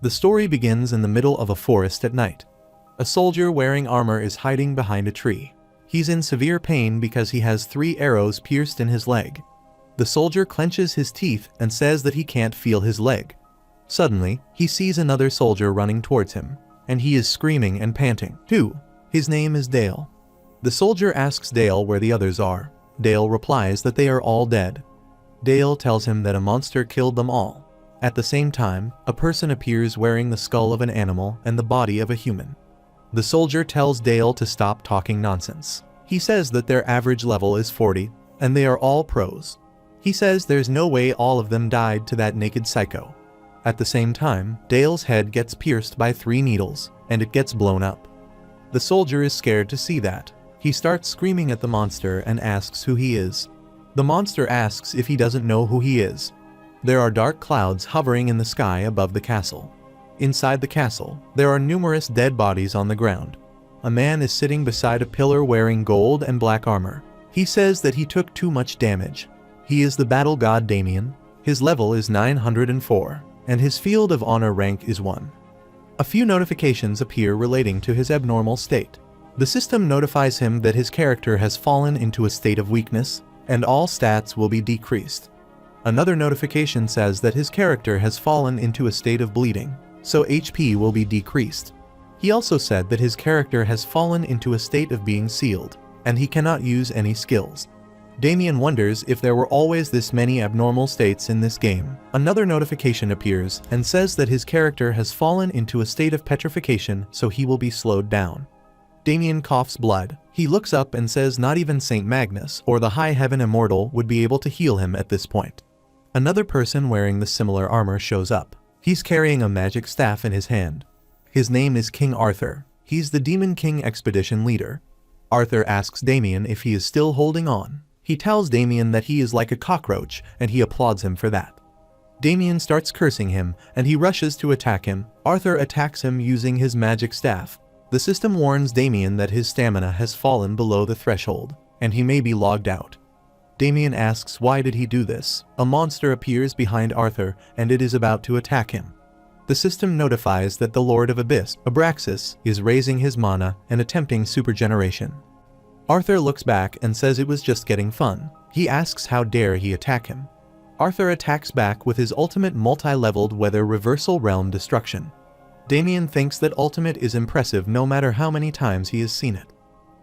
The story begins in the middle of a forest at night. A soldier wearing armor is hiding behind a tree. He's in severe pain because he has 3 arrows pierced in his leg. The soldier clenches his teeth and says that he can't feel his leg. Suddenly, he sees another soldier running towards him, and he is screaming and panting. Who? His name is Dale. The soldier asks Dale where the others are. Dale replies that they are all dead. Dale tells him that a monster killed them all. At the same time, a person appears wearing the skull of an animal and the body of a human. The soldier tells Dale to stop talking nonsense. He says that their average level is 40, and they are all pros. He says there's no way all of them died to that naked psycho. At the same time, Dale's head gets pierced by 3 needles, and it gets blown up. The soldier is scared to see that. He starts screaming at the monster and asks who he is. The monster asks if he doesn't know who he is. There are dark clouds hovering in the sky above the castle. Inside the castle, there are numerous dead bodies on the ground. A man is sitting beside a pillar wearing gold and black armor. He says that he took too much damage. He is the battle god Damien. His level is 904, and his field of honor rank is 1. A few notifications appear relating to his abnormal state. The system notifies him that his character has fallen into a state of weakness, and all stats will be decreased. Another notification says that his character has fallen into a state of bleeding, so HP will be decreased. He also said that his character has fallen into a state of being sealed, and he cannot use any skills. Damien wonders if there were always this many abnormal states in this game. Another notification appears and says that his character has fallen into a state of petrification, so he will be slowed down. Damien coughs blood. He looks up and says not even Saint Magnus or the High Heaven Immortal would be able to heal him at this point. Another person wearing the similar armor shows up. He's carrying a magic staff in his hand. His name is King Arthur. He's the Demon King expedition leader. Arthur asks Damien if he is still holding on. He tells Damien that he is like a cockroach, and he applauds him for that. Damien starts cursing him, and he rushes to attack him. Arthur attacks him using his magic staff. The system warns Damien that his stamina has fallen below the threshold, and he may be logged out. Damien asks why did he do this. A monster appears behind Arthur, and it is about to attack him. The system notifies that the Lord of Abyss, Abraxas, is raising his mana and attempting supergeneration. Arthur looks back and says it was just getting fun. He asks how dare he attack him. Arthur attacks back with his ultimate multi-leveled weather reversal realm destruction. Damien thinks that ultimate is impressive no matter how many times he has seen it.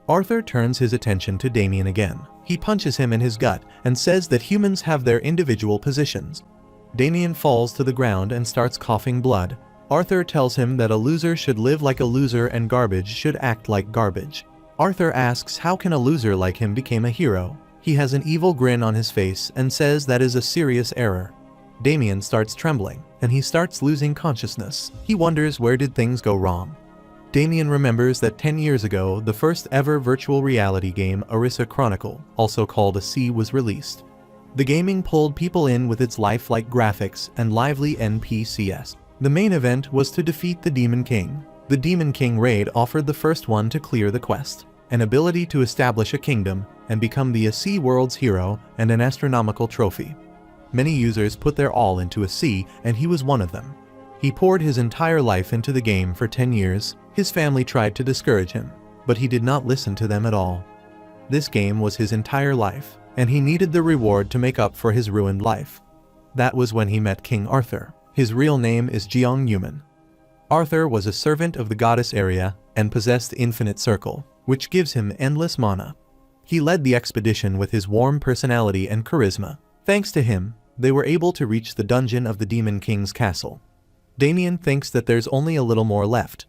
Arthur turns his attention to Damien again. He punches him in his gut and says that humans have their individual positions. Damien falls to the ground and starts coughing blood. Arthur tells him that a loser should live like a loser and garbage should act like garbage. Arthur asks how can a loser like him become a hero. He has an evil grin on his face and says that is a serious error. Damien starts trembling, and he starts losing consciousness. He wonders where did things go wrong. Damien remembers that 10 years ago, the first ever virtual reality game Orisa Chronicle, also called a C, was released. The gaming pulled people in with its lifelike graphics and lively NPCs. The main event was to defeat the Demon King. The Demon King raid offered the first one to clear the quest, an ability to establish a kingdom and become the AC world's hero and an astronomical trophy. Many users put their all into a C, and he was one of them. He poured his entire life into the game for 10 years. His family tried to discourage him, but he did not listen to them at all. This game was his entire life, and he needed the reward to make up for his ruined life. That was when he met King Arthur. His real name is Jeong Yuman. Arthur was a servant of the goddess Aria and possessed Infinite Circle, which gives him endless mana. He led the expedition with his warm personality and charisma. Thanks to him, they were able to reach the dungeon of the Demon King's castle. Damien thinks that there's only a little more left.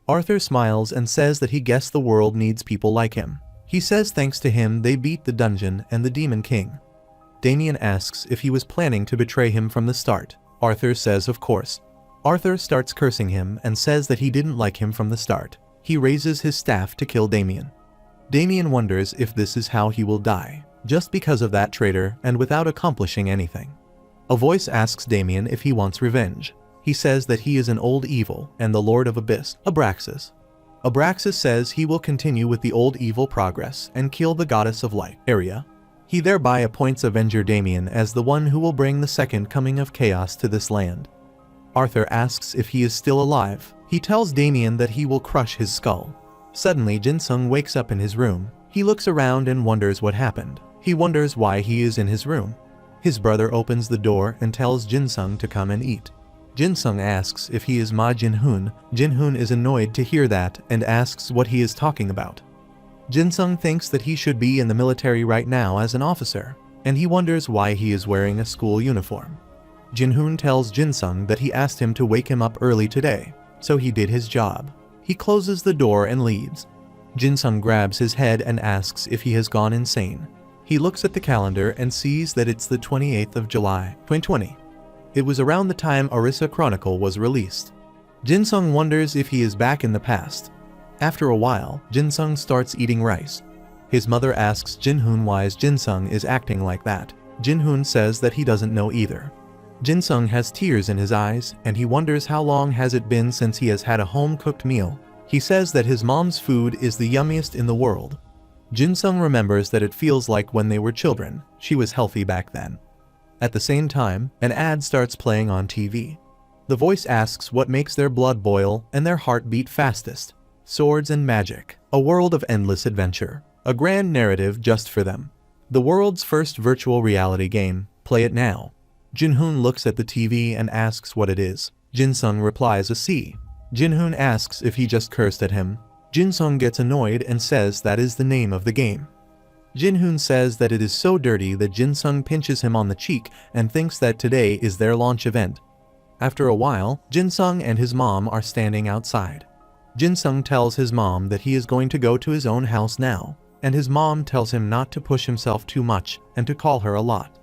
Arthur smiles and says that he guessed the world needs people like him. He says thanks to him they beat the dungeon and the Demon King. Damien asks if he was planning to betray him from the start. Arthur says of course. Arthur starts cursing him and says that he didn't like him from the start. He raises his staff to kill Damien. Damien wonders if this is how he will die, just because of that traitor and without accomplishing anything. A voice asks Damien if he wants revenge. He says that he is an old evil and the Lord of Abyss, Abraxas. Abraxas says he will continue with the old evil progress and kill the goddess of light, Aria. He thereby appoints Avenger Damien as the one who will bring the second coming of chaos to this land. Arthur asks if he is still alive. He tells Damien that he will crush his skull. Suddenly, Jin-sung wakes up in his room. He looks around and wonders what happened. He wonders why he is in his room. His brother opens the door and tells Jin-sung to come and eat. Jin-sung asks if he is Ma Jin-hoon. Jin-hoon is annoyed to hear that and asks what he is talking about. Jin-sung thinks that he should be in the military right now as an officer, and he wonders why he is wearing a school uniform. Jin-hoon tells Jin-sung that he asked him to wake him up early today, so he did his job. He closes the door and leaves. Jin-sung grabs his head and asks if he has gone insane. He looks at the calendar and sees that it's the 28th of July, 2020. It was around the time Orisa Chronicle was released. Jin-sung wonders if he is back in the past. After a while, Jin-sung starts eating rice. His mother asks Jin-hoon why Jin-sung is acting like that. Jin-hoon says that he doesn't know either. Jin-sung has tears in his eyes, and he wonders how long has it been since he has had a home-cooked meal. He says that his mom's food is the yummiest in the world. Jin-sung remembers that it feels like when they were children. She was healthy back then. At the same time, an ad starts playing on TV. The voice asks what makes their blood boil and their heart beat fastest. Swords and magic. A world of endless adventure. A grand narrative just for them. The world's first virtual reality game. Play it now. Jin-hoon looks at the TV and asks what it is. Jin-sung replies a C. Jin-hoon asks if he just cursed at him. Jin-sung gets annoyed and says that is the name of the game. Jin-hoon says that it is so dirty that Jin-sung pinches him on the cheek and thinks that today is their launch event. After a while, Jin-sung and his mom are standing outside. Jin-sung tells his mom that he is going to go to his own house now, and his mom tells him not to push himself too much and to call her a lot.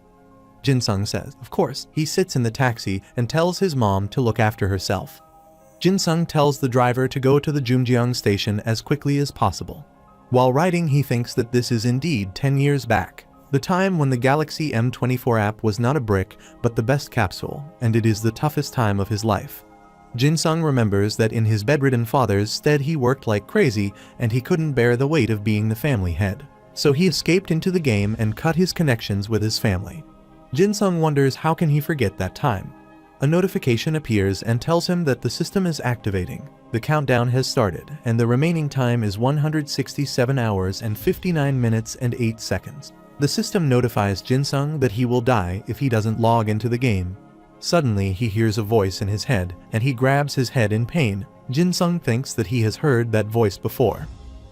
Jin-sung says, of course. He sits in the taxi and tells his mom to look after herself. Jin-sung tells the driver to go to the Jumjeong station as quickly as possible. While riding, he thinks that this is indeed 10 years back, the time when the Galaxy M24 app was not a brick but the best capsule, and it is the toughest time of his life. Jin-sung remembers that in his bedridden father's stead he worked like crazy and he couldn't bear the weight of being the family head. So he escaped into the game and cut his connections with his family. Jin-sung wonders how can he forget that time. A notification appears and tells him that the system is activating. The countdown has started, and the remaining time is 167 hours and 59 minutes and 8 seconds. The system notifies Jin-sung that he will die if he doesn't log into the game. Suddenly, he hears a voice in his head, and he grabs his head in pain. Jin-sung thinks that he has heard that voice before.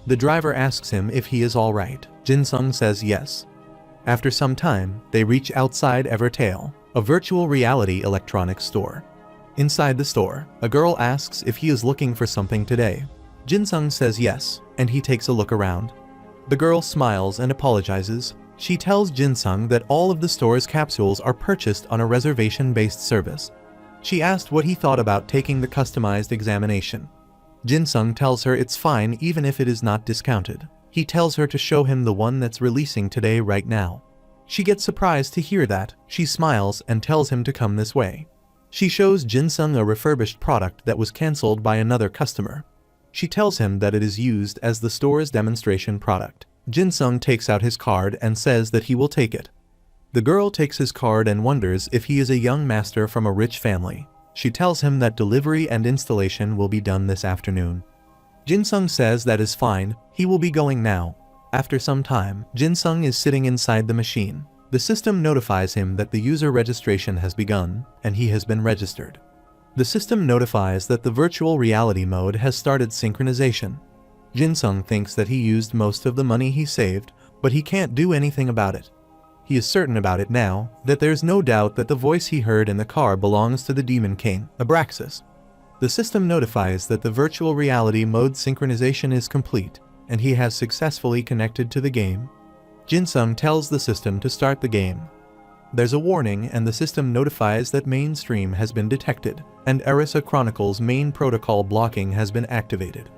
The driver asks him if he is alright. Jin-sung says yes. After some time, they reach outside Evertale, a virtual reality electronics store. Inside the store, a girl asks if he is looking for something today. Jin-sung says yes, and he takes a look around. The girl smiles and apologizes. She tells Jin-sung that all of the store's capsules are purchased on a reservation-based service. She asked what he thought about taking the customized examination. Jin-sung tells her it's fine even if it is not discounted. He tells her to show him the one that's releasing today right now. She gets surprised to hear that. She smiles and tells him to come this way. She shows Jin-sung a refurbished product that was cancelled by another customer. She tells him that it is used as the store's demonstration product. Jin-sung takes out his card and says that he will take it. The girl takes his card and wonders if he is a young master from a rich family. She tells him that delivery and installation will be done this afternoon. Jin-sung says that is fine, he will be going now. After some time, Jin-sung is sitting inside the machine. The system notifies him that the user registration has begun, and he has been registered. The system notifies that the virtual reality mode has started synchronization. Jin-sung thinks that he used most of the money he saved, but he can't do anything about it. He is certain about it now, that there's no doubt that the voice he heard in the car belongs to the Demon King, Abraxas. The system notifies that the virtual reality mode synchronization is complete, and he has successfully connected to the game. Jin-sung tells the system to start the game. There's a warning and the system notifies that mainstream has been detected, and Orisa Chronicle's main protocol blocking has been activated.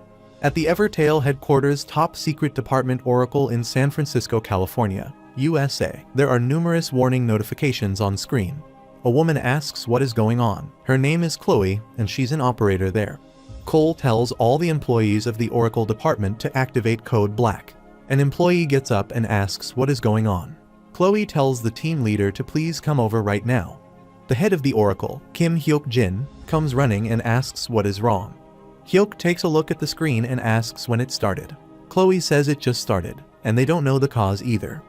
At the Evertale headquarters top secret department Oracle in San Francisco, California, USA, there are numerous warning notifications on screen. A woman asks what is going on. Her name is Chloe, and she's an operator there. Cole tells all the employees of the Oracle department to activate Code Black. An employee gets up and asks what is going on. Chloe tells the team leader to please come over right now. The head of the oracle, Kim Hyuk-jin, comes running and asks what is wrong. Hyuk takes a look at the screen and asks when it started. Chloe says it just started, and they don't know the cause either.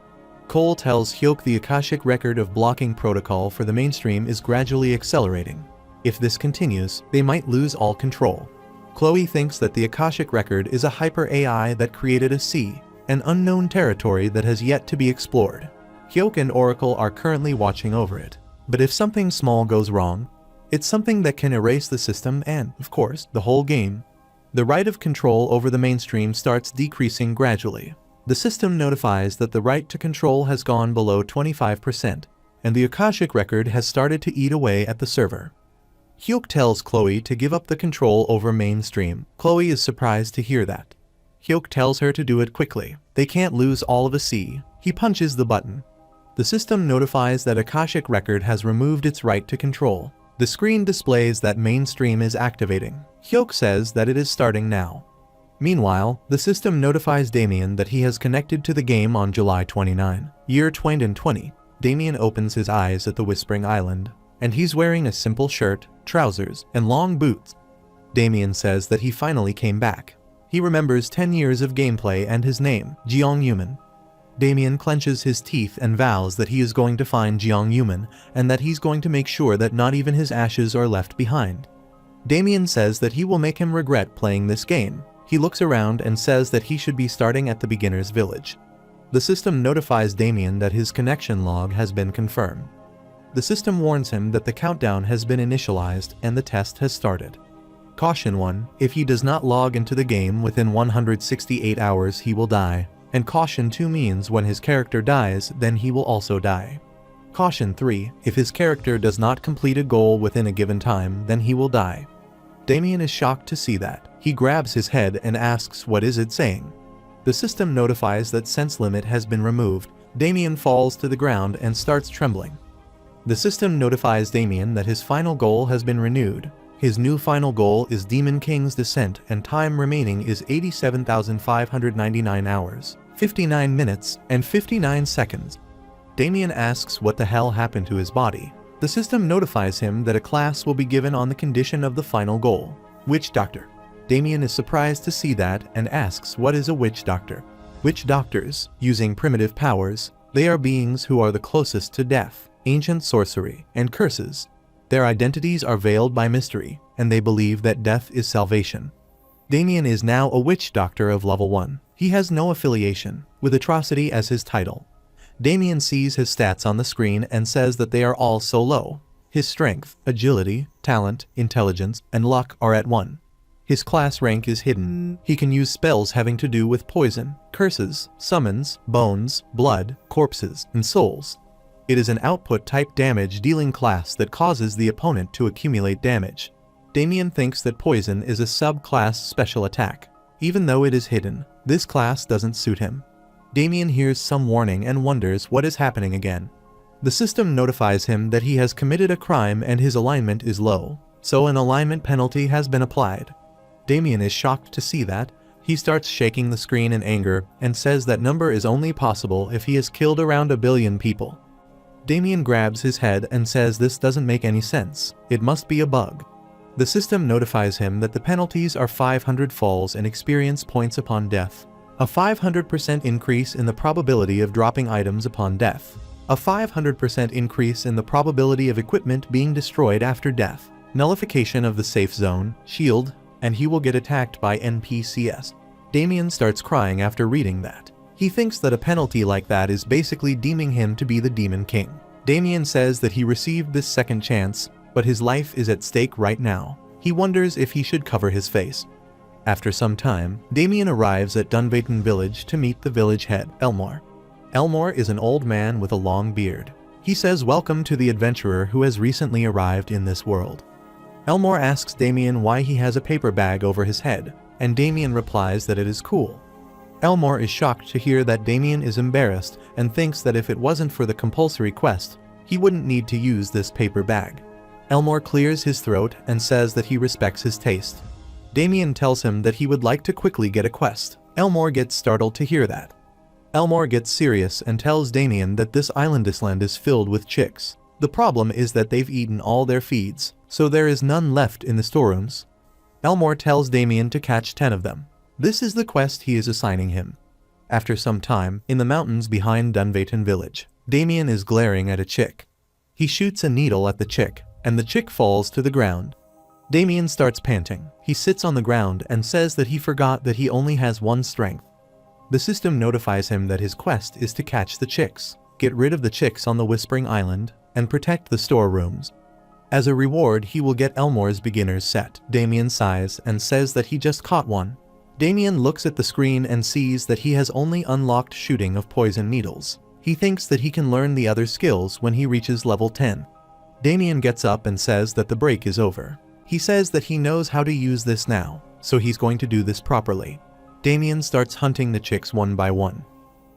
Cole tells Hyuk the Akashic record of blocking protocol for the mainstream is gradually accelerating. If this continues, they might lose all control. Chloe thinks that the Akashic record is a hyper-AI that created a sea, an unknown territory that has yet to be explored. Hyuk and Oracle are currently watching over it. But if something small goes wrong, it's something that can erase the system and, of course, the whole game. The right of control over the mainstream starts decreasing gradually. The system notifies that the right to control has gone below 25%, and the Akashic record has started to eat away at the server. Hyuk tells Chloe to give up the control over mainstream. Chloe is surprised to hear that. Hyuk tells her to do it quickly. They can't lose all of a sea. He punches the button. The system notifies that Akashic record has removed its right to control. The screen displays that mainstream is activating. Hyuk says that it is starting now. Meanwhile, the system notifies Damien that he has connected to the game on July 29, year 2020. Damien opens his eyes at the Whispering Island, and he's wearing a simple shirt, trousers, and long boots. Damien says that he finally came back. He remembers 10 years of gameplay and his name, Jeong Yuman. Damien clenches his teeth and vows that he is going to find Jeong Yuman and that he's going to make sure that not even his ashes are left behind. Damien says that he will make him regret playing this game. He looks around and says that he should be starting at the beginner's village. The system notifies Damien that his connection log has been confirmed. The system warns him that the countdown has been initialized and the test has started. Caution 1, if he does not log into the game within 168 hours he will die, and Caution 2 means when his character dies then he will also die. Caution 3, if his character does not complete a goal within a given time then he will die. Damien is shocked to see that. He grabs his head and asks what is it saying. The system notifies that sense limit has been removed. Damien falls to the ground and starts trembling. The system notifies Damien that his final goal has been renewed. His new final goal is Demon King's Descent and time remaining is 87,599 hours, 59 minutes, and 59 seconds. Damien asks what the hell happened to his body. The system notifies him that a class will be given on the condition of the final goal, Witch Doctor. Damien is surprised to see that and asks what is a witch doctor. Witch doctors, using primitive powers, they are beings who are the closest to death, ancient sorcery, and curses. Their identities are veiled by mystery, and they believe that death is salvation. Damien is now a witch doctor of level 1. He has no affiliation, with atrocity as his title. Damien sees his stats on the screen and says that they are all so low. His strength, agility, talent, intelligence, and luck are at 1. His class rank is hidden. He can use spells having to do with poison, curses, summons, bones, blood, corpses, and souls. It is an output-type damage-dealing class that causes the opponent to accumulate damage. Damien thinks that poison is a subclass special attack. Even though it is hidden, this class doesn't suit him. Damien hears some warning and wonders what is happening again. The system notifies him that he has committed a crime and his alignment is low, so an alignment penalty has been applied. Damien is shocked to see that. He starts shaking the screen in anger and says that number is only possible if he has killed around 1 billion people. Damien grabs his head and says this doesn't make any sense. It must be a bug. The system notifies him that the penalties are 500 falls and experience points upon death, a 500% increase in the probability of dropping items upon death, a 500% increase in the probability of equipment being destroyed after death, nullification of the safe zone, shield, and he will get attacked by NPCs. Damien starts crying after reading that. He thinks that a penalty like that is basically deeming him to be the Demon King. Damien says that he received this second chance, but his life is at stake right now. He wonders if he should cover his face. After some time, Damien arrives at Dunvaton village to meet the village head, Elmore. Elmore is an old man with a long beard. He says welcome to the adventurer who has recently arrived in this world. Elmore asks Damien why he has a paper bag over his head, and Damien replies that it is cool. Elmore is shocked to hear that Damien is embarrassed and thinks that if it wasn't for the compulsory quest, he wouldn't need to use this paper bag. Elmore clears his throat and says that he respects his taste. Damien tells him that he would like to quickly get a quest. Elmore gets startled to hear that. Elmore gets serious and tells Damien that this island is filled with chicks. The problem is that they've eaten all their feeds, so there is none left in the storerooms. Elmore tells Damien to catch 10 of them. This is the quest he is assigning him. After some time, in the mountains behind Dunvaton village, Damien is glaring at a chick. He shoots a needle at the chick, and the chick falls to the ground. Damien starts panting. He sits on the ground and says that he forgot that he only has 1 strength. The system notifies him that his quest is to catch the chicks, get rid of the chicks on the Whispering Island, and protect the storerooms. As a reward, he will get Elmore's beginner's set. Damien sighs and says that he just caught one. Damien looks at the screen and sees that he has only unlocked shooting of poison needles. He thinks that he can learn the other skills when he reaches level 10. Damien gets up and says that the break is over. He says that he knows how to use this now, so he's going to do this properly. Damien starts hunting the chicks one by one.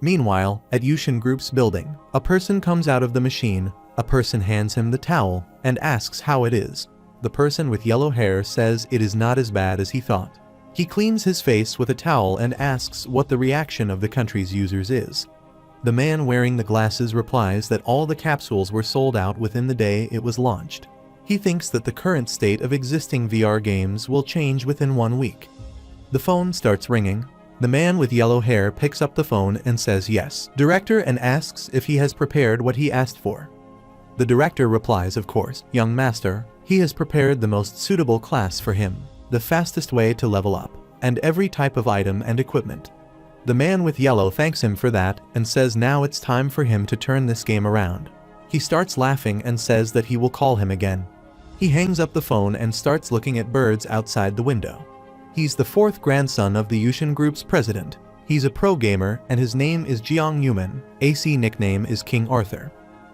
Meanwhile, at Yushin Group's building, a person comes out of the machine. A person hands him the towel and asks how it is. The person with yellow hair says it is not as bad as he thought. He cleans his face with a towel and asks what the reaction of the country's users is. The man wearing the glasses replies that all the capsules were sold out within the day it was launched. He thinks that the current state of existing VR games will change within 1 week. The phone starts ringing. The man with yellow hair picks up the phone and says yes. Director and asks if he has prepared what he asked for. The director replies, of course, young master, he has prepared the most suitable class for him, the fastest way to level up, and every type of item and equipment. The man with yellow thanks him for that and says now it's time for him to turn this game around. He starts laughing and says that he will call him again. He hangs up the phone and starts looking at birds outside the window. He's the 4th grandson of the Yushin Group's president. He's a pro gamer and his name is Jiang Yuman. AC nickname is King Arthur.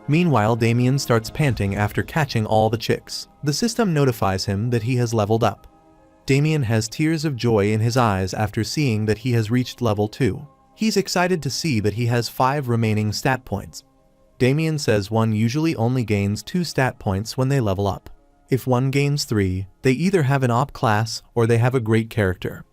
Meanwhile, Damien starts panting after catching all the chicks. The system notifies him that he has leveled up. Damien has tears of joy in his eyes after seeing that he has reached level 2. He's excited to see that he has 5 remaining stat points. Damien says one usually only gains 2 stat points when they level up. If one gains 3, they either have an op class or they have a great character.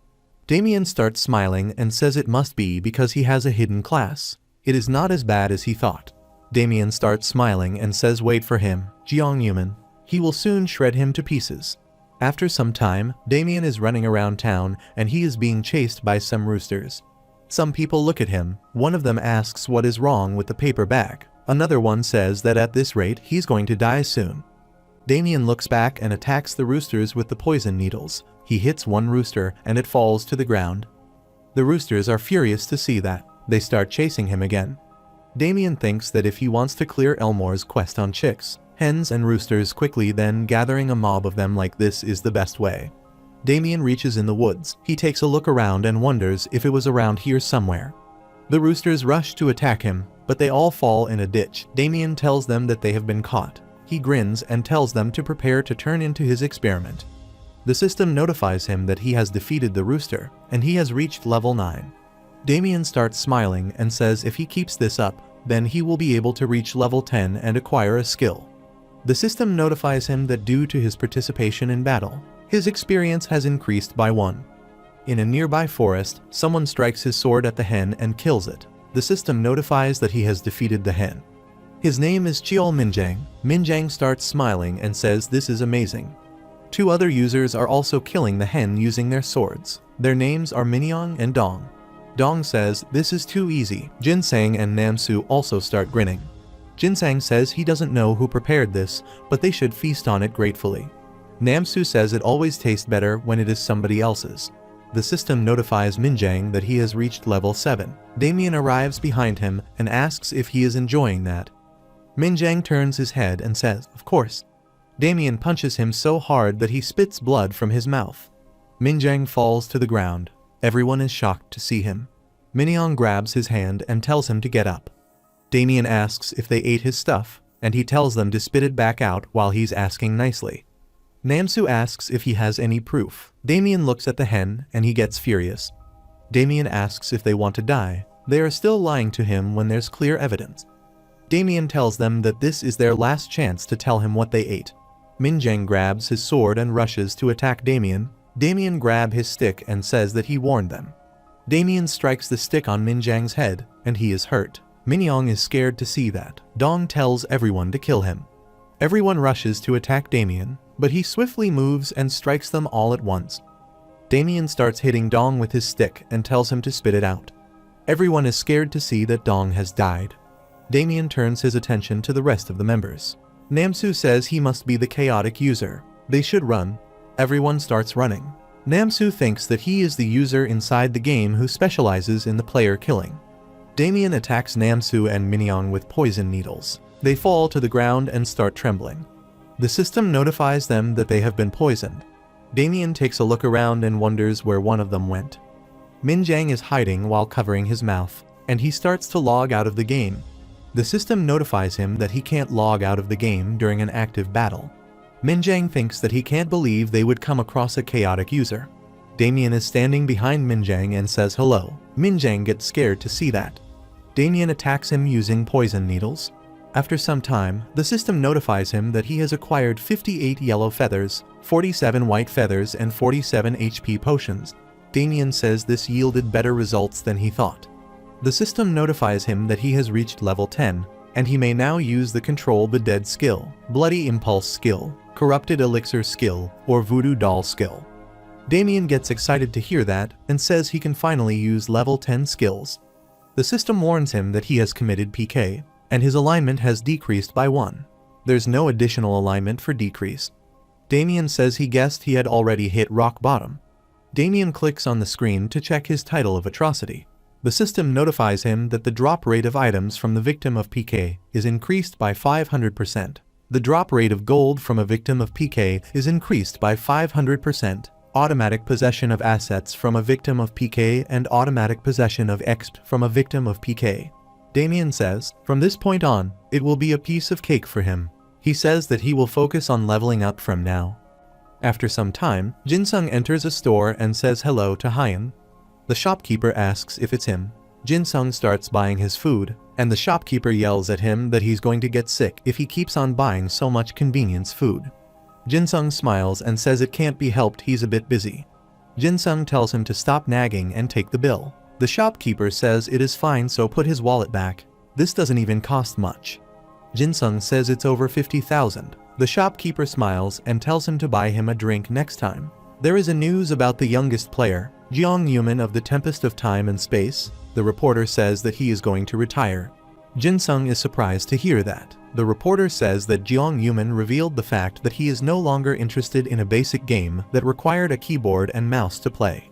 Damien starts smiling and says it must be because he has a hidden class. It is not as bad as he thought. Damien starts smiling and says wait for him, Jiang Yuman. He will soon shred him to pieces. After some time, Damien is running around town and he is being chased by some roosters. Some people look at him. One of them asks what is wrong with the paper bag. Another one says that at this rate he's going to die soon. Damien looks back and attacks the roosters with the poison needles. He hits one rooster and it falls to the ground. The roosters are furious to see that. They start chasing him again. Damien thinks that if he wants to clear Elmore's quest on chicks, hens and roosters quickly, then gathering a mob of them like this is the best way. Damien reaches in the woods. He takes a look around and wonders if it was around here somewhere. The roosters rush to attack him, but they all fall in a ditch. Damien tells them that they have been caught. He grins and tells them to prepare to turn into his experiment. The system notifies him that he has defeated the rooster, and he has reached level 9. Damien starts smiling and says if he keeps this up, then he will be able to reach level 10 and acquire a skill. The system notifies him that due to his participation in battle, his experience has increased by 1. In a nearby forest, someone strikes his sword at the hen and kills it. The system notifies that he has defeated the hen. His name is Chiol Minjang. Minjang starts smiling and says this is amazing. 2 other users are also killing the hen using their swords. Their names are Minyong and Dong. Dong says this is too easy. Jinsang and Namsu also start grinning. Jinsang says he doesn't know who prepared this, but they should feast on it gratefully. Namsu says it always tastes better when it is somebody else's. The system notifies Minjang that he has reached level 7. Damien arrives behind him and asks if he is enjoying that. Minjang turns his head and says, of course. Damien punches him so hard that he spits blood from his mouth. Minjang falls to the ground. Everyone is shocked to see him. Minyong grabs his hand and tells him to get up. Damien asks if they ate his stuff, and he tells them to spit it back out while he's asking nicely. Namsu asks if he has any proof. Damien looks at the hen and he gets furious. Damien asks if they want to die. They are still lying to him when there's clear evidence. Damien tells them that this is their last chance to tell him what they ate. Minjang grabs his sword and rushes to attack Damien. Damien grabs his stick and says that he warned them. Damien strikes the stick on Minjang's head, and he is hurt. Minyong is scared to see that. Dong tells everyone to kill him. Everyone rushes to attack Damien, but he swiftly moves and strikes them all at once. Damien starts hitting Dong with his stick and tells him to spit it out. Everyone is scared to see that Dong has died. Damien turns his attention to the rest of the members. Namsu says he must be the chaotic user. They should run. Everyone starts running. Namsu thinks that he is the user inside the game who specializes in the player killing. Damien attacks Namsu and Minyoung with poison needles. They fall to the ground and start trembling. The system notifies them that they have been poisoned. Damien takes a look around and wonders where one of them went. Minjang is hiding while covering his mouth, and he starts to log out of the game. The system notifies him that he can't log out of the game during an active battle. Minjang thinks that he can't believe they would come across a chaotic user. Damien is standing behind Minjang and says hello. Minjang gets scared to see that. Damien attacks him using poison needles. After some time, the system notifies him that he has acquired 58 yellow feathers, 47 white feathers and 47 HP potions. Damien says this yielded better results than he thought. The system notifies him that he has reached level 10, and he may now use the Control the Dead skill, Bloody Impulse skill, Corrupted Elixir skill, or Voodoo Doll skill. Damien gets excited to hear that, and says he can finally use level 10 skills. The system warns him that he has committed PK, and his alignment has decreased by 1. There's no additional alignment for decrease. Damien says he guessed he had already hit rock bottom. Damien clicks on the screen to check his title of atrocity. The system notifies him that the drop rate of items from the victim of PK is increased by 500%. The drop rate of gold from a victim of PK is increased by 500%. Automatic possession of assets from a victim of PK and automatic possession of exp from a victim of PK. Damien says, from this point on, it will be a piece of cake for him. He says that he will focus on leveling up from now. After some time, Jinsung enters a store and says hello to Hyun. The shopkeeper asks if it's him. Jinsung starts buying his food, and the shopkeeper yells at him that he's going to get sick if he keeps on buying so much convenience food. Jinsung smiles and says it can't be helped, he's a bit busy. Jinsung tells him to stop nagging and take the bill. The shopkeeper says it is fine, so put his wallet back. This doesn't even cost much. Jinsung says it's over 50,000. The shopkeeper smiles and tells him to buy him a drink next time. There is a news about the youngest player, Jeong Yuman of the Tempest of Time and Space. The reporter says that he is going to retire. Jinsung is surprised to hear that. The reporter says that Jeong Yuman revealed the fact that he is no longer interested in a basic game that required a keyboard and mouse to play.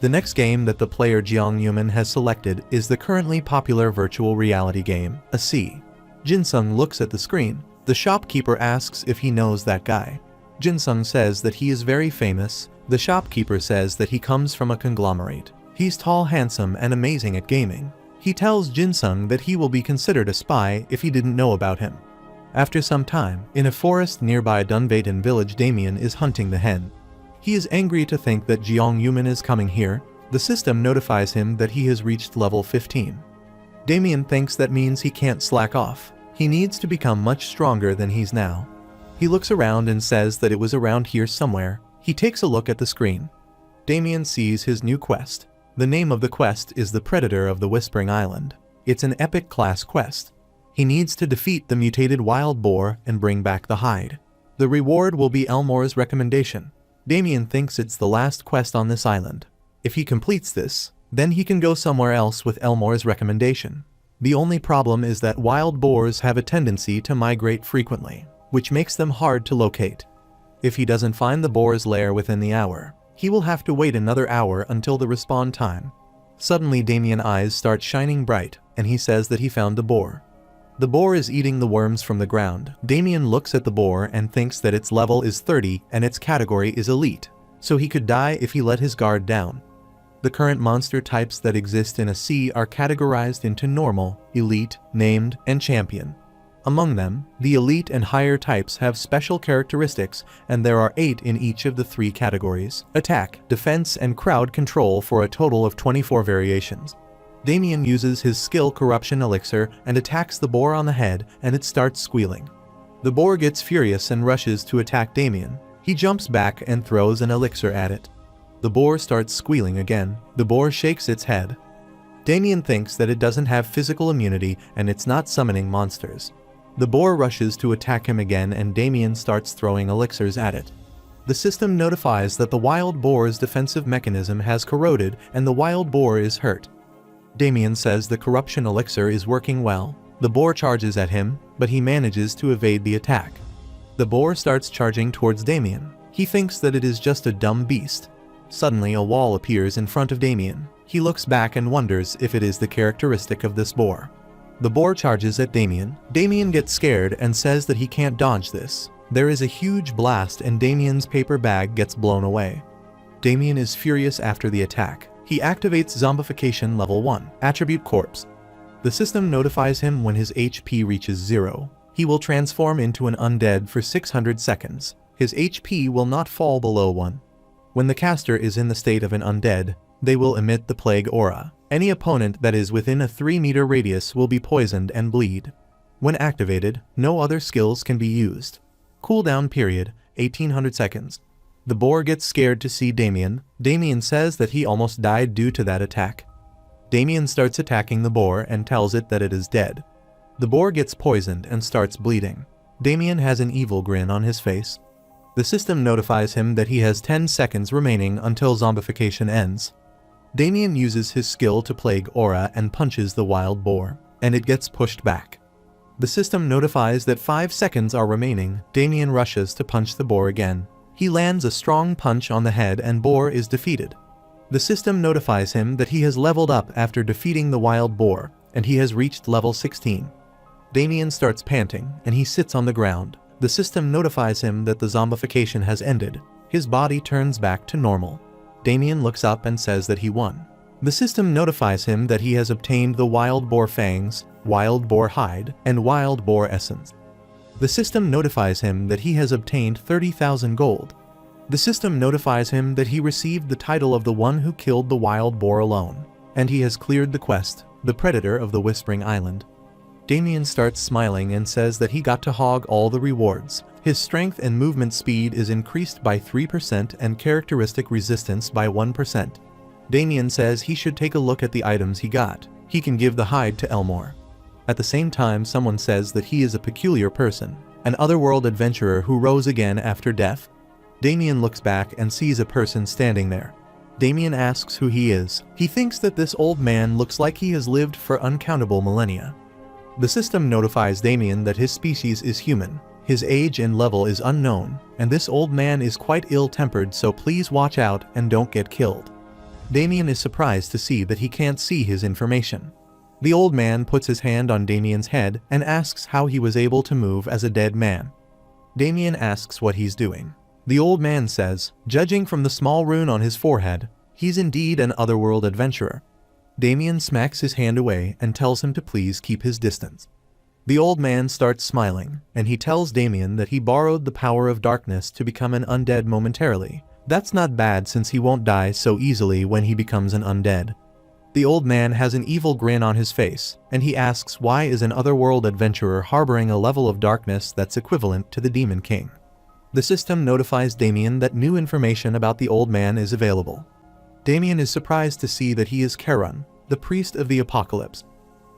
The next game that the player Jeong Yuman has selected is the currently popular virtual reality game, A Sea. Jinsung looks at the screen. The shopkeeper asks if he knows that guy. Jinsung says that he is very famous. The shopkeeper says that he comes from a conglomerate. He's tall, handsome, and amazing at gaming. He tells Jinsung that he will be considered a spy if he didn't know about him. After some time, in a forest nearby Dunbaton village, Damien is hunting the hen. He is angry to think that Jeong Yuman is coming here. The system notifies him that he has reached level 15. Damien thinks that means he can't slack off. He needs to become much stronger than he's now. He looks around and says that it was around here somewhere. He takes a look at the screen. Damien sees his new quest. The name of the quest is the Predator of the Whispering Island. It's an epic class quest. He needs to defeat the mutated wild boar and bring back the hide. The reward will be Elmore's recommendation. Damien thinks it's the last quest on this island. If he completes this, then he can go somewhere else with Elmore's recommendation. The only problem is that wild boars have a tendency to migrate frequently, which makes them hard to locate. If he doesn't find the boar's lair within the hour, he will have to wait another hour until the respawn time. Suddenly Damien's eyes start shining bright, and he says that he found the boar. The boar is eating the worms from the ground. Damien looks at the boar and thinks that its level is 30 and its category is elite, so he could die if he let his guard down. The current monster types that exist in A Sea are categorized into normal, elite, named, and champion. Among them, the elite and higher types have special characteristics, and there are 8 in each of the 3 categories: attack, defense, and crowd control, for a total of 24 variations. Damien uses his skill Corruption Elixir and attacks the boar on the head, and it starts squealing. The boar gets furious and rushes to attack Damien. He jumps back and throws an elixir at it. The boar starts squealing again. The boar shakes its head. Damien thinks that it doesn't have physical immunity and it's not summoning monsters. The boar rushes to attack him again and Damien starts throwing elixirs at it. The system notifies that the wild boar's defensive mechanism has corroded and the wild boar is hurt. Damien says the corruption elixir is working well. The boar charges at him, but he manages to evade the attack. The boar starts charging towards Damien. He thinks that it is just a dumb beast. Suddenly a wall appears in front of Damien. He looks back and wonders if it is the characteristic of this boar. The boar charges at Damien. Damien gets scared and says that he can't dodge this. There is a huge blast and Damien's paper bag gets blown away. Damien is furious after the attack. He activates zombification level 1, attribute corpse. The system notifies him when his HP reaches 0. He will transform into an undead for 600 seconds. His HP will not fall below 1. When the caster is in the state of an undead, they will emit the plague aura. Any opponent that is within a 3-meter radius will be poisoned and bleed. When activated, no other skills can be used. Cooldown period, 1800 seconds. The boar gets scared to see Damien. Damien says that he almost died due to that attack. Damien starts attacking the boar and tells it that it is dead. The boar gets poisoned and starts bleeding. Damien has an evil grin on his face. The system notifies him that he has 10 seconds remaining until zombification ends. Damien uses his skill to plague aura and punches the wild boar, and it gets pushed back. The system notifies that 5 seconds are remaining. Damien rushes to punch the boar again. He lands a strong punch on the head and boar is defeated. The system notifies him that he has leveled up after defeating the wild boar, and he has reached level 16. Damien starts panting, and he sits on the ground. The system notifies him that the zombification has ended. His body turns back to normal. Damien looks up and says that he won. The system notifies him that he has obtained the wild boar fangs, wild boar hide, and wild boar essence. The system notifies him that he has obtained 30,000 gold. The system notifies him that he received the title of the one who killed the wild boar alone, and he has cleared the quest, the predator of the Whispering Island. Damien starts smiling and says that he got to hog all the rewards. His strength and movement speed is increased by 3% and characteristic resistance by 1%. Damien says he should take a look at the items he got. He can give the hide to Elmore. At the same time, someone says that he is a peculiar person, an otherworld adventurer who rose again after death. Damien looks back and sees a person standing there. Damien asks who he is. He thinks that this old man looks like he has lived for uncountable millennia. The system notifies Damien that his species is human. His age and level is unknown, and this old man is quite ill-tempered, so please watch out and don't get killed. Damien is surprised to see that he can't see his information. The old man puts his hand on Damien's head and asks how he was able to move as a dead man. Damien asks what he's doing. The old man says, judging from the small rune on his forehead, he's indeed an otherworld adventurer. Damien smacks his hand away and tells him to please keep his distance. The old man starts smiling, and he tells Damien that he borrowed the power of darkness to become an undead momentarily. That's not bad since he won't die so easily when he becomes an undead. The old man has an evil grin on his face, and he asks why is an otherworld adventurer harboring a level of darkness that's equivalent to the Demon King. The system notifies Damien that new information about the old man is available. Damien is surprised to see that he is Charon, the priest of the apocalypse,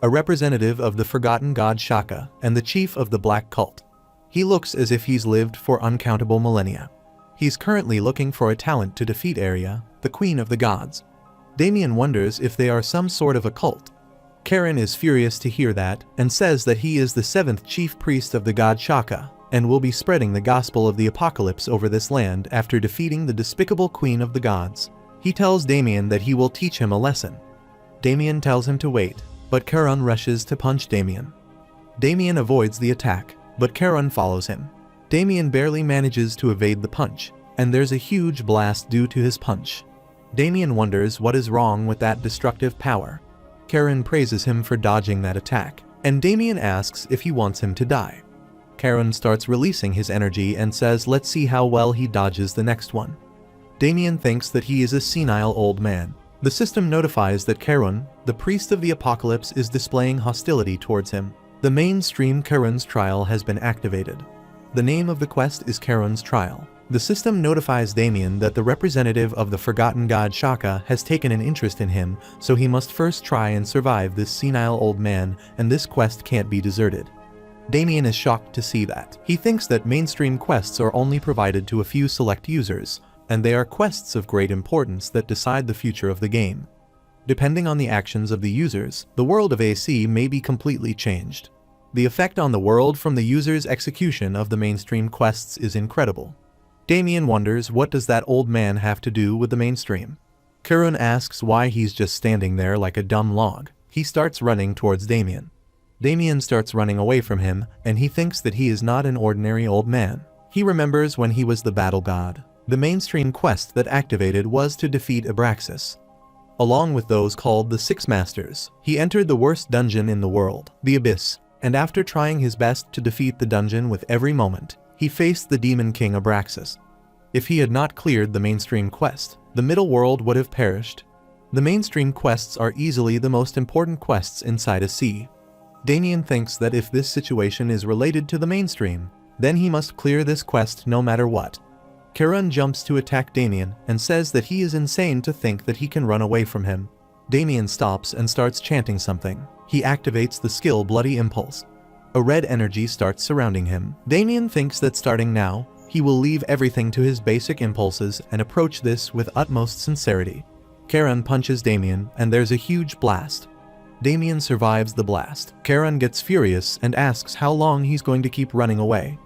a representative of the forgotten god Shaka and the chief of the black cult. He looks as if he's lived for uncountable millennia. He's currently looking for a talent to defeat Aria, the queen of the gods. Damien wonders if they are some sort of a cult. Charon is furious to hear that and says that he is the 7th chief priest of the god Shaka and will be spreading the gospel of the apocalypse over this land after defeating the despicable queen of the gods. He tells Damien that he will teach him a lesson. Damien tells him to wait, but Charon rushes to punch Damien. Damien avoids the attack, but Charon follows him. Damien barely manages to evade the punch, and there's a huge blast due to his punch. Damien wonders what is wrong with that destructive power. Charon praises him for dodging that attack, and Damien asks if he wants him to die. Charon starts releasing his energy and says let's see how well he dodges the next one. Damien thinks that he is a senile old man. The system notifies that Charon, the priest of the apocalypse, is displaying hostility towards him. The mainstream Charon's trial has been activated. The name of the quest is Charon's Trial. The system notifies Damien that the representative of the forgotten god Shaka has taken an interest in him, so he must first try and survive this senile old man, and this quest can't be deserted. Damien is shocked to see that. He thinks that mainstream quests are only provided to a few select users, and they are quests of great importance that decide the future of the game. Depending on the actions of the users, the world of AC may be completely changed. The effect on the world from the user's execution of the mainstream quests is incredible. Damien wonders, what does that old man have to do with the mainstream? Kurun asks why he's just standing there like a dumb log. He starts running towards Damien. Damien starts running away from him, and he thinks that he is not an ordinary old man. He remembers when he was the battle god. The mainstream quest that activated was to defeat Abraxas. Along with those called the Six Masters, he entered the worst dungeon in the world, the Abyss, and after trying his best to defeat the dungeon with every moment, he faced the Demon King Abraxas. If he had not cleared the mainstream quest, the middle world would have perished. The mainstream quests are easily the most important quests inside a sea. Damien thinks that if this situation is related to the mainstream, then he must clear this quest no matter what. Kurun jumps to attack Damien and says that he is insane to think that he can run away from him. Damien stops and starts chanting something. He activates the skill Bloody Impulse. A red energy starts surrounding him. Damien thinks that starting now, he will leave everything to his basic impulses and approach this with utmost sincerity. Kurun punches Damien and there's a huge blast. Damien survives the blast. Kurun gets furious and asks how long he's going to keep running away.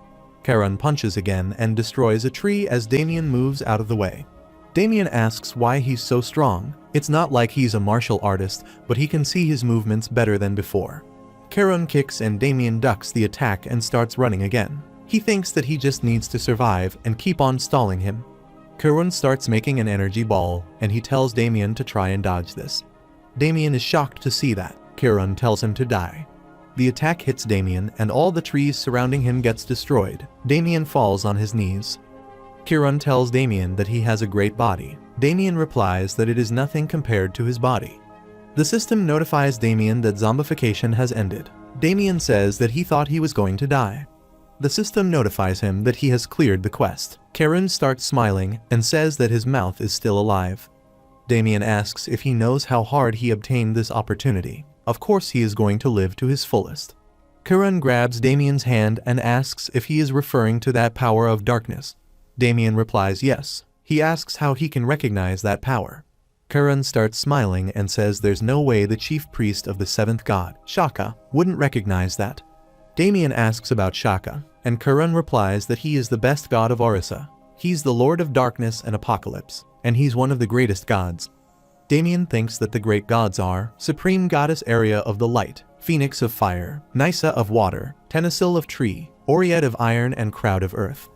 Kurun punches again and destroys a tree as Damien moves out of the way. Damien asks why he's so strong. It's not like he's a martial artist, but he can see his movements better than before. Kurun kicks and Damien ducks the attack and starts running again. He thinks that he just needs to survive and keep on stalling him. Kurun starts making an energy ball, and he tells Damien to try and dodge this. Damien is shocked to see that. Kurun tells him to die. The attack hits Damien and all the trees surrounding him gets destroyed. Damien falls on his knees. Kurun tells Damien that he has a great body. Damien replies that it is nothing compared to his body. The system notifies Damien that zombification has ended. Damien says that he thought he was going to die. The system notifies him that he has cleared the quest. Kurun starts smiling and says that his mouth is still alive. Damien asks if he knows how hard he obtained this opportunity. Of course he is going to live to his fullest. Kurun grabs Damien's hand and asks if he is referring to that power of darkness. Damien replies yes. He asks how he can recognize that power. Kurun starts smiling and says there's no way the chief priest of the seventh god, Shaka, wouldn't recognize that. Damien asks about Shaka, and Kurun replies that he is the best god of Orisa. He's the lord of darkness and apocalypse, and he's one of the greatest gods. Damien thinks that the great gods are Supreme Goddess Area of the Light, Phoenix of Fire, Nysa of Water, Tenasil of Tree, Oread of Iron, and Crowd of Earth.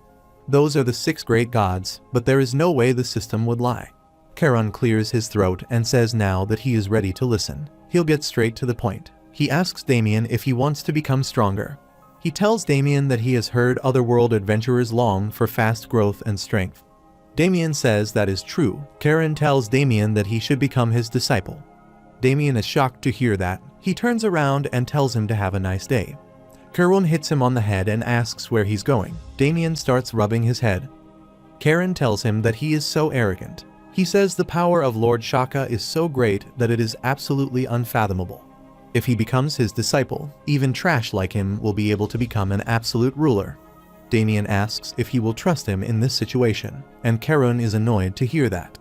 Those are the 6 great gods, but there is no way the system would lie. Kurun clears his throat and says now that he is ready to listen. He'll get straight to the point. He asks Damien if he wants to become stronger. He tells Damien that he has heard otherworld adventurers long for fast growth and strength. Damien says that is true. Kurun tells Damien that he should become his disciple. Damien is shocked to hear that. He turns around and tells him to have a nice day. Kurun hits him on the head and asks where he's going. Damien starts rubbing his head. Kurun tells him that he is so arrogant. He says the power of Lord Shaka is so great that it is absolutely unfathomable. If he becomes his disciple, even trash like him will be able to become an absolute ruler. Damien asks if he will trust him in this situation, and Kurun is annoyed to hear that.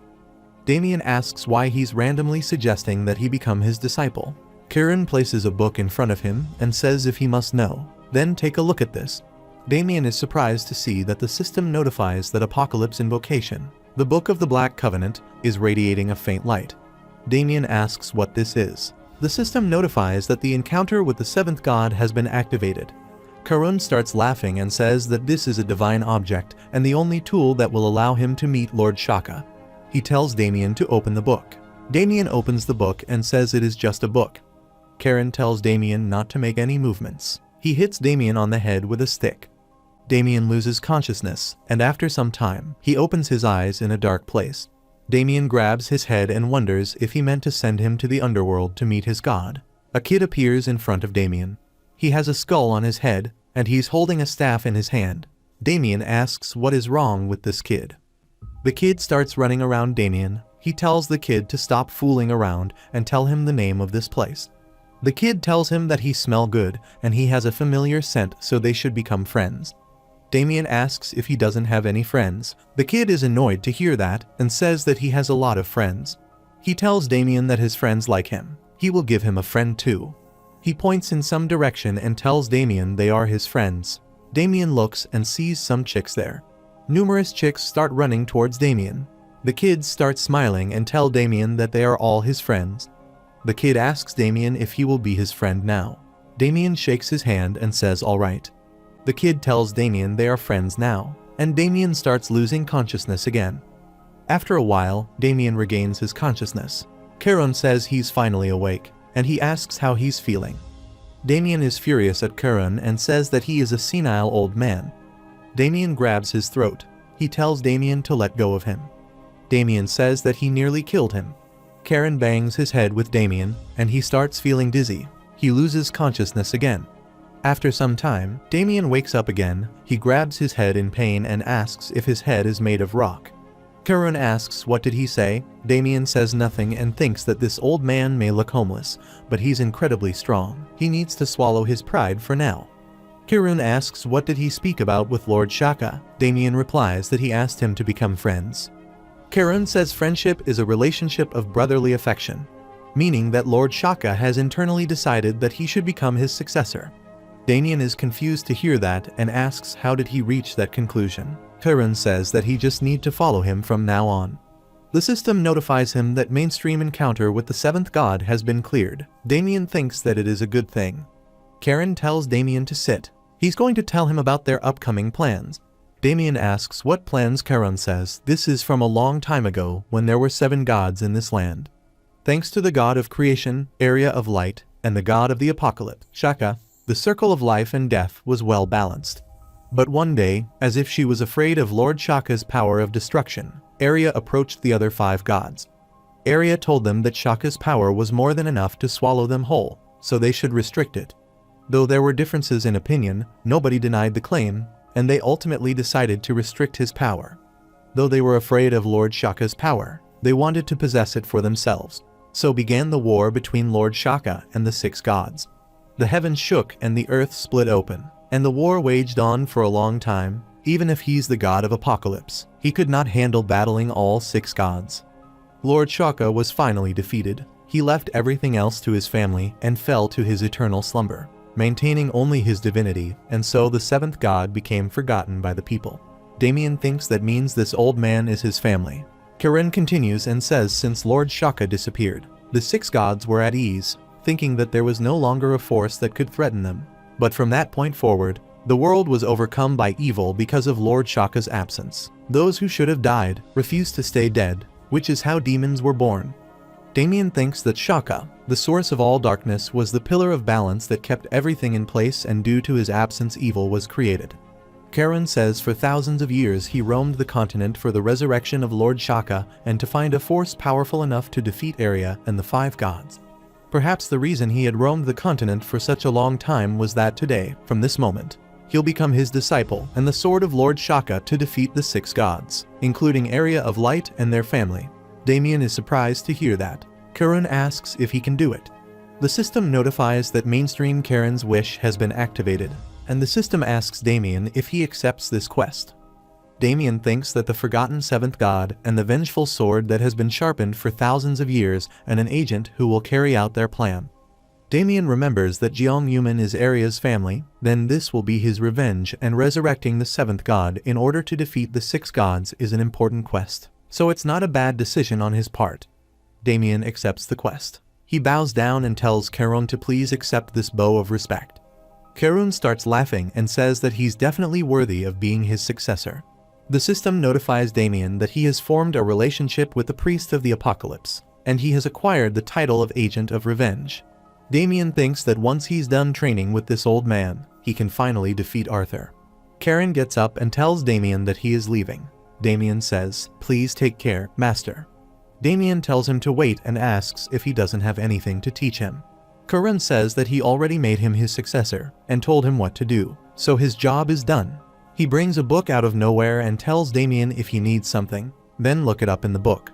Damien asks why he's randomly suggesting that he become his disciple. Kurun places a book in front of him and says if he must know, then take a look at this. Damien is surprised to see that the system notifies that Apocalypse Invocation, the Book of the Black Covenant, is radiating a faint light. Damien asks what this is. The system notifies that the encounter with the 7th god has been activated. Kurun starts laughing and says that this is a divine object and the only tool that will allow him to meet Lord Shaka. He tells Damien to open the book. Damien opens the book and says it is just a book. Kurun tells Damien not to make any movements. He hits Damien on the head with a stick. Damien loses consciousness, and after some time, he opens his eyes in a dark place. Damien grabs his head and wonders if he meant to send him to the underworld to meet his god. A kid appears in front of Damien. He has a skull on his head, and he's holding a staff in his hand. Damien asks what is wrong with this kid. The kid starts running around Damien. He tells the kid to stop fooling around and tell him the name of this place. The kid tells him that he smells good and he has a familiar scent, so they should become friends. Damien asks if he doesn't have any friends. The kid is annoyed to hear that and says that he has a lot of friends. He tells Damien that his friends like him. He will give him a friend too. He points in some direction and tells Damien they are his friends. Damien looks and sees some chicks there. Numerous chicks start running towards Damien. The kids start smiling and tell Damien that they are all his friends. The kid asks Damien if he will be his friend now. Damien shakes his hand and says alright. The kid tells Damien they are friends now, and Damien starts losing consciousness again. After a while, Damien regains his consciousness. Charon says he's finally awake, and he asks how he's feeling. Damien is furious at Charon and says that he is a senile old man. Damien grabs his throat. He tells Damien to let go of him. Damien says that he nearly killed him. Charon bangs his head with Damien, and he starts feeling dizzy. He loses consciousness again. After some time, Damien wakes up again. He grabs his head in pain and asks if his head is made of rock. Charon asks what did he say. Damien says nothing and thinks that this old man may look homeless, but he's incredibly strong. He needs to swallow his pride for now. Charon asks what did he speak about with Lord Shaka. Damien replies that he asked him to become friends. Charon says friendship is a relationship of brotherly affection, meaning that Lord Shaka has internally decided that he should become his successor. Damien is confused to hear that and asks how did he reach that conclusion. Charon says that he just need to follow him from now on. The system notifies him that mainstream encounter with the seventh god has been cleared. Damien thinks that it is a good thing. Charon tells Damien to sit. He's going to tell him about their upcoming plans. Damien asks what plans. Charon says this is from a long time ago when there were 7 gods in this land. Thanks to the god of creation, area of light, and the god of the apocalypse, Shaka, the circle of life and death was well balanced. But one day, as if she was afraid of Lord Shaka's power of destruction, Arya approached the other 5 gods. Arya told them that Shaka's power was more than enough to swallow them whole, so they should restrict it. Though there were differences in opinion, nobody denied the claim, and they ultimately decided to restrict his power. Though they were afraid of Lord Shaka's power, they wanted to possess it for themselves. So began the war between Lord Shaka and the 6 gods. The heavens shook and the earth split open, and the war waged on for a long time. Even if he's the god of apocalypse, he could not handle battling all 6 gods. Lord Shaka was finally defeated. He left everything else to his family and fell to his eternal slumber, maintaining only his divinity, and so the 7th god became forgotten by the people. Damien thinks that means this old man is his family. Charon continues and says since Lord Shaka disappeared, the 6 gods were at ease, thinking that there was no longer a force that could threaten them. But from that point forward, the world was overcome by evil because of Lord Shaka's absence. Those who should have died refused to stay dead, which is how demons were born. Damien thinks that Shaka, the source of all darkness, was the pillar of balance that kept everything in place, and due to his absence evil was created. Charon says for thousands of years he roamed the continent for the resurrection of Lord Shaka and to find a force powerful enough to defeat Arya and the 5 gods. Perhaps the reason he had roamed the continent for such a long time was that today, from this moment, he'll become his disciple and the sword of Lord Shaka to defeat the 6 gods, including Arya of Light and their family. Damien is surprised to hear that. Charon asks if he can do it. The system notifies that mainstream Charon's wish has been activated, and the system asks Damien if he accepts this quest. Damien thinks that the forgotten 7th god and the vengeful sword that has been sharpened for thousands of years and an agent who will carry out their plan. Damien remembers that Jeong Yuman is Arya's family, then this will be his revenge, and resurrecting the 7th god in order to defeat the 6 gods is an important quest. So it's not a bad decision on his part. Damien accepts the quest. He bows down and tells Charon to please accept this bow of respect. Charon starts laughing and says that he's definitely worthy of being his successor. The system notifies Damien that he has formed a relationship with the priest of the apocalypse, and he has acquired the title of Agent of Revenge. Damien thinks that once he's done training with this old man, he can finally defeat Arthur. Charon gets up and tells Damien that he is leaving. Damien says, "Please take care, master." Damien tells him to wait and asks if he doesn't have anything to teach him. Charon says that he already made him his successor and told him what to do, so his job is done. He brings a book out of nowhere and tells Damien if he needs something, then look it up in the book.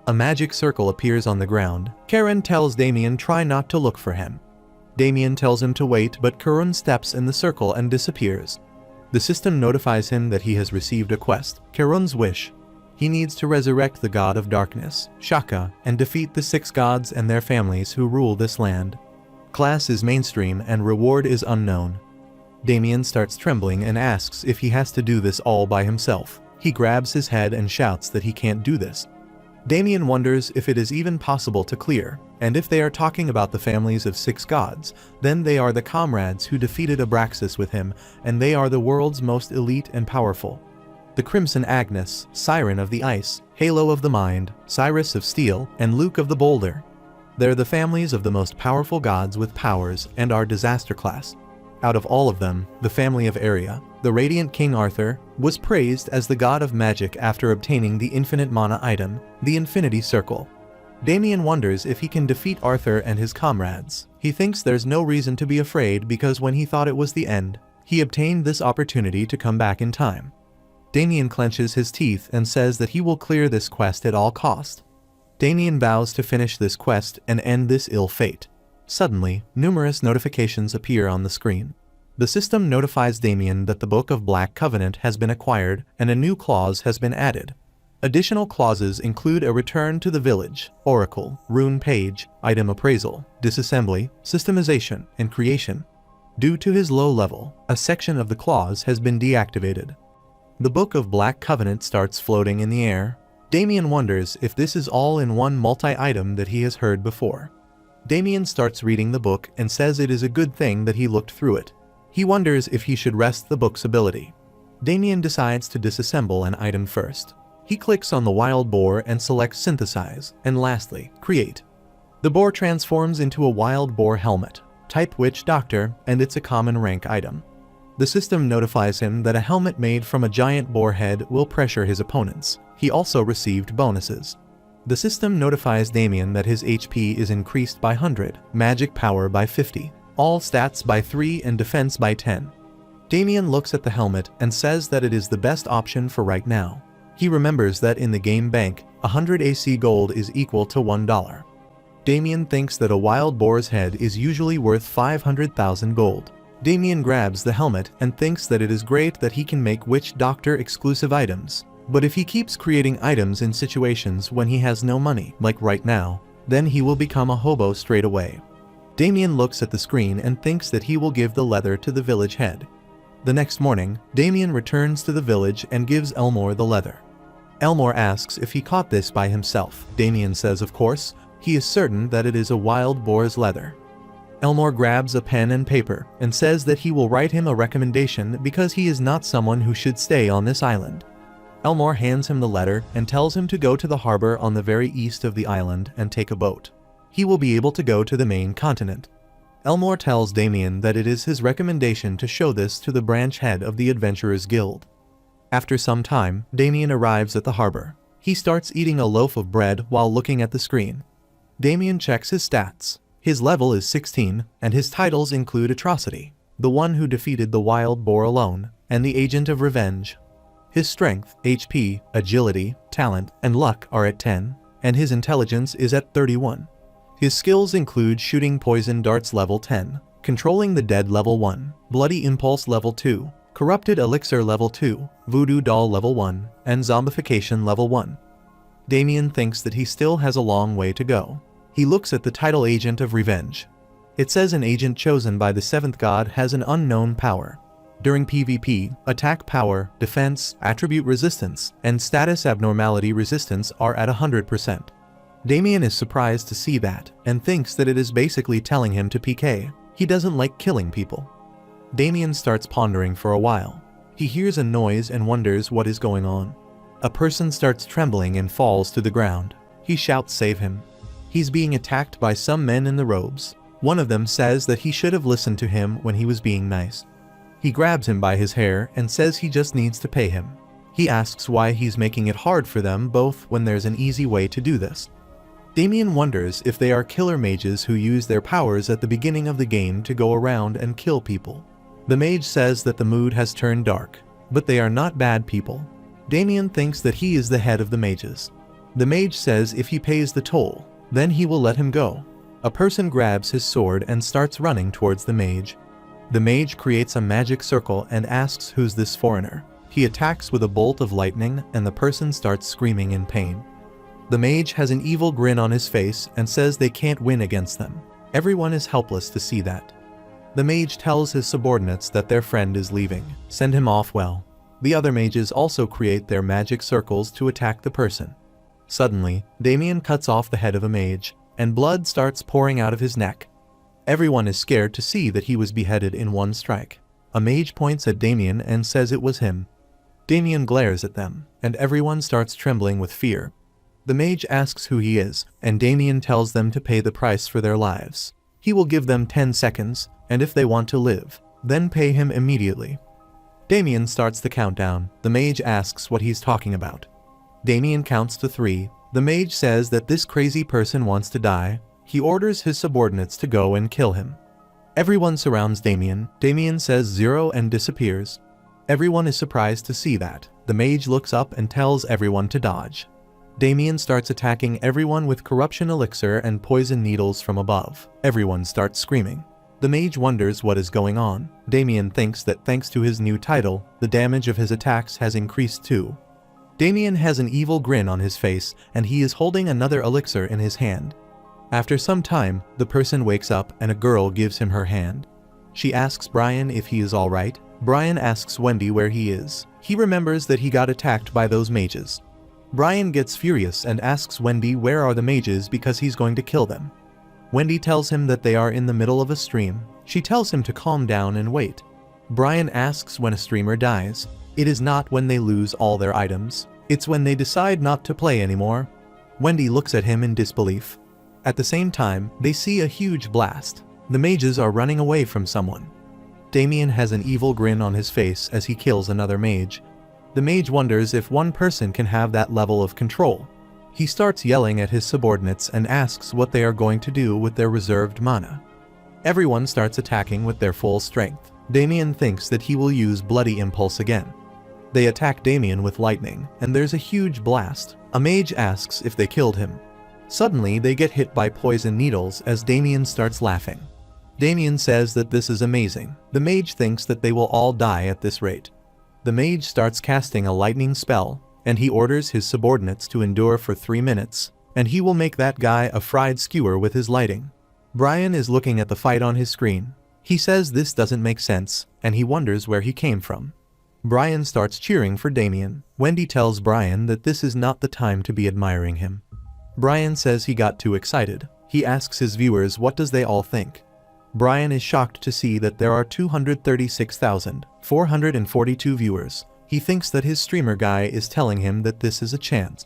A magic circle appears on the ground. Charon tells Damien try not to look for him. Damien tells him to wait, but Karun steps in the circle and disappears. The system notifies him that he has received a quest, Karun's wish. He needs to resurrect the god of darkness, Shaka, and defeat the 6 gods and their families who rule this land. Class is mainstream and reward is unknown. Damien starts trembling and asks if he has to do this all by himself. He grabs his head and shouts that he can't do this. Damien wonders if it is even possible to clear, and if they are talking about the families of 6 gods, then they are the comrades who defeated Abraxas with him, and they are the world's most elite and powerful. The Crimson Agnes, Siren of the Ice, Halo of the Mind, Cyrus of Steel, and Luke of the Boulder. They're the families of the most powerful gods with powers and are disaster class. Out of all of them, the family of Aria, the Radiant King Arthur, was praised as the god of magic after obtaining the infinite mana item, the Infinity Circle. Damien wonders if he can defeat Arthur and his comrades. He thinks there's no reason to be afraid because when he thought it was the end, he obtained this opportunity to come back in time. Damien clenches his teeth and says that he will clear this quest at all cost. Damien vows to finish this quest and end this ill fate. Suddenly, numerous notifications appear on the screen. The system notifies Damien that the Book of Black Covenant has been acquired and a new clause has been added. Additional clauses include a return to the village, oracle, rune page, item appraisal, disassembly, systemization, and creation. Due to his low level, a section of the clause has been deactivated. The Book of Black Covenant starts floating in the air. Damien wonders if this is all in one multi-item that he has heard before. Damien starts reading the book and says it is a good thing that he looked through it. He wonders if he should rest the book's ability. Damien decides to disassemble an item first. He clicks on the wild boar and selects synthesize, and lastly, create. The boar transforms into a wild boar helmet, type witch doctor, and it's a common rank item. The system notifies him that a helmet made from a giant boar head will pressure his opponents. He also received bonuses. The system notifies Damien that his HP is increased by 100, magic power by 50, all stats by 3 and defense by 10. Damien looks at the helmet and says that it is the best option for right now. He remembers that in the game bank, 100 AC gold is equal to $1. Damien thinks that a wild boar's head is usually worth 500,000 gold. Damien grabs the helmet and thinks that it is great that he can make witch doctor exclusive items. But if he keeps creating items in situations when he has no money, like right now, then he will become a hobo straight away. Damien looks at the screen and thinks that he will give the leather to the village head. The next morning, Damien returns to the village and gives Elmore the leather. Elmore asks if he caught this by himself. Damien says of course, he is certain that it is a wild boar's leather. Elmore grabs a pen and paper and says that he will write him a recommendation because he is not someone who should stay on this island. Elmore hands him the letter and tells him to go to the harbor on the very east of the island and take a boat. He will be able to go to the main continent. Elmore tells Damien that it is his recommendation to show this to the branch head of the Adventurers Guild. After some time, Damien arrives at the harbor. He starts eating a loaf of bread while looking at the screen. Damien checks his stats. His level is 16, and his titles include Atrocity, the one who defeated the wild boar alone, and the Agent of Revenge. His strength, HP, agility, talent, and luck are at 10, and his intelligence is at 31. His skills include shooting poison darts level 10, controlling the dead level 1, bloody impulse level 2, corrupted elixir level 2, voodoo doll level 1, and zombification level 1. Damien thinks that he still has a long way to go. He looks at the title Agent of Revenge. It says an agent chosen by the 7th god has an unknown power. During PvP, attack power, defense, attribute resistance, and status abnormality resistance are at 100%. Damien is surprised to see that, and thinks that it is basically telling him to PK. He doesn't like killing people. Damien starts pondering for a while. He hears a noise and wonders what is going on. A person starts trembling and falls to the ground. He shouts, "Save him." He's being attacked by some men in the robes. One of them says that he should have listened to him when he was being nice. He grabs him by his hair and says he just needs to pay him. He asks why he's making it hard for them both when there's an easy way to do this. Damien wonders if they are killer mages who use their powers at the beginning of the game to go around and kill people. The mage says that the mood has turned dark, but they are not bad people. Damien thinks that he is the head of the mages. The mage says if he pays the toll, then he will let him go. A person grabs his sword and starts running towards the mage. The mage creates a magic circle and asks who's this foreigner. He attacks with a bolt of lightning and the person starts screaming in pain. The mage has an evil grin on his face and says they can't win against them. Everyone is helpless to see that. The mage tells his subordinates that their friend is leaving. Send him off well. The other mages also create their magic circles to attack the person. Suddenly, Damien cuts off the head of a mage, and blood starts pouring out of his neck. Everyone is scared to see that he was beheaded in one strike. A mage points at Damien and says it was him. Damien glares at them, and everyone starts trembling with fear. The mage asks who he is, and Damien tells them to pay the price for their lives. He will give them 10 seconds, and if they want to live, then pay him immediately. Damien starts the countdown. The mage asks what he's talking about. Damien counts to 3. The mage says that this crazy person wants to die. He orders his subordinates to go and kill him. Everyone surrounds Damien. Damien says 0 and disappears. Everyone is surprised to see that. The mage looks up and tells everyone to dodge. Damien starts attacking everyone with corruption elixir and poison needles from above. Everyone starts screaming. The mage wonders what is going on. Damien thinks that thanks to his new title, the damage of his attacks has increased too. Damien has an evil grin on his face and he is holding another elixir in his hand. After some time, the person wakes up and a girl gives him her hand. She asks Brian if he is alright. Brian asks Wendy where he is. He remembers that he got attacked by those mages. Brian gets furious and asks Wendy where are the mages because he's going to kill them. Wendy tells him that they are in the middle of a stream. She tells him to calm down and wait. Brian asks when a streamer dies. It is not when they lose all their items. It's when they decide not to play anymore. Wendy looks at him in disbelief. At the same time, they see a huge blast. The mages are running away from someone. Damien has an evil grin on his face as he kills another mage. The mage wonders if one person can have that level of control. He starts yelling at his subordinates and asks what they are going to do with their reserved mana. Everyone starts attacking with their full strength. Damien thinks that he will use Bloody Impulse again. They attack Damien with lightning, and there's a huge blast. A mage asks if they killed him. Suddenly, they get hit by poison needles as Damien starts laughing. Damien says that this is amazing. The mage thinks that they will all die at this rate. The mage starts casting a lightning spell, and he orders his subordinates to endure for 3 minutes, and he will make that guy a fried skewer with his lighting. Brian is looking at the fight on his screen. He says this doesn't make sense, and he wonders where he came from. Brian starts cheering for Damien. Wendy tells Brian that this is not the time to be admiring him. Brian says he got too excited. He asks his viewers what does they all think. Brian is shocked to see that there are 236,442 viewers. He thinks that his streamer guy is telling him that this is a chance.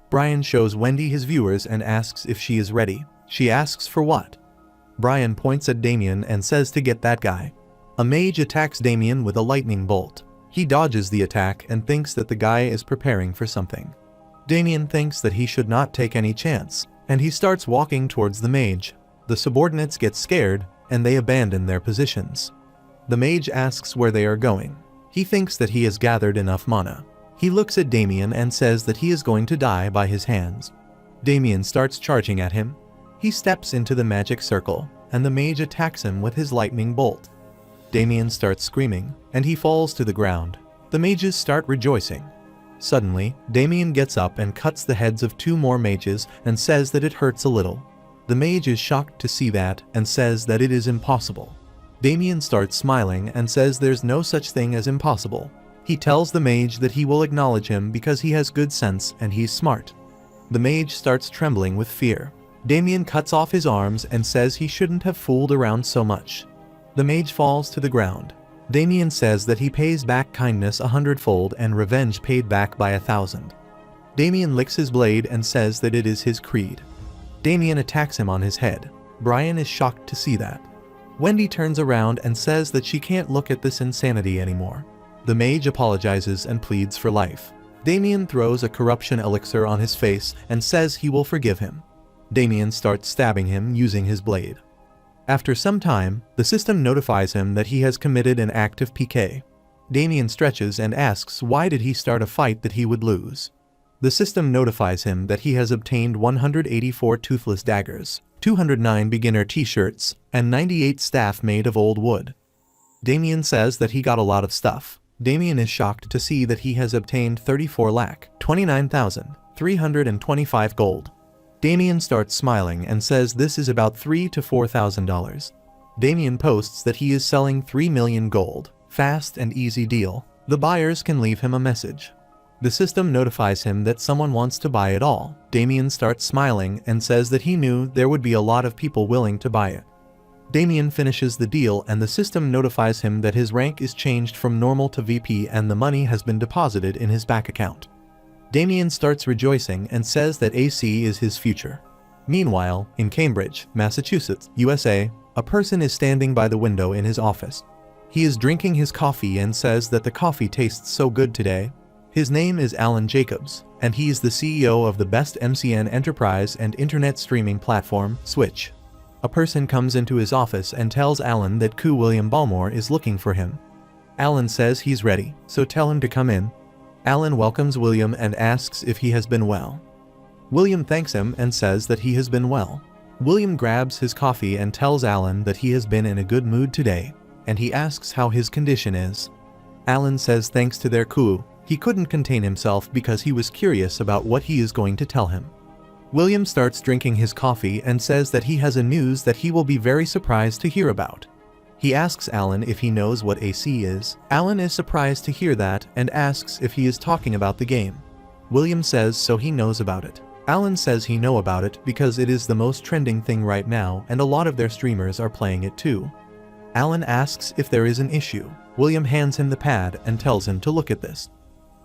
Brian shows Wendy his viewers and asks if she is ready. She asks for what? Brian points at Damien and says to get that guy. A mage attacks Damien with a lightning bolt. He dodges the attack and thinks that the guy is preparing for something. Damien thinks that he should not take any chance, and he starts walking towards the mage. The subordinates get scared, and they abandon their positions. The mage asks where they are going. He thinks that he has gathered enough mana. He looks at Damien and says that he is going to die by his hands. Damien starts charging at him. He steps into the magic circle, and the mage attacks him with his lightning bolt. Damien starts screaming, and he falls to the ground. The mages start rejoicing. Suddenly, Damien gets up and cuts the heads of 2 more mages and says that it hurts a little. The mage is shocked to see that and says that it is impossible. Damien starts smiling and says there's no such thing as impossible. He tells the mage that he will acknowledge him because he has good sense and he's smart. The mage starts trembling with fear. Damien cuts off his arms and says he shouldn't have fooled around so much. The mage falls to the ground. Damien says that he pays back kindness 100-fold and revenge paid back by 1,000. Damien licks his blade and says that it is his creed. Damien attacks him on his head. Brian is shocked to see that. Wendy turns around and says that she can't look at this insanity anymore. The mage apologizes and pleads for life. Damien throws a corruption elixir on his face and says he will forgive him. Damien starts stabbing him using his blade. After some time, the system notifies him that he has committed an act of PK. Damien stretches and asks why did he start a fight that he would lose. The system notifies him that he has obtained 184 toothless daggers. 209 beginner t-shirts, and 98 staff made of old wood. Damien says that he got a lot of stuff. Damien is shocked to see that he has obtained 34,29,325 gold. Damien starts smiling and says this is about $3,000 to $4,000. Damien posts that he is selling 3 million gold. Fast and easy deal. The buyers can leave him a message. The system notifies him that someone wants to buy it all. Damien starts smiling and says that he knew there would be a lot of people willing to buy it. Damien finishes the deal and the system notifies him that his rank is changed from normal to VP and the money has been deposited in his bank account. Damien starts rejoicing and says that AC is his future. Meanwhile, in Cambridge, Massachusetts, USA, a person is standing by the window in his office. He is drinking his coffee and says that the coffee tastes so good today. His name is Alan Jacobs, and he is the CEO of the best MCN enterprise and internet streaming platform, Switch. A person comes into his office and tells Alan that William Balmore is looking for him. Alan says he's ready, so tell him to come in. Alan welcomes William and asks if he has been well. William thanks him and says that he has been well. William grabs his coffee and tells Alan that he has been in a good mood today, and he asks how his condition is. Alan says thanks to their coup, he couldn't contain himself because he was curious about what he is going to tell him. William starts drinking his coffee and says that he has a news that he will be very surprised to hear about. He asks Alan if he knows what AC is. Alan is surprised to hear that and asks if he is talking about the game. William says so he knows about it. Alan says he knows about it because it is the most trending thing right now and a lot of their streamers are playing it too. Alan asks if there is an issue. William hands him the pad and tells him to look at this.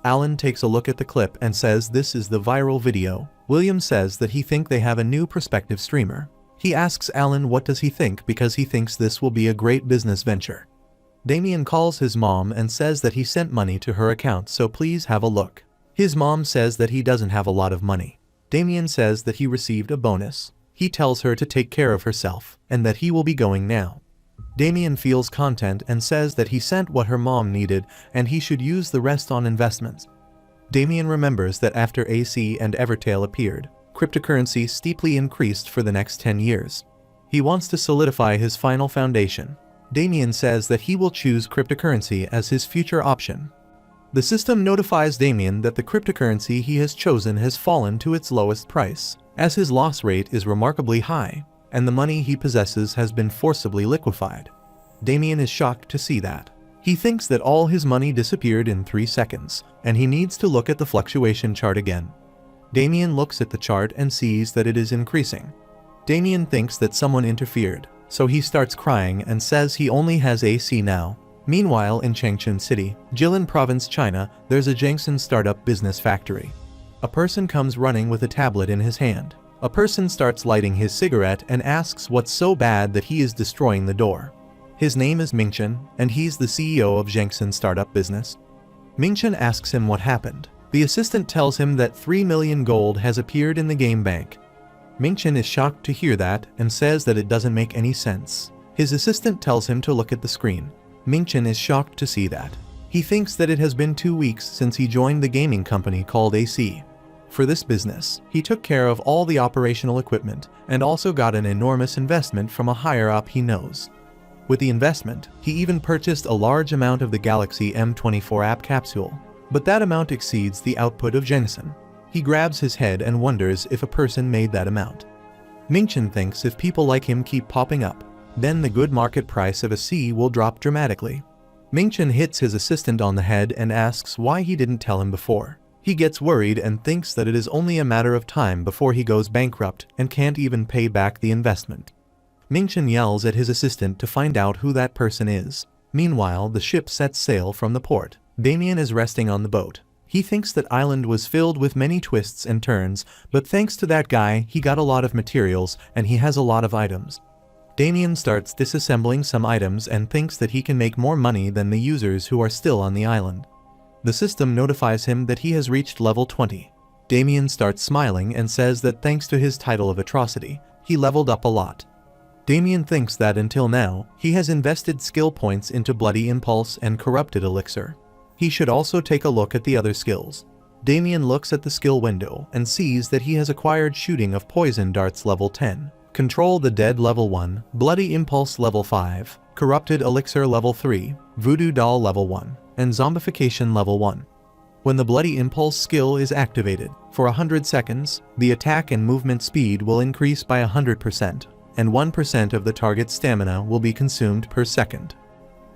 Alan takes a look at the clip and says this is the viral video. William says that he thinks they have a new prospective streamer. He asks Alan what does he think because he thinks this will be a great business venture. Damien calls his mom and says that he sent money to her account so please have a look. His mom says that he doesn't have a lot of money. Damien says that he received a bonus. He tells her to take care of herself and that he will be going now. Damien feels content and says that he sent what her mom needed and he should use the rest on investments. Damien remembers that after AC and Evertail appeared, cryptocurrency steeply increased for the next 10 years. He wants to solidify his final foundation. Damien says that he will choose cryptocurrency as his future option. The system notifies Damien that the cryptocurrency he has chosen has fallen to its lowest price, as his loss rate is remarkably high, and the money he possesses has been forcibly liquefied. Damien is shocked to see that. He thinks that all his money disappeared in 3 seconds, and he needs to look at the fluctuation chart again. Damien looks at the chart and sees that it is increasing. Damien thinks that someone interfered, so he starts crying and says he only has AC now. Meanwhile in Changchun City, Jilin Province, China, there's a Jiangxin startup business factory. A person comes running with a tablet in his hand. A person starts lighting his cigarette and asks what's so bad that he is destroying the door. His name is Mingchen, and he's the CEO of Jiangxin startup business. Mingchen asks him what happened. The assistant tells him that 3 million gold has appeared in the game bank. Mingchen is shocked to hear that and says that it doesn't make any sense. His assistant tells him to look at the screen. Mingchen is shocked to see that. He thinks that it has been 2 weeks since he joined the gaming company called AC. For this business, he took care of all the operational equipment and also got an enormous investment from a higher-up he knows. With the investment, he even purchased a large amount of the Galaxy M24 app capsule, but that amount exceeds the output of Jiangxin. He grabs his head and wonders if a person made that amount. Mingchen thinks if people like him keep popping up, then the good market price of a C will drop dramatically. Mingchen hits his assistant on the head and asks why he didn't tell him before. He gets worried and thinks that it is only a matter of time before he goes bankrupt and can't even pay back the investment. Mingchen yells at his assistant to find out who that person is. Meanwhile, the ship sets sail from the port. Damien is resting on the boat. He thinks that island was filled with many twists and turns, but thanks to that guy, he got a lot of materials and he has a lot of items. Damien starts disassembling some items and thinks that he can make more money than the users who are still on the island. The system notifies him that he has reached level 20. Damien starts smiling and says that thanks to his title of atrocity, he leveled up a lot. Damien thinks that until now, he has invested skill points into Bloody Impulse and Corrupted Elixir. He should also take a look at the other skills. Damien looks at the skill window and sees that he has acquired Shooting of Poison Darts level 10. Control the Dead Level 1, Bloody Impulse Level 5, Corrupted Elixir Level 3, Voodoo Doll Level 1, and Zombification Level 1. When the Bloody Impulse skill is activated, for 100 seconds, the attack and movement speed will increase by 100%, and 1% of the target's stamina will be consumed per second.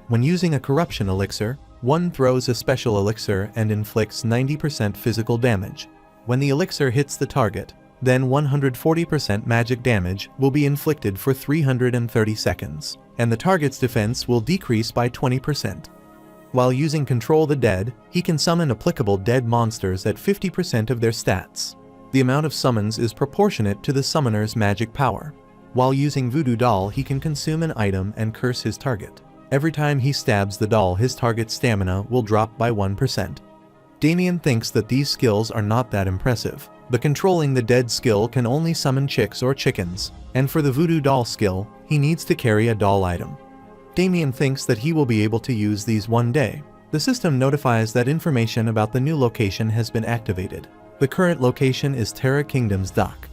When using a Corruption Elixir, one throws a special elixir and inflicts 90% physical damage. When the elixir hits the target, then 140% magic damage will be inflicted for 330 seconds, and the target's defense will decrease by 20%. While using Control the Dead, he can summon applicable dead monsters at 50% of their stats. The amount of summons is proportionate to the summoner's magic power. While using Voodoo Doll, he can consume an item and curse his target. Every time he stabs the doll, his target's stamina will drop by 1%. Damien thinks that these skills are not that impressive. The Controlling the Dead skill can only summon chicks or chickens, and for the Voodoo Doll skill, he needs to carry a doll item. Damien thinks that he will be able to use these one day. The system notifies that information about the new location has been activated. The current location is Terra Kingdom's dock.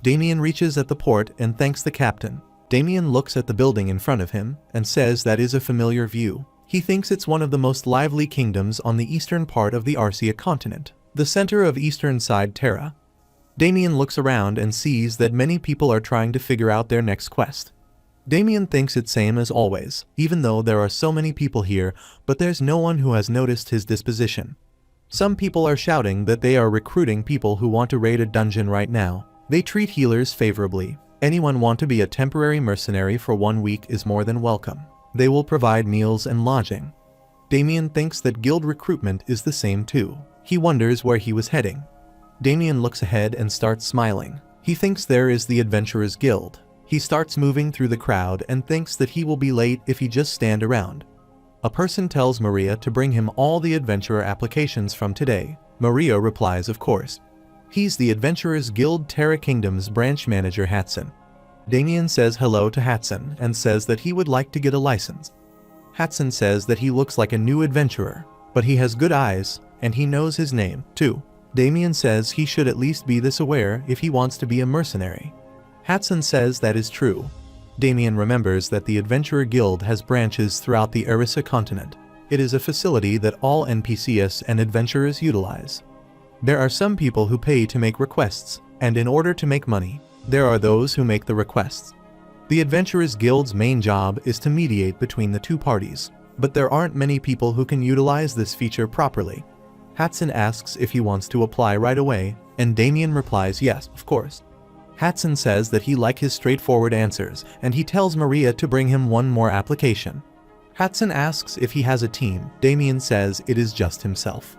Damien reaches at the port and thanks the captain. Damien looks at the building in front of him and says that is a familiar view. He thinks it's one of the most lively kingdoms on the eastern part of the Arcia continent, the center of eastern side Terra. Damien looks around and sees that many people are trying to figure out their next quest. Damien thinks it's same as always, even though there are so many people here, but there's no one who has noticed his disposition. Some people are shouting that they are recruiting people who want to raid a dungeon right now. They treat healers favorably. Anyone want to be a temporary mercenary for 1 week is more than welcome. They will provide meals and lodging. Damien thinks that guild recruitment is the same too. He wonders where he was heading. Damien looks ahead and starts smiling. He thinks there is the Adventurers Guild. He starts moving through the crowd and thinks that he will be late if he just stand around. A person tells Maria to bring him all the adventurer applications from today. Maria replies, of course. He's the Adventurers Guild Terra Kingdom's branch manager Hatson. Damien says hello to Hatson and says that he would like to get a license. Hatson says that he looks like a new adventurer, but he has good eyes and he knows his name too. Damien says he should at least be this aware if he wants to be a mercenary. Hatson says that is true. Damien remembers that the Adventurer Guild has branches throughout the Arisia continent. It is a facility that all NPCs and adventurers utilize. There are some people who pay to make requests, and in order to make money, there are those who make the requests. The Adventurers Guild's main job is to mediate between the two parties, but there aren't many people who can utilize this feature properly. Hatson asks if he wants to apply right away, and Damien replies yes, of course. Hatson says that he likes his straightforward answers, and he tells Maria to bring him one more application. Hatson asks if he has a team. Damien says it is just himself.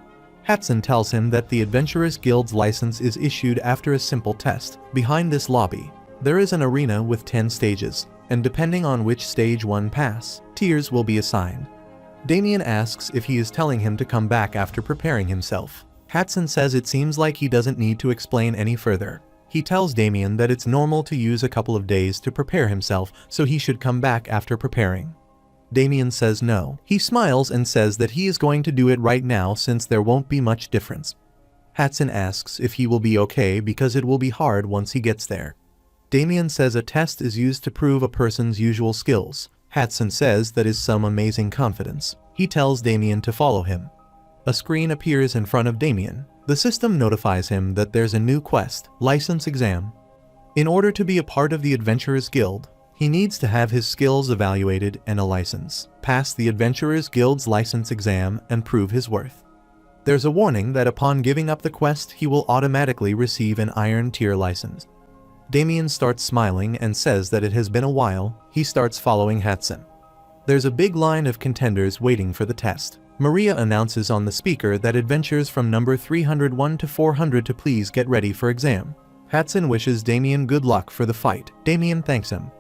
Hatson tells him that the Adventurers Guild's license is issued after a simple test. Behind this lobby, there is an arena with 10 stages, and depending on which stage one pass, tiers will be assigned. Damien asks if he is telling him to come back after preparing himself. Hatson says it seems like he doesn't need to explain any further. He tells Damien that it's normal to use a couple of days to prepare himself, so he should come back after preparing. Damien says no. He smiles and says that he is going to do it right now since there won't be much difference. Hatson asks if he will be okay because it will be hard once he gets there. Damien says a test is used to prove a person's usual skills. Hatson says that is some amazing confidence. He tells Damien to follow him. A screen appears in front of Damien. The system notifies him that there's a new quest, License Exam. In order to be a part of the Adventurers Guild, he needs to have his skills evaluated and a license, pass the Adventurers Guild's license exam, and prove his worth. There's a warning that upon giving up the quest, he will automatically receive an Iron Tier license. Damien starts smiling and says that it has been a while. He starts following Hatson. There's a big line of contenders waiting for the test. Maria announces on the speaker that adventures from number 301 to 400 to please get ready for exam. Hatson wishes Damien good luck for the fight. Damien thanks him.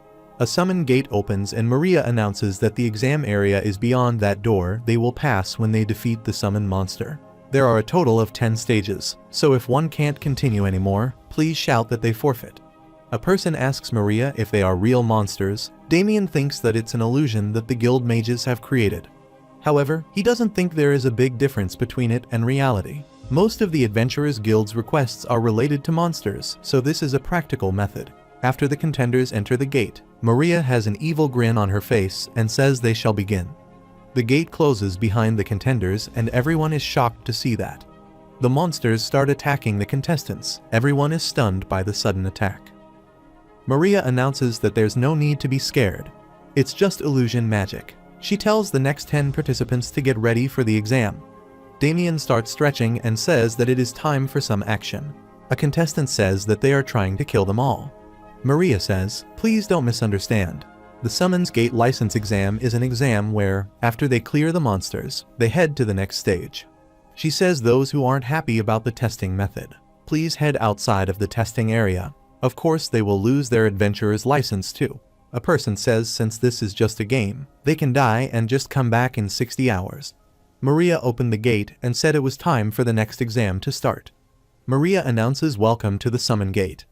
A summon gate opens and Maria announces that the exam area is beyond that door they will pass when they defeat the summon monster. There are a total of 10 stages, so if one can't continue anymore, please shout that they forfeit. A person asks Maria if they are real monsters. Damien thinks that it's an illusion that the guild mages have created. However, he doesn't think there is a big difference between it and reality. Most of the Adventurers Guild's requests are related to monsters, so this is a practical method. After the contenders enter the gate, Maria has an evil grin on her face and says they shall begin. The gate closes behind the contenders and everyone is shocked to see that. The monsters start attacking the contestants. Everyone is stunned by the sudden attack. Maria announces that there's no need to be scared. It's just illusion magic. She tells the next 10 participants to get ready for the exam. Damien starts stretching and says that it is time for some action. A contestant says that they are trying to kill them all. Maria says, "Please don't misunderstand. The Summons Gate license exam is an exam where, after they clear the monsters, they head to the next stage." She says those who aren't happy about the testing method, please head outside of the testing area. Of course they will lose their adventurer's license too. A person says since this is just a game, they can die and just come back in 60 hours. Maria opened the gate and said it was time for the next exam to start. Maria announces welcome to the Summon Gate.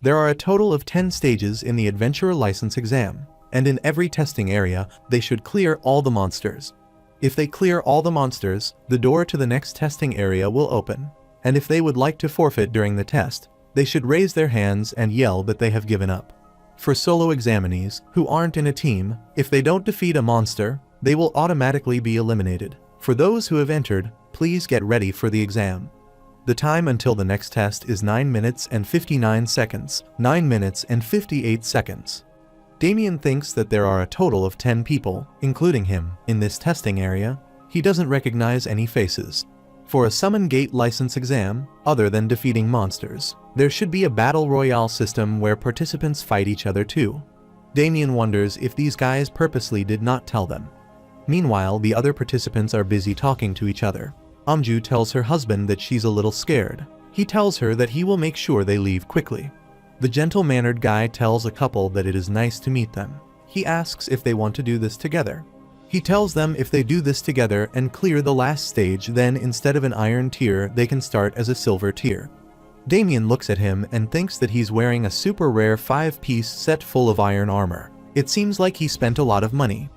There are a total of 10 stages in the adventurer license exam, and in every testing area, they should clear all the monsters. If they clear all the monsters, the door to the next testing area will open, and if they would like to forfeit during the test, they should raise their hands and yell that they have given up. For solo examinees, who aren't in a team, if they don't defeat a monster, they will automatically be eliminated. For those who have entered, please get ready for the exam. The time until the next test is 9 minutes and 59 seconds, 9 minutes and 58 seconds. Damien thinks that there are a total of 10 people, including him, in this testing area. He doesn't recognize any faces. For a Summon Gate license exam, other than defeating monsters, there should be a battle royale system where participants fight each other too. Damien wonders if these guys purposely did not tell them. Meanwhile, the other participants are busy talking to each other. Amju tells her husband that she's a little scared. He tells her that he will make sure they leave quickly. The gentle-mannered guy tells a couple that it is nice to meet them. He asks if they want to do this together. He tells them if they do this together and clear the last stage, then instead of an iron tier, they can start as a silver tier. Damien looks at him and thinks that he's wearing a super rare 5-piece set full of iron armor. It seems like he spent a lot of money.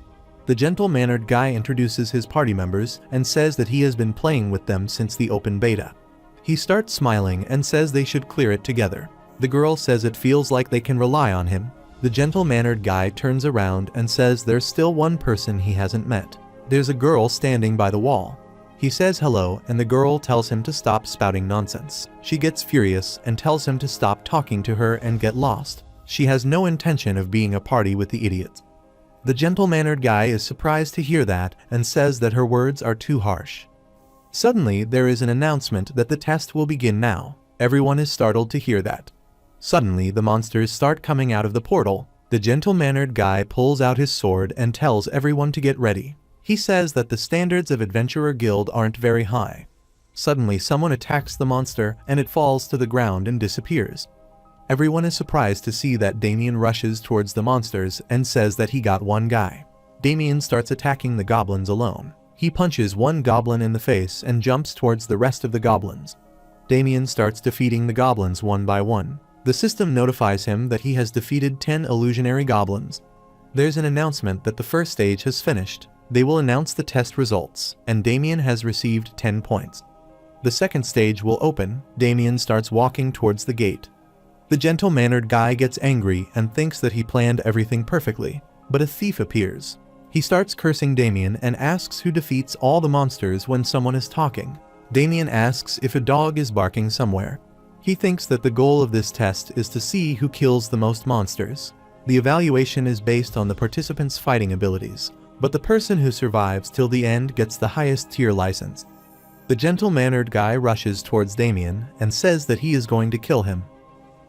The gentle-mannered guy introduces his party members and says that he has been playing with them since the open beta. He starts smiling and says they should clear it together. The girl says it feels like they can rely on him. The gentle-mannered guy turns around and says there's still one person he hasn't met. There's a girl standing by the wall. He says hello and the girl tells him to stop spouting nonsense. She gets furious and tells him to stop talking to her and get lost. She has no intention of being a party with the idiots. The gentle-mannered guy is surprised to hear that and says that her words are too harsh. Suddenly, there is an announcement that the test will begin now. Everyone is startled to hear that. Suddenly, the monsters start coming out of the portal. The gentle-mannered guy pulls out his sword and tells everyone to get ready. He says that the standards of Adventurer Guild aren't very high. Suddenly, someone attacks the monster and it falls to the ground and disappears. Everyone is surprised to see that Damien rushes towards the monsters and says that he got one guy. Damien starts attacking the goblins alone. He punches one goblin in the face and jumps towards the rest of the goblins. Damien starts defeating the goblins one by one. The system notifies him that he has defeated 10 illusionary goblins. There's an announcement that the first stage has finished. They will announce the test results, and Damien has received 10 points. The second stage will open. Damien starts walking towards the gate. The gentle-mannered guy gets angry and thinks that he planned everything perfectly, but a thief appears. He starts cursing Damien and asks who defeats all the monsters when someone is talking. Damien asks if a dog is barking somewhere. He thinks that the goal of this test is to see who kills the most monsters. The evaluation is based on the participants' fighting abilities, but the person who survives till the end gets the highest tier license. The gentle-mannered guy rushes towards Damien and says that he is going to kill him.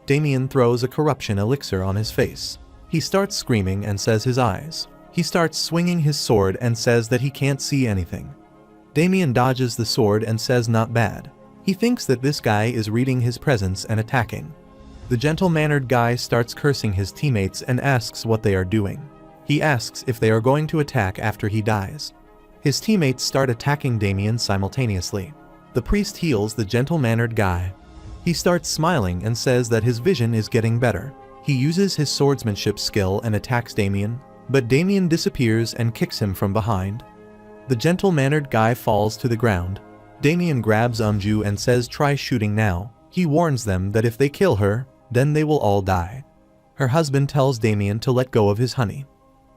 Damien throws a corruption elixir on his face. He starts screaming and says his eyes. He starts swinging his sword and says that he can't see anything. Damien dodges the sword and says not bad. He thinks that this guy is reading his presence and attacking. The gentle-mannered guy starts cursing his teammates and asks what they are doing. He asks if they are going to attack after he dies. His teammates start attacking Damien simultaneously. The priest heals the gentle-mannered guy. He starts smiling and says that his vision is getting better. He uses his swordsmanship skill and attacks Damien, but Damien disappears and kicks him from behind. The gentle-mannered guy falls to the ground. Damien grabs Amju and says try shooting now. He warns them that if they kill her, then they will all die. Her husband tells Damien to let go of his honey.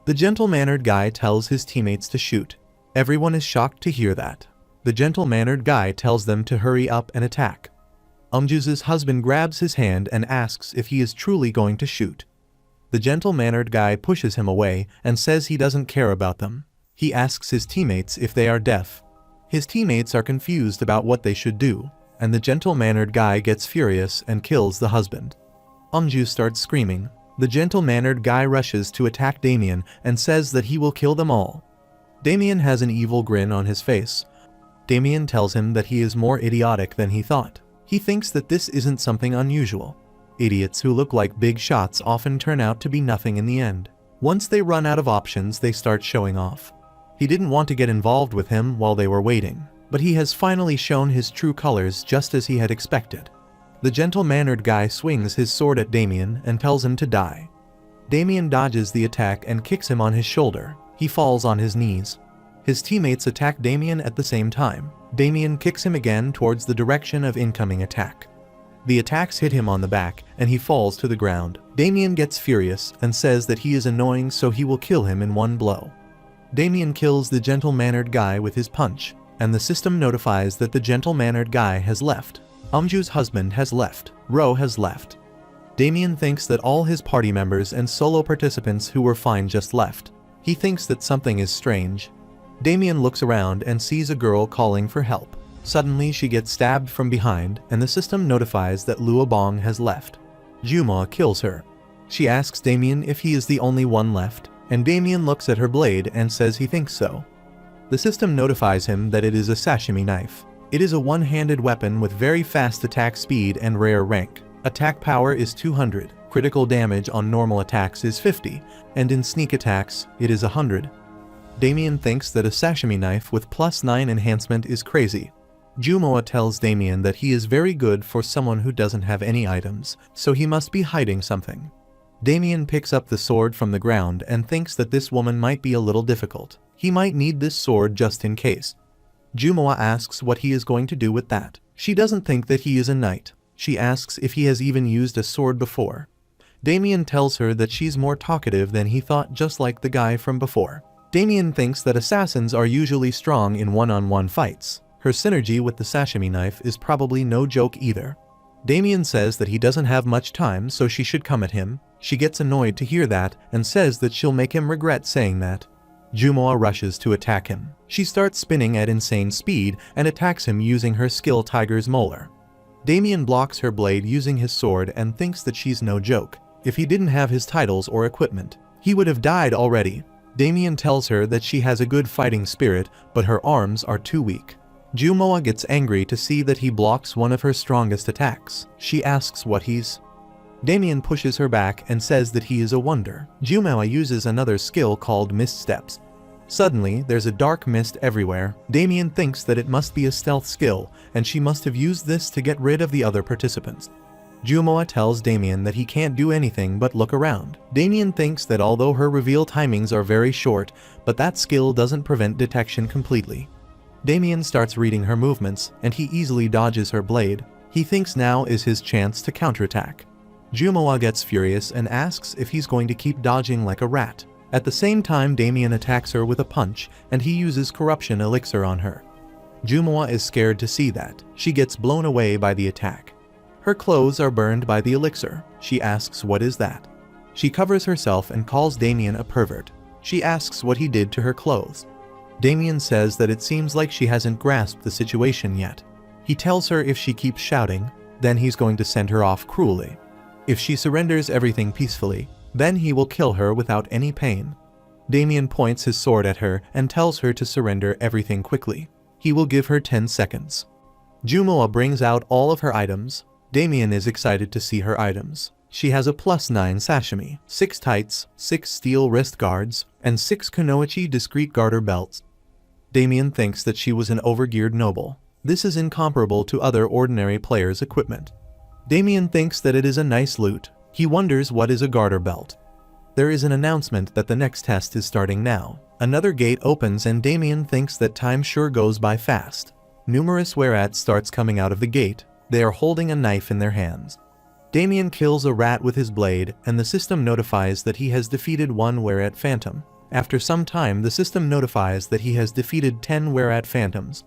The gentle-mannered guy tells his teammates to shoot. Everyone is shocked to hear that. The gentle-mannered guy tells them to hurry up and attack. Umju's husband grabs his hand and asks if he is truly going to shoot. The gentle-mannered guy pushes him away and says he doesn't care about them. He asks his teammates if they are deaf. His teammates are confused about what they should do, and the gentle-mannered guy gets furious and kills the husband. Umju starts screaming. The gentle-mannered guy rushes to attack Damien and says that he will kill them all. Damien has an evil grin on his face. Damien tells him that he is more idiotic than he thought. He thinks that this isn't something unusual. Idiots who look like big shots often turn out to be nothing in the end. Once they run out of options, they start showing off. He didn't want to get involved with him while they were waiting, but he has finally shown his true colors just as he had expected. The gentle-mannered guy swings his sword at Damien and tells him to die. Damien dodges the attack and kicks him on his shoulder. He falls on his knees. His teammates attack Damien at the same time. Damien kicks him again towards the direction of incoming attack. The attacks hit him on the back and he falls to the ground. Damien gets furious and says that he is annoying, so he will kill him in one blow. Damien kills the gentle-mannered guy with his punch, and the system notifies that the gentle-mannered guy has left. Umju's husband has left. Ro has left. Damien thinks that all his party members and solo participants who were fine just left. He thinks that something is strange. Damien looks around and sees a girl calling for help. Suddenly she gets stabbed from behind and the system notifies that Luobong has left. Juma kills her. She asks Damien if he is the only one left, and Damien looks at her blade and says he thinks so. The system notifies him that it is a sashimi knife. It is a one-handed weapon with very fast attack speed and rare rank. Attack power is 200, critical damage on normal attacks is 50, and in sneak attacks, it is 100. Damien thinks that a sashimi knife with +9 enhancement is crazy. Jumoa tells Damien that he is very good for someone who doesn't have any items, so he must be hiding something. Damien picks up the sword from the ground and thinks that this woman might be a little difficult. He might need this sword just in case. Jumoa asks what he is going to do with that. She doesn't think that he is a knight. She asks if he has even used a sword before. Damien tells her that she's more talkative than he thought, just like the guy from before. Damien thinks that assassins are usually strong in one-on-one fights. Her synergy with the sashimi knife is probably no joke either. Damien says that he doesn't have much time, so she should come at him. She gets annoyed to hear that and says that she'll make him regret saying that. Jumoa rushes to attack him. She starts spinning at insane speed and attacks him using her skill Tiger's Molar. Damien blocks her blade using his sword and thinks that she's no joke. If he didn't have his titles or equipment, he would have died already. Damien tells her that she has a good fighting spirit, but her arms are too weak. Jumoa gets angry to see that he blocks one of her strongest attacks. She asks what he's. Damien pushes her back and says that he is a wonder. Jumoa uses another skill called Missteps. Suddenly, there's a dark mist everywhere. Damien thinks that it must be a stealth skill, and she must have used this to get rid of the other participants. Jumoa tells Damien that he can't do anything but look around. Damien thinks that although her reveal timings are very short, but that skill doesn't prevent detection completely. Damien starts reading her movements, and he easily dodges her blade. He thinks now is his chance to counterattack. Jumoa gets furious and asks if he's going to keep dodging like a rat. At the same time, Damien attacks her with a punch, and he uses corruption elixir on her. Jumoa is scared to see that. She gets blown away by the attack. Her clothes are burned by the elixir. She asks what is that. She covers herself and calls Damien a pervert. She asks what he did to her clothes. Damien says that it seems like she hasn't grasped the situation yet. He tells her if she keeps shouting, then he's going to send her off cruelly. If she surrenders everything peacefully, then he will kill her without any pain. Damien points his sword at her and tells her to surrender everything quickly. He will give her 10 seconds. Jumoa brings out all of her items. Damien is excited to see her items. She has a +9 sashimi, 6 tights, 6 steel wrist guards, and 6 kunoichi discreet garter belts. Damien thinks that she was an overgeared noble. This is incomparable to other ordinary players' equipment. Damien thinks that it is a nice loot. He wonders what is a garter belt. There is an announcement that the next test is starting now. Another gate opens and Damien thinks that time sure goes by fast. Numerous werats starts coming out of the gate. They are holding a knife in their hands. Damien kills a rat with his blade, and the system notifies that he has defeated one Wereat Phantom. After some time, the system notifies that he has defeated 10 Wereat Phantoms.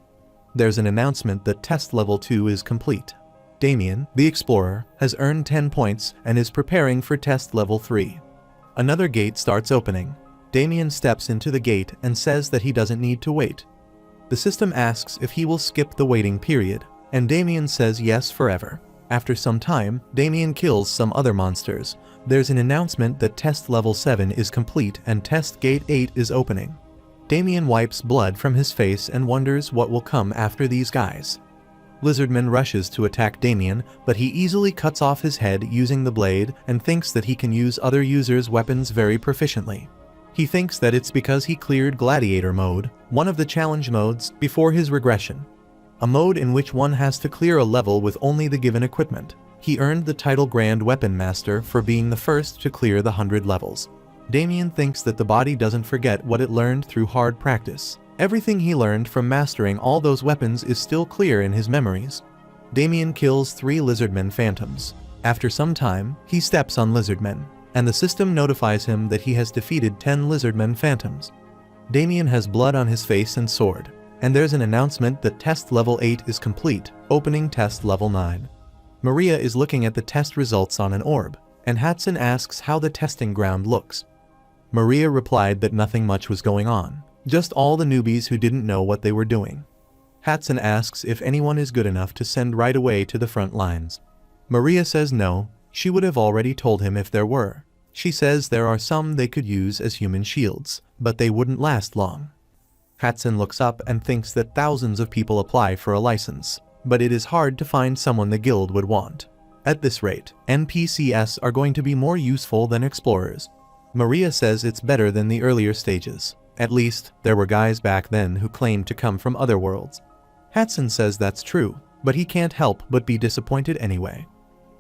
There's an announcement that test level 2 is complete. Damien, the explorer, has earned 10 points and is preparing for test level 3. Another gate starts opening. Damien steps into the gate and says that he doesn't need to wait. The system asks if he will skip the waiting period, and Damien says yes forever. After some time, Damien kills some other monsters. There's an announcement that test level 7 is complete and test gate 8 is opening. Damien wipes blood from his face and wonders what will come after these guys. Lizardman rushes to attack Damien, but he easily cuts off his head using the blade and thinks that he can use other users' weapons very proficiently. He thinks that it's because he cleared Gladiator mode, one of the challenge modes, before his regression. A mode in which one has to clear a level with only the given equipment. He earned the title Grand Weapon Master for being the first to clear the 100 levels. Damien thinks that the body doesn't forget what it learned through hard practice. Everything he learned from mastering all those weapons is still clear in his memories. Damien kills 3 Lizardmen Phantoms. After some time, he steps on Lizardmen, and the system notifies him that he has defeated 10 Lizardmen Phantoms. Damien has blood on his face and sword. And there's an announcement that test level 8 is complete, opening test level 9. Maria is looking at the test results on an orb, and Hatson asks how the testing ground looks. Maria replied that nothing much was going on, just all the newbies who didn't know what they were doing. Hatson asks if anyone is good enough to send right away to the front lines. Maria says no, she would have already told him if there were. She says there are some they could use as human shields, but they wouldn't last long. Hatson looks up and thinks that thousands of people apply for a license, but it is hard to find someone the guild would want. At this rate, NPCs are going to be more useful than explorers. Maria says it's better than the earlier stages. At least, there were guys back then who claimed to come from other worlds. Hatson says that's true, but he can't help but be disappointed anyway.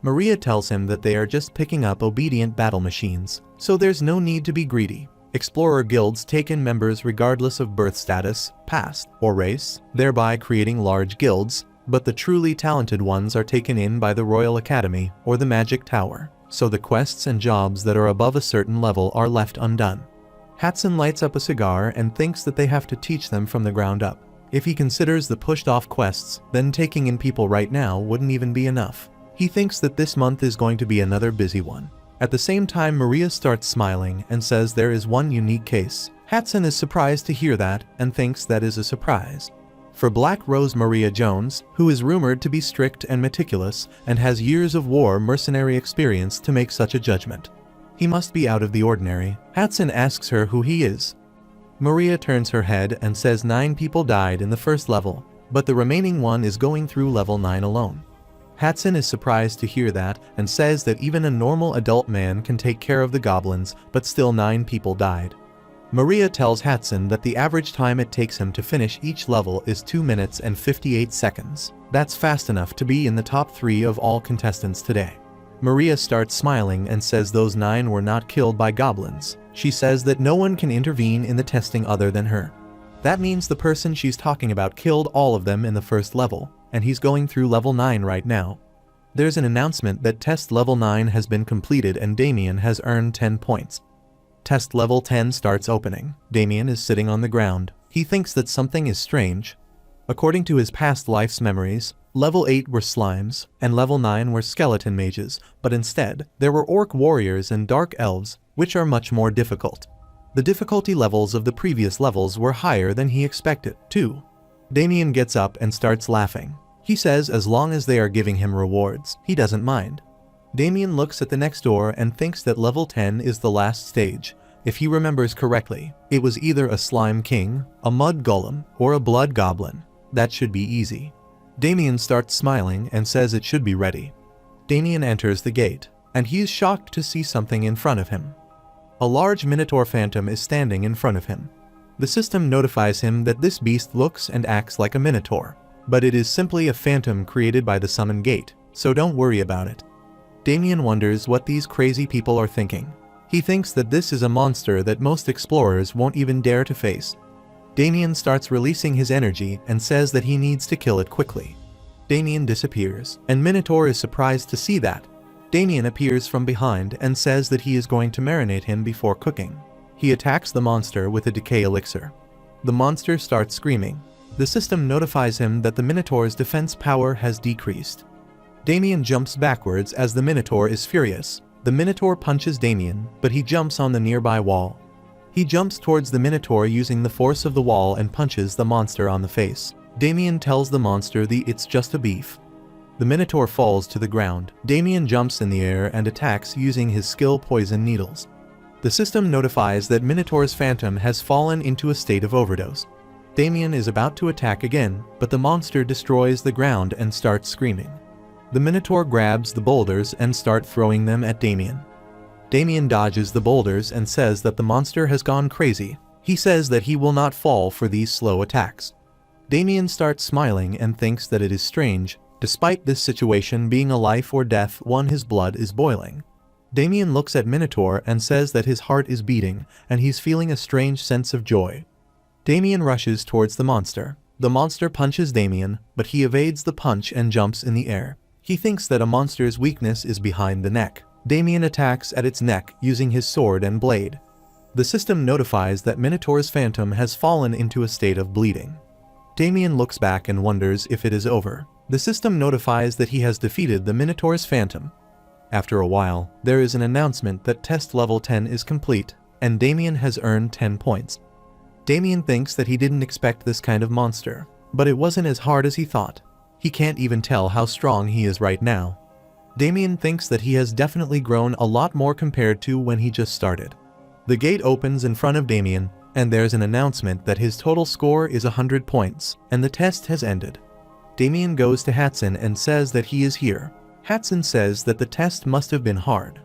Maria tells him that they are just picking up obedient battle machines, so there's no need to be greedy. Explorer guilds take in members regardless of birth status, past, or race, thereby creating large guilds, but the truly talented ones are taken in by the Royal Academy or the Magic Tower, so the quests and jobs that are above a certain level are left undone. Hatson lights up a cigar and thinks that they have to teach them from the ground up. If he considers the pushed-off quests, then taking in people right now wouldn't even be enough. He thinks that this month is going to be another busy one. At the same time, Maria starts smiling and says there is one unique case. Hatson is surprised to hear that and thinks that is a surprise. For Black Rose Maria Jones, who is rumored to be strict and meticulous and has years of war mercenary experience to make such a judgment. He must be out of the ordinary. Hatson asks her who he is. Maria turns her head and says 9 people died in the first level, but the remaining one is going through level 9 alone. Hatson is surprised to hear that and says that even a normal adult man can take care of the goblins, but still 9 people died. Maria tells Hatson that the average time it takes him to finish each level is 2 minutes and 58 seconds. That's fast enough to be in the top 3 of all contestants today. Maria starts smiling and says those 9 were not killed by goblins. She says that no one can intervene in the testing other than her. That means the person she's talking about killed all of them in the first level, and he's going through level 9 right now. There's an announcement that test level 9 has been completed and Damien has earned 10 points. Test level 10 starts opening. Damien is sitting on the ground. He thinks that something is strange. According to his past life's memories, level 8 were slimes, and level 9 were skeleton mages, but instead, there were orc warriors and dark elves, which are much more difficult. The difficulty levels of the previous levels were higher than he expected, too. Damien gets up and starts laughing. He says as long as they are giving him rewards, he doesn't mind. Damien looks at the next door and thinks that level 10 is the last stage. If he remembers correctly, it was either a slime king, a mud golem, or a blood goblin. That should be easy. Damien starts smiling and says it should be ready. Damien enters the gate, and he is shocked to see something in front of him. A large Minotaur phantom is standing in front of him. The system notifies him that this beast looks and acts like a Minotaur, but it is simply a phantom created by the summon gate, so don't worry about it. Damien wonders what these crazy people are thinking. He thinks that this is a monster that most explorers won't even dare to face. Damien starts releasing his energy and says that he needs to kill it quickly. Damien disappears, and Minotaur is surprised to see that. Damien appears from behind and says that he is going to marinate him before cooking. He attacks the monster with a decay elixir. The monster starts screaming. The system notifies him that the Minotaur's defense power has decreased. Damien jumps backwards as the Minotaur is furious. The Minotaur punches Damien, but he jumps on the nearby wall. He jumps towards the Minotaur using the force of the wall and punches the monster on the face. Damien tells the monster that it's just a beef. The Minotaur falls to the ground. Damien jumps in the air and attacks using his skill poison needles. The system notifies that Minotaur's phantom has fallen into a state of overdose. Damien is about to attack again, but the monster destroys the ground and starts screaming. The Minotaur grabs the boulders and starts throwing them at Damien. Damien dodges the boulders and says that the monster has gone crazy. He says that he will not fall for these slow attacks. Damien starts smiling and thinks that it is strange. Despite this situation being a life or death one, his blood is boiling. Damien looks at Minotaur and says that his heart is beating and he's feeling a strange sense of joy. Damien rushes towards the monster. The monster punches Damien, but he evades the punch and jumps in the air. He thinks that a monster's weakness is behind the neck. Damien attacks at its neck using his sword and blade. The system notifies that Minotaur's phantom has fallen into a state of bleeding. Damien looks back and wonders if it is over. The system notifies that he has defeated the Minotaur's phantom. After a while, there is an announcement that test level 10 is complete, and Damien has earned 10 points. Damien thinks that he didn't expect this kind of monster, but it wasn't as hard as he thought. He can't even tell how strong he is right now. Damien thinks that he has definitely grown a lot more compared to when he just started. The gate opens in front of Damien, and there's an announcement that his total score is 100 points, and the test has ended. Damien goes to Hatson and says that he is here. Hatson says that the test must have been hard.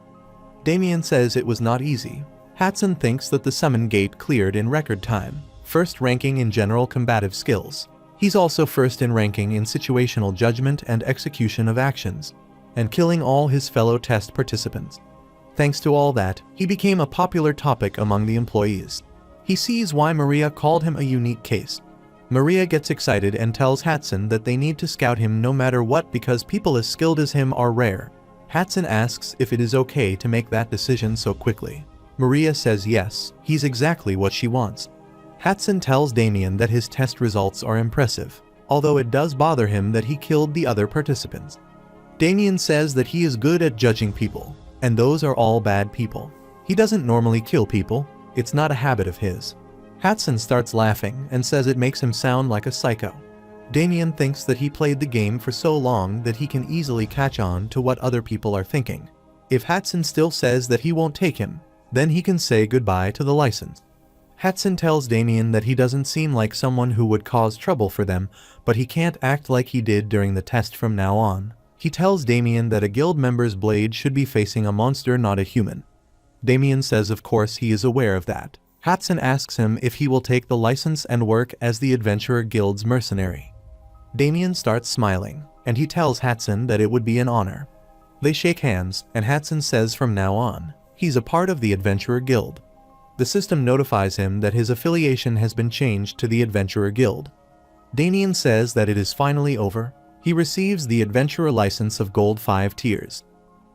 Damien says it was not easy. Hatson thinks that the summon gate cleared in record time, first ranking in general combative skills. He's also first in ranking in situational judgment and execution of actions, and killing all his fellow test participants. Thanks to all that, he became a popular topic among the employees. He sees why Maria called him a unique case. Maria gets excited and tells Hatson that they need to scout him no matter what because people as skilled as him are rare. Hatson asks if it is okay to make that decision so quickly. Maria says yes, he's exactly what she wants. Hatson tells Damien that his test results are impressive, although it does bother him that he killed the other participants. Damien says that he is good at judging people, and those are all bad people. He doesn't normally kill people, it's not a habit of his. Hatson starts laughing and says it makes him sound like a psycho. Damien thinks that he played the game for so long that he can easily catch on to what other people are thinking. If Hatson still says that he won't take him, then he can say goodbye to the license. Hatson tells Damien that he doesn't seem like someone who would cause trouble for them, but he can't act like he did during the test from now on. He tells Damien that a guild member's blade should be facing a monster, not a human. Damien says of course he is aware of that. Hatson asks him if he will take the license and work as the Adventurer Guild's mercenary. Damien starts smiling, and he tells Hatson that it would be an honor. They shake hands, and Hatson says from now on, he's a part of the Adventurer Guild. The system notifies him that his affiliation has been changed to the Adventurer Guild. Damien says that it is finally over. He receives the Adventurer license of Gold 5 tiers.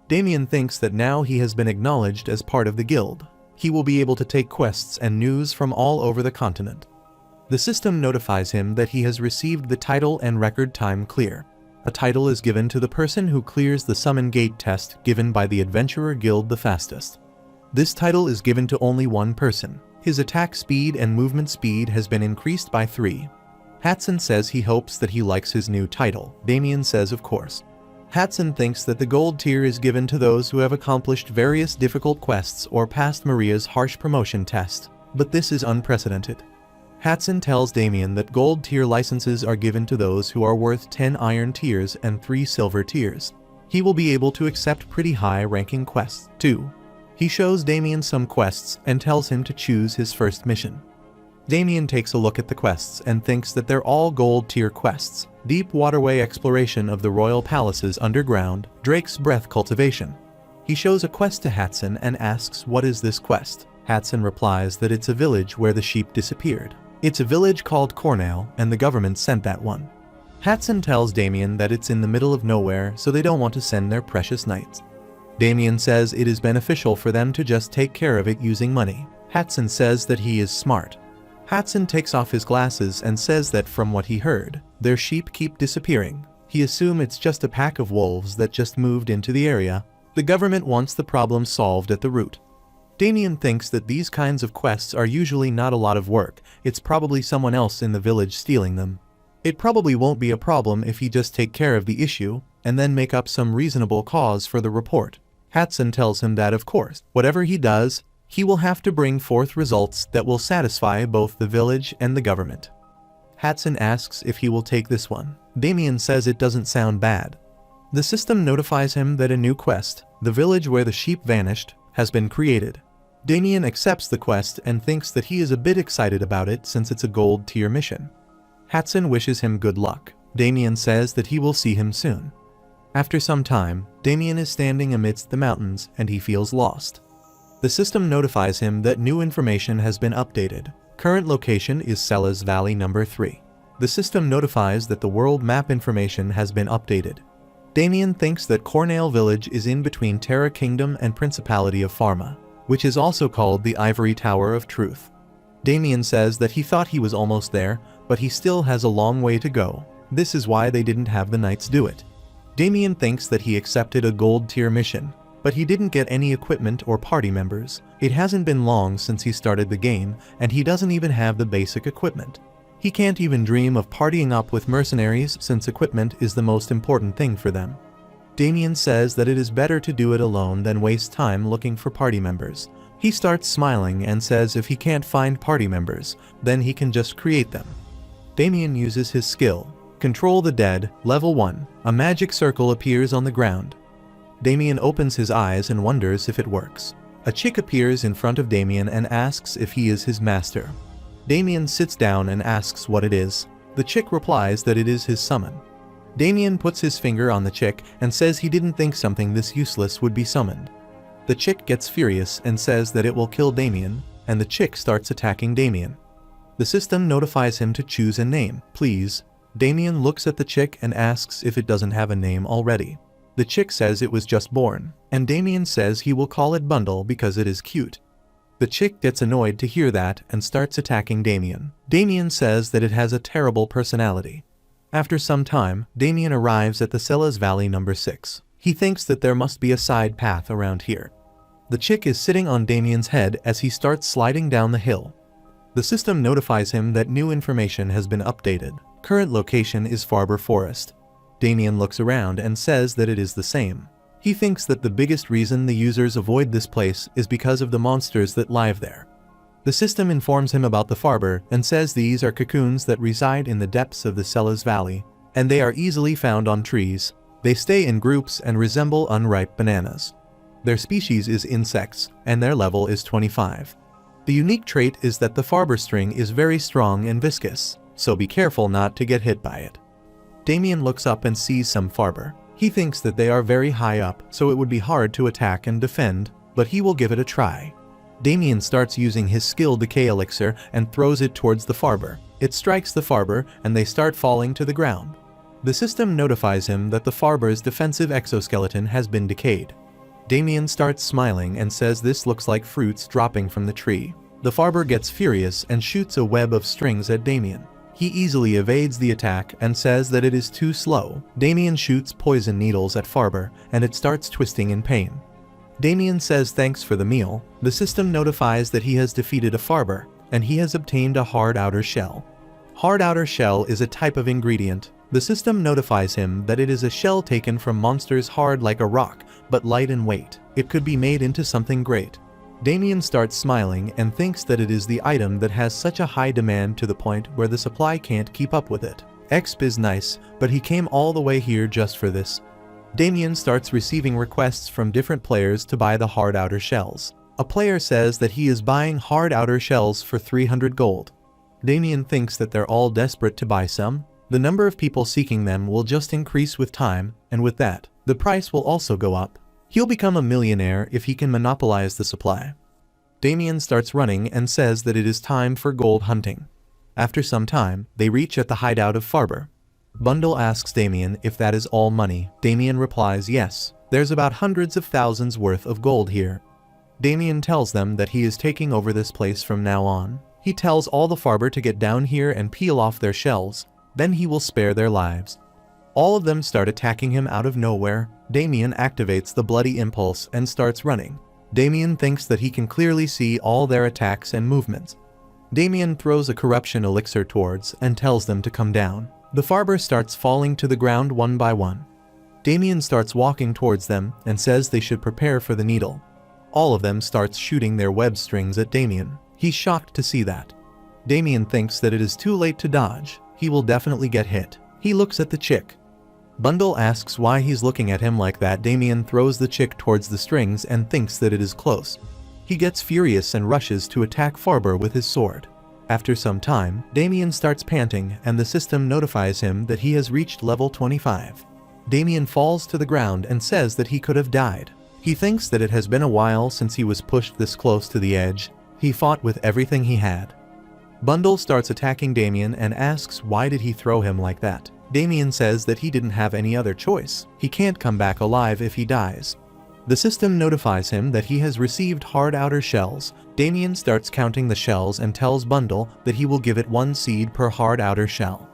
Damien thinks that now he has been acknowledged as part of the guild. He will be able to take quests and news from all over the continent. The system notifies him that he has received the title and record time clear. A title is given to the person who clears the summon gate test given by the Adventurer Guild the fastest. This title is given to only one person. His attack speed and movement speed has been increased by 3. Hatson says he hopes that he likes his new title. Damien says of course. Hatson thinks that the gold tier is given to those who have accomplished various difficult quests or passed Maria's harsh promotion test, but this is unprecedented. Hatson tells Damien that gold tier licenses are given to those who are worth 10 iron tiers and 3 silver tiers. He will be able to accept pretty high ranking quests too. He shows Damien some quests and tells him to choose his first mission. Damien takes a look at the quests and thinks that they're all gold tier quests. Deep waterway exploration of the royal palaces underground, Drake's breath cultivation. He shows a quest to Hatson and asks what is this quest. Hatson replies that it's a village where the sheep disappeared. It's a village called Cornell and the government sent that one. Hatson tells Damien that it's in the middle of nowhere so they don't want to send their precious knights. Damien says it is beneficial for them to just take care of it using money. Hatson says that he is smart. Hatson takes off his glasses and says that from what he heard, their sheep keep disappearing. He assumes it's just a pack of wolves that just moved into the area. The government wants the problem solved at the root. Damien thinks that these kinds of quests are usually not a lot of work, it's probably someone else in the village stealing them. It probably won't be a problem if he just take care of the issue, and then make up some reasonable cause for the report. Hatson tells him that of course, whatever he does, he will have to bring forth results that will satisfy both the village and the government. Hatson asks if he will take this one. Damien says it doesn't sound bad. The system notifies him that a new quest, the village where the sheep vanished, has been created. Damien accepts the quest and thinks that he is a bit excited about it since it's a gold tier mission. Hatson wishes him good luck. Damien says that he will see him soon. After some time, Damien is standing amidst the mountains and he feels lost. The system notifies him that new information has been updated. Current location is Sellas Valley number 3. The system notifies that the world map information has been updated. Damien thinks that Cornale Village is in between Terra Kingdom and Principality of Pharma, which is also called the Ivory Tower of Truth. Damien says that he thought he was almost there, but he still has a long way to go. This is why they didn't have the knights do it. Damien thinks that he accepted a gold tier mission, but he didn't get any equipment or party members. It hasn't been long since he started the game, and he doesn't even have the basic equipment. He can't even dream of partying up with mercenaries since equipment is the most important thing for them. Damien says that it is better to do it alone than waste time looking for party members. He starts smiling and says if he can't find party members, then he can just create them. Damien uses his skill, Control the Dead, level 1. A magic circle appears on the ground. Damien opens his eyes and wonders if it works. A chick appears in front of Damien and asks if he is his master. Damien sits down and asks what it is. The chick replies that it is his summon. Damien puts his finger on the chick and says he didn't think something this useless would be summoned. The chick gets furious and says that it will kill Damien, and the chick starts attacking Damien. The system notifies him to choose a name, please. Damien looks at the chick and asks if it doesn't have a name already. The chick says it was just born, and Damien says he will call it Bundle because it is cute. The chick gets annoyed to hear that and starts attacking Damien. Damien says that it has a terrible personality. After some time, Damien arrives at the Sellas Valley number 6. He thinks that there must be a side path around here. The chick is sitting on Damien's head as he starts sliding down the hill. The system notifies him that new information has been updated. Current location is Farber Forest. Damien looks around and says that it is the same. He thinks that the biggest reason the users avoid this place is because of the monsters that live there. The system informs him about the Farber and says these are cocoons that reside in the depths of the Sellas Valley, and they are easily found on trees. They stay in groups and resemble unripe bananas. Their species is insects, and their level is 25. The unique trait is that the Farber string is very strong and viscous, so be careful not to get hit by it. Damien looks up and sees some Farber. He thinks that they are very high up, so it would be hard to attack and defend, but he will give it a try. Damien starts using his skill Decay Elixir and throws it towards the Farber. It strikes the Farber, and they start falling to the ground. The system notifies him that the Farber's defensive exoskeleton has been decayed. Damien starts smiling and says this looks like fruits dropping from the tree. The Farber gets furious and shoots a web of strings at Damien. He easily evades the attack and says that it is too slow. Damien shoots poison needles at Farber, and it starts twisting in pain. Damien says thanks for the meal. The system notifies that he has defeated a Farber, and he has obtained a hard outer shell. Hard outer shell is a type of ingredient. The system notifies him that it is a shell taken from monsters hard like a rock, but light in weight. It could be made into something great. Damien starts smiling and thinks that it is the item that has such a high demand to the point where the supply can't keep up with it. Exp is nice, but he came all the way here just for this. Damien starts receiving requests from different players to buy the hard outer shells. A player says that he is buying hard outer shells for 300 gold. Damien thinks that they're all desperate to buy some. The number of people seeking them will just increase with time, and with that, the price will also go up. He'll become a millionaire if he can monopolize the supply. Damien starts running and says that it is time for gold hunting. After some time, they reach at the hideout of Farber. Bundle asks Damien if that is all money. Damien replies yes. There's about hundreds of thousands worth of gold here. Damien tells them that he is taking over this place from now on. He tells all the farber to get down here and peel off their shells, then he will spare their lives. All of them start attacking him out of nowhere. Damien activates the bloody impulse and starts running. Damien thinks that he can clearly see all their attacks and movements. Damien throws a corruption elixir towards and tells them to come down. The farber starts falling to the ground one by one. Damien starts walking towards them and says they should prepare for the needle. All of them starts shooting their web strings at Damien. He's shocked to see that. Damien thinks that it is too late to dodge. He will definitely get hit. He looks at the chick. Bundle asks why he's looking at him like that. Damien throws the chick towards the strings and thinks that it is close. He gets furious and rushes to attack Farber with his sword. After some time, Damien starts panting and the system notifies him that he has reached level 25. Damien falls to the ground and says that he could have died. He thinks that it has been a while since he was pushed this close to the edge. He fought with everything he had. Bundle starts attacking Damien and asks why did he throw him like that. Damien says that he didn't have any other choice. He can't come back alive if he dies. The system notifies him that he has received hard outer shells. Damien starts counting the shells and tells Bundle that he will give it 1 seed per hard outer shell.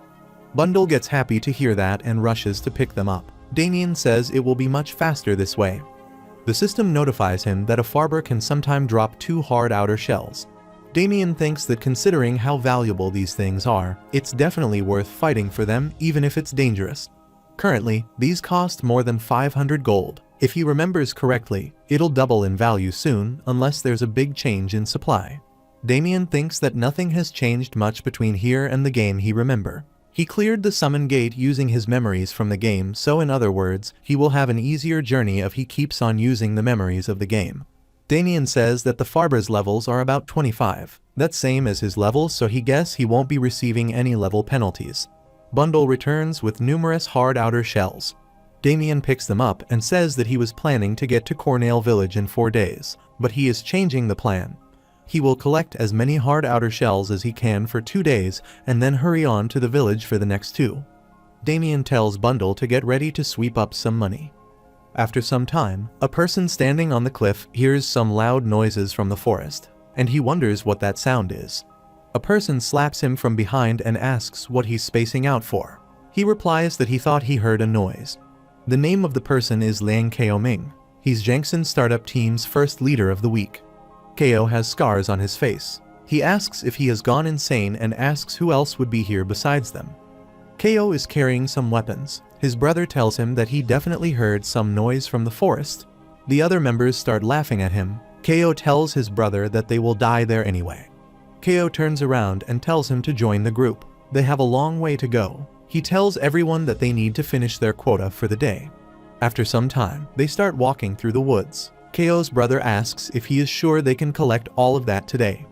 Bundle gets happy to hear that and rushes to pick them up. Damien says it will be much faster this way. The system notifies him that a farber can sometime drop 2 hard outer shells. Damien thinks that considering how valuable these things are, it's definitely worth fighting for them even if it's dangerous. Currently, these cost more than 500 gold. If he remembers correctly, it'll double in value soon unless there's a big change in supply. Damien thinks that nothing has changed much between here and the game he remember. He cleared the summon gate using his memories from the game, so in other words, he will have an easier journey if he keeps on using the memories of the game. Damien says that the farber's levels are about 25. That's same as his level, so he guess he won't be receiving any level penalties. Bundle returns with numerous hard outer shells. Damien picks them up and says that he was planning to get to Cornale Village in 4 days, but he is changing the plan. He will collect as many hard outer shells as he can for 2 days and then hurry on to the village for the next 2. Damien tells Bundle to get ready to sweep up some money. After some time, a person standing on the cliff hears some loud noises from the forest, and he wonders what that sound is. A person slaps him from behind and asks what he's spacing out for. He replies that he thought he heard a noise. The name of the person is Liang Kao-ming. He's Jensen Startup Team's first leader of the week. Kao has scars on his face. He asks if he has gone insane and asks who else would be here besides them. Kao is carrying some weapons. His brother tells him that he definitely heard some noise from the forest. The other members start laughing at him. Kao tells his brother that they will die there anyway. Kao turns around and tells him to join the group. They have a long way to go. He tells everyone that they need to finish their quota for the day. After some time, they start walking through the woods. Kao's brother asks if he is sure they can collect all of that today.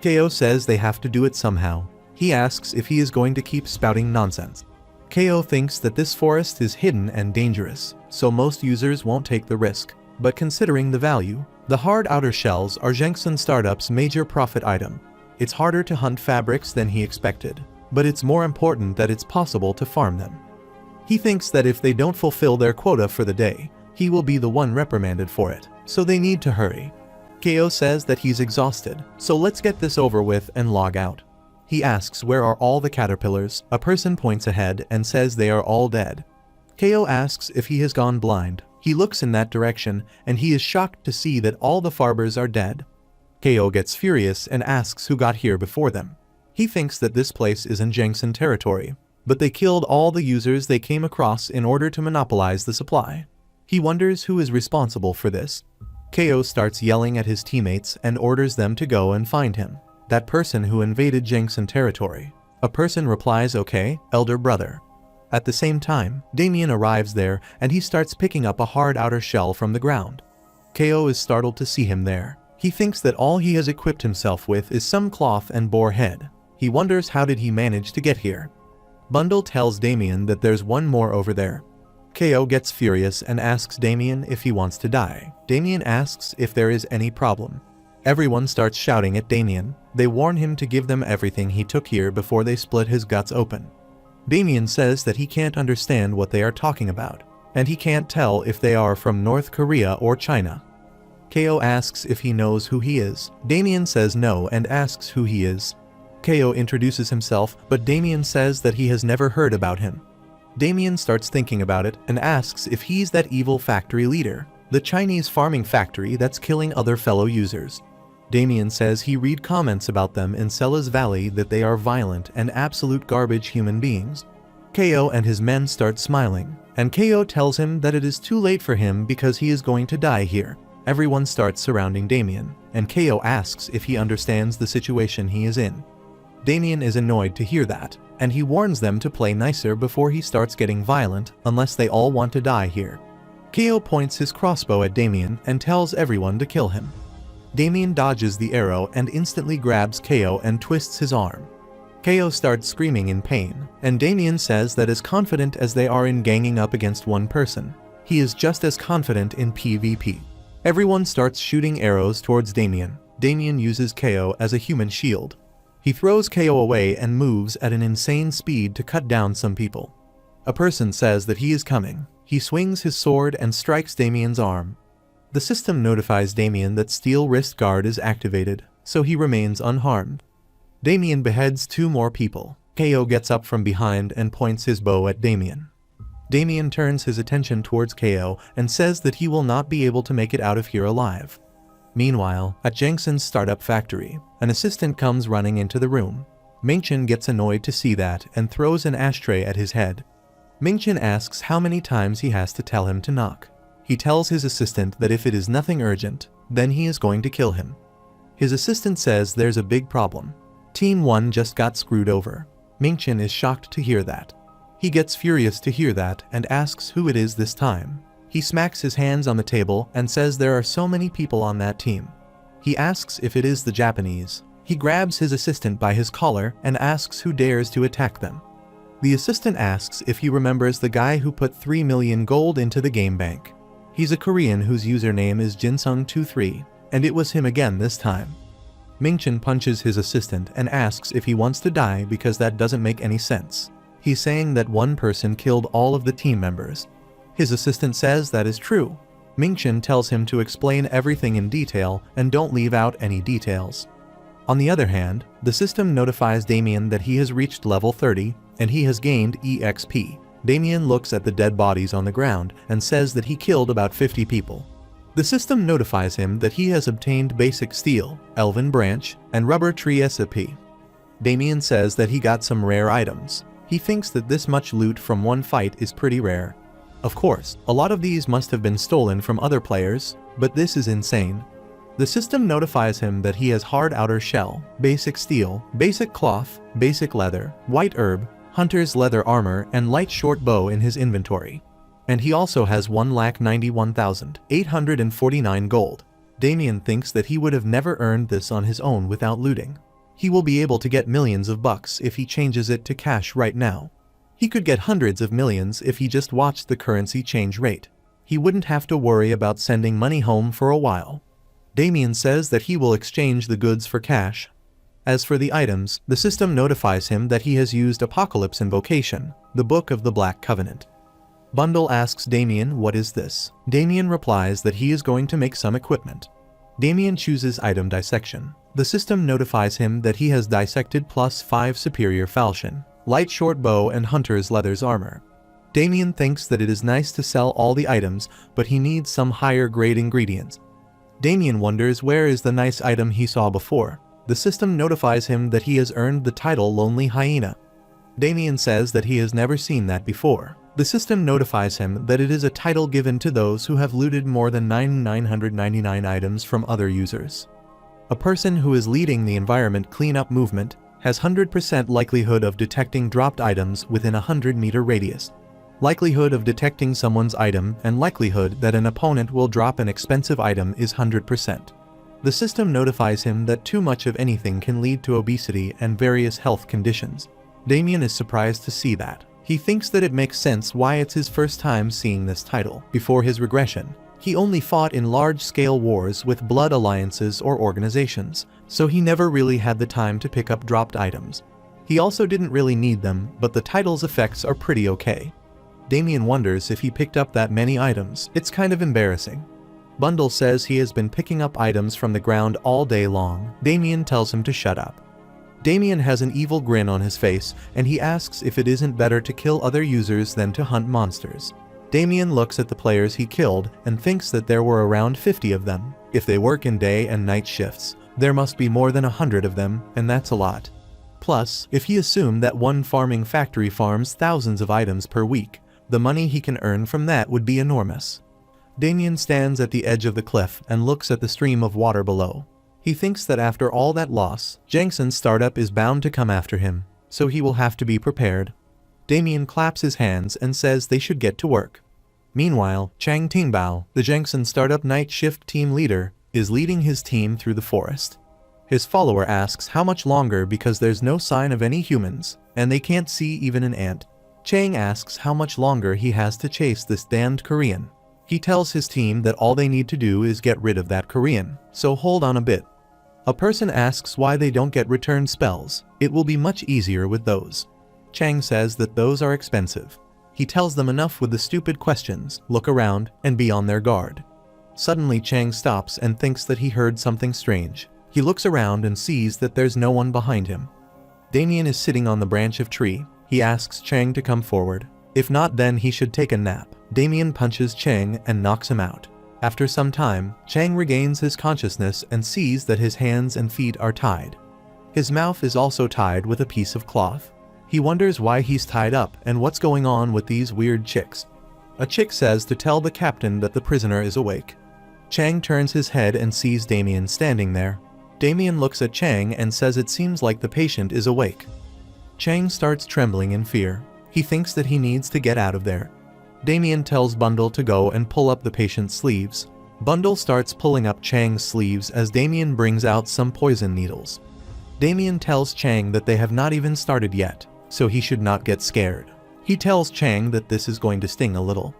Kao says they have to do it somehow. He asks if he is going to keep spouting nonsense. Kao thinks that this forest is hidden and dangerous, so most users won't take the risk. But considering the value, the hard outer shells are Jensen Startup's major profit item. It's harder to hunt fabrics than he expected, but it's more important that it's possible to farm them. He thinks that if they don't fulfill their quota for the day, he will be the one reprimanded for it, so they need to hurry. Kao says that he's exhausted, so let's get this over with and log out. He asks where are all the caterpillars. A person points ahead and says they are all dead. Kao asks if he has gone blind. He looks in that direction and he is shocked to see that all the farbers are dead. Kao gets furious and asks who got here before them. He thinks that this place is in Jensen territory, but they killed all the users they came across in order to monopolize the supply. He wonders who is responsible for this. Kao starts yelling at his teammates and orders them to go and find him. That person who invaded Jensen territory. A person replies, okay, elder brother. At the same time, Damien arrives there and he starts picking up a hard outer shell from the ground. Kao is startled to see him there. He thinks that all he has equipped himself with is some cloth and boar head. He wonders how did he manage to get here. Bundle tells Damien that there's one more over there. Kao gets furious and asks Damien if he wants to die. Damien asks if there is any problem. Everyone starts shouting at Damien. They warn him to give them everything he took here before they split his guts open. Damien says that he can't understand what they are talking about, and he can't tell if they are from North Korea or China. KO asks if he knows who he is. Damien says no and asks who he is. KO introduces himself, but Damien says that he has never heard about him. Damien starts thinking about it and asks if he's that evil factory leader, the Chinese farming factory that's killing other fellow users. Damien says he read comments about them in Sella's Valley that they are violent and absolute garbage human beings. KO and his men start smiling, and KO tells him that it is too late for him because he is going to die here. Everyone starts surrounding Damien, and KO asks if he understands the situation he is in. Damien is annoyed to hear that, and he warns them to play nicer before he starts getting violent unless they all want to die here. KO points his crossbow at Damien and tells everyone to kill him. Damien dodges the arrow and instantly grabs KO and twists his arm. KO starts screaming in pain, and Damien says that as confident as they are in ganging up against one person, he is just as confident in PvP. Everyone starts shooting arrows towards Damien. Damien uses KO as a human shield. He throws KO away and moves at an insane speed to cut down some people. A person says that he is coming. He swings his sword and strikes Damien's arm. The system notifies Damien that Steel Wrist Guard is activated, so he remains unharmed. Damien beheads 2 more people. KO gets up from behind and points his bow at Damien. Damien turns his attention towards KO and says that he will not be able to make it out of here alive. Meanwhile, at Jenkson's startup factory, an assistant comes running into the room. Mingchen gets annoyed to see that and throws an ashtray at his head. Mingchen asks how many times he has to tell him to knock. He tells his assistant that if it is nothing urgent, then he is going to kill him. His assistant says there's a big problem. Team 1 just got screwed over. Mingchen is shocked to hear that. He gets furious to hear that and asks who it is this time. He smacks his hands on the table and says there are so many people on that team. He asks if it is the Japanese. He grabs his assistant by his collar and asks who dares to attack them. The assistant asks if he remembers the guy who put 3 million gold into the game bank. He's a Korean whose username is Jinsung23, and it was him again this time. Mingchen punches his assistant and asks if he wants to die because that doesn't make any sense. He's saying that one person killed all of the team members. His assistant says that is true. Mingchen tells him to explain everything in detail and don't leave out any details. On the other hand, the system notifies Damien that he has reached level 30 and he has gained EXP. Damien looks at the dead bodies on the ground and says that he killed about 50 people. The system notifies him that he has obtained basic steel, elven branch, and rubber tree SCP. Damien says that he got some rare items. He thinks that this much loot from one fight is pretty rare. Of course, a lot of these must have been stolen from other players, but this is insane. The system notifies him that he has hard outer shell, basic steel, basic cloth, basic leather, white herb, hunter's leather armor, and light short bow in his inventory. And he also has 191,849 gold. Damien thinks that he would have never earned this on his own without looting. He will be able to get millions of bucks if he changes it to cash right now. He could get hundreds of millions if he just watched the currency change rate. He wouldn't have to worry about sending money home for a while. Damien says that he will exchange the goods for cash. As for the items, the system notifies him that he has used Apocalypse Invocation, the Book of the Black Covenant. Bundle asks Damien what is this. Damien replies that he is going to make some equipment. Damien chooses item dissection. The system notifies him that he has dissected +5 superior falchion, light short bow, and hunter's leather's armor. Damien thinks that it is nice to sell all the items, but he needs some higher grade ingredients. Damien wonders where is the nice item he saw before. The system notifies him that he has earned the title Lonely Hyena. Damien says that he has never seen that before. The system notifies him that it is a title given to those who have looted more than 999 items from other users. A person who is leading the environment cleanup movement has 100% likelihood of detecting dropped items within a 100-meter radius. Likelihood of detecting someone's item and likelihood that an opponent will drop an expensive item is 100%. The system notifies him that too much of anything can lead to obesity and various health conditions. Damien is surprised to see that. He thinks that it makes sense why it's his first time seeing this title. Before his regression, he only fought in large-scale wars with blood alliances or organizations, so he never really had the time to pick up dropped items. He also didn't really need them, but the title's effects are pretty okay. Damien wonders if he picked up that many items. It's kind of embarrassing. Bundle says he has been picking up items from the ground all day long. Damien tells him to shut up. Damien has an evil grin on his face, and he asks if it isn't better to kill other users than to hunt monsters. Damien looks at the players he killed and thinks that there were around 50 of them. If they work in day and night shifts, there must be more than 100 of them, and that's a lot. Plus, if he assumed that one farming factory farms thousands of items per week, the money he can earn from that would be enormous. Damien stands at the edge of the cliff and looks at the stream of water below. He thinks that after all that loss, Jensen's startup is bound to come after him, so he will have to be prepared. Damien claps his hands and says they should get to work. Meanwhile, Chang Tingbao, the Jensen startup night shift team leader, is leading his team through the forest. His follower asks how much longer because there's no sign of any humans, and they can't see even an ant. Chang asks how much longer he has to chase this damned Korean. He tells his team that all they need to do is get rid of that Korean, so hold on a bit. A person asks why they don't get return spells. It will be much easier with those. Chang says that those are expensive. He tells them enough with the stupid questions, look around, and be on their guard. Suddenly Chang stops and thinks that he heard something strange. He looks around and sees that there's no one behind him. Damien is sitting on the branch of tree. He asks Chang to come forward. If not, then he should take a nap. Damien punches Chang and knocks him out. After some time, Chang regains his consciousness and sees that his hands and feet are tied. His mouth is also tied with a piece of cloth. He wonders why he's tied up and what's going on with these weird chicks. A chick says to tell the captain that the prisoner is awake. Chang turns his head and sees Damien standing there. Damien looks at Chang and says it seems like the patient is awake. Chang starts trembling in fear. He thinks that he needs to get out of there. Damien tells Bundle to go and pull up the patient's sleeves. Bundle starts pulling up Chang's sleeves as Damien brings out some poison needles. Damien tells Chang that they have not even started yet, so he should not get scared. He tells Chang that this is going to sting a little.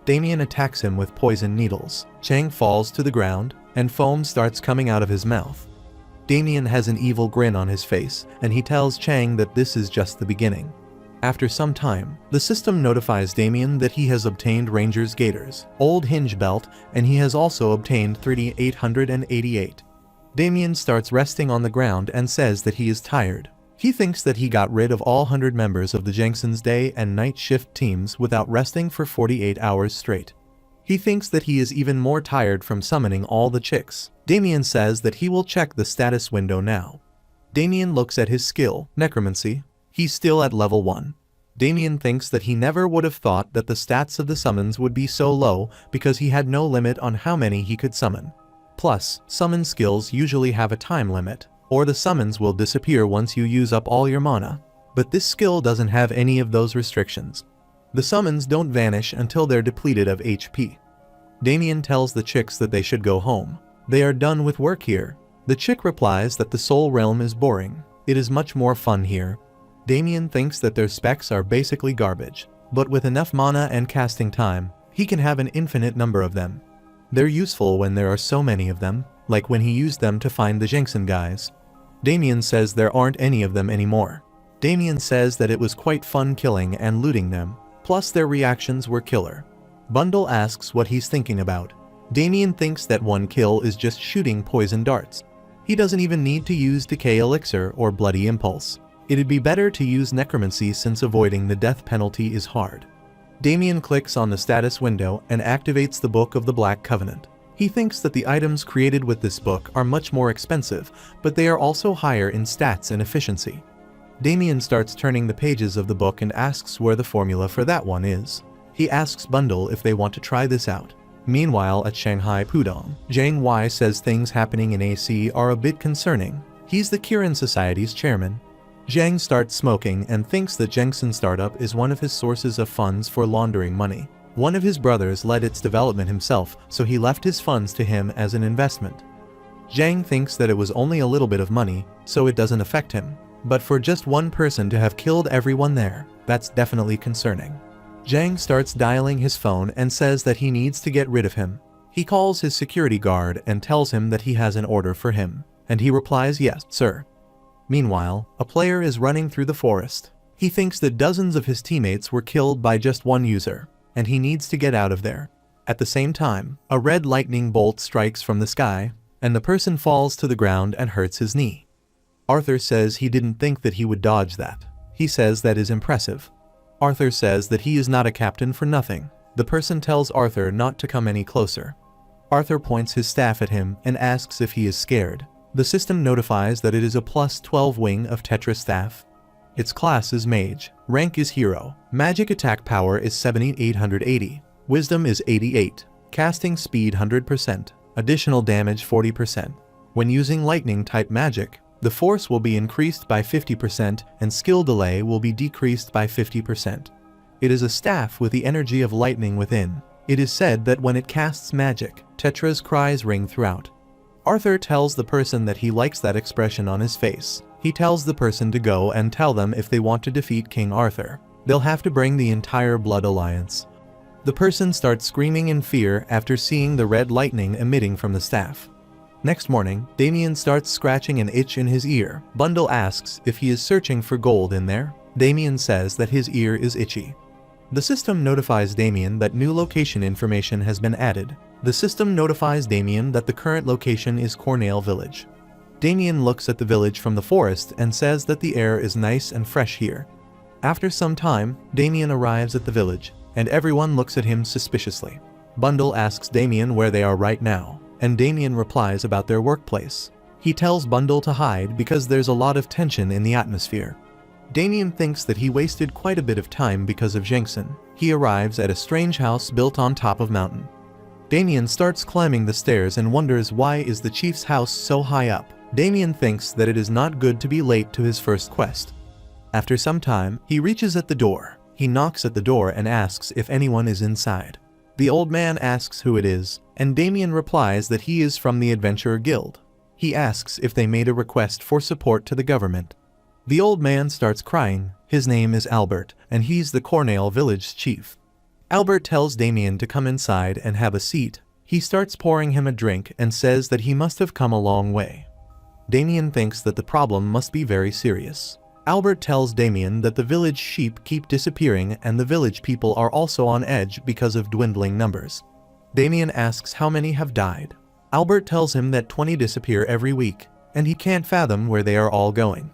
Damien attacks him with poison needles. Chang falls to the ground, and foam starts coming out of his mouth. Damien has an evil grin on his face, and he tells Chang that this is just the beginning. After some time, the system notifies Damien that he has obtained Ranger's Gaiters, Old Hinge Belt, and he has also obtained 3888. Damien starts resting on the ground and says that he is tired. He thinks that he got rid of all 100 members of the Jensen's day and night shift teams without resting for 48 hours straight. He thinks that he is even more tired from summoning all the chicks. Damien says that he will check the status window now. Damien looks at his skill, Necromancy. He's still at level 1. Damien thinks that he never would have thought that the stats of the summons would be so low because he had no limit on how many he could summon. Plus, summon skills usually have a time limit, or the summons will disappear once you use up all your mana. But this skill doesn't have any of those restrictions. The summons don't vanish until they're depleted of HP. Damien tells the chicks that they should go home. They are done with work here. The chick replies that the Soul Realm is boring. It is much more fun here. Damien thinks that their specs are basically garbage, but with enough mana and casting time, he can have an infinite number of them. They're useful when there are so many of them, like when he used them to find the Jensen guys. Damien says there aren't any of them anymore. Damien says that it was quite fun killing and looting them, plus their reactions were killer. Bundle asks what he's thinking about. Damien thinks that one kill is just shooting poison darts. He doesn't even need to use Decay Elixir or Bloody Impulse. It'd be better to use Necromancy since avoiding the death penalty is hard. Damien clicks on the status window and activates the Book of the Black Covenant. He thinks that the items created with this book are much more expensive, but they are also higher in stats and efficiency. Damien starts turning the pages of the book and asks where the formula for that one is. He asks Bundle if they want to try this out. Meanwhile at Shanghai Pudong, Zhang Wei says things happening in AC are a bit concerning. He's the Kirin Society's chairman. Zhang starts smoking and thinks that Jensen Startup is one of his sources of funds for laundering money. One of his brothers led its development himself, so he left his funds to him as an investment. Zhang thinks that it was only a little bit of money, so it doesn't affect him. But for just one person to have killed everyone there, that's definitely concerning. Zhang starts dialing his phone and says that he needs to get rid of him. He calls his security guard and tells him that he has an order for him, and he replies, "Yes, sir." Meanwhile, a player is running through the forest. He thinks that dozens of his teammates were killed by just one user, and he needs to get out of there. At the same time, a red lightning bolt strikes from the sky, and the person falls to the ground and hurts his knee. Arthur says he didn't think that he would dodge that. He says that is impressive. Arthur says that he is not a captain for nothing. The person tells Arthur not to come any closer. Arthur points his staff at him and asks if he is scared. The system notifies that it is a +12 wing of Tetra staff. Its class is Mage, rank is Hero, magic attack power is 7880, wisdom is 88, casting speed 100%, additional damage 40%. When using lightning type magic, the force will be increased by 50% and skill delay will be decreased by 50%. It is a staff with the energy of lightning within. It is said that when it casts magic, Tetra's cries ring throughout. Arthur tells the person that he likes that expression on his face. He tells the person to go and tell them if they want to defeat King Arthur, they'll have to bring the entire Blood Alliance. The person starts screaming in fear after seeing the red lightning emitting from the staff. Next morning, Damien starts scratching an itch in his ear. Bundle asks if he is searching for gold in there. Damien says that his ear is itchy. The system notifies Damien that new location information has been added. The system notifies Damien that the current location is Cornell Village. Damien looks at the village from the forest and says that the air is nice and fresh here. After some time, Damien arrives at the village, and everyone looks at him suspiciously. Bundle asks Damien where they are right now, and Damien replies about their workplace. He tells Bundle to hide because there's a lot of tension in the atmosphere. Damien thinks that he wasted quite a bit of time because of Jensen. He arrives at a strange house built on top of mountain. Damien starts climbing the stairs and wonders why is the chief's house so high up. Damien thinks that it is not good to be late to his first quest. After some time, he reaches at the door. He knocks at the door and asks if anyone is inside. The old man asks who it is, and Damien replies that he is from the Adventurer Guild. He asks if they made a request for support to the government. The old man starts crying. His name is Albert, and he's the Cornell Village chief. Albert tells Damien to come inside and have a seat. He starts pouring him a drink and says that he must have come a long way. Damien thinks that the problem must be very serious. Albert tells Damien that the village sheep keep disappearing and the village people are also on edge because of dwindling numbers. Damien asks how many have died. Albert tells him that 20 disappear every week, and he can't fathom where they are all going.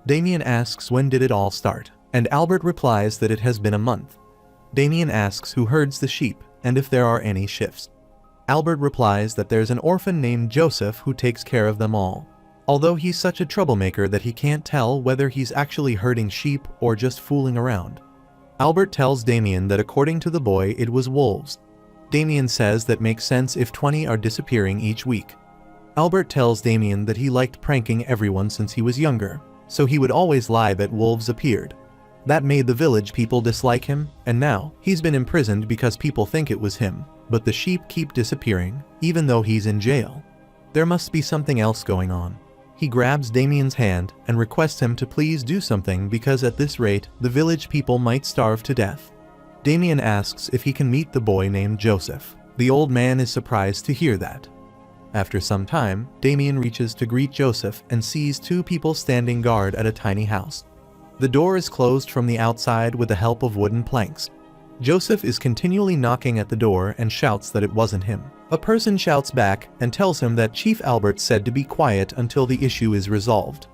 Damien asks when did it all start, and Albert replies that it has been a month. Damien asks who herds the sheep and if there are any shifts. Albert replies that there's an orphan named Joseph who takes care of them all. Although he's such a troublemaker that he can't tell whether he's actually herding sheep or just fooling around. Albert tells Damien that according to the boy it was wolves. Damien says that makes sense if 20 are disappearing each week. Albert tells Damien that he liked pranking everyone since he was younger, so he would always lie that wolves appeared. That made the village people dislike him, and now he's been imprisoned because people think it was him, but the sheep keep disappearing, even though he's in jail. There must be something else going on. He grabs Damien's hand and requests him to please do something because at this rate, the village people might starve to death. Damien asks if he can meet the boy named Joseph. The old man is surprised to hear that. After some time, Damien reaches to greet Joseph and sees two people standing guard at a tiny house. The door is closed from the outside with the help of wooden planks. Joseph is continually knocking at the door and shouts that it wasn't him. A person shouts back and tells him that Chief Albert said to be quiet until the issue is resolved.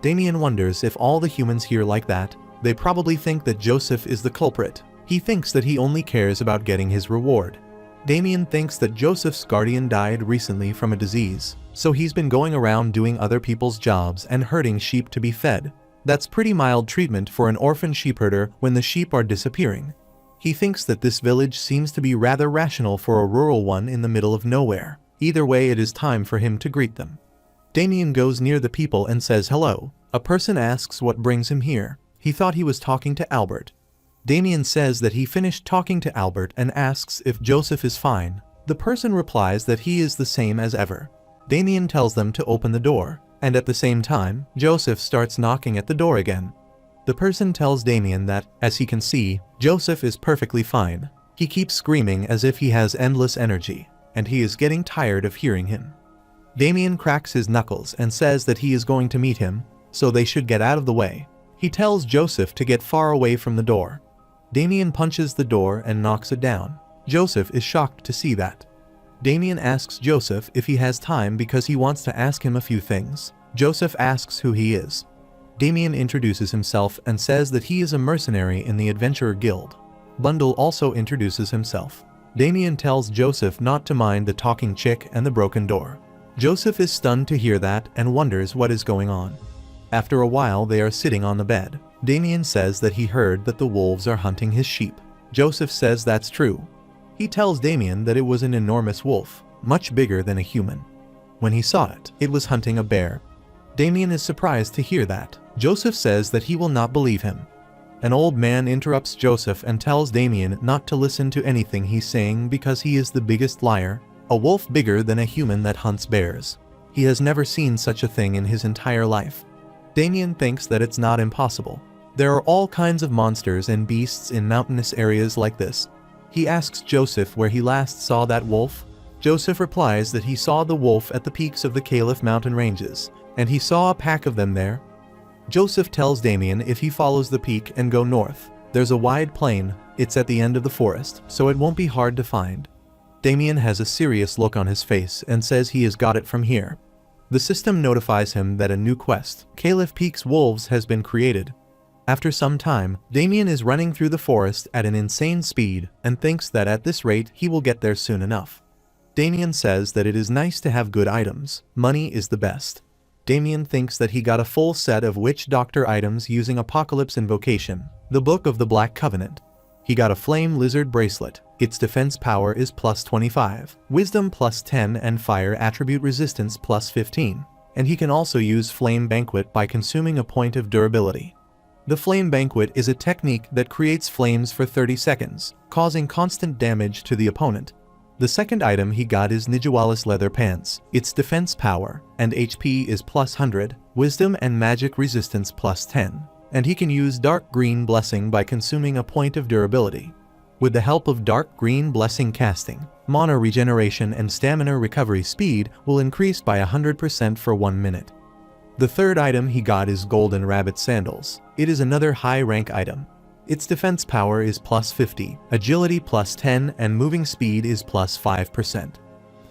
Damien wonders if all the humans here like that. They probably think that Joseph is the culprit. He thinks that he only cares about getting his reward. Damien thinks that Joseph's guardian died recently from a disease, so he's been going around doing other people's jobs and herding sheep to be fed. That's pretty mild treatment for an orphan sheepherder when the sheep are disappearing. He thinks that this village seems to be rather rational for a rural one in the middle of nowhere. Either way, it is time for him to greet them. Damien goes near the people and says hello. A person asks what brings him here. He thought he was talking to Albert. Damien says that he finished talking to Albert and asks if Joseph is fine. The person replies that he is the same as ever. Damien tells them to open the door, and at the same time, Joseph starts knocking at the door again. The person tells Damien that, as he can see, Joseph is perfectly fine. He keeps screaming as if he has endless energy, and he is getting tired of hearing him. Damien cracks his knuckles and says that he is going to meet him, so they should get out of the way. He tells Joseph to get far away from the door. Damien punches the door and knocks it down. Joseph is shocked to see that. Damien asks Joseph if he has time because he wants to ask him a few things. Joseph asks who he is. Damien introduces himself and says that he is a mercenary in the Adventurer Guild. Bundle also introduces himself. Damien tells Joseph not to mind the talking chick and the broken door. Joseph is stunned to hear that and wonders what is going on. After a while they are sitting on the bed. Damien says that he heard that the wolves are hunting his sheep. Joseph says that's true. He tells Damien that it was an enormous wolf, much bigger than a human. When he saw it, it was hunting a bear. Damien is surprised to hear that. Joseph says that he will not believe him. An old man interrupts Joseph and tells Damien not to listen to anything he's saying because he is the biggest liar, a wolf bigger than a human that hunts bears. He has never seen such a thing in his entire life. Damien thinks that it's not impossible. There are all kinds of monsters and beasts in mountainous areas like this. He asks Joseph where he last saw that wolf. Joseph replies that he saw the wolf at the peaks of the Caliph mountain ranges, and he saw a pack of them there. Joseph tells Damien if he follows the peak and go north, there's a wide plain, it's at the end of the forest, so it won't be hard to find. Damien has a serious look on his face and says he has got it from here. The system notifies him that a new quest, Caliph Peak's Wolves, has been created. After some time, Damien is running through the forest at an insane speed and thinks that at this rate he will get there soon enough. Damien says that it is nice to have good items, money is the best. Damien thinks that he got a full set of witch doctor items using Apocalypse Invocation, the Book of the Black Covenant. He got a flame lizard bracelet, its defense power is plus 25, wisdom plus 10 and fire attribute resistance plus 15, and he can also use Flame Banquet by consuming a point of durability. The Flame Banquet is a technique that creates flames for 30 seconds, causing constant damage to the opponent. The second item he got is Nijiwalis leather pants. Its defense power and HP is plus 100, wisdom and magic resistance plus 10, and he can use Dark Green Blessing by consuming a point of durability. With the help of Dark Green Blessing casting, mana regeneration and stamina recovery speed will increase by 100% for 1 minute. The third item he got is Golden Rabbit Sandals. It is another high-rank item. Its defense power is plus 50, agility plus 10, and moving speed is plus 5%.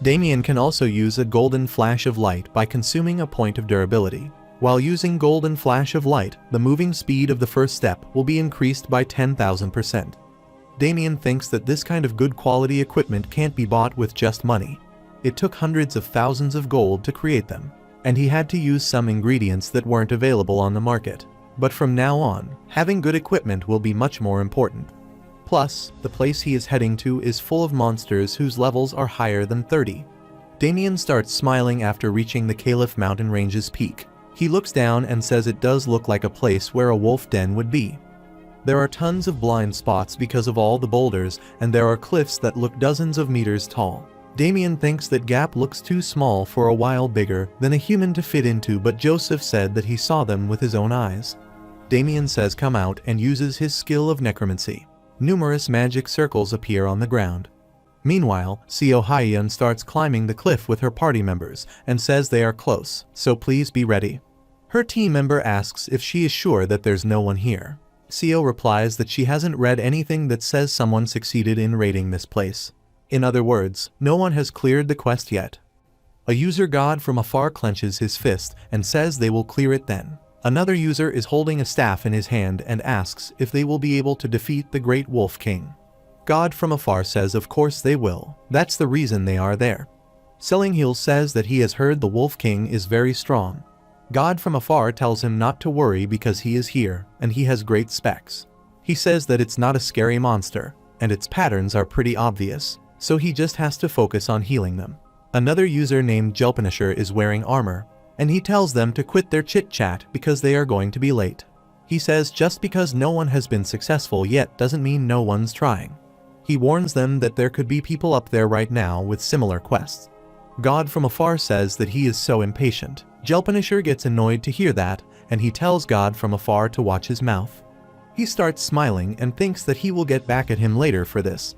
Damien can also use a Golden Flash of Light by consuming a point of durability. While using Golden Flash of Light, the moving speed of the first step will be increased by 10,000%. Damien thinks that this kind of good quality equipment can't be bought with just money. It took hundreds of thousands of gold to create them, and he had to use some ingredients that weren't available on the market. But from now on, having good equipment will be much more important. Plus, the place he is heading to is full of monsters whose levels are higher than 30. Damien starts smiling after reaching the Caliph mountain range's peak. He looks down and says it does look like a place where a wolf den would be. There are tons of blind spots because of all the boulders, and there are cliffs that look dozens of meters tall. Damien thinks that gap looks too small for a while bigger than a human to fit into, but Joseph said that he saw them with his own eyes. Damien says come out and uses his skill of necromancy. Numerous magic circles appear on the ground. Meanwhile, Seo Hyeon starts climbing the cliff with her party members and says they are close, so please be ready. Her team member asks if she is sure that there's no one here. Seo replies that she hasn't read anything that says someone succeeded in raiding this place. In other words, no one has cleared the quest yet. A user god from afar clenches his fist and says they will clear it then. Another user is holding a staff in his hand and asks if they will be able to defeat the Great Wolf King. God from afar says of course they will, that's the reason they are there. Selling Heel says that he has heard the Wolf King is very strong. God from afar tells him not to worry because he is here, and he has great specs. He says that it's not a scary monster, and its patterns are pretty obvious, so he just has to focus on healing them. Another user named Jelpanisher is wearing armor, and he tells them to quit their chit-chat because they are going to be late. He says just because no one has been successful yet doesn't mean no one's trying. He warns them that there could be people up there right now with similar quests. God from afar says that he is so impatient. Jelpanisher gets annoyed to hear that, and he tells God from afar to watch his mouth. He starts smiling and thinks that he will get back at him later for this.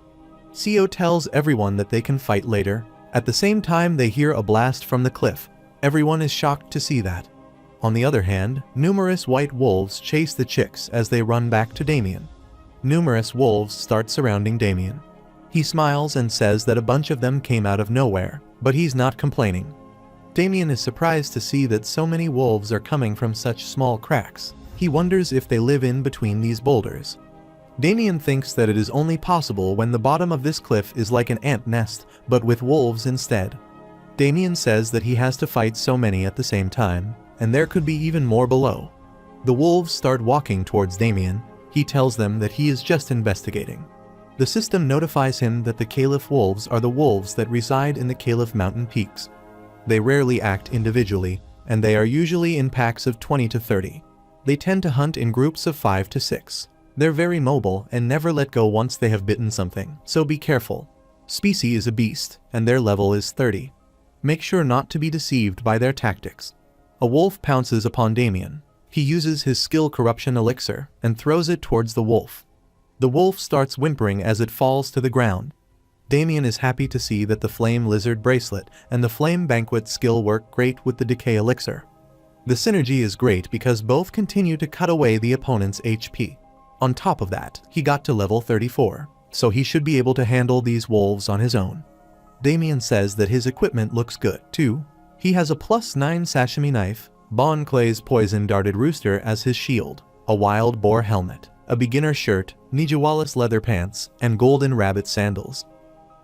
Seo tells everyone that they can fight later. At the same time they hear a blast from the cliff. Everyone is shocked to see that. On the other hand, numerous white wolves chase the chicks as they run back to Damien. Numerous wolves start surrounding Damien. He smiles and says that a bunch of them came out of nowhere, but he's not complaining. Damien is surprised to see that so many wolves are coming from such small cracks. He wonders if they live in between these boulders. Damien thinks that it is only possible when the bottom of this cliff is like an ant nest, but with wolves instead. Damien says that he has to fight so many at the same time, and there could be even more below. The wolves start walking towards Damien. He tells them that he is just investigating. The system notifies him that the Caliph wolves are the wolves that reside in the Caliph mountain peaks. They rarely act individually, and they are usually in packs of 20 to 30. They tend to hunt in groups of 5 to 6. They're very mobile and never let go once they have bitten something, so be careful. Specie is a beast, and their level is 30. Make sure not to be deceived by their tactics. A wolf pounces upon Damien. He uses his skill corruption elixir and throws it towards the wolf. The wolf starts whimpering as it falls to the ground. Damien is happy to see that the flame lizard bracelet and the flame banquet skill work great with the decay elixir. The synergy is great because both continue to cut away the opponent's HP. On top of that, he got to level 34, so he should be able to handle these wolves on his own. Damien says that his equipment looks good, too. He has a +9 sashimi knife, Bon Clay's poison darted rooster as his shield, a wild boar helmet, a beginner shirt, Nijiwalis leather pants, and golden rabbit sandals.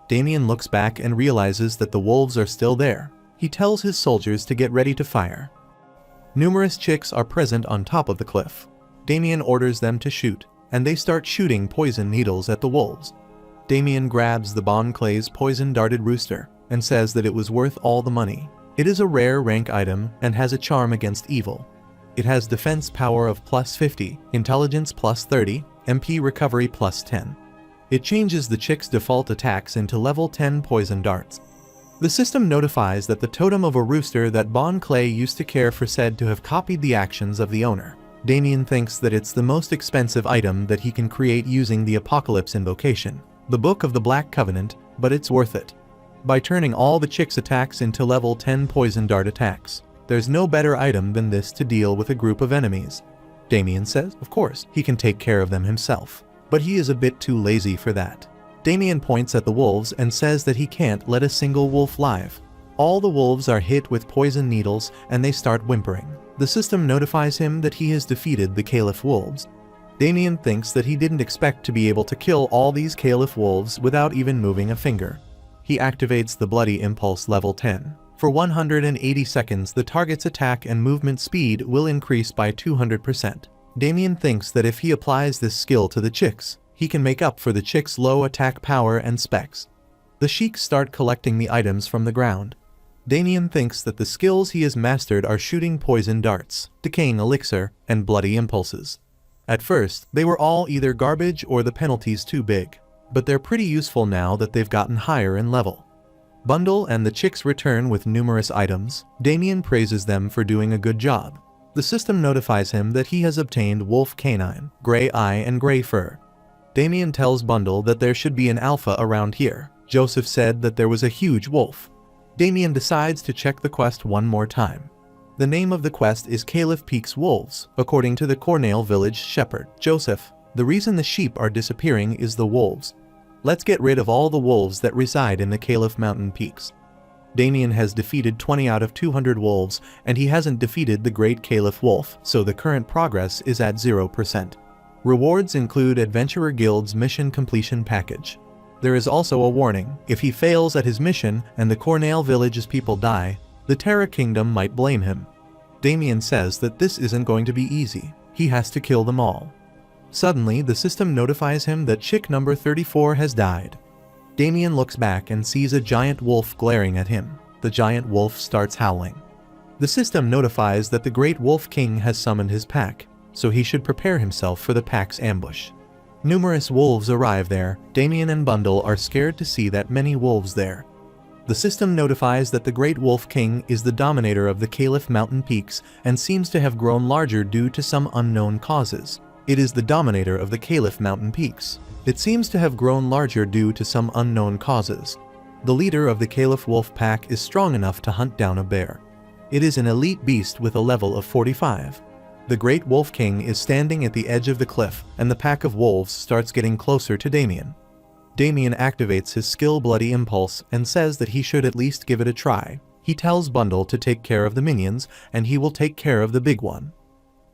Damien looks back and realizes that the wolves are still there. He tells his soldiers to get ready to fire. Numerous chicks are present on top of the cliff. Damien orders them to shoot, and they start shooting poison needles at the wolves. Damien grabs the Bon Clay's poison darted rooster and says that it was worth all the money. It is a rare rank item and has a charm against evil. It has defense power of +50, intelligence +30, MP recovery +10. It changes the chick's default attacks into level 10 poison darts. The system notifies that the totem of a rooster that Bon Clay used to care for said to have copied the actions of the owner. Damien thinks that it's the most expensive item that he can create using the Apocalypse invocation, the Book of the Black Covenant, but it's worth it. By turning all the chick's attacks into level 10 poison dart attacks, there's no better item than this to deal with a group of enemies. Damien says, of course, he can take care of them himself, but he is a bit too lazy for that. Damien points at the wolves and says that he can't let a single wolf live. All the wolves are hit with poison needles and they start whimpering. The system notifies him that he has defeated the Caliph wolves. Damien thinks that he didn't expect to be able to kill all these Caliph wolves without even moving a finger. He activates the Bloody Impulse level 10. For 180 seconds, the target's attack and movement speed will increase by 200%. Damien thinks that if he applies this skill to the chicks, he can make up for the chicks' low attack power and specs. The sheiks start collecting the items from the ground. Damien thinks that the skills he has mastered are shooting poison darts, decaying elixir, and bloody impulses. At first, they were all either garbage or the penalties too big, but they're pretty useful now that they've gotten higher in level. Bundle and the chicks return with numerous items. Damien praises them for doing a good job. The system notifies him that he has obtained wolf canine, gray eye, and gray fur. Damien tells Bundle that there should be an alpha around here. Joseph said that there was a huge wolf. Damien decides to check the quest one more time. The name of the quest is Caliph Peaks Wolves, according to the Cornell village shepherd, Joseph. The reason the sheep are disappearing is the wolves. Let's get rid of all the wolves that reside in the Caliph mountain peaks. Damien has defeated 20 out of 200 wolves, and he hasn't defeated the Great Caliph Wolf, so the current progress is at 0%. Rewards include Adventurer Guild's Mission Completion Package. There is also a warning: if he fails at his mission and the Cornell village's people die, the Terra Kingdom might blame him. Damien says that this isn't going to be easy. He has to kill them all. Suddenly, the system notifies him that chick number 34 has died. Damien looks back and sees a giant wolf glaring at him. The giant wolf starts howling. The system notifies that the Great Wolf King has summoned his pack, so he should prepare himself for the pack's ambush. Numerous wolves arrive there. Damien and Bundle are scared to see that many wolves there. The system notifies that the Great Wolf King is the dominator of the Caliph mountain peaks and seems to have grown larger due to some unknown causes. It is the dominator of the Caliph mountain peaks. It seems to have grown larger due to some unknown causes. The leader of the Caliph wolf pack is strong enough to hunt down a bear. It is an elite beast with a level of 45. The Great Wolf King is standing at the edge of the cliff, and the pack of wolves starts getting closer to Damien. Damien activates his skill Bloody Impulse and says that he should at least give it a try. He tells Bundle to take care of the minions, and he will take care of the big one.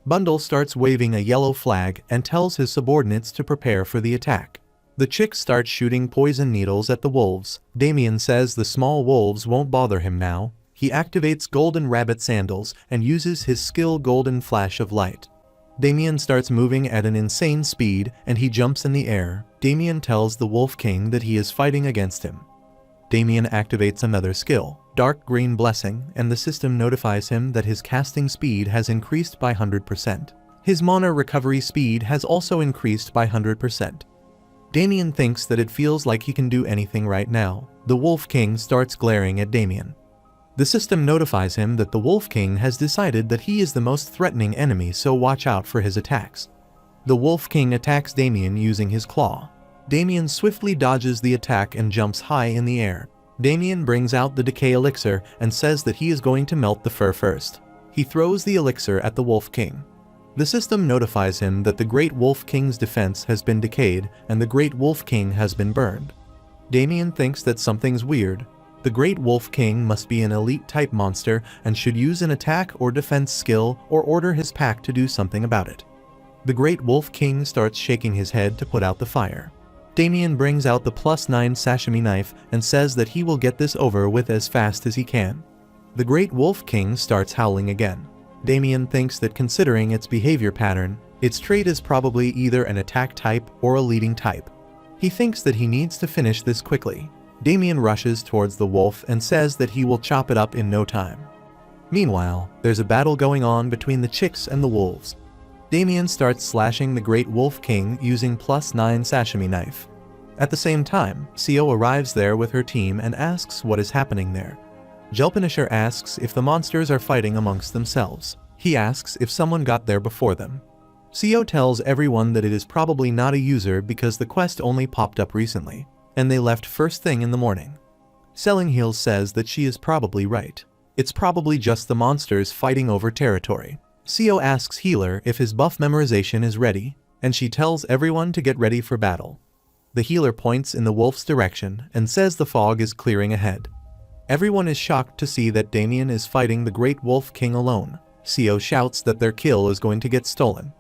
Bundle starts waving a yellow flag and tells his subordinates to prepare for the attack. The chicks start shooting poison needles at the wolves. Damien says the small wolves won't bother him now. He activates Golden Rabbit Sandals and uses his skill Golden Flash of Light. Damien starts moving at an insane speed and he jumps in the air. Damien tells the Wolf King that he is fighting against him. Damien activates another skill, Dark Green Blessing, and the system notifies him that his casting speed has increased by 100%. His mana recovery speed has also increased by 100%. Damien thinks that it feels like he can do anything right now. The Wolf King starts glaring at Damien. The system notifies him that the Wolf King has decided that he is the most threatening enemy, so watch out for his attacks. The Wolf King attacks Damien using his claw. Damien swiftly dodges the attack and jumps high in the air. Damien brings out the Decay Elixir and says that he is going to melt the fur first. He throws the elixir at the Wolf King. The system notifies him that the Great Wolf King's defense has been decayed and the Great Wolf King has been burned. Damien thinks that something's weird. The Great Wolf King must be an elite type monster and should use an attack or defense skill or order his pack to do something about it. The Great Wolf King starts shaking his head to put out the fire. Damien brings out the +9 sashimi knife and says that he will get this over with as fast as he can. The Great Wolf King starts howling again. Damien thinks that considering its behavior pattern, its trait is probably either an attack type or a leading type. He thinks that he needs to finish this quickly. Damien rushes towards the wolf and says that he will chop it up in no time. Meanwhile, there's a battle going on between the chicks and the wolves. Damien starts slashing the Great Wolf King using +9 sashimi knife. At the same time, Seo arrives there with her team and asks what is happening there. Jelpanisher asks if the monsters are fighting amongst themselves. He asks if someone got there before them. Seo tells everyone that it is probably not a user because the quest only popped up recently, and they left first thing in the morning. Selling Heels says that she is probably right. It's probably just the monsters fighting over territory. Seo asks Healer if his buff memorization is ready, and she tells everyone to get ready for battle. The healer points in the wolf's direction and says the fog is clearing ahead. Everyone is shocked to see that Damien is fighting the Great Wolf King alone. Seo shouts that their kill is going to get stolen.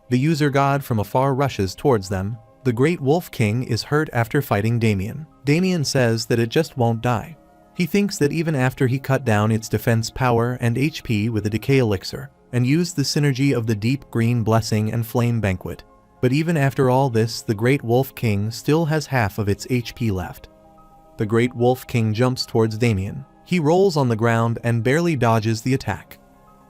The user god from afar rushes towards them. The Great Wolf King is hurt after fighting Damien. Damien says that it just won't die. He thinks that even after he cut down its defense power and HP with a Decay Elixir, and used the synergy of the Deep Green Blessing and Flame Banquet, but even after all this, the Great Wolf King still has half of its HP left. The Great Wolf King jumps towards Damien. He rolls on the ground and barely dodges the attack.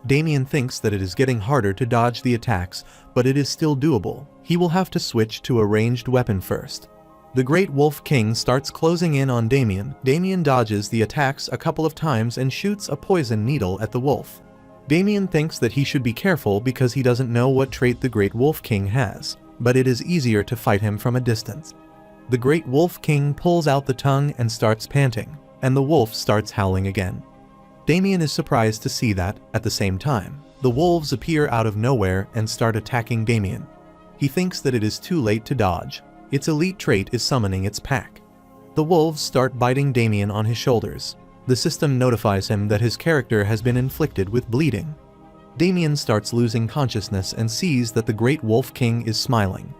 Damien thinks that it is getting harder to dodge the attacks, but it is still doable. He will have to switch to a ranged weapon first. The Great Wolf King starts closing in on Damien. Damien dodges the attacks a couple of times and shoots a poison needle at the wolf. Damien thinks that he should be careful because he doesn't know what trait the Great Wolf King has, but it is easier to fight him from a distance. The Great Wolf King pulls out the tongue and starts panting, and the wolf starts howling again. Damien is surprised to see that, at the same time, the wolves appear out of nowhere and start attacking Damien. He thinks that it is too late to dodge. Its elite trait is summoning its pack. The wolves start biting Damien on his shoulders. The system notifies him that his character has been inflicted with bleeding. Damien starts losing consciousness and sees that the Great Wolf King is smiling.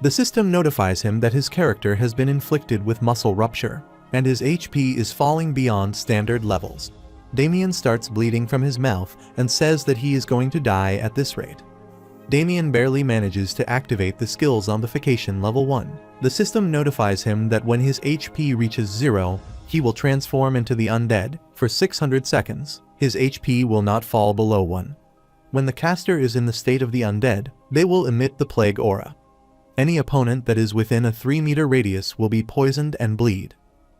The system notifies him that his character has been inflicted with muscle rupture, and his HP is falling beyond standard levels. Damien starts bleeding from his mouth and says that he is going to die at this rate. Damien barely manages to activate the skill zombification level 1. The system notifies him that when his HP reaches 0, he will transform into the undead. For 600 seconds, his HP will not fall below 1. When the caster is in the state of the undead, they will emit the plague aura. Any opponent that is within a 3-meter radius will be poisoned and bleed.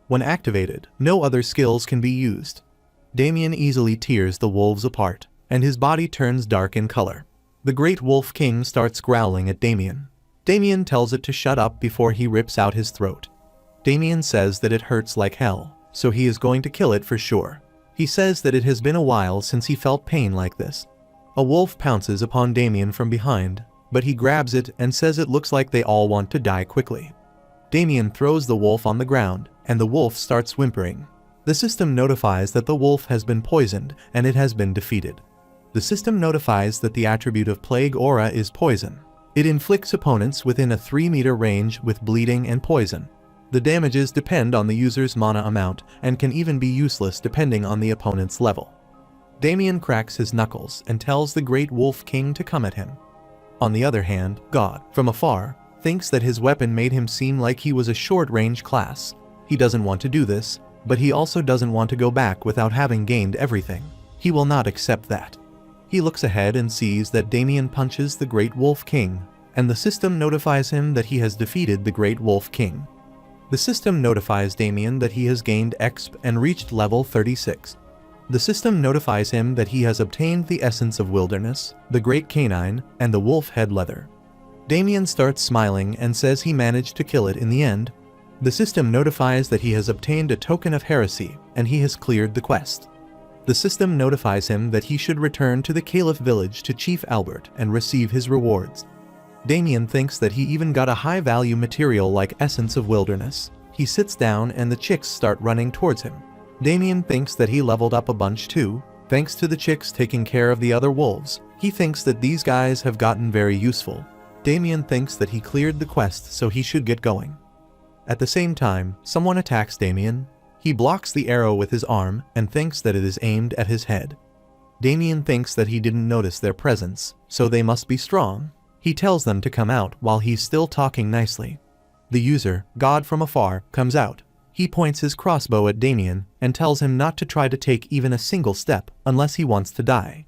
When activated, no other skills can be used. Damien easily tears the wolves apart, and his body turns dark in color. The Great Wolf King starts growling at Damien. Damien tells it to shut up before he rips out his throat. Damien says that it hurts like hell, so he is going to kill it for sure. He says that it has been a while since he felt pain like this. A wolf pounces upon Damien from behind, but he grabs it and says it looks like they all want to die quickly. Damien throws the wolf on the ground, and the wolf starts whimpering. The system notifies that the wolf has been poisoned and it has been defeated. The system notifies that the attribute of Plague Aura is poison. It inflicts opponents within a 3-meter range with bleeding and poison. The damages depend on the user's mana amount and can even be useless depending on the opponent's level. Damien cracks his knuckles and tells the Great Wolf King to come at him. On the other hand, God, from afar, thinks that his weapon made him seem like he was a short-range class. He doesn't want to do this, but he also doesn't want to go back without having gained everything. He will not accept that. He looks ahead and sees that Damien punches the Great Wolf King, and the system notifies him that he has defeated the Great Wolf King. The system notifies Damien that he has gained exp and reached level 36. The system notifies him that he has obtained the Essence of Wilderness, the Great Canine, and the Wolf Head Leather. Damien starts smiling and says he managed to kill it in the end. The system notifies that he has obtained a Token of Heresy, and he has cleared the quest. The system notifies him that he should return to the Caliph village to Chief Albert and receive his rewards. Damien thinks that he even got a high-value material like Essence of Wilderness. He sits down and the chicks start running towards him. Damien thinks that he leveled up a bunch too, thanks to the chicks taking care of the other wolves. He thinks that these guys have gotten very useful. Damien thinks that he cleared the quest, so he should get going. At the same time, someone attacks Damien. He blocks the arrow with his arm and thinks that it is aimed at his head. Damien thinks that he didn't notice their presence, so they must be strong. He tells them to come out while he's still talking nicely. The user, God from afar, comes out. He points his crossbow at Damien and tells him not to try to take even a single step unless he wants to die.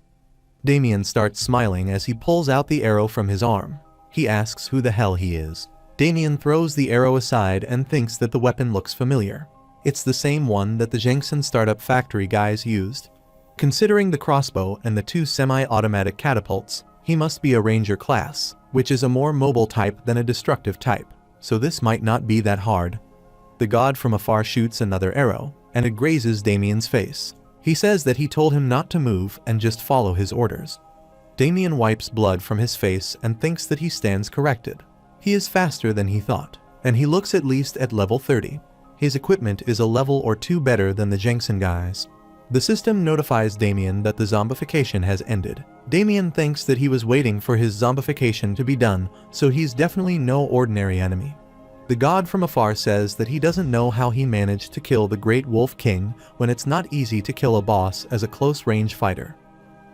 Damien starts smiling as he pulls out the arrow from his arm. He asks who the hell he is. Damien throws the arrow aside and thinks that the weapon looks familiar. It's the same one that the Jengson startup factory guys used. Considering the crossbow and the 2 semi-automatic catapults, he must be a ranger class, which is a more mobile type than a destructive type, so this might not be that hard. The God from afar shoots another arrow, and it grazes Damien's face. He says that he told him not to move and just follow his orders. Damien wipes blood from his face and thinks that he stands corrected. He is faster than he thought, and he looks at least at level 30. His equipment is a level or 2 better than the Jengson guys. The system notifies Damien that the zombification has ended. Damien thinks that he was waiting for his zombification to be done, so he's definitely no ordinary enemy. The God from afar says that he doesn't know how he managed to kill the Great Wolf King when it's not easy to kill a boss as a close-range fighter.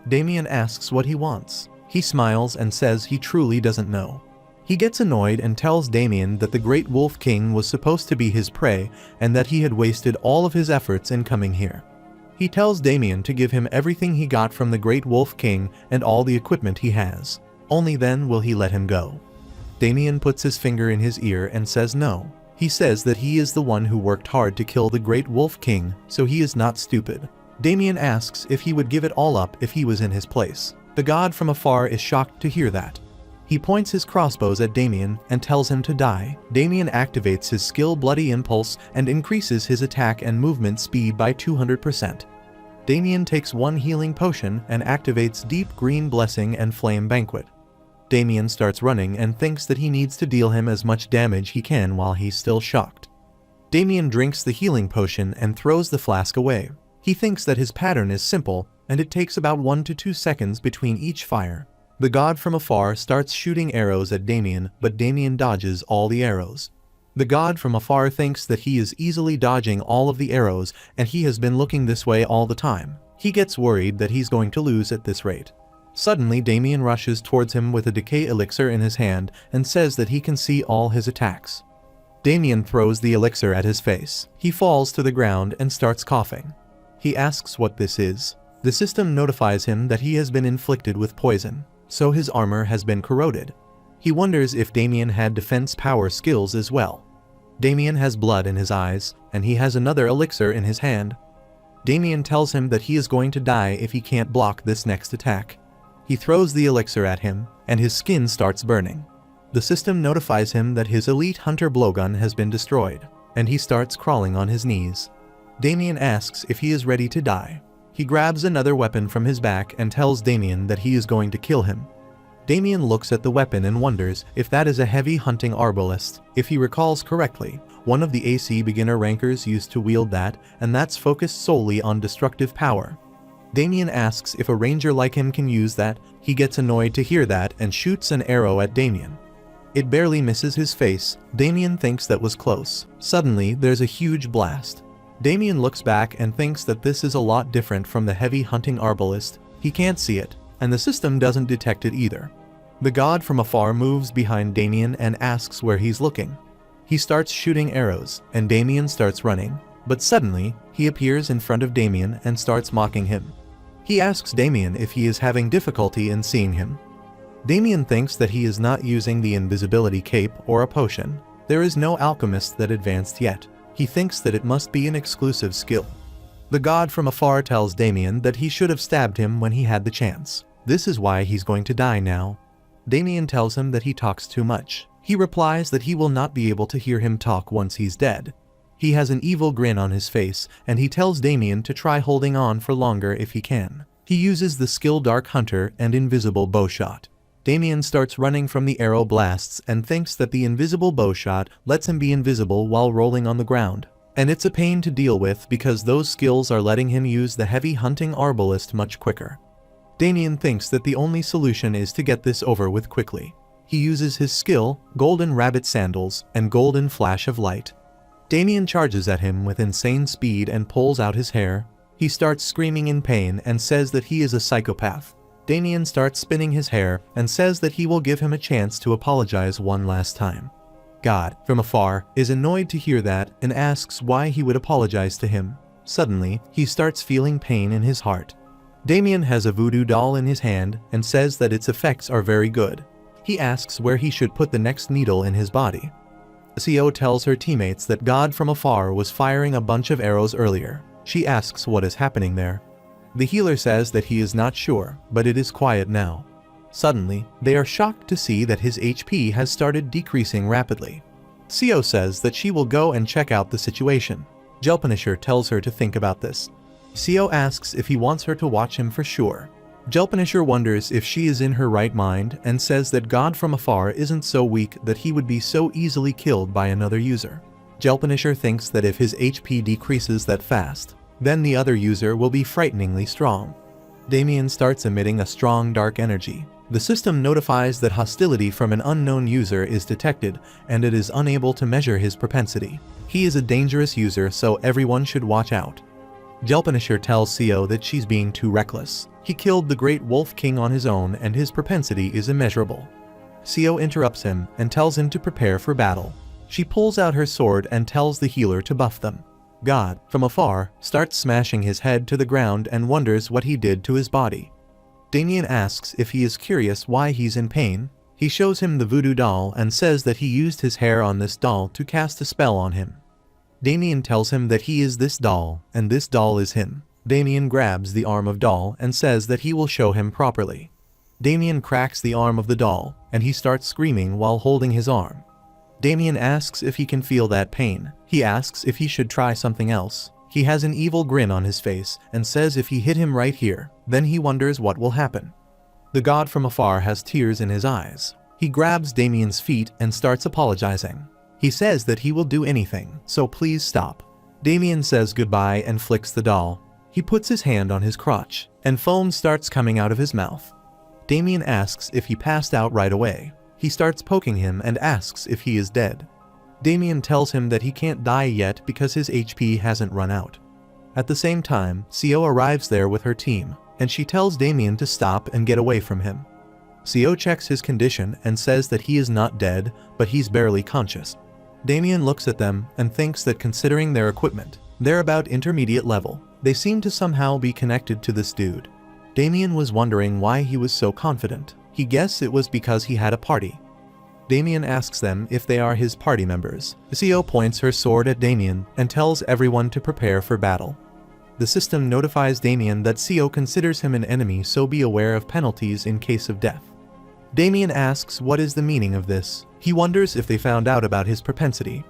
Damien asks what he wants. He smiles and says he truly doesn't know. He gets annoyed and tells Damien that the Great Wolf King was supposed to be his prey and that he had wasted all of his efforts in coming here. He tells Damien to give him everything he got from the Great Wolf King and all the equipment he has. Only then will he let him go. Damien puts his finger in his ear and says no. He says that he is the one who worked hard to kill the Great Wolf King, so he is not stupid. Damien asks if he would give it all up if he was in his place. The God from afar is shocked to hear that. He points his crossbows at Damien and tells him to die. Damien activates his skill Bloody Impulse and increases his attack and movement speed by 200%. Damien takes 1 healing potion and activates Deep Green Blessing and Flame Banquet. Damien starts running and thinks that he needs to deal him as much damage he can while he's still shocked. Damien drinks the healing potion and throws the flask away. He thinks that his pattern is simple and it takes about 1 to 2 seconds between each fire. The God from afar starts shooting arrows at Damien, but Damien dodges all the arrows. The God from afar thinks that he is easily dodging all of the arrows and he has been looking this way all the time. He gets worried that he's going to lose at this rate. Suddenly Damien rushes towards him with a decay elixir in his hand and says that he can see all his attacks. Damien throws the elixir at his face. He falls to the ground and starts coughing. He asks what this is. The system notifies him that he has been inflicted with poison, so his armor has been corroded. He wonders if Damien had defense power skills as well. Damien has blood in his eyes, and he has another elixir in his hand. Damien tells him that he is going to die if he can't block this next attack. He throws the elixir at him, and his skin starts burning. The system notifies him that his elite hunter blowgun has been destroyed, and he starts crawling on his knees. Damien asks if he is ready to die. He grabs another weapon from his back and tells Damien that he is going to kill him. Damien looks at the weapon and wonders if that is a heavy hunting arbalist. If he recalls correctly, one of the AC beginner rankers used to wield that, and that's focused solely on destructive power. Damien asks if a ranger like him can use that. He gets annoyed to hear that and shoots an arrow at Damien. It barely misses his face. Damien thinks that was close. Suddenly, there's a huge blast. Damien looks back and thinks that this is a lot different from the heavy hunting arbalist. He can't see it, and the system doesn't detect it either. The god from afar moves behind Damien and asks where he's looking. He starts shooting arrows, and Damien starts running, but suddenly, he appears in front of Damien and starts mocking him. He asks Damien if he is having difficulty in seeing him. Damien thinks that he is not using the invisibility cape or a potion. There is no alchemist that advanced yet. He thinks that it must be an exclusive skill. The god from afar tells Damien that he should have stabbed him when he had the chance. This is why he's going to die now. Damien tells him that he talks too much. He replies that he will not be able to hear him talk once he's dead. He has an evil grin on his face, and he tells Damien to try holding on for longer if he can. He uses the skill Dark Hunter and Invisible Bowshot. Damien starts running from the arrow blasts and thinks that the invisible bowshot lets him be invisible while rolling on the ground. And it's a pain to deal with because those skills are letting him use the heavy hunting arbalist much quicker. Damien thinks that the only solution is to get this over with quickly. He uses his skill, Golden Rabbit Sandals, and Golden Flash of Light. Damien charges at him with insane speed and pulls out his hair. He starts screaming in pain and says that he is a psychopath. Damien starts spinning his hair and says that he will give him a chance to apologize one last time. God, from afar, is annoyed to hear that and asks why he would apologize to him. Suddenly, he starts feeling pain in his heart. Damien has a voodoo doll in his hand and says that its effects are very good. He asks where he should put the next needle in his body. CO tells her teammates that God from afar was firing a bunch of arrows earlier. She asks what is happening there. The healer says that he is not sure, but it is quiet now. Suddenly, they are shocked to see that his HP has started decreasing rapidly. CO says that she will go and check out the situation. Jelpanisher tells her to think about this. CO asks if he wants her to watch him for sure. Jelpanisher wonders if she is in her right mind and says that God from afar isn't so weak that he would be so easily killed by another user. Jelpanisher thinks that if his HP decreases that fast, then the other user will be frighteningly strong. Damien starts emitting a strong dark energy. The system notifies that hostility from an unknown user is detected, and it is unable to measure his propensity. He is a dangerous user, so everyone should watch out. Jelpanisher tells CO that she's being too reckless. He killed the Great Wolf King on his own, and his propensity is immeasurable. CO interrupts him and tells him to prepare for battle. She pulls out her sword and tells the healer to buff them. God, from afar, starts smashing his head to the ground and wonders what he did to his body. Damien asks if he is curious why he's in pain. He shows him the voodoo doll and says that he used his hair on this doll to cast a spell on him. Damien tells him that he is this doll, and this doll is him. Damien grabs the arm of doll and says that he will show him properly. Damien cracks the arm of the doll, and he starts screaming while holding his arm. Damien asks if he can feel that pain. He asks if he should try something else. He has an evil grin on his face and says if he hit him right here, then he wonders what will happen. The god from afar has tears in his eyes. He grabs Damien's feet and starts apologizing. He says that he will do anything, so please stop. Damien says goodbye and flicks the doll. He puts his hand on his crotch, and foam starts coming out of his mouth. Damien asks if he passed out right away. He starts poking him and asks if he is dead. Damien tells him that he can't die yet because his HP hasn't run out. At the same time, CO arrives there with her team, and she tells Damien to stop and get away from him. CO checks his condition and says that he is not dead, but he's barely conscious. Damien looks at them and thinks that considering their equipment, they're about intermediate level. They seem to somehow be connected to this dude. Damien was wondering why he was so confident. He guessed it was because he had a party. Damien asks them if they are his party members. CO points her sword at Damien and tells everyone to prepare for battle. The system notifies Damien that CO considers him an enemy, so be aware of penalties in case of death. Damien asks what is the meaning of this. He wonders if they found out about his propensity.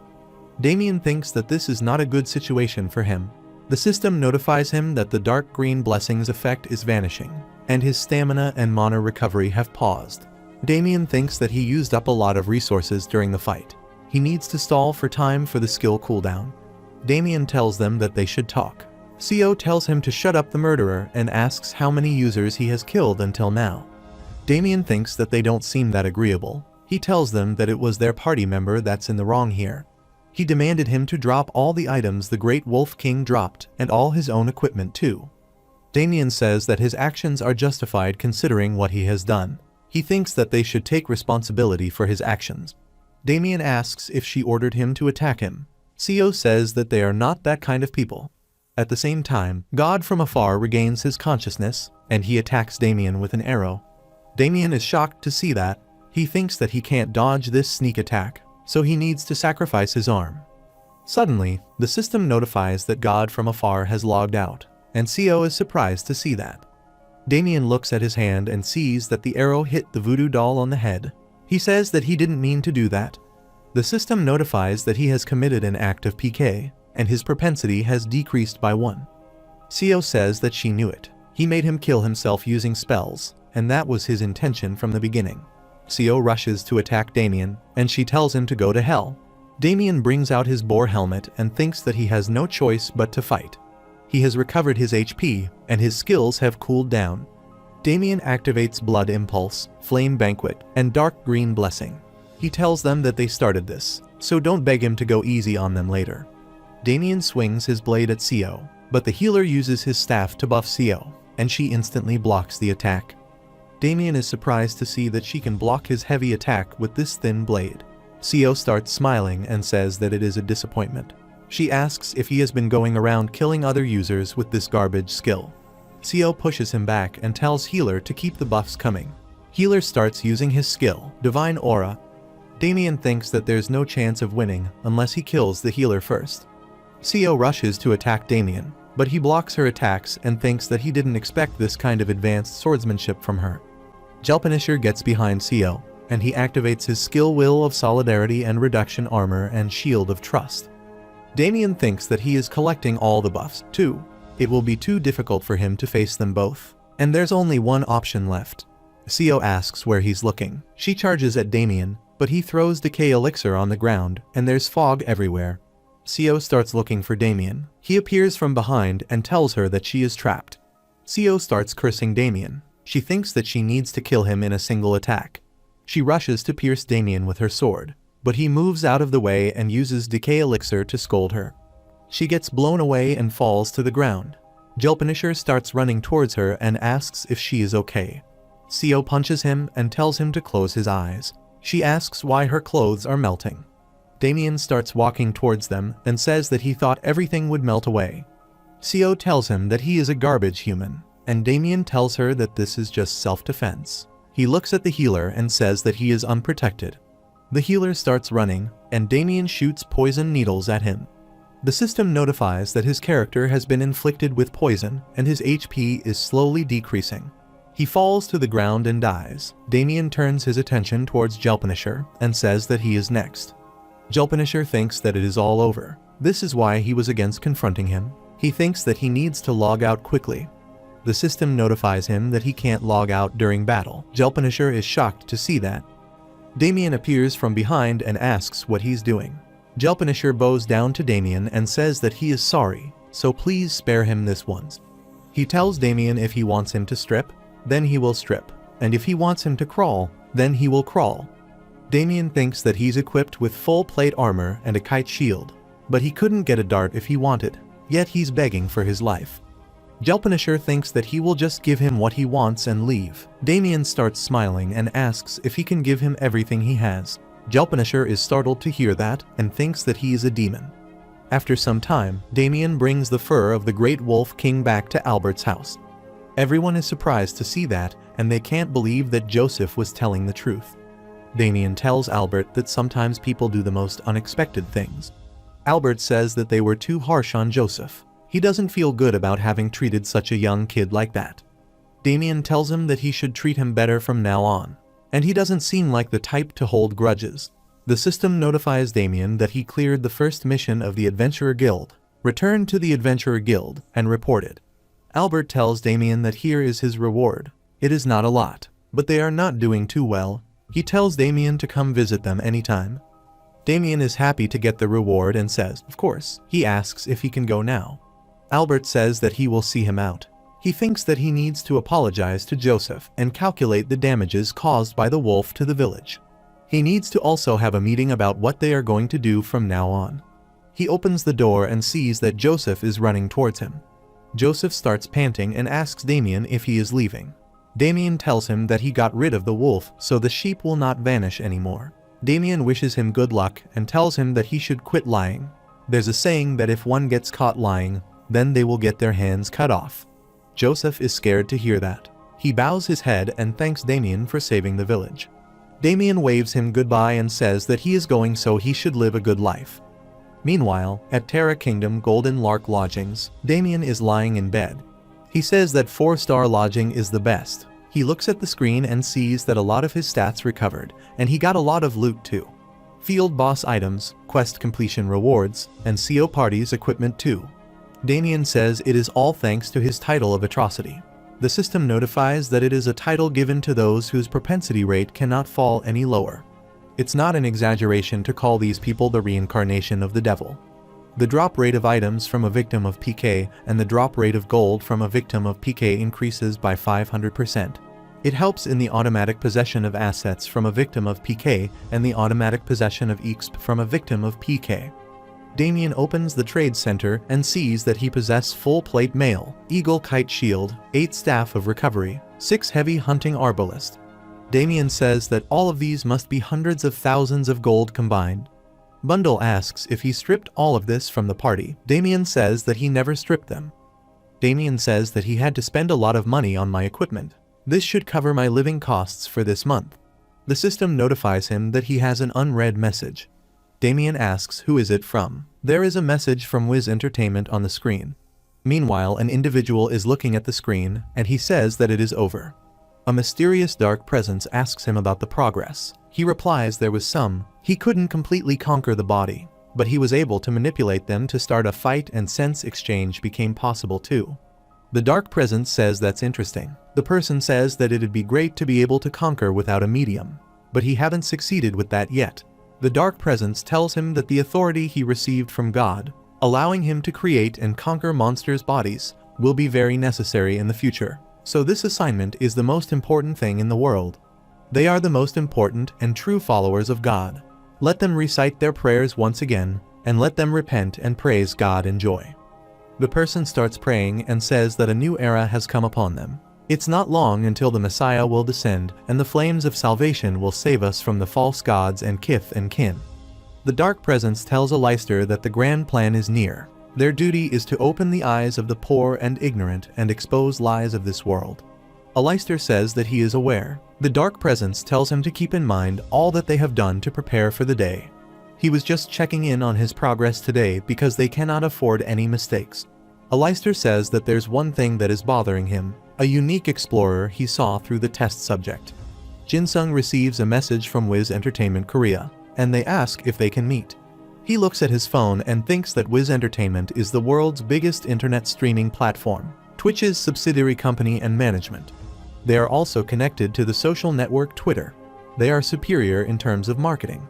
Damien thinks that this is not a good situation for him. The system notifies him that the dark green blessings effect is vanishing, and his stamina and mana recovery have paused. Damien thinks that he used up a lot of resources during the fight. He needs to stall for time for the skill cooldown. Damien tells them that they should talk. CO tells him to shut up the murderer and asks how many users he has killed until now. Damien thinks that they don't seem that agreeable. He tells them that it was their party member that's in the wrong here. He demanded him to drop all the items the Great Wolf King dropped and all his own equipment too. Damien says that his actions are justified considering what he has done. He thinks that they should take responsibility for his actions. Damien asks if she ordered him to attack him. CO says that they are not that kind of people. At the same time, God from afar regains his consciousness, and he attacks Damien with an arrow. Damien is shocked to see that. He thinks that he can't dodge this sneak attack, so he needs to sacrifice his arm. Suddenly, the system notifies that God from afar has logged out, and CO is surprised to see that. Damien looks at his hand and sees that the arrow hit the voodoo doll on the head. He says that he didn't mean to do that. The system notifies that he has committed an act of PK, and his propensity has decreased by 1. CO says that she knew it. He made him kill himself using spells, and that was his intention from the beginning. CO rushes to attack Damien, and she tells him to go to hell. Damien brings out his boar helmet and thinks that he has no choice but to fight. He has recovered his HP, and his skills have cooled down. Damien activates Blood Impulse, Flame Banquet, and Dark Green Blessing. He tells them that they started this, so don't beg him to go easy on them later. Damien swings his blade at CO, but the healer uses his staff to buff CO, and she instantly blocks the attack. Damien is surprised to see that she can block his heavy attack with this thin blade. CO starts smiling and says that it is a disappointment. She asks if he has been going around killing other users with this garbage skill. CO pushes him back and tells Healer to keep the buffs coming. Healer starts using his skill, Divine Aura. Damien thinks that there's no chance of winning unless he kills the healer first. CO rushes to attack Damien, but he blocks her attacks and thinks that he didn't expect this kind of advanced swordsmanship from her. Gelpunisher gets behind CO, and he activates his skill Will of Solidarity and Reduction Armor and Shield of Trust. Damien thinks that he is collecting all the buffs, too. It will be too difficult for him to face them both, and there's only one option left. CO asks where he's looking. She charges at Damien, but he throws Decay Elixir on the ground, and there's fog everywhere. CO starts looking for Damien. He appears from behind and tells her that she is trapped. CO starts cursing Damien. She thinks that she needs to kill him in a single attack. She rushes to pierce Damien with her sword, but he moves out of the way and uses Decay Elixir to scold her. She gets blown away and falls to the ground. Gelpunisher starts running towards her and asks if she is okay. CO punches him and tells him to close his eyes. She asks why her clothes are melting. Damien starts walking towards them and says that he thought everything would melt away. CO tells him that he is a garbage human, and Damien tells her that this is just self-defense. He looks at the healer and says that he is unprotected. The healer starts running, and Damien shoots poison needles at him. The system notifies that his character has been inflicted with poison, and his HP is slowly decreasing. He falls to the ground and dies. Damien turns his attention towards Gelpunisher and says that he is next. Gelpunisher thinks that it is all over. This is why he was against confronting him. He thinks that he needs to log out quickly. The system notifies him that he can't log out during battle. Gelpunisher is shocked to see that. Damien appears from behind and asks what he's doing. Gelpunisher bows down to Damien and says that he is sorry, so please spare him this once. He tells Damien if he wants him to strip, then he will strip, and if he wants him to crawl, then he will crawl. Damien thinks that he's equipped with full plate armor and a kite shield, but he couldn't get a dart if he wanted, yet he's begging for his life. Gelpunisher thinks that he will just give him what he wants and leave. Damien starts smiling and asks if he can give him everything he has. Gelpunisher is startled to hear that and thinks that he is a demon. After some time, Damien brings the fur of the Great Wolf King back to Albert's house. Everyone is surprised to see that, and they can't believe that Joseph was telling the truth. Damien tells Albert that sometimes people do the most unexpected things. Albert says that they were too harsh on Joseph. He doesn't feel good about having treated such a young kid like that. Damien tells him that he should treat him better from now on, and he doesn't seem like the type to hold grudges. The system notifies Damien that he cleared the first mission of the Adventurer Guild. Return to the Adventurer Guild and report it. Albert tells Damien that here is his reward. It is not a lot, but they are not doing too well. He tells Damien to come visit them anytime. Damien is happy to get the reward and says, of course. He asks if he can go now. Albert says that he will see him out. He thinks that he needs to apologize to Joseph and calculate the damages caused by the wolf to the village. He needs to also have a meeting about what they are going to do from now on. He opens the door and sees that Joseph is running towards him. Joseph starts panting and asks Damien if he is leaving. Damien tells him that he got rid of the wolf so the sheep will not vanish anymore. Damien wishes him good luck and tells him that he should quit lying. There's a saying that if one gets caught lying, then they will get their hands cut off. Joseph is scared to hear that. He bows his head and thanks Damien for saving the village. Damien waves him goodbye and says that he is going so he should live a good life. Meanwhile, at Terra Kingdom Golden Lark Lodgings, Damien is lying in bed. He says that 4-star lodging is the best. He looks at the screen and sees that a lot of his stats recovered, and he got a lot of loot too. Field boss items, quest completion rewards, and CO parties equipment too. Damien says it is all thanks to his title of atrocity. The system notifies that it is a title given to those whose propensity rate cannot fall any lower. It's not an exaggeration to call these people the reincarnation of the devil. The drop rate of items from a victim of PK and the drop rate of gold from a victim of PK increases by 500%. It helps in the automatic possession of assets from a victim of PK and the automatic possession of EXP from a victim of PK. Damien opens the trade center and sees that he possesses full plate mail, eagle kite shield, 8 staff of recovery, 6 heavy hunting arbalist. Damien says that all of these must be hundreds of thousands of gold combined. Bundle asks if he stripped all of this from the party. Damien says that he never stripped them. Damien says that he had to spend a lot of money on my equipment. This should cover my living costs for this month. The system notifies him that he has an unread message. Damien asks who is it from. There is a message from Wiz Entertainment on the screen. Meanwhile, an individual is looking at the screen and he says that it is over. A mysterious dark presence asks him about the progress. He replies there was some. He couldn't completely conquer the body, but he was able to manipulate them to start a fight and sense exchange became possible too. The dark presence says that's interesting. The person says that it'd be great to be able to conquer without a medium, but he haven't succeeded with that yet. The dark presence tells him that the authority he received from God, allowing him to create and conquer monsters' bodies, will be very necessary in the future. So this assignment is the most important thing in the world. They are the most important and true followers of God. Let them recite their prayers once again, and let them repent and praise God in joy. The person starts praying and says that a new era has come upon them. It's not long until the Messiah will descend, and the flames of salvation will save us from the false gods and kith and kin. The dark presence tells Aleister that the grand plan is near. Their duty is to open the eyes of the poor and ignorant and expose lies of this world. Aleister says that he is aware. The dark presence tells him to keep in mind all that they have done to prepare for the day. He was just checking in on his progress today because they cannot afford any mistakes. Aleister says that there's one thing that is bothering him, a unique explorer he saw through the test subject. Jinsung receives a message from Wiz Entertainment Korea, and they ask if they can meet. He looks at his phone and thinks that Wiz Entertainment is the world's biggest internet streaming platform, Twitch's subsidiary company and management. They are also connected to the social network Twitter. They are superior in terms of marketing.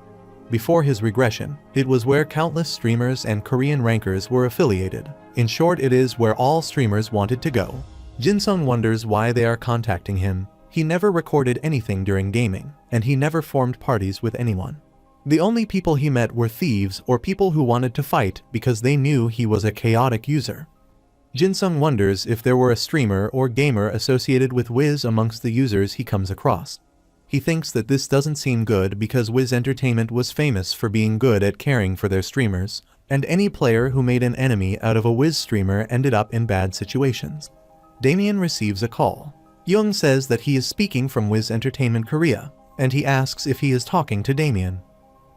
Before his regression, it was where countless streamers and Korean rankers were affiliated. In short, it is where all streamers wanted to go. Jinsung wonders why they are contacting him. He never recorded anything during gaming, and he never formed parties with anyone. The only people he met were thieves or people who wanted to fight because they knew he was a chaotic user. Jinsung wonders if there were a streamer or gamer associated with Wiz amongst the users he comes across. He thinks that this doesn't seem good because Wiz Entertainment was famous for being good at caring for their streamers, and any player who made an enemy out of a Wiz streamer ended up in bad situations. Damien receives a call. Young says that he is speaking from Wiz Entertainment Korea, and he asks if he is talking to Damien.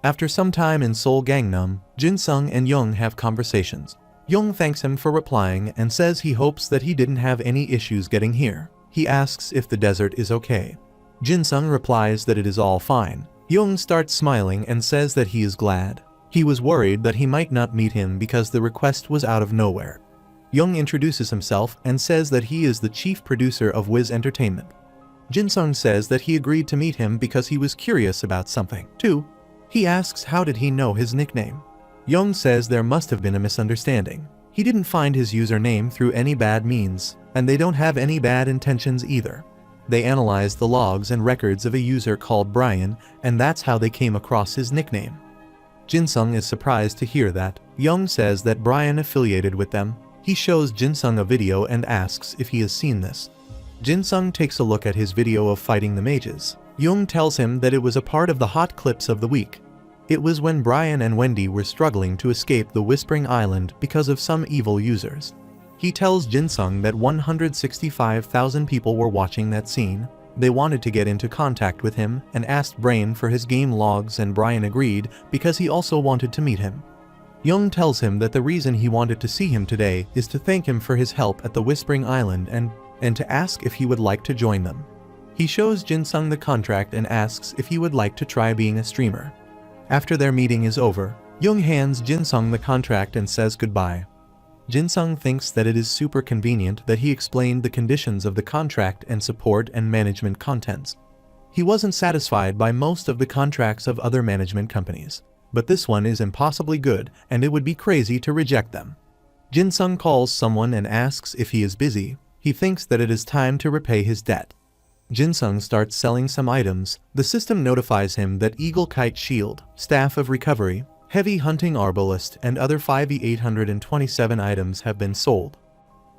After some time in Seoul Gangnam, Jinsung and Young have conversations. Young thanks him for replying and says he hopes that he didn't have any issues getting here. He asks if the desert is okay. Jinsung replies that it is all fine. Young starts smiling and says that he is glad. He was worried that he might not meet him because the request was out of nowhere. Young introduces himself and says that he is the chief producer of Wiz Entertainment. Jin-sung says that he agreed to meet him because he was curious about something, too. He asks how did he know his nickname. Young says there must have been a misunderstanding. He didn't find his username through any bad means, and they don't have any bad intentions either. They analyzed the logs and records of a user called Brian, and that's how they came across his nickname. Jin-sung is surprised to hear that. Young says that Brian affiliated with them. He shows Jin-sung a video and asks if he has seen this. Jin-sung takes a look at his video of fighting the mages. Young tells him that it was a part of the hot clips of the week. It was when Brian and Wendy were struggling to escape the Whispering Island because of some evil users. He tells Jin-sung that 165,000 people were watching that scene. They wanted to get into contact with him and asked Brian for his game logs, and Brian agreed because he also wanted to meet him. Young tells him that the reason he wanted to see him today is to thank him for his help at the Whispering Island and to ask if he would like to join them. He shows Jin-sung the contract and asks if he would like to try being a streamer. After their meeting is over, Young hands Jin-sung the contract and says goodbye. Jin-sung thinks that it is super convenient that he explained the conditions of the contract and support and management contents. He wasn't satisfied by most of the contracts of other management companies, but this one is impossibly good and it would be crazy to reject them. Jin-sung calls someone and asks if he is busy. He thinks that it is time to repay his debt. Jin-sung starts selling some items. The system notifies him that Eagle Kite Shield, Staff of Recovery, Heavy Hunting Arbalist, and other 5,827 items have been sold.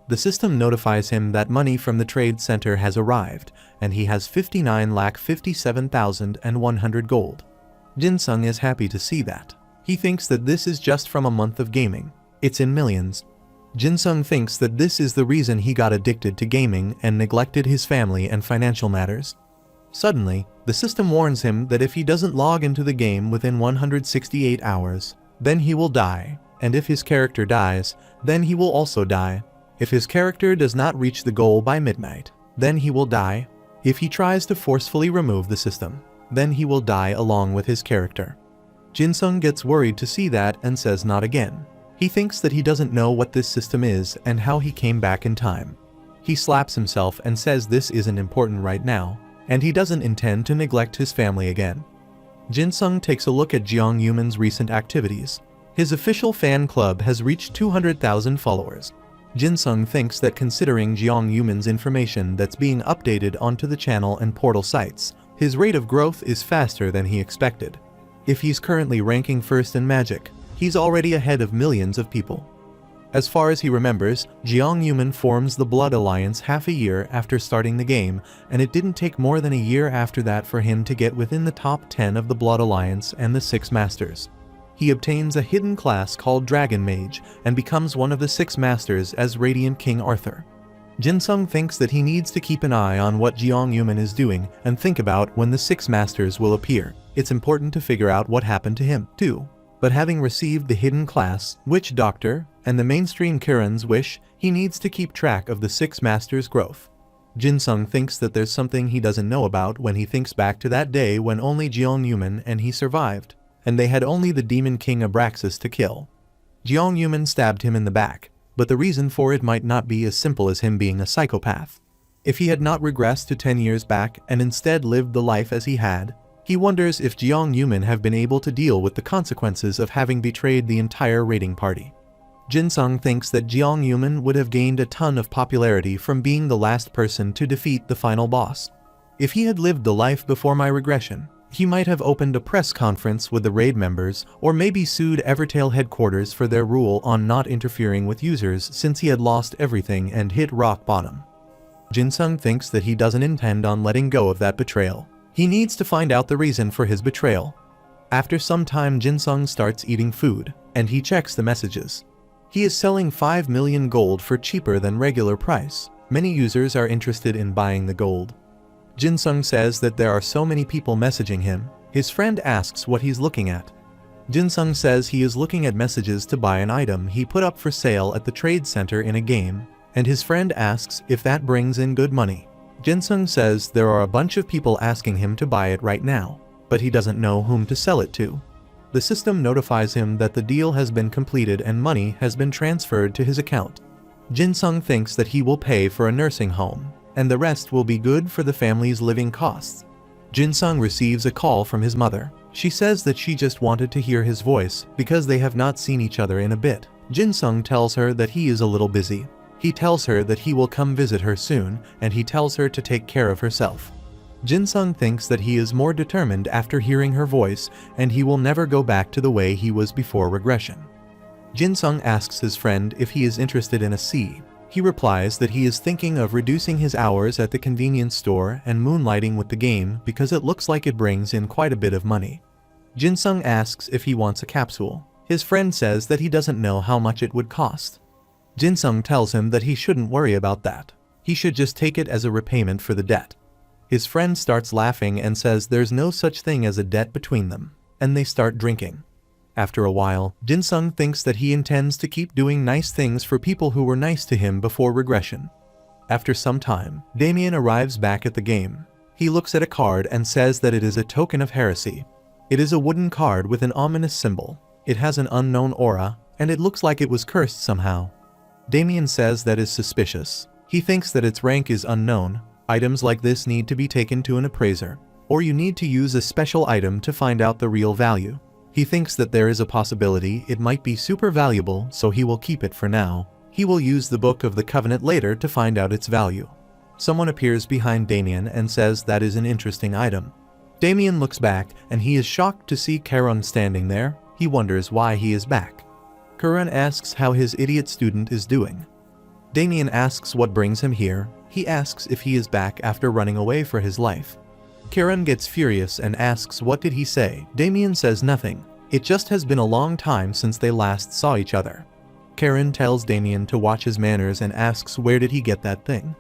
The system notifies him that money from the trade center has arrived, and he has 59,57,100 gold. Jin-sung is happy to see that. He thinks that this is just from a month of gaming. It's in millions. Jin-sung thinks that this is the reason he got addicted to gaming and neglected his family and financial matters. Suddenly, the system warns him that if he doesn't log into the game within 168 hours, then he will die, and if his character dies, then he will also die. If his character does not reach the goal by midnight, then he will die. If he tries to forcefully remove the system, then he will die along with his character. Jin-sung gets worried to see that and says not again. He thinks that he doesn't know what this system is and how he came back in time. He slaps himself and says this isn't important right now, and he doesn't intend to neglect his family again. Jin-sung takes a look at Jeong Yuman's recent activities. His official fan club has reached 200,000 followers. Jin-sung thinks that considering Jeong Yuman's information that's being updated onto the channel and portal sites, his rate of growth is faster than he expected. If he's currently ranking first in Magic, he's already ahead of millions of people. As far as he remembers, Jeong Yuman forms the Blood Alliance half a year after starting the game, and it didn't take more than a year after that for him to get within the top 10 of the Blood Alliance and the 6 Masters. He obtains a hidden class called Dragon Mage and becomes one of the 6 Masters as Radiant King Arthur. Jin-sung thinks that he needs to keep an eye on what Jeong Yuman is doing and think about when the 6 Masters will appear. It's important to figure out what happened to him, too. But having received the hidden class, Witch Doctor, and the mainstream Kiran's wish, he needs to keep track of the 6 Masters' growth. Jin-sung thinks that there's something he doesn't know about when he thinks back to that day when only Jeong Yuman and he survived, and they had only the Demon King Abraxas to kill. Jeong Yuman stabbed him in the back, but the reason for it might not be as simple as him being a psychopath. If he had not regressed to 10 years back and instead lived the life as he had, he wonders if Jeong Yuman have been able to deal with the consequences of having betrayed the entire raiding party. Jin-sung thinks that Jeong Yuman would have gained a ton of popularity from being the last person to defeat the final boss. If he had lived the life before my regression, he might have opened a press conference with the raid members or maybe sued Evertail headquarters for their rule on not interfering with users since he had lost everything and hit rock bottom. Jin-sung thinks that he doesn't intend on letting go of that betrayal. He needs to find out the reason for his betrayal. After some time, Jin-sung starts eating food, and he checks the messages. He is selling 5 million gold for cheaper than regular price. Many users are interested in buying the gold. Jin-sung says that there are so many people messaging him. His friend asks what he's looking at. Jin-sung says he is looking at messages to buy an item he put up for sale at the trade center in a game, and his friend asks if that brings in good money. Jin-sung says there are a bunch of people asking him to buy it right now, but he doesn't know whom to sell it to. The The system notifies him that the deal has been completed and money has been transferred to his account. Jin-sung thinks that he will pay for a nursing home, and the rest will be good for the family's living costs. Jin-sung receives a call from his mother. She says that she just wanted to hear his voice because they have not seen each other in a bit. Jin-sung tells her that he is a little busy. He tells her that he will come visit her soon, and he tells her to take care of herself. Jin-sung thinks that he is more determined after hearing her voice, and he will never go back to the way he was before regression. Jin-sung asks his friend if he is interested in a C. He replies that he is thinking of reducing his hours at the convenience store and moonlighting with the game because it looks like it brings in quite a bit of money. Jin-sung asks if he wants a capsule. His friend says that he doesn't know how much it would cost. Jin-sung tells him that he shouldn't worry about that. He should just take it as a repayment for the debt. His friend starts laughing and says there's no such thing as a debt between them, and they start drinking. After a while, Jin-sung thinks that he intends to keep doing nice things for people who were nice to him before regression. After some time, Damien arrives back at the game. He looks at a card and says that it is a token of heresy. It is a wooden card with an ominous symbol. It has an unknown aura, and it looks like it was cursed somehow. Damien says that is suspicious. He thinks that its rank is unknown. Items like this need to be taken to an appraiser, or you need to use a special item to find out the real value. He thinks that there is a possibility it might be super valuable, so he will keep it for now. He will use the Book of the Covenant later to find out its value. Someone appears behind Damien and says that is an interesting item. Damien looks back and he is shocked to see Karun standing there. He wonders why he is back. Karun asks how his idiot student is doing. Damien asks what brings him here. He asks if he is back after running away for his life. Karun gets furious and asks what did he say. Damien says nothing. It just has been a long time since they last saw each other. Karun tells Damien to watch his manners and asks where did he get that thing.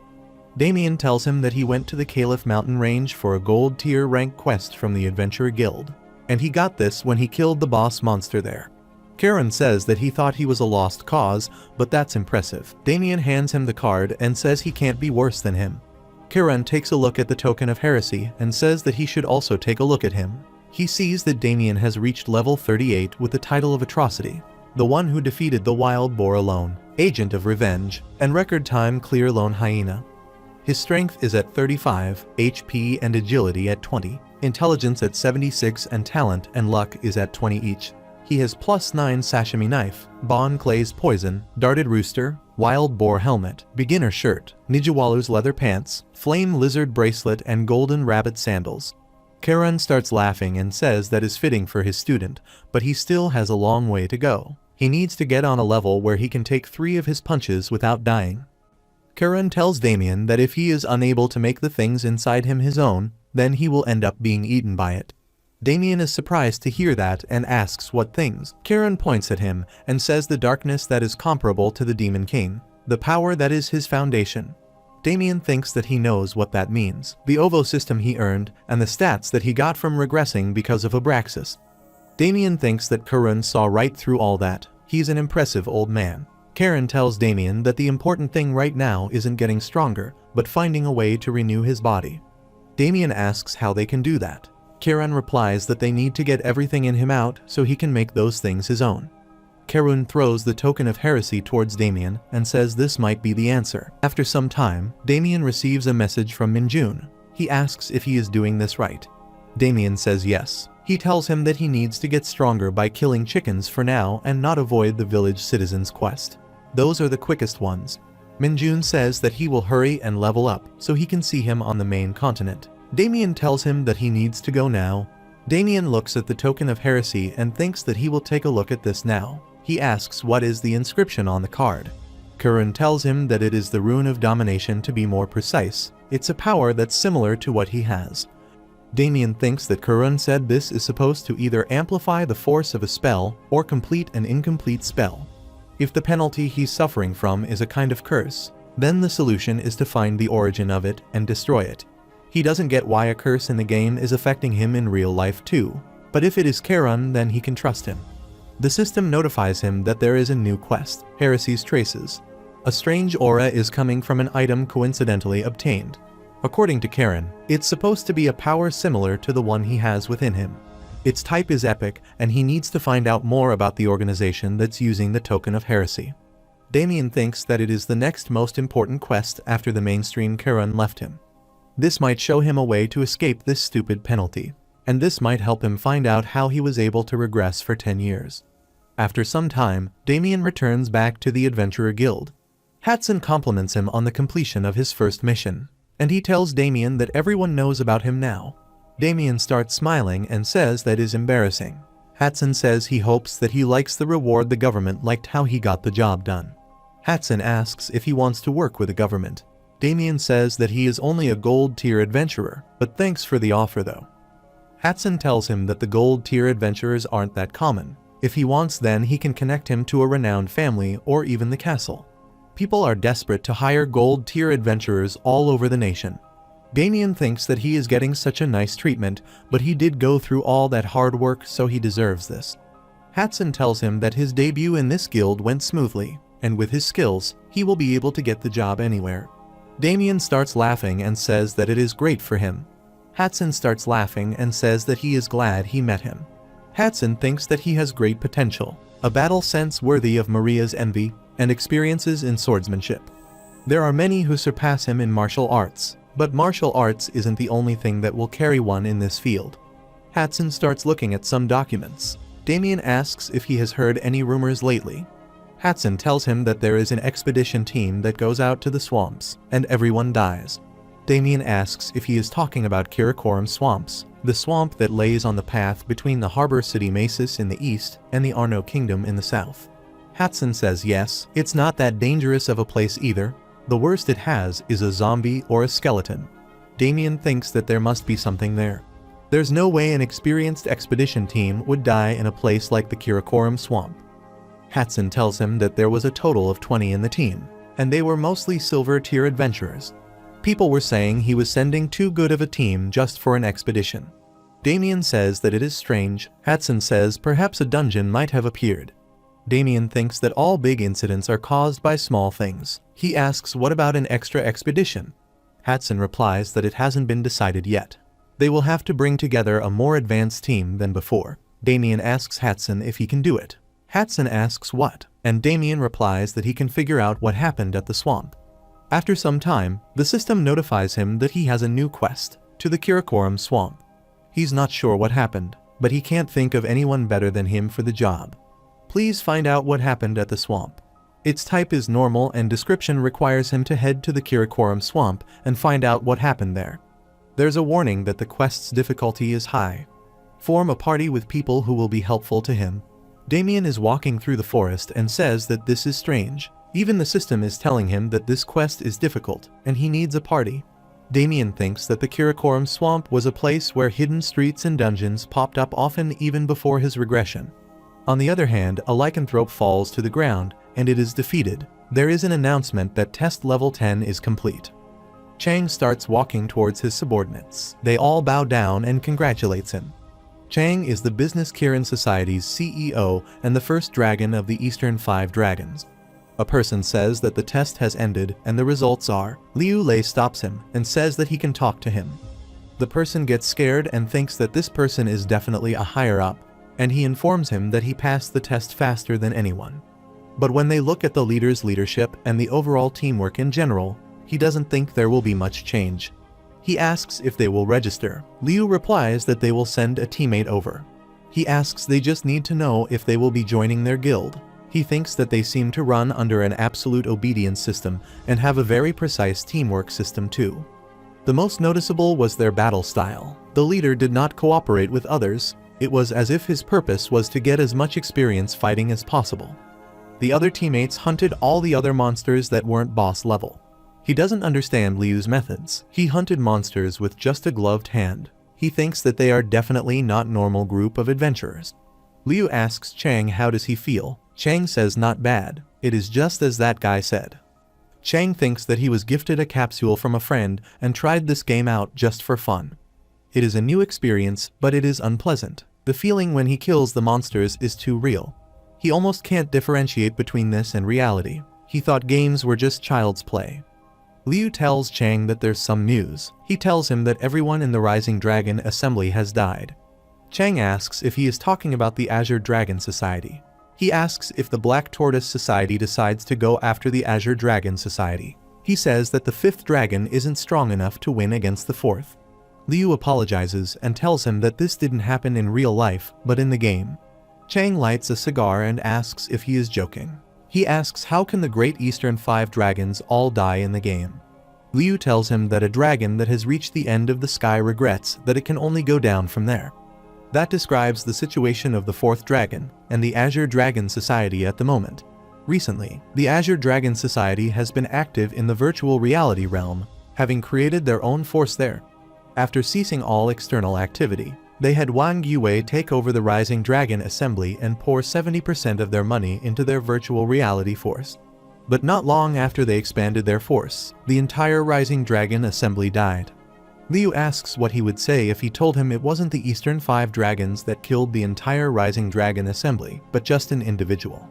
Damien tells him that he went to the Caliph mountain range for a gold tier rank quest from the Adventurer Guild, and he got this when he killed the boss monster there. Karun says that he thought he was a lost cause, but that's impressive. Damien hands him the card and says he can't be worse than him. Karun takes a look at the token of heresy and says that he should also take a look at him. He sees that Damien has reached level 38 with the title of Atrocity, the one who defeated the wild boar alone, Agent of Revenge, and record time clear lone hyena. His strength is at 35, HP and agility at 20, intelligence at 76 and talent and luck is at 20 each. He has +9 sashimi knife, Bon Clay's poison, darted rooster, wild boar helmet, beginner shirt, Nijiwalu's leather pants, flame lizard bracelet and golden rabbit sandals. Karun starts laughing and says that is fitting for his student, but he still has a long way to go. He needs to get on a level where he can take 3 of his punches without dying. Karun tells Damien that if he is unable to make the things inside him his own, then he will end up being eaten by it. Damien is surprised to hear that and asks what things. Karun points at him and says the darkness that is comparable to the Demon King, the power that is his foundation. Damien thinks that he knows what that means, the OVO system he earned and the stats that he got from regressing because of Abraxas. Damien thinks that Karun saw right through all that. He's an impressive old man. Karun tells Damien that the important thing right now isn't getting stronger, but finding a way to renew his body. Damien asks how they can do that. Karun replies that they need to get everything in him out so he can make those things his own. Karun throws the token of heresy towards Damien and says this might be the answer. After some time, Damien receives a message from Minjun. He asks if he is doing this right. Damien says yes. He tells him that he needs to get stronger by killing chickens for now and not avoid the village citizens quest. Those are the quickest ones. Minjun says that he will hurry and level up so he can see him on the main continent. Damien tells him that he needs to go now. Damien looks at the token of heresy and thinks that he will take a look at this now. He asks what is the inscription on the card. Karun tells him that it is the rune of domination to be more precise. It's a power that's similar to what he has. Damien thinks that Karun said this is supposed to either amplify the force of a spell or complete an incomplete spell. If the penalty he's suffering from is a kind of curse, then the solution is to find the origin of it and destroy it. He doesn't get why a curse in the game is affecting him in real life too, but if it is Karun, then he can trust him. The system notifies him that there is a new quest, Heresy's Traces. A strange aura is coming from an item coincidentally obtained. According to Karun, it's supposed to be a power similar to the one he has within him. Its type is epic, and he needs to find out more about the organization that's using the token of heresy. Damien thinks that it is the next most important quest after the mainstream Charon left him. This might show him a way to escape this stupid penalty, and this might help him find out how he was able to regress for 10 years. After some time, Damien returns back to the Adventurer Guild. Hatson compliments him on the completion of his first mission, and he tells Damien that everyone knows about him now. Damien starts smiling and says that is embarrassing. Hatson says he hopes that he likes the reward the government liked how he got the job done. Hatson asks if he wants to work with the government. Damien says that he is only a gold-tier adventurer, but thanks for the offer though. Hatson tells him that the gold-tier adventurers aren't that common. If he wants, then he can connect him to a renowned family or even the castle. People are desperate to hire gold-tier adventurers all over the nation. Damien thinks that he is getting such a nice treatment, but he did go through all that hard work, so he deserves this. Hatson tells him that his debut in this guild went smoothly, and with his skills, he will be able to get the job anywhere. Damien starts laughing and says that it is great for him. Hatson starts laughing and says that he is glad he met him. Hatson thinks that he has great potential, a battle sense worthy of Maria's envy, and experiences in swordsmanship. There are many who surpass him in martial arts, but martial arts isn't the only thing that will carry one in this field. Hatson starts looking at some documents. Damien asks if he has heard any rumors lately. Hatson tells him that there is an expedition team that goes out to the swamps, and everyone dies. Damien asks if he is talking about Karakoram swamps, the swamp that lays on the path between the harbor city Masis in the east and the Arno kingdom in the south. Hatson says yes, it's not that dangerous of a place either. The worst it has is a zombie or a skeleton. Damien thinks that there must be something there. There's no way an experienced expedition team would die in a place like the Karakoram swamp. Hatson tells him that there was a total of 20 in the team, and they were mostly silver-tier adventurers. People were saying he was sending too good of a team just for an expedition. Damien says that it is strange. Hatson says perhaps a dungeon might have appeared. Damien thinks that all big incidents are caused by small things. He asks what about an extra expedition? Hatson replies that it hasn't been decided yet. They will have to bring together a more advanced team than before. Damien asks Hatson if he can do it. Hatson asks what, and Damien replies that he can figure out what happened at the swamp. After some time, the system notifies him that he has a new quest, to the Karakoram swamp. He's not sure what happened, but he can't think of anyone better than him for the job. Please find out what happened at the swamp. Its type is normal and description requires him to head to the Karakoram swamp and find out what happened there. There's a warning that the quest's difficulty is high. Form a party with people who will be helpful to him. Damien is walking through the forest and says that this is strange. Even the system is telling him that this quest is difficult and he needs a party. Damien thinks that the Karakoram swamp was a place where hidden streets and dungeons popped up often even before his regression. On the other hand, a lycanthrope falls to the ground and it is defeated. There is an announcement that test level 10 is complete. Chang starts walking towards his subordinates. They all bow down and congratulates him. Chang is the Business Kirin Society's CEO and the first dragon of the Eastern Five Dragons. A person says that the test has ended and the results are. Liu Lei stops him and says that he can talk to him. The person gets scared and thinks that this person is definitely a higher up, and he informs him that he passed the test faster than anyone. But when they look at the leader's leadership and the overall teamwork in general, he doesn't think there will be much change. He asks if they will register. Liu replies that they will send a teammate over. He asks they just need to know if they will be joining their guild. He thinks that they seem to run under an absolute obedience system and have a very precise teamwork system too. The most noticeable was their battle style. The leader did not cooperate with others. It was as if his purpose was to get as much experience fighting as possible. The other teammates hunted all the other monsters that weren't boss level. He doesn't understand Liu's methods. He hunted monsters with just a gloved hand. He thinks that they are definitely not normal group of adventurers. Liu asks Chang how does he feel. Chang says not bad. It is just as that guy said. Chang thinks that he was gifted a capsule from a friend and tried this game out just for fun. It is a new experience, but it is unpleasant. The feeling when he kills the monsters is too real. He almost can't differentiate between this and reality. He thought games were just child's play. Liu tells Chang that there's some news. He tells him that everyone in the Rising Dragon Assembly has died. Chang asks if he is talking about the Azure Dragon Society. He asks if the Black Tortoise Society decides to go after the Azure Dragon Society. He says that the 5th dragon isn't strong enough to win against the 4th. Liu apologizes and tells him that this didn't happen in real life, but in the game. Chang lights a cigar and asks if he is joking. He asks how can the Great Eastern 5 dragons all die in the game. Liu tells him that a dragon that has reached the end of the sky regrets that it can only go down from there. That describes the situation of the 4th dragon and the Azure Dragon Society at the moment. Recently, the Azure Dragon Society has been active in the virtual reality realm, having created their own force there. After ceasing all external activity, they had Wang Yue take over the Rising Dragon Assembly and pour 70% of their money into their virtual reality force. But not long after they expanded their force, the entire Rising Dragon Assembly died. Liu asks what he would say if he told him it wasn't the Eastern 5 dragons that killed the entire Rising Dragon Assembly, but just an individual.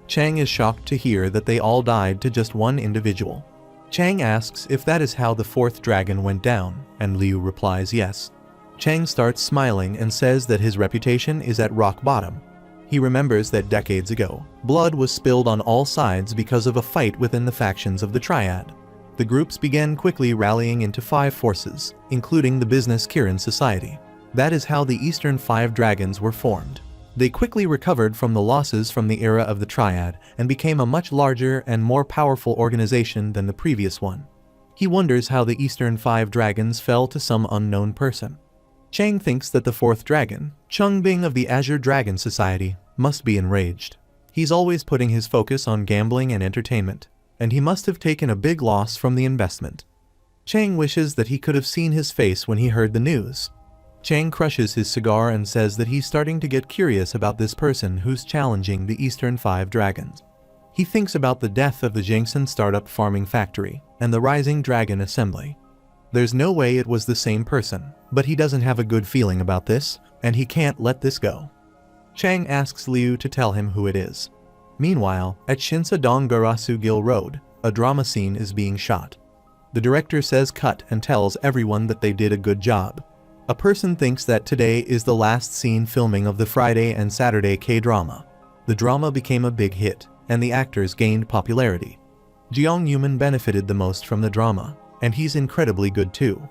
Chang is shocked to hear that they all died to just one individual. Chang asks if that is how the 4th dragon went down, and Liu replies yes. Chang starts smiling and says that his reputation is at rock bottom. He remembers that decades ago, blood was spilled on all sides because of a fight within the factions of the Triad. The groups began quickly rallying into 5 forces, including the Business Kirin Society. That is how the Eastern 5 dragons were formed. They quickly recovered from the losses from the era of the Triad and became a much larger and more powerful organization than the previous one. He wonders how the Eastern 5 dragons fell to some unknown person. Chang thinks that the 4th dragon, Chungbing of the Azure Dragon Society, must be enraged. He's always putting his focus on gambling and entertainment, and he must have taken a big loss from the investment. Chang wishes that he could have seen his face when he heard the news. Chang crushes his cigar and says that he's starting to get curious about this person who's challenging the Eastern 5 dragons. He thinks about the death of the Jingson startup farming factory and the Rising Dragon Assembly. There's no way it was the same person, but he doesn't have a good feeling about this, and he can't let this go. Chang asks Liu to tell him who it is. Meanwhile, at Shinsa Donggarasu Gil Road, a drama scene is being shot. The director says cut and tells everyone that they did a good job. A person thinks that today is the last scene filming of the Friday and Saturday K-drama. The drama became a big hit, and the actors gained popularity. Jeong Yuman benefited the most from the drama, and he's incredibly good too.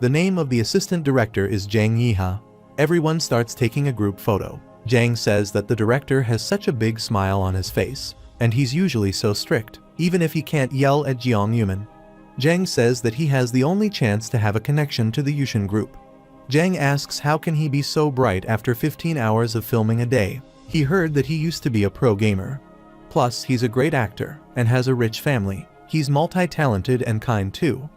The name of the assistant director is Jang Yiha. Everyone starts taking a group photo. Jang says that the director has such a big smile on his face, and he's usually so strict, even if he can't yell at Jeong Yuman. Jang says that he has the only chance to have a connection to the Yushin group. Jang asks how can he be so bright after 15 hours of filming a day. He heard that he used to be a pro gamer. Plus, he's a great actor, and has a rich family. He's multi-talented and kind too.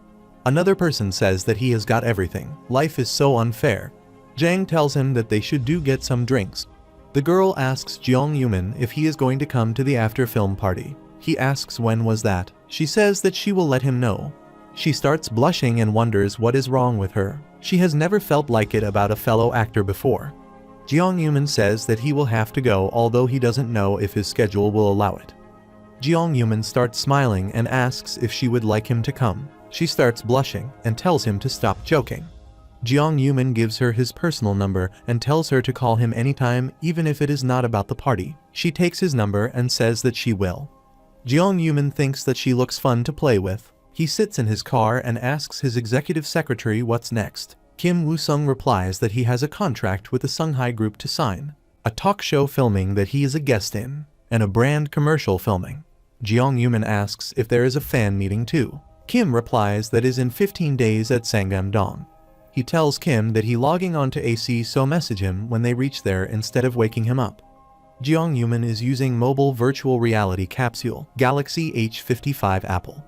Another person says that he has got everything. Life is so unfair. Jang tells him that they should get some drinks. The girl asks Jeong Yuman if he is going to come to the after-film party. He asks when was that. She says that she will let him know. She starts blushing and wonders what is wrong with her. She has never felt like it about a fellow actor before. Jeong Yuman says that he will have to go, although he doesn't know if his schedule will allow it. Jeong Yuman starts smiling and asks if she would like him to come. She starts blushing and tells him to stop joking. Jeong Yuman gives her his personal number and tells her to call him anytime, even if it is not about the party. She takes his number and says that she will. Jeong Yuman thinks that she looks fun to play with. He sits in his car and asks his executive secretary what's next. Kim Woo-sung replies that he has a contract with the Sunghai Group to sign, a talk show filming that he is a guest in, and a brand commercial filming. Jeong Yuman asks if there is a fan meeting too. Kim replies that is in 15 days at Sangam-dong. He tells Kim that he logging on to AC so message him when they reach there instead of waking him up. Jeong Yuman is using mobile virtual reality capsule Galaxy H55 Apple.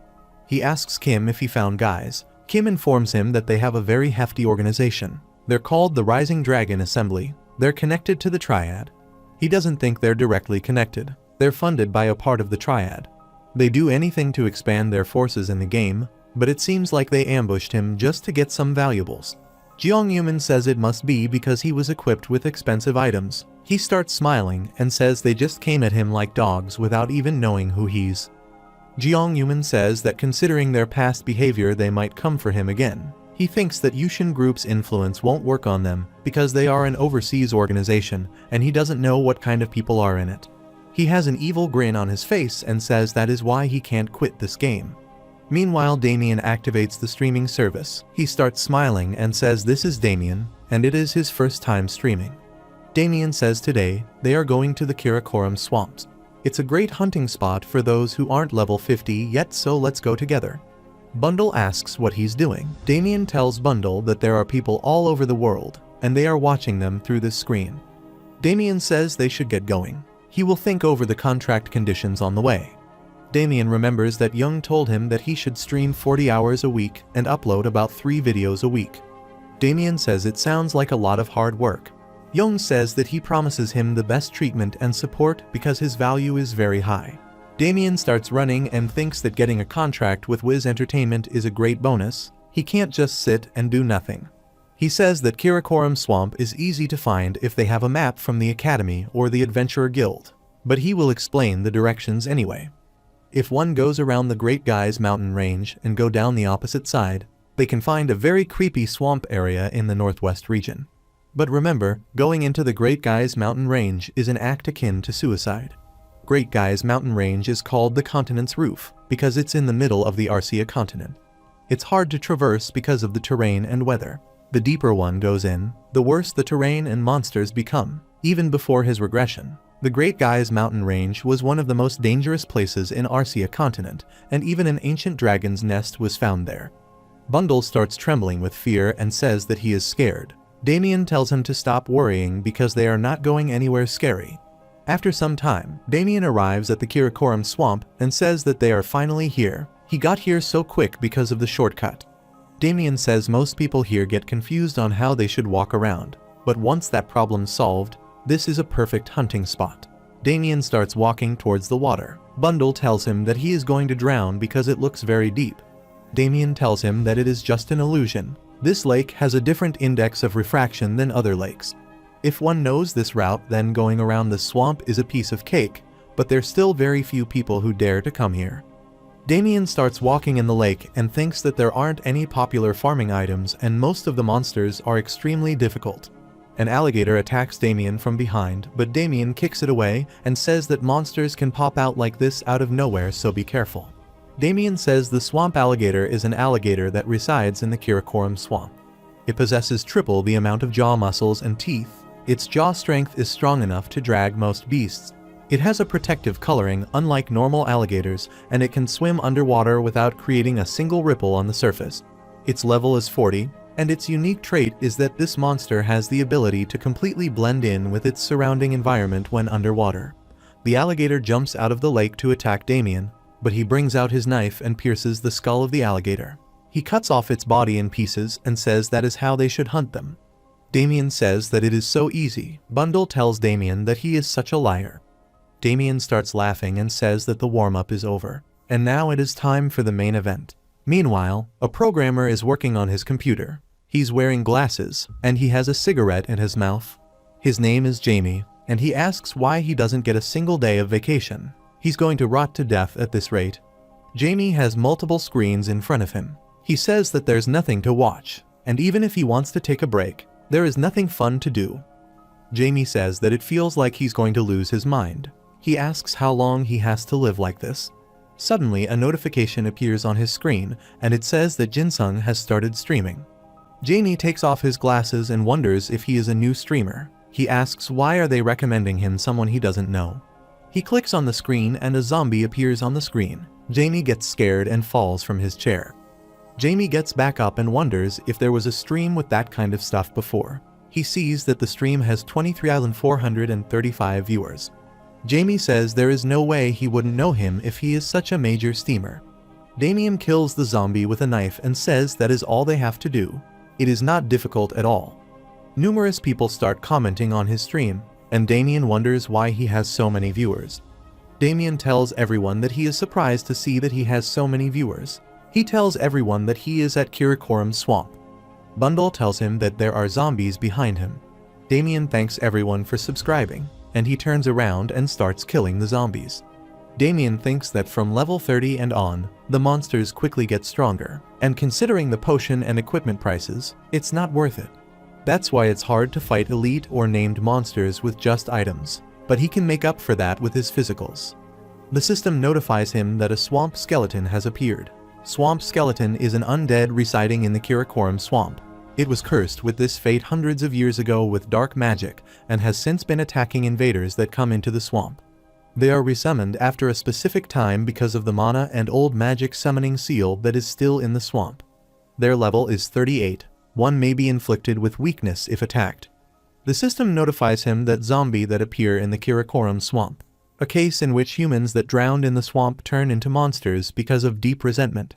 He asks Kim if he found guys. Kim informs him that they have a very hefty organization. They're called the Rising Dragon Assembly. They're connected to the Triad. He doesn't think they're directly connected. They're funded by a part of the Triad. They do anything to expand their forces in the game, but it seems like they ambushed him just to get some valuables. Jeong Yuman says it must be because he was equipped with expensive items. He starts smiling and says they just came at him like dogs without even knowing who he's. Jeong Yuman says that considering their past behavior they might come for him again. He thinks that Yushin Group's influence won't work on them because they are an overseas organization and he doesn't know what kind of people are in it. He has an evil grin on his face and says that is why he can't quit this game. Meanwhile, Damien activates the streaming service. He starts smiling and says this is Damien, and it is his first time streaming. Damien says today they are going to the Karakoram swamps. It's a great hunting spot for those who aren't level 50 yet, so let's go together. Bundle asks what he's doing. Damien tells Bundle that there are people all over the world, and they are watching them through this screen. Damien says they should get going. He will think over the contract conditions on the way. Damien remembers that Young told him that he should stream 40 hours a week and upload about 3 videos a week. Damien says it sounds like a lot of hard work. Young says that he promises him the best treatment and support because his value is very high. Damien starts running and thinks that getting a contract with Wiz Entertainment is a great bonus. He can't just sit and do nothing. He says that Karakoram Swamp is easy to find if they have a map from the Academy or the Adventurer Guild, but he will explain the directions anyway. If one goes around the Great Guys mountain range and go down the opposite side, they can find a very creepy swamp area in the northwest region. But remember, going into the Great Guys mountain range is an act akin to suicide. Great Guys mountain range is called the continent's roof because it's in the middle of the Arcia continent. It's hard to traverse because of the terrain and weather. The deeper one goes in, the worse the terrain and monsters become, even before his regression. The Great Guys mountain range was one of the most dangerous places in Arcia continent, and even an ancient dragon's nest was found there. Bundle starts trembling with fear and says that he is scared. Damien tells him to stop worrying because they are not going anywhere scary. After some time, Damien arrives at the Karakoram swamp and says that they are finally here. He got here so quick because of the shortcut. Damien says most people here get confused on how they should walk around, but once that problem's solved, this is a perfect hunting spot. Damien starts walking towards the water. Bundle tells him that he is going to drown because it looks very deep. Damien tells him that it is just an illusion. This lake has a different index of refraction than other lakes. If one knows this route, then going around the swamp is a piece of cake, but there's still very few people who dare to come here. Damien starts walking in the lake and thinks that there aren't any popular farming items and most of the monsters are extremely difficult. An alligator attacks Damien from behind, but Damien kicks it away and says that monsters can pop out like this out of nowhere, so be careful. Damien says the swamp alligator is an alligator that resides in the Karakoram swamp. It possesses triple the amount of jaw muscles and teeth. Its jaw strength is strong enough to drag most beasts. It has a protective coloring unlike normal alligators, and it can swim underwater without creating a single ripple on the surface. Its level is 40. And its unique trait is that this monster has the ability to completely blend in with its surrounding environment when underwater. The alligator jumps out of the lake to attack Damien, but he brings out his knife and pierces the skull of the alligator. He cuts off its body in pieces and says that is how they should hunt them. Damien says that it is so easy. Bundle tells Damien that he is such a liar. Damien starts laughing and says that the warm-up is over, and now it is time for the main event. Meanwhile, a programmer is working on his computer. He's wearing glasses, and he has a cigarette in his mouth. His name is Jamie, and he asks why he doesn't get a single day of vacation. He's going to rot to death at this rate. Jamie has multiple screens in front of him. He says that there's nothing to watch, and even if he wants to take a break, there is nothing fun to do. Jamie says that it feels like he's going to lose his mind. He asks how long he has to live like this. Suddenly, a notification appears on his screen, and it says that Jinsung has started streaming. Jamie takes off his glasses and wonders if he is a new streamer. He asks why are they recommending him someone he doesn't know. He clicks on the screen and a zombie appears on the screen. Jamie gets scared and falls from his chair. Jamie gets back up and wonders if there was a stream with that kind of stuff before. He sees that the stream has 23,435 viewers. Jamie says there is no way he wouldn't know him if he is such a major streamer. Damien kills the zombie with a knife and says that is all they have to do. It is not difficult at all. Numerous people start commenting on his stream, and Damien wonders why he has so many viewers. Damien tells everyone that he is surprised to see that he has so many viewers. He tells everyone that he is at Karakoram swamp. Bundle tells him that there are zombies behind him. Damien thanks everyone for subscribing, and he turns around and starts killing the zombies. Damien thinks that from level 30 and on, the monsters quickly get stronger, and considering the potion and equipment prices, it's not worth it. That's why it's hard to fight elite or named monsters with just items, but he can make up for that with his physicals. The system notifies him that a swamp skeleton has appeared. Swamp skeleton is an undead residing in the Karakoram swamp. It was cursed with this fate hundreds of years ago with dark magic and has since been attacking invaders that come into the swamp. They are resummoned after a specific time because of the mana and old magic summoning seal that is still in the swamp. Their level is 38. One may be inflicted with weakness if attacked. The system notifies him that zombie that appear in the Karakoram swamp. A case in which humans that drowned in the swamp turn into monsters because of deep resentment.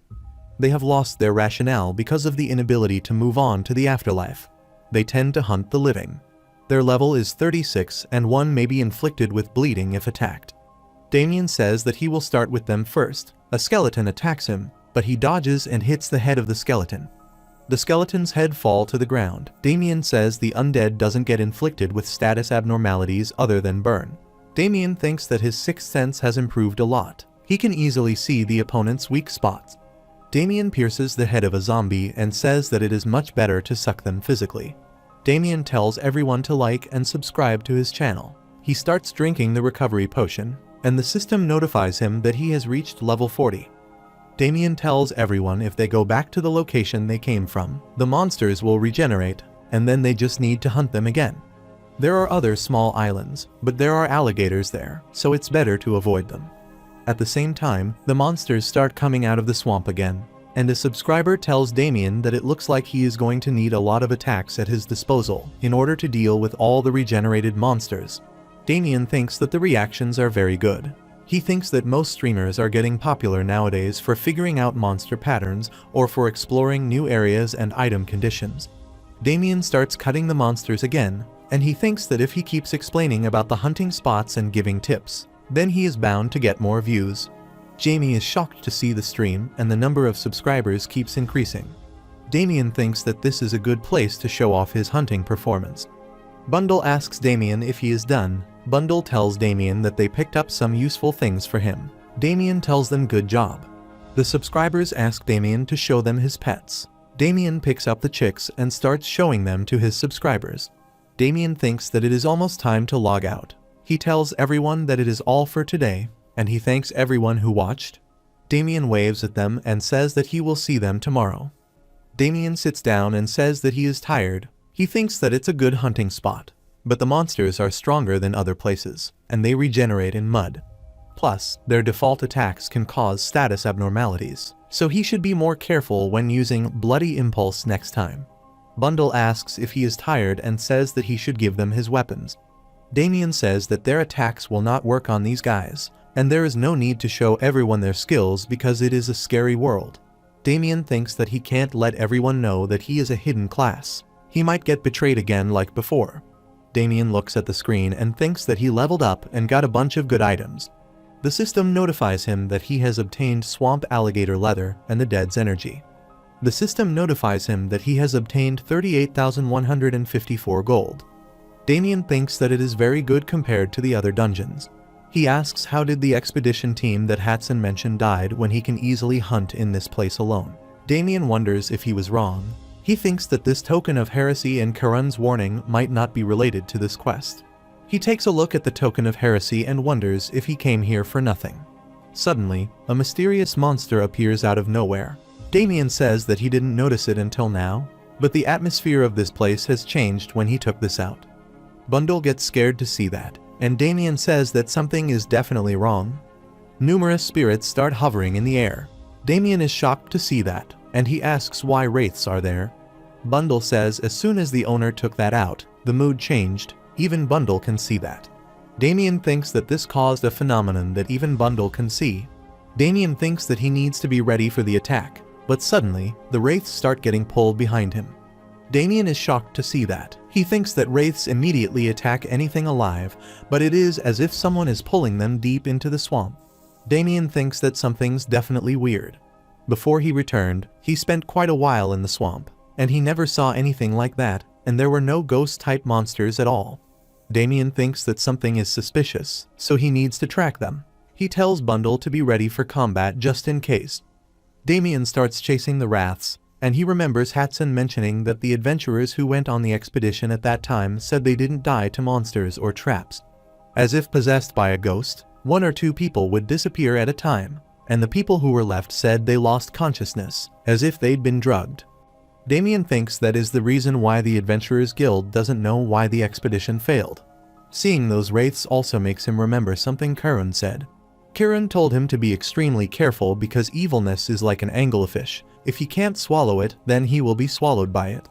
They have lost their rationale because of the inability to move on to the afterlife. They tend to hunt the living. Their level is 36 and one may be inflicted with bleeding if attacked. Damien says that he will start with them first. A skeleton attacks him, but he dodges and hits the head of the skeleton. The skeleton's head falls to the ground. Damien says the undead doesn't get inflicted with status abnormalities other than burn. Damien thinks that his sixth sense has improved a lot. He can easily see the opponent's weak spots. Damien pierces the head of a zombie and says that it is much better to suck them physically. Damien tells everyone to like and subscribe to his channel. He starts drinking the recovery potion, and the system notifies him that he has reached level 40. Damien tells everyone if they go back to the location they came from, the monsters will regenerate, and then they just need to hunt them again. There are other small islands, but there are alligators there, so it's better to avoid them. At the same time, the monsters start coming out of the swamp again, and a subscriber tells Damien that it looks like he is going to need a lot of attacks at his disposal in order to deal with all the regenerated monsters. Damien thinks that the reactions are very good. He thinks that most streamers are getting popular nowadays for figuring out monster patterns or for exploring new areas and item conditions. Damien starts cutting the monsters again, and he thinks that if he keeps explaining about the hunting spots and giving tips, then he is bound to get more views. Jamie is shocked to see the stream and the number of subscribers keeps increasing. Damien thinks that this is a good place to show off his hunting performance. Bundle asks Damien if he is done. Bundle tells Damien that they picked up some useful things for him. Damien tells them good job. The subscribers ask Damien to show them his pets. Damien picks up the chicks and starts showing them to his subscribers. Damien thinks that it is almost time to log out. He tells everyone that it is all for today, and he thanks everyone who watched. Damien waves at them and says that he will see them tomorrow. Damien sits down and says that he is tired. He thinks that it's a good hunting spot, but the monsters are stronger than other places, and they regenerate in mud. Plus, their default attacks can cause status abnormalities, so he should be more careful when using Bloody Impulse next time. Bundle asks if he is tired and says that he should give them his weapons. Damien says that their attacks will not work on these guys, and there is no need to show everyone their skills because it is a scary world. Damien thinks that he can't let everyone know that he is a hidden class. He might get betrayed again like before. Damien looks at the screen and thinks that he leveled up and got a bunch of good items. The system notifies him that he has obtained swamp alligator leather and the dead's energy. The system notifies him that he has obtained 38,154 gold. Damien thinks that it is very good compared to the other dungeons. He asks how did the expedition team that Hatson mentioned died when he can easily hunt in this place alone. Damien wonders if he was wrong. He thinks that this token of heresy and Karun's warning might not be related to this quest. He takes a look at the token of heresy and wonders if he came here for nothing. Suddenly, a mysterious monster appears out of nowhere. Damien says that he didn't notice it until now, but the atmosphere of this place has changed when he took this out. Bundle gets scared to see that, and Damien says that something is definitely wrong. Numerous spirits start hovering in the air. Damien is shocked to see that, and he asks why wraiths are there. Bundle says as soon as the owner took that out, the mood changed. Even Bundle can see that. Damien thinks that this caused a phenomenon that even Bundle can see. Damien thinks that he needs to be ready for the attack, but suddenly, the wraiths start getting pulled behind him. Damien is shocked to see that. He thinks that wraiths immediately attack anything alive, but it is as if someone is pulling them deep into the swamp. Damien thinks that something's definitely weird. Before he returned, he spent quite a while in the swamp, and he never saw anything like that, and there were no ghost-type monsters at all. Damien thinks that something is suspicious, so he needs to track them. He tells Bundle to be ready for combat just in case. Damien starts chasing the wraiths, and he remembers Hatsun mentioning that the adventurers who went on the expedition at that time said they didn't die to monsters or traps. As if possessed by a ghost, 1 or 2 people would disappear at a time, and the people who were left said they lost consciousness, as if they'd been drugged. Damien thinks that is the reason why the Adventurers Guild doesn't know why the expedition failed. Seeing those wraiths also makes him remember something Karun said. Karun told him to be extremely careful because evilness is like an anglerfish. If he can't swallow it, then he will be swallowed by it.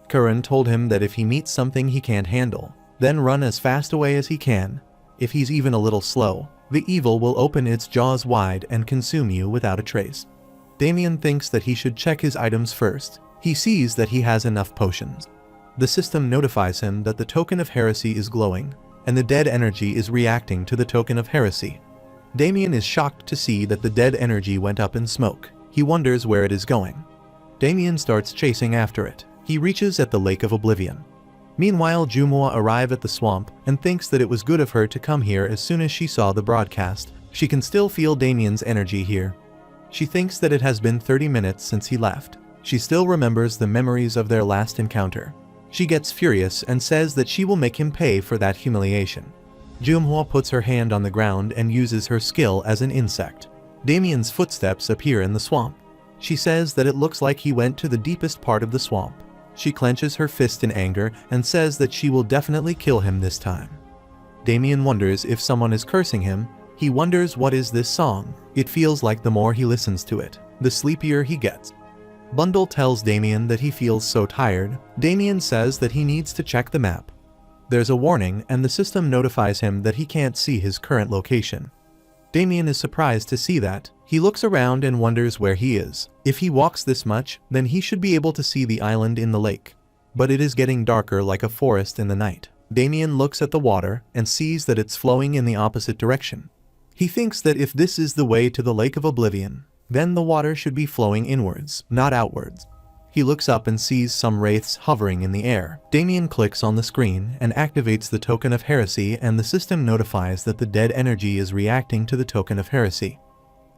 Karun told him that if he meets something he can't handle, then run as fast away as he can. If he's even a little slow, the evil will open its jaws wide and consume you without a trace. Damien thinks that he should check his items first. He sees that he has enough potions. The system notifies him that the token of heresy is glowing, and the dead energy is reacting to the token of heresy. Damien is shocked to see that the dead energy went up in smoke. He wonders where it is going. Damien starts chasing after it. He reaches at the Lake of Oblivion. Meanwhile, Jumua arrives at the swamp and thinks that it was good of her to come here as soon as she saw the broadcast. She can still feel Damien's energy here. She thinks that it has been 30 minutes since he left. She still remembers the memories of their last encounter. She gets furious and says that she will make him pay for that humiliation. Jumhua puts her hand on the ground and uses her skill as an insect. Damien's footsteps appear in the swamp. She says that it looks like he went to the deepest part of the swamp. She clenches her fist in anger and says that she will definitely kill him this time. Damien wonders if someone is cursing him. He wonders what is this song. It feels like the more he listens to it, the sleepier he gets. Bundle tells Damien that he feels so tired. Damien says that he needs to check the map. There's a warning and the system notifies him that he can't see his current location. Damien is surprised to see that. He looks around and wonders where he is. If he walks this much, then he should be able to see the island in the lake. But it is getting darker like a forest in the night. Damien looks at the water and sees that it's flowing in the opposite direction. He thinks that if this is the way to the Lake of Oblivion, then the water should be flowing inwards, not outwards. He looks up and sees some wraiths hovering in the air. Damien clicks on the screen and activates the token of heresy, and the system notifies that the dead energy is reacting to the token of heresy.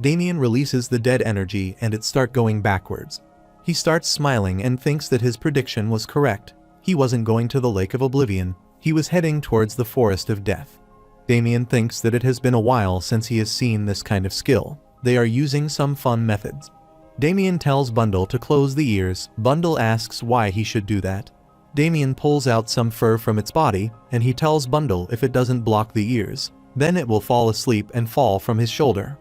Damien releases the dead energy and it starts going backwards. He starts smiling and thinks that his prediction was correct. He wasn't going to the Lake of Oblivion. He was heading towards the Forest of Death. Damien thinks that it has been a while since he has seen this kind of skill. They are using some fun methods. Damien tells Bundle to close the ears. Bundle asks why he should do that. Damien pulls out some fur from its body, and he tells Bundle if it doesn't block the ears, then it will fall asleep and fall from his shoulder.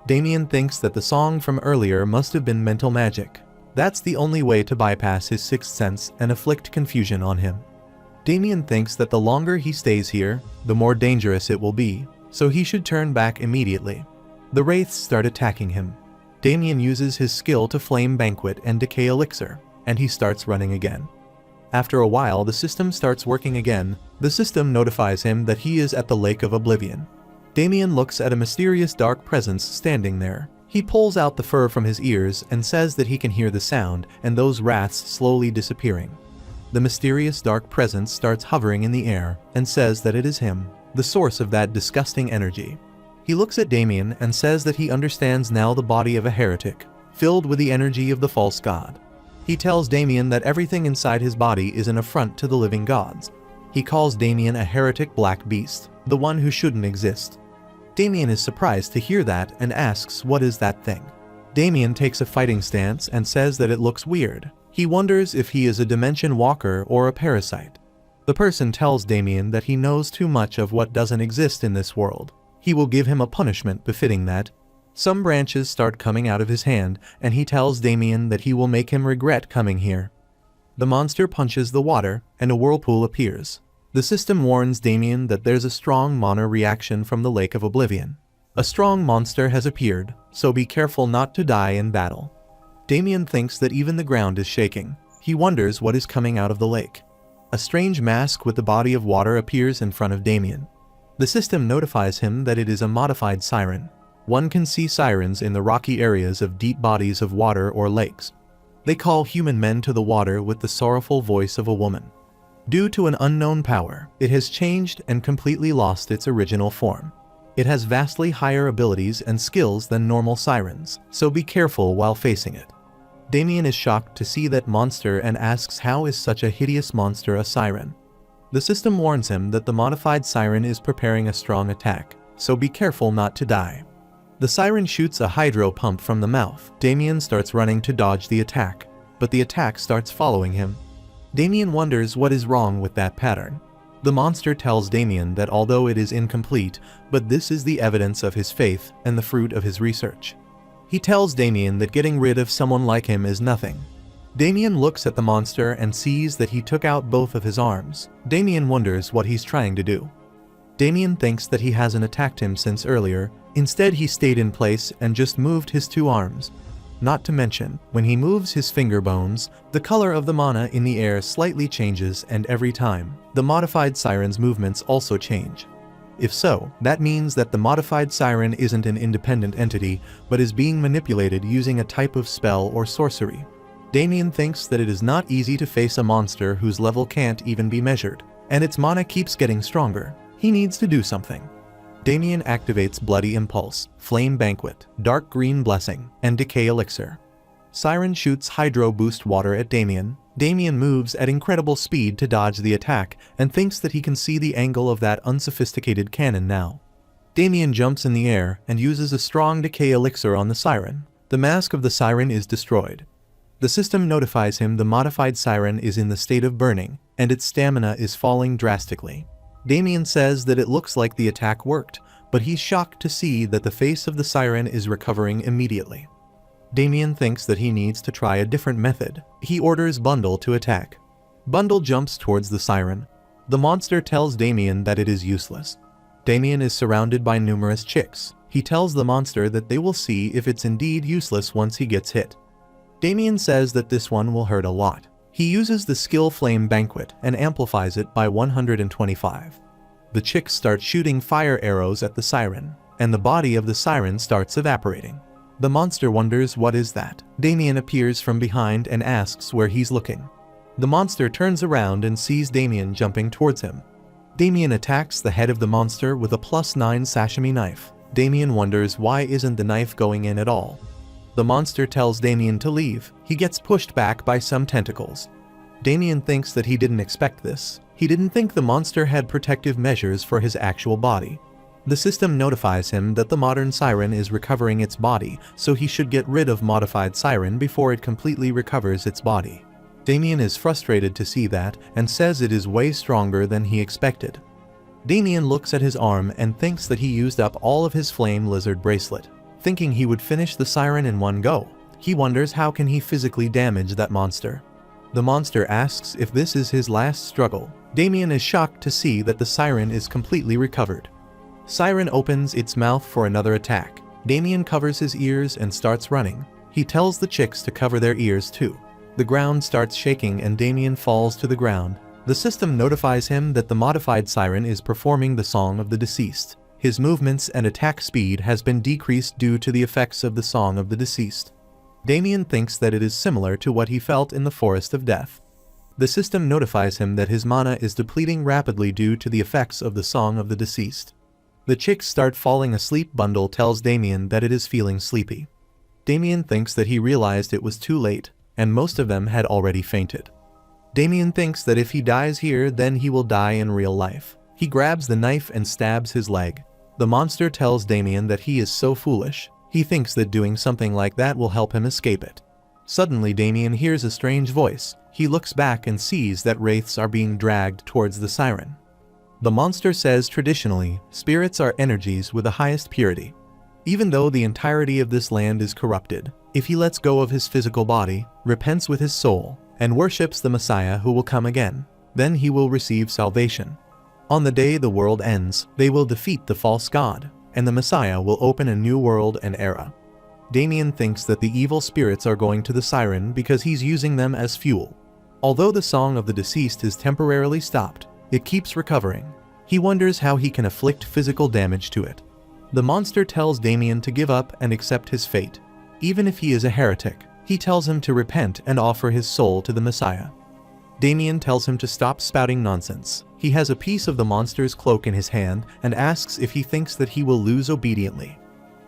Damien thinks that the song from earlier must have been mental magic. That's the only way to bypass his sixth sense and afflict confusion on him. Damien thinks that the longer he stays here, the more dangerous it will be, so he should turn back immediately. The wraiths start attacking him. Damien uses his skill to flame banquet and decay elixir, and he starts running again. After a while, the system starts working again. The system notifies him that he is at the Lake of Oblivion. Damien looks at a mysterious dark presence standing there. He pulls out the fur from his ears and says that he can hear the sound and those wraiths slowly disappearing. The mysterious dark presence starts hovering in the air and says that it is him, the source of that disgusting energy. He looks at Damien and says that he understands now the body of a heretic, filled with the energy of the false god. He tells Damien that everything inside his body is an affront to the living gods. He calls Damien a heretic black beast, the one who shouldn't exist. Damien is surprised to hear that and asks what is that thing. Damien takes a fighting stance and says that it looks weird. He wonders if he is a dimension walker or a parasite. The person tells Damien that he knows too much of what doesn't exist in this world. He will give him a punishment befitting that. Some branches start coming out of his hand, and he tells Damien that he will make him regret coming here. The monster punches the water, and a whirlpool appears. The system warns Damien that there's a strong mana reaction from the Lake of Oblivion. A strong monster has appeared, so be careful not to die in battle. Damien thinks that even the ground is shaking. He wonders what is coming out of the lake. A strange mask with the body of water appears in front of Damien. The system notifies him that it is a modified siren. One can see sirens in the rocky areas of deep bodies of water or lakes. They call human men to the water with the sorrowful voice of a woman. Due to an unknown power, it has changed and completely lost its original form. It has vastly higher abilities and skills than normal sirens, so be careful while facing it. Damien is shocked to see that monster and asks how is such a hideous monster a siren. The system warns him that the modified siren is preparing a strong attack, so be careful not to die. The siren shoots a hydro pump from the mouth. Damien starts running to dodge the attack, but the attack starts following him. Damien wonders what is wrong with that pattern. The monster tells Damien that although it is incomplete, but this is the evidence of his faith and the fruit of his research. He tells Damien that getting rid of someone like him is nothing. Damien looks at the monster and sees that he took out both of his arms. Damien wonders what he's trying to do. Damien thinks that he hasn't attacked him since earlier. Instead, he stayed in place and just moved his two arms. Not to mention, when he moves his finger bones, the color of the mana in the air slightly changes, and every time, the modified siren's movements also change. If so, that means that the modified siren isn't an independent entity, but is being manipulated using a type of spell or sorcery. Damien thinks that it is not easy to face a monster whose level can't even be measured, and its mana keeps getting stronger. He needs to do something. Damien activates Bloody Impulse, Flame Banquet, Dark Green Blessing, and Decay Elixir. Siren shoots Hydro Boost Water at Damien. Damien moves at incredible speed to dodge the attack and thinks that he can see the angle of that unsophisticated cannon now. Damien jumps in the air and uses a strong Decay Elixir on the siren. The mask of the siren is destroyed. The system notifies him the modified siren is in the state of burning, and its stamina is falling drastically. Damien says that it looks like the attack worked, but he's shocked to see that the face of the siren is recovering immediately. Damien thinks that he needs to try a different method. He orders Bundle to attack. Bundle jumps towards the siren. The monster tells Damien that it is useless. Damien is surrounded by numerous chicks. He tells the monster that they will see if it's indeed useless once he gets hit. Damien says that this one will hurt a lot. He uses the skill Flame Banquet and amplifies it by 125. The chicks start shooting fire arrows at the siren, and the body of the siren starts evaporating. The monster wonders what is that. Damien appears from behind and asks where he's looking. The monster turns around and sees Damien jumping towards him. Damien attacks the head of the monster with a +9 sashimi knife. Damien wonders why isn't the knife going in at all. The monster tells Damien to leave. He gets pushed back by some tentacles. Damien thinks that he didn't expect this. He didn't think the monster had protective measures for his actual body. The system notifies him that the modern siren is recovering its body, so he should get rid of modified siren before it completely recovers its body. Damien is frustrated to see that and says it is way stronger than he expected. Damien looks at his arm and thinks that he used up all of his flame lizard bracelet. Thinking he would finish the siren in one go, he wonders how can he physically damage that monster. The monster asks if this is his last struggle. Damien is shocked to see that the siren is completely recovered. Siren opens its mouth for another attack. Damien covers his ears and starts running. He tells the chicks to cover their ears too. The ground starts shaking and Damien falls to the ground. The system notifies him that the modified siren is performing the Song of the Deceased. His movements and attack speed has been decreased due to the effects of the Song of the Deceased. Damien thinks that it is similar to what he felt in the Forest of Death. The system notifies him that his mana is depleting rapidly due to the effects of the Song of the Deceased. The chicks start falling asleep. Bundle tells Damien that it is feeling sleepy. Damien thinks that he realized it was too late, and most of them had already fainted. Damien thinks that if he dies here, then he will die in real life. He grabs the knife and stabs his leg. The monster tells Damien that he is so foolish. He thinks that doing something like that will help him escape it. Suddenly Damien hears a strange voice. He looks back and sees that wraiths are being dragged towards the siren. The monster says traditionally, spirits are energies with the highest purity. Even though the entirety of this land is corrupted, if he lets go of his physical body, repents with his soul, and worships the Messiah who will come again, then he will receive salvation. On the day the world ends, they will defeat the false god, and the Messiah will open a new world and era. Damien thinks that the evil spirits are going to the siren because he's using them as fuel. Although the Song of the Deceased is temporarily stopped, it keeps recovering. He wonders how he can inflict physical damage to it. The monster tells Damien to give up and accept his fate. Even if he is a heretic, he tells him to repent and offer his soul to the Messiah. Damien tells him to stop spouting nonsense. He has a piece of the monster's cloak in his hand and asks if he thinks that he will lose obediently.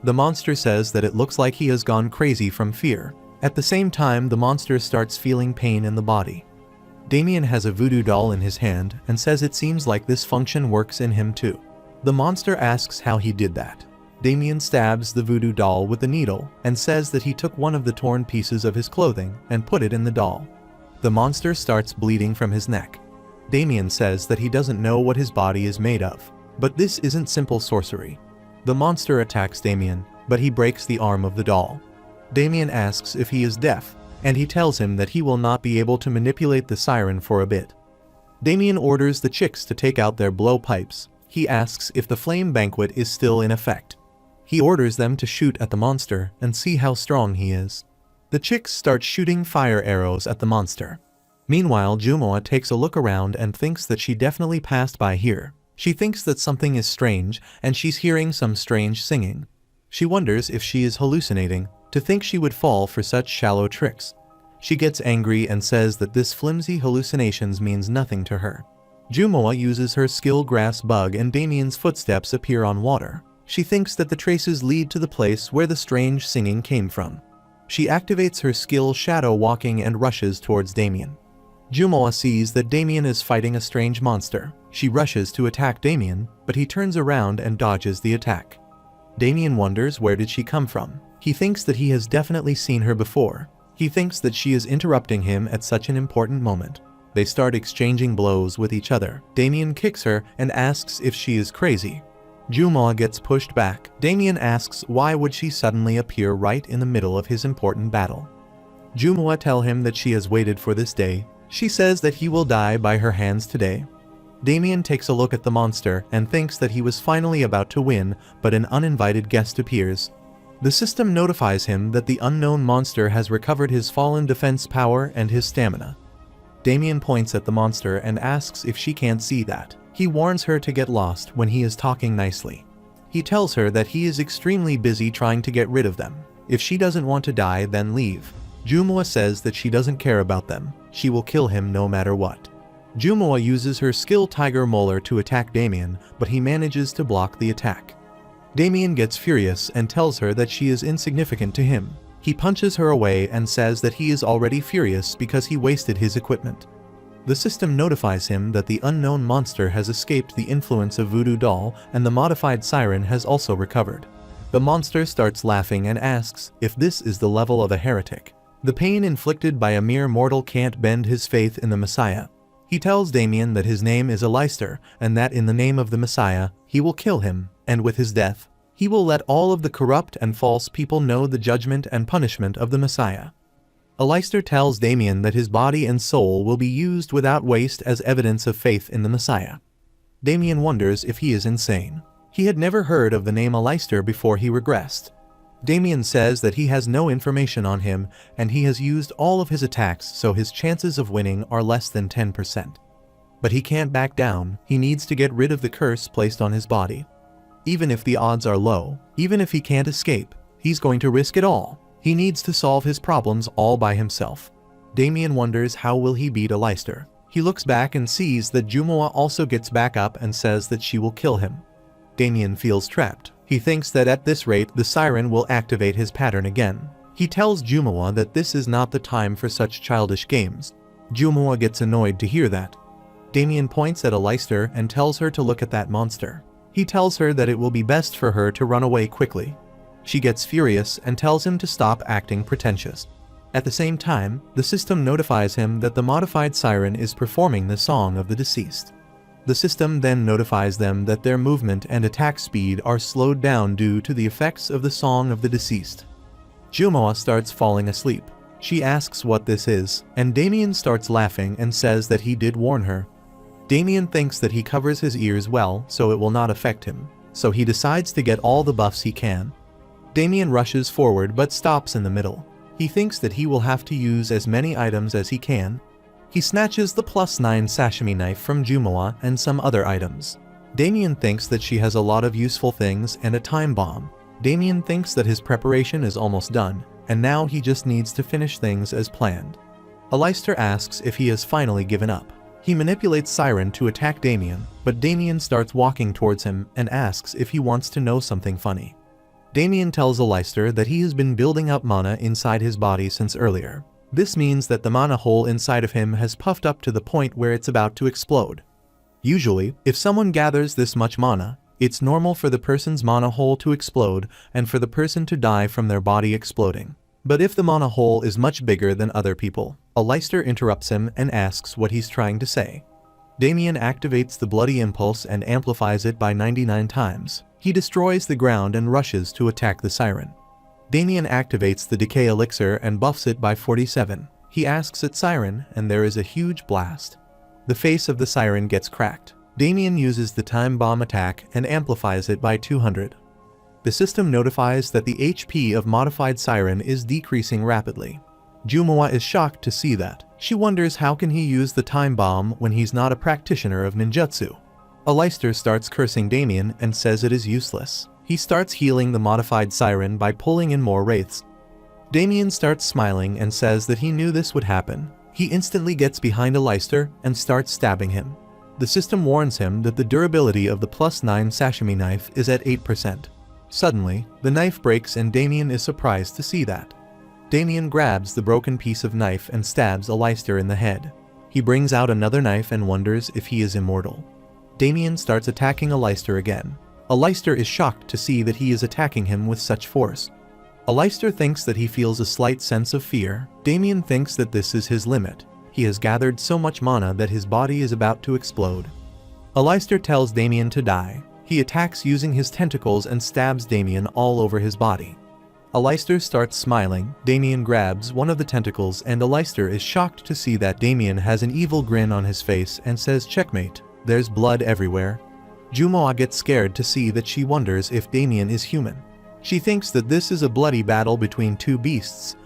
The monster says that it looks like he has gone crazy from fear. At the same time, the monster starts feeling pain in the body. Damien has a voodoo doll in his hand and says it seems like this function works in him too. The monster asks how he did that. Damien stabs the voodoo doll with the needle and says that he took one of the torn pieces of his clothing and put it in the doll. The monster starts bleeding from his neck. Damien says that he doesn't know what his body is made of, but this isn't simple sorcery. The monster attacks Damien, but he breaks the arm of the doll. Damien asks if he is deaf, and he tells him that he will not be able to manipulate the siren for a bit. Damien orders the chicks to take out their blowpipes. He asks if the flame banquet is still in effect. He orders them to shoot at the monster and see how strong he is. The chicks start shooting fire arrows at the monster. Meanwhile, Jumoa takes a look around and thinks that she definitely passed by here. She thinks that something is strange, and she's hearing some strange singing. She wonders if she is hallucinating, to think she would fall for such shallow tricks. She gets angry and says that this flimsy hallucinations means nothing to her. Jumoa uses her skill Grass Bug and Damien's footsteps appear on water. She thinks that the traces lead to the place where the strange singing came from. She activates her skill Shadow Walking and rushes towards Damien. Jumoa sees that Damien is fighting a strange monster. She rushes to attack Damien, but he turns around and dodges the attack. Damien wonders where did she come from. He thinks that he has definitely seen her before. He thinks that she is interrupting him at such an important moment. They start exchanging blows with each other. Damien kicks her and asks if she is crazy. Jumoa gets pushed back. Damien asks why would she suddenly appear right in the middle of his important battle. Jumoa tells him that she has waited for this day. She says that he will die by her hands today. Damien takes a look at the monster and thinks that he was finally about to win, but an uninvited guest appears. The system notifies him that the unknown monster has recovered his fallen defense power and his stamina. Damien points at the monster and asks if she can't see that. He warns her to get lost when he is talking nicely. He tells her that he is extremely busy trying to get rid of them. If she doesn't want to die, then leave. Jumoa says that she doesn't care about them. She will kill him no matter what. Jumoa uses her skill Tiger Molar to attack Damien, but he manages to block the attack. Damien gets furious and tells her that she is insignificant to him. He punches her away and says that he is already furious because he wasted his equipment. The system notifies him that the unknown monster has escaped the influence of Voodoo Doll and the modified siren has also recovered. The monster starts laughing and asks if this is the level of a heretic. The pain inflicted by a mere mortal can't bend his faith in the Messiah. He tells Damien that his name is Aleister and that in the name of the Messiah, he will kill him, and with his death, he will let all of the corrupt and false people know the judgment and punishment of the Messiah. Aleister tells Damien that his body and soul will be used without waste as evidence of faith in the Messiah. Damien wonders if he is insane. He had never heard of the name Aleister before he regressed. Damien says that he has no information on him and he has used all of his attacks, so his chances of winning are less than 10%. But he can't back down. He needs to get rid of the curse placed on his body. Even if the odds are low, even if he can't escape, he's going to risk it all. He needs to solve his problems all by himself. Damien wonders how will he beat Aleister. He looks back and sees that Jumoa also gets back up and says that she will kill him. Damien feels trapped. He thinks that at this rate the siren will activate his pattern again. He tells Jumoa that this is not the time for such childish games. Jumoa gets annoyed to hear that. Damien points at Aleister and tells her to look at that monster. He tells her that it will be best for her to run away quickly. She gets furious and tells him to stop acting pretentious. At the same time, the system notifies him that the modified siren is performing the song of the deceased. The system then notifies them that their movement and attack speed are slowed down due to the effects of the song of the deceased. Jumoa starts falling asleep. She asks what this is, and Damien starts laughing and says that he did warn her. Damien thinks that he covers his ears well so it will not affect him, so he decides to get all the buffs he can. Damien rushes forward but stops in the middle. He thinks that he will have to use as many items as he can. He snatches the +9 sashimi knife from Jumoa and some other items. Damien thinks that she has a lot of useful things and a time bomb. Damien thinks that his preparation is almost done, and now he just needs to finish things as planned. Aleister asks if he has finally given up. He manipulates Siren to attack Damien, but Damien starts walking towards him and asks if he wants to know something funny. Damien tells Aleister that he has been building up mana inside his body since earlier. This means that the mana hole inside of him has puffed up to the point where it's about to explode. Usually, if someone gathers this much mana, it's normal for the person's mana hole to explode and for the person to die from their body exploding. But if the mana hole is much bigger than other people, Aleister interrupts him and asks what he's trying to say. Damien activates the bloody impulse and amplifies it by 99 times. He destroys the ground and rushes to attack the Siren. Damien activates the decay elixir and buffs it by 47. He asks at Siren and there is a huge blast. The face of the Siren gets cracked. Damien uses the time bomb attack and amplifies it by 200. The system notifies that the HP of modified Siren is decreasing rapidly. Jumoa is shocked to see that. She wonders how can he use the time bomb when he's not a practitioner of ninjutsu. Aleister starts cursing Damien and says it is useless. He starts healing the modified Siren by pulling in more wraiths. Damien starts smiling and says that he knew this would happen. He instantly gets behind Aleister and starts stabbing him. The system warns him that the durability of the +9 sashimi knife is at 8%. Suddenly, the knife breaks and Damien is surprised to see that. Damien grabs the broken piece of knife and stabs Aleister in the head. He brings out another knife and wonders if he is immortal. Damien starts attacking Aleister again. Aleister is shocked to see that he is attacking him with such force. Aleister thinks that he feels a slight sense of fear. Damien thinks that this is his limit. He has gathered so much mana that his body is about to explode. Aleister tells Damien to die. He attacks using his tentacles and stabs Damien all over his body. Aleister starts smiling. Damien grabs one of the tentacles and Aleister is shocked to see that Damien has an evil grin on his face and says checkmate. There's blood everywhere. Jumoa gets scared to see that she wonders if Damien is human. She thinks that this is a bloody battle between two beasts.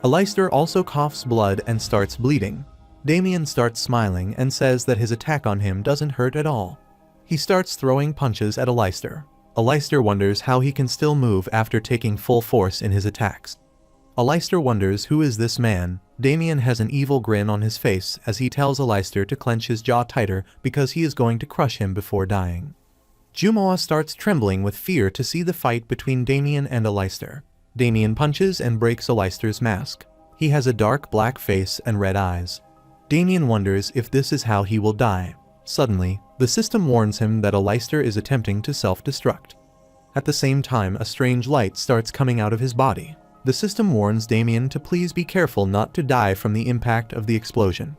Aleister also coughs blood and starts bleeding. Damien starts smiling and says that his attack on him doesn't hurt at all. He starts throwing punches at Aleister. Aleister wonders how he can still move after taking full force in his attacks. Aleister wonders who is this man. Damien has an evil grin on his face as he tells Aleister to clench his jaw tighter because he is going to crush him before dying. Jumoa starts trembling with fear to see the fight between Damien and Aleister. Damien punches and breaks Aleister's mask. He has a dark black face and red eyes. Damien wonders if this is how he will die. Suddenly, the system warns him that Aleister is attempting to self-destruct. At the same time, a strange light starts coming out of his body. The system warns Damien to please be careful not to die from the impact of the explosion.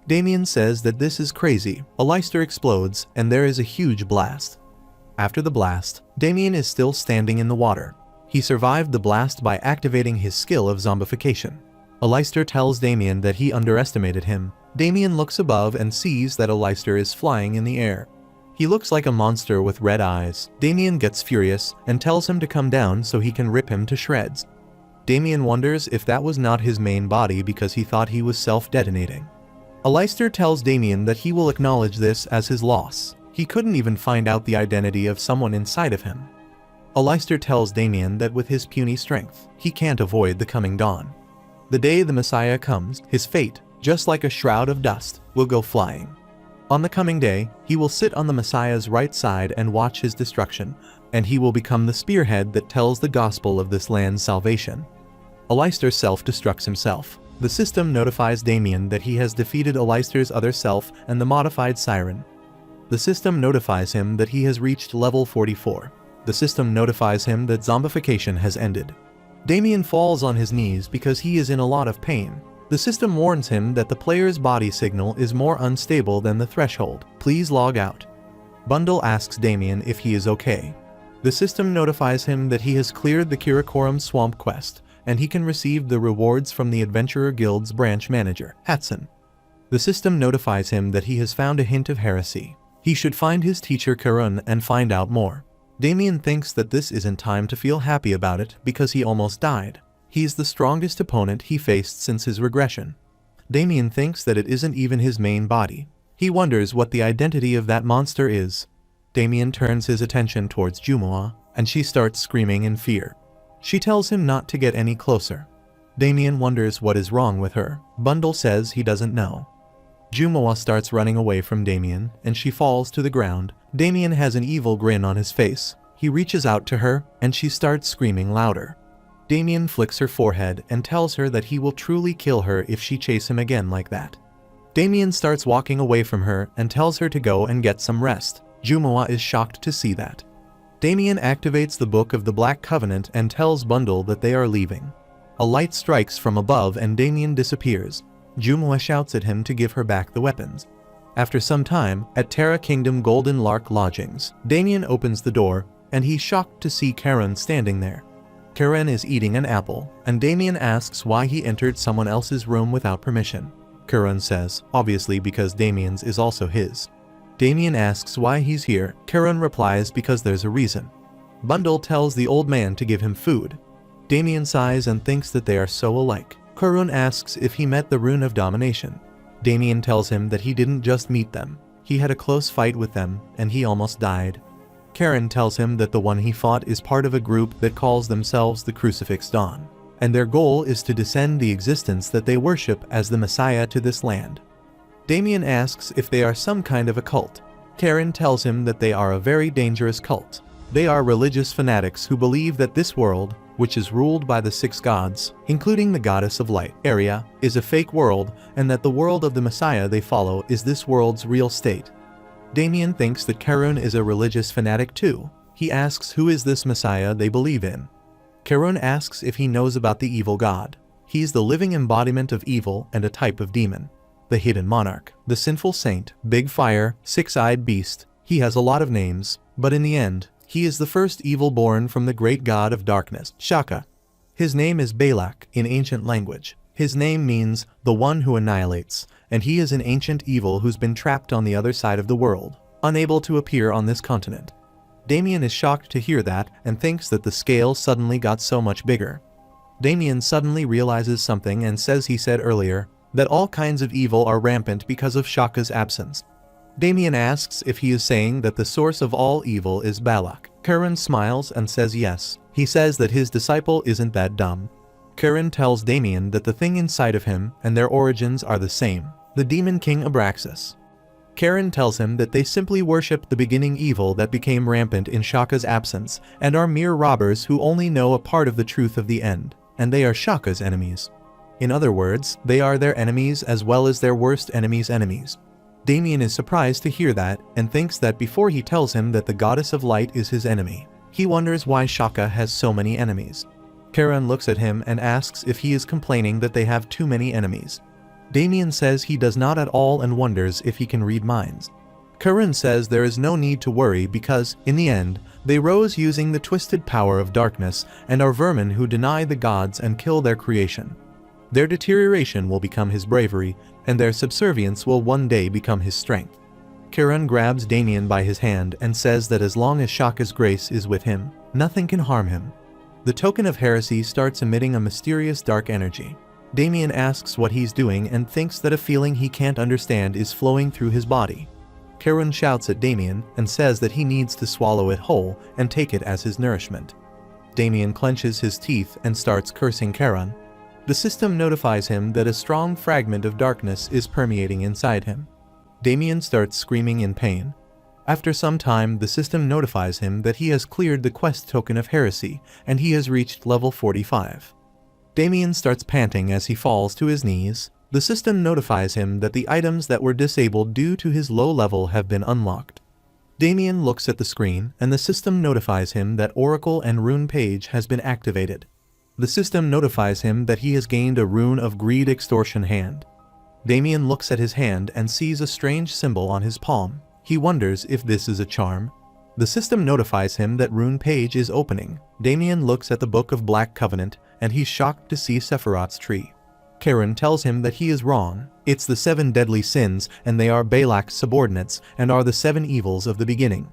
Damien says that this is crazy. Aleister explodes and there is a huge blast. After the blast, Damien is still standing in the water. He survived the blast by activating his skill of zombification. Aleister tells Damien that he underestimated him. Damien looks above and sees that Aleister is flying in the air. He looks like a monster with red eyes. Damien gets furious and tells him to come down so he can rip him to shreds. Damien wonders if that was not his main body because he thought he was self-detonating. Aleister tells Damien that he will acknowledge this as his loss. He couldn't even find out the identity of someone inside of him. Aleister tells Damien that with his puny strength, he can't avoid the coming dawn. The day the Messiah comes, his fate, just like a shroud of dust, will go flying. On the coming day, he will sit on the Messiah's right side and watch his destruction, and he will become the spearhead that tells the gospel of this land's salvation. Aleister self-destructs himself. The system notifies Damien that he has defeated Aleister's other self and the modified Siren. The system notifies him that he has reached level 44. The system notifies him that zombification has ended. Damien falls on his knees because he is in a lot of pain. The system warns him that the player's body signal is more unstable than the threshold. Please log out. Bundle asks Damien if he is okay. The system notifies him that he has cleared the Kirakoram Swamp quest, and he can receive the rewards from the Adventurer Guild's branch manager, Hatsun. The system notifies him that he has found a hint of heresy. He should find his teacher Karun and find out more. Damien thinks that this isn't time to feel happy about it because he almost died. He is the strongest opponent he faced since his regression. Damien thinks that it isn't even his main body. He wonders what the identity of that monster is. Damien turns his attention towards Jumoa, and she starts screaming in fear. She tells him not to get any closer. Damien wonders what is wrong with her. Bundle says he doesn't know. Jumawa starts running away from Damien, and she falls to the ground. Damien has an evil grin on his face. He reaches out to her, and she starts screaming louder. Damien flicks her forehead and tells her that he will truly kill her if she chases him again like that. Damien starts walking away from her and tells her to go and get some rest. Jumawa is shocked to see that. Damien activates the Book of the Black Covenant and tells Bundle that they are leaving. A light strikes from above and Damien disappears. Jumawa shouts at him to give her back the weapons. After some time, at Terra Kingdom Golden Lark Lodgings, Damien opens the door, and he's shocked to see Karen standing there. Karen is eating an apple, and Damien asks why he entered someone else's room without permission. Karen says, obviously because Damien's is also his. Damien asks why he's here. Karen replies because there's a reason. Bundle tells the old man to give him food. Damien sighs and thinks that they are so alike. Karen asks if he met the Rune of Domination. Damien tells him that he didn't just meet them. He had a close fight with them, and he almost died. Karen tells him that the one he fought is part of a group that calls themselves the Crucifix Dawn, and their goal is to descend the existence that they worship as the Messiah to this land. Damien asks if they are some kind of a cult. Karen tells him that they are a very dangerous cult. They are religious fanatics who believe that this world, which is ruled by the 6 gods, including the goddess of light, Aria, is a fake world, and that the world of the Messiah they follow is this world's real state. Damien thinks that Karen is a religious fanatic too. He asks who is this Messiah they believe in. Karen asks if he knows about the evil god. He's the living embodiment of evil and a type of demon. The hidden monarch, the sinful saint, big fire, 6-eyed beast. He has a lot of names, but in the end, he is the first evil born from the great god of darkness, Shaka. His name is Balak in ancient language. His name means the one who annihilates, and he is an ancient evil who's been trapped on the other side of the world, unable to appear on this continent. Damien is shocked to hear that and thinks that the scale suddenly got so much bigger. Damien suddenly realizes something and says he said earlier that all kinds of evil are rampant because of Shaka's absence. Damien asks if he is saying that the source of all evil is Balak. Karen smiles and says yes. He says that his disciple isn't that dumb. Karen tells Damien that the thing inside of him and their origins are the same, the demon king Abraxas. Karen tells him that they simply worship the beginning evil that became rampant in Shaka's absence and are mere robbers who only know a part of the truth of the end, and they are Shaka's enemies. In other words, they are their enemies as well as their worst enemy's enemies. Damien is surprised to hear that and thinks that before he tells him that the goddess of light is his enemy, he wonders why Shaka has so many enemies. Karen looks at him and asks if he is complaining that they have too many enemies. Damien says he does not at all and wonders if he can read minds. Karen says there is no need to worry because, in the end, they rose using the twisted power of darkness and are vermin who deny the gods and kill their creation. Their deterioration will become his bravery, and their subservience will one day become his strength. Karen grabs Damien by his hand and says that as long as Shaka's grace is with him, nothing can harm him. The token of heresy starts emitting a mysterious dark energy. Damien asks what he's doing and thinks that a feeling he can't understand is flowing through his body. Karen shouts at Damien and says that he needs to swallow it whole and take it as his nourishment. Damien clenches his teeth and starts cursing Karen. The system notifies him that a strong fragment of darkness is permeating inside him. Damien starts screaming in pain. After some time, the system notifies him that he has cleared the quest token of heresy and he has reached level 45. Damien starts panting as he falls to his knees. The system notifies him that the items that were disabled due to his low level have been unlocked. Damien looks at the screen and the system notifies him that Oracle and Rune Page has been activated. The system notifies him that he has gained a Rune of Greed Extortion hand. Damien looks at his hand and sees a strange symbol on his palm. He wonders if this is a charm. The system notifies him that Rune Page is opening. Damien looks at the Book of Black Covenant and he's shocked to see Sephiroth's tree. Karen tells him that he is wrong. It's the 7 deadly sins and they are Balak's subordinates and are the 7 evils of the beginning.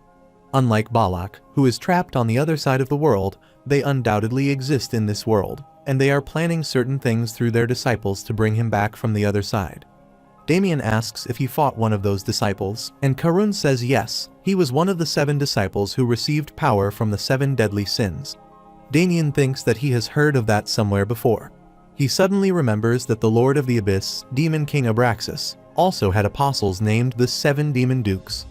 Unlike Balak, who is trapped on the other side of the world, they undoubtedly exist in this world, and they are planning certain things through their disciples to bring him back from the other side. Damien asks if he fought one of those disciples, and Karun says yes, he was one of the 7 disciples who received power from the 7 deadly sins. Damien thinks that he has heard of that somewhere before. He suddenly remembers that the Lord of the Abyss, Demon King Abraxas, also had apostles named the 7 Demon Dukes.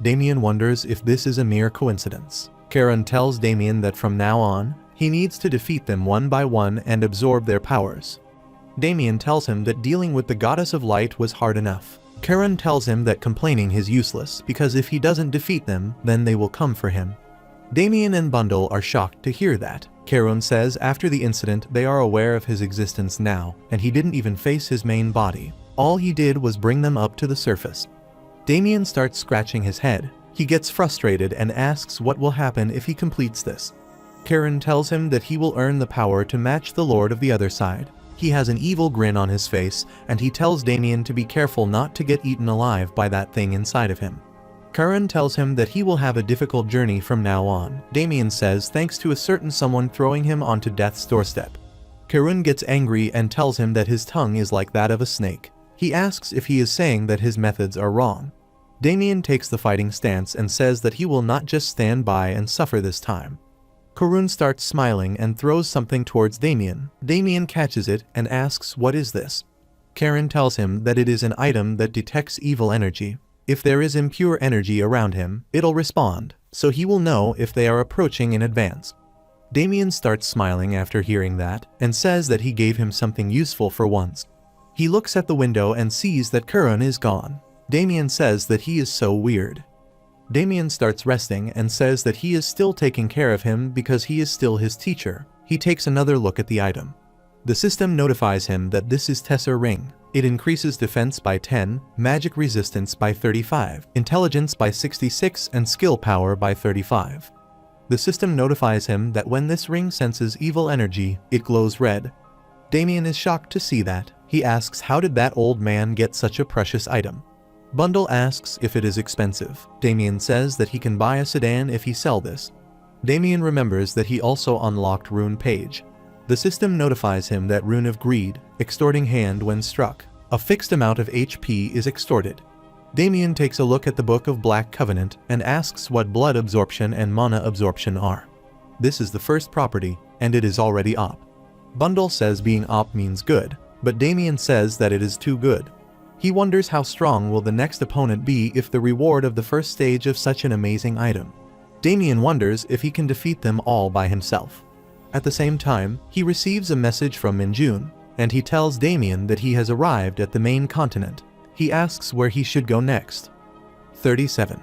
Damien wonders if this is a mere coincidence. Karen tells Damien that from now on, he needs to defeat them one by one and absorb their powers. Damien tells him that dealing with the goddess of light was hard enough. Karen tells him that complaining is useless because if he doesn't defeat them, then they will come for him. Damien and Bundle are shocked to hear that. Karen says after the incident they are aware of his existence now, and he didn't even face his main body. All he did was bring them up to the surface. Damien starts scratching his head. He gets frustrated and asks what will happen if he completes this. Karen tells him that he will earn the power to match the Lord of the other side. He has an evil grin on his face, and he tells Damien to be careful not to get eaten alive by that thing inside of him. Karen tells him that he will have a difficult journey from now on. Damien says thanks to a certain someone throwing him onto death's doorstep. Karen gets angry and tells him that his tongue is like that of a snake. He asks if he is saying that his methods are wrong. Damien takes the fighting stance and says that he will not just stand by and suffer this time. Karun starts smiling and throws something towards Damien. Damien catches it and asks what is this? Karen tells him that it is an item that detects evil energy. If there is impure energy around him, it'll respond, so he will know if they are approaching in advance. Damien starts smiling after hearing that, and says that he gave him something useful for once. He looks at the window and sees that Karen is gone. Damien says that he is so weird. Damien starts resting and says that he is still taking care of him because he is still his teacher. He takes another look at the item. The system notifies him that this is Tesser Ring. It increases defense by 10, magic resistance by 35, intelligence by 66, and skill power by 35. The system notifies him that when this ring senses evil energy, it glows red. Damien is shocked to see that. He asks how did that old man get such a precious item? Bundle asks if it is expensive. Damien says that he can buy a sedan if he sell this. Damien remembers that he also unlocked Rune Page. The system notifies him that Rune of Greed, extorting hand when struck. A fixed amount of HP is extorted. Damien takes a look at the Book of Black Covenant and asks what blood absorption and mana absorption are. This is the first property, and it is already op. Bundle says being op means good, but Damien says that it is too good. He wonders how strong will the next opponent be if the reward of the first stage of such an amazing item. Damien wonders if he can defeat them all by himself. At the same time, he receives a message from Minjun, and he tells Damien that he has arrived at the main continent. He asks where he should go next. 37.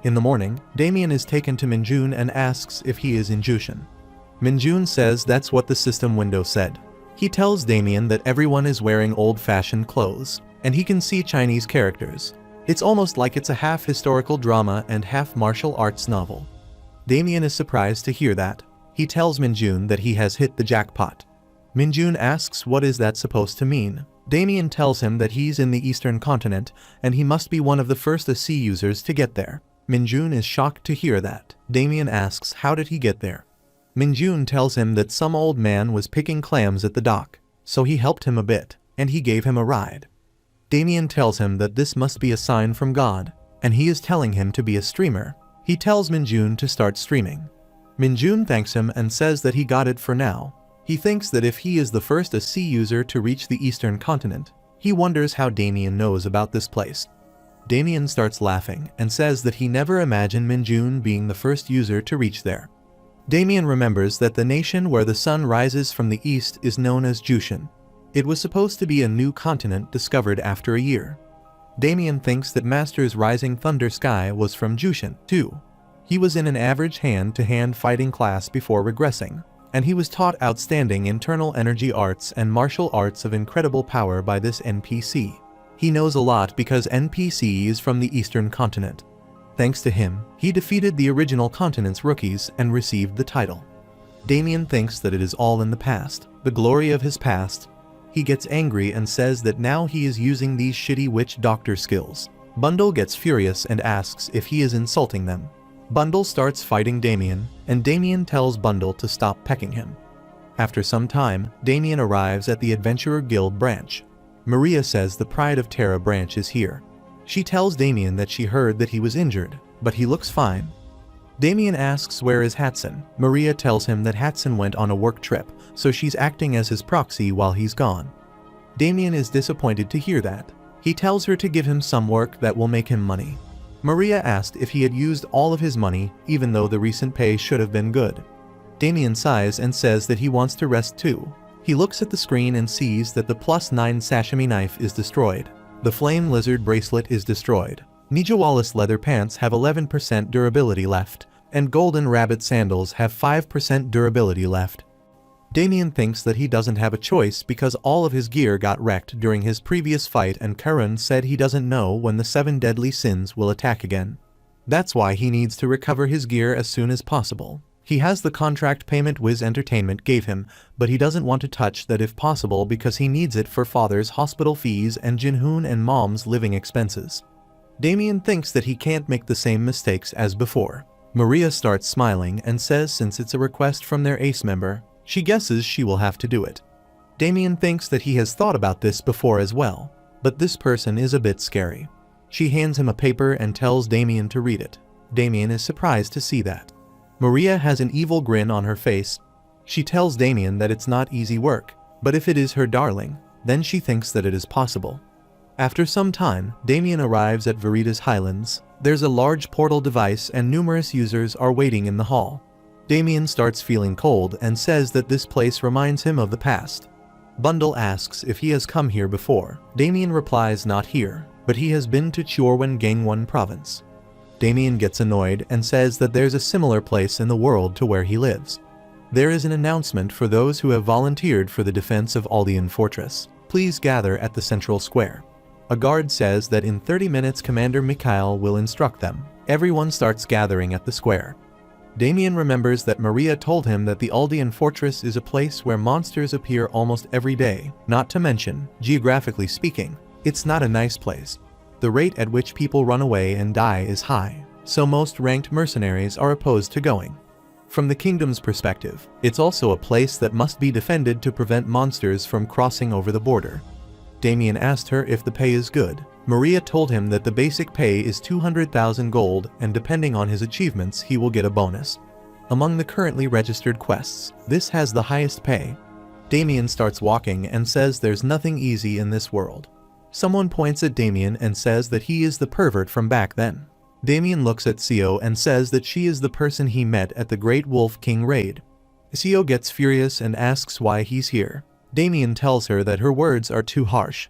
In the morning, Damien is taken to Minjun and asks if he is in Jushin. Minjun says that's what the system window said. He tells Damien that everyone is wearing old-fashioned clothes, and he can see Chinese characters. It's almost like it's a half historical drama and half martial arts novel. Damien is surprised to hear that. He tells Minjun that he has hit the jackpot. Minjun asks what is that supposed to mean. Damien tells him that he's in the Eastern Continent and he must be one of the first AC users to get there. Minjun is shocked to hear that. Damien asks how did he get there. Minjun tells him that some old man was picking clams at the dock, so he helped him a bit, and he gave him a ride. Damien tells him that this must be a sign from God, and he is telling him to be a streamer. He tells Minjun to start streaming. Minjun thanks him and says that he got it for now. He thinks that if he is the first AC user to reach the Eastern Continent, he wonders how Damien knows about this place. Damien starts laughing and says that he never imagined Minjun being the first user to reach there. Damien remembers that the nation where the sun rises from the east is known as Jushin. It was supposed to be a new continent discovered after a year. Damien thinks that Master's Rising Thunder Sky was from Jushin, too. He was in an average hand-to-hand fighting class before regressing, and he was taught outstanding internal energy arts and martial arts of incredible power by this NPC. He knows a lot because NPC is from the Eastern Continent. Thanks to him, he defeated the original continent's rookies and received the title. Damien thinks that it is all in the past, the glory of his past. He gets angry and says that now he is using these shitty witch doctor skills. Bundle gets furious and asks if he is insulting them. Bundle starts fighting Damien, and Damien tells Bundle to stop pecking him. After some time, Damien arrives at the Adventurer Guild branch. Maria says the Pride of Terra branch is here. She tells Damien that she heard that he was injured, but he looks fine. Damien asks where is Hatson. Maria tells him that Hatson went on a work trip, so she's acting as his proxy while he's gone. Damien is disappointed to hear that. He tells her to give him some work that will make him money. Maria asked if he had used all of his money, even though the recent pay should have been good. Damien sighs and says that he wants to rest too. He looks at the screen and sees that the +9 sashimi knife is destroyed. The flame lizard bracelet is destroyed. Nijawalis leather pants have 11% durability left, and golden rabbit sandals have 5% durability left. Damien thinks that he doesn't have a choice because all of his gear got wrecked during his previous fight, and Karan said he doesn't know when the 7 deadly sins will attack again. That's why he needs to recover his gear as soon as possible. He has the contract payment Wiz Entertainment gave him, but he doesn't want to touch that if possible because he needs it for father's hospital fees and Jinhoon and mom's living expenses. Damien thinks that he can't make the same mistakes as before. Maria starts smiling and says since it's a request from their ace member, she guesses she will have to do it. Damien thinks that he has thought about this before as well, but this person is a bit scary. She hands him a paper and tells Damien to read it. Damien is surprised to see that. Maria has an evil grin on her face. She tells Damien that it's not easy work, but if it is her darling, then she thinks that it is possible. After some time, Damien arrives at Veritas Highlands. There's a large portal device and numerous users are waiting in the hall. Damien starts feeling cold and says that this place reminds him of the past. Bundle asks if he has come here before. Damien replies not here, but he has been to Chiorwan Gangwon province. Damien gets annoyed and says that there's a similar place in the world to where he lives. There is an announcement for those who have volunteered for the defense of Aldean Fortress. Please gather at the central square. A guard says that in 30 minutes Commander Mikhail will instruct them. Everyone starts gathering at the square. Damien remembers that Maria told him that the Aldean Fortress is a place where monsters appear almost every day. Not to mention, geographically speaking, it's not a nice place. The rate at which people run away and die is high, so most ranked mercenaries are opposed to going. From the kingdom's perspective, it's also a place that must be defended to prevent monsters from crossing over the border. Damien asked her if the pay is good. Maria told him that the basic pay is 200,000 gold, and depending on his achievements he will get a bonus. Among the currently registered quests, this has the highest pay. Damien starts walking and says there's nothing easy in this world. Someone points at Damien and says that he is the pervert from back then. Damien looks at Seo and says that she is the person he met at the Great Wolf King raid. Seo gets furious and asks why he's here. Damien tells her that her words are too harsh.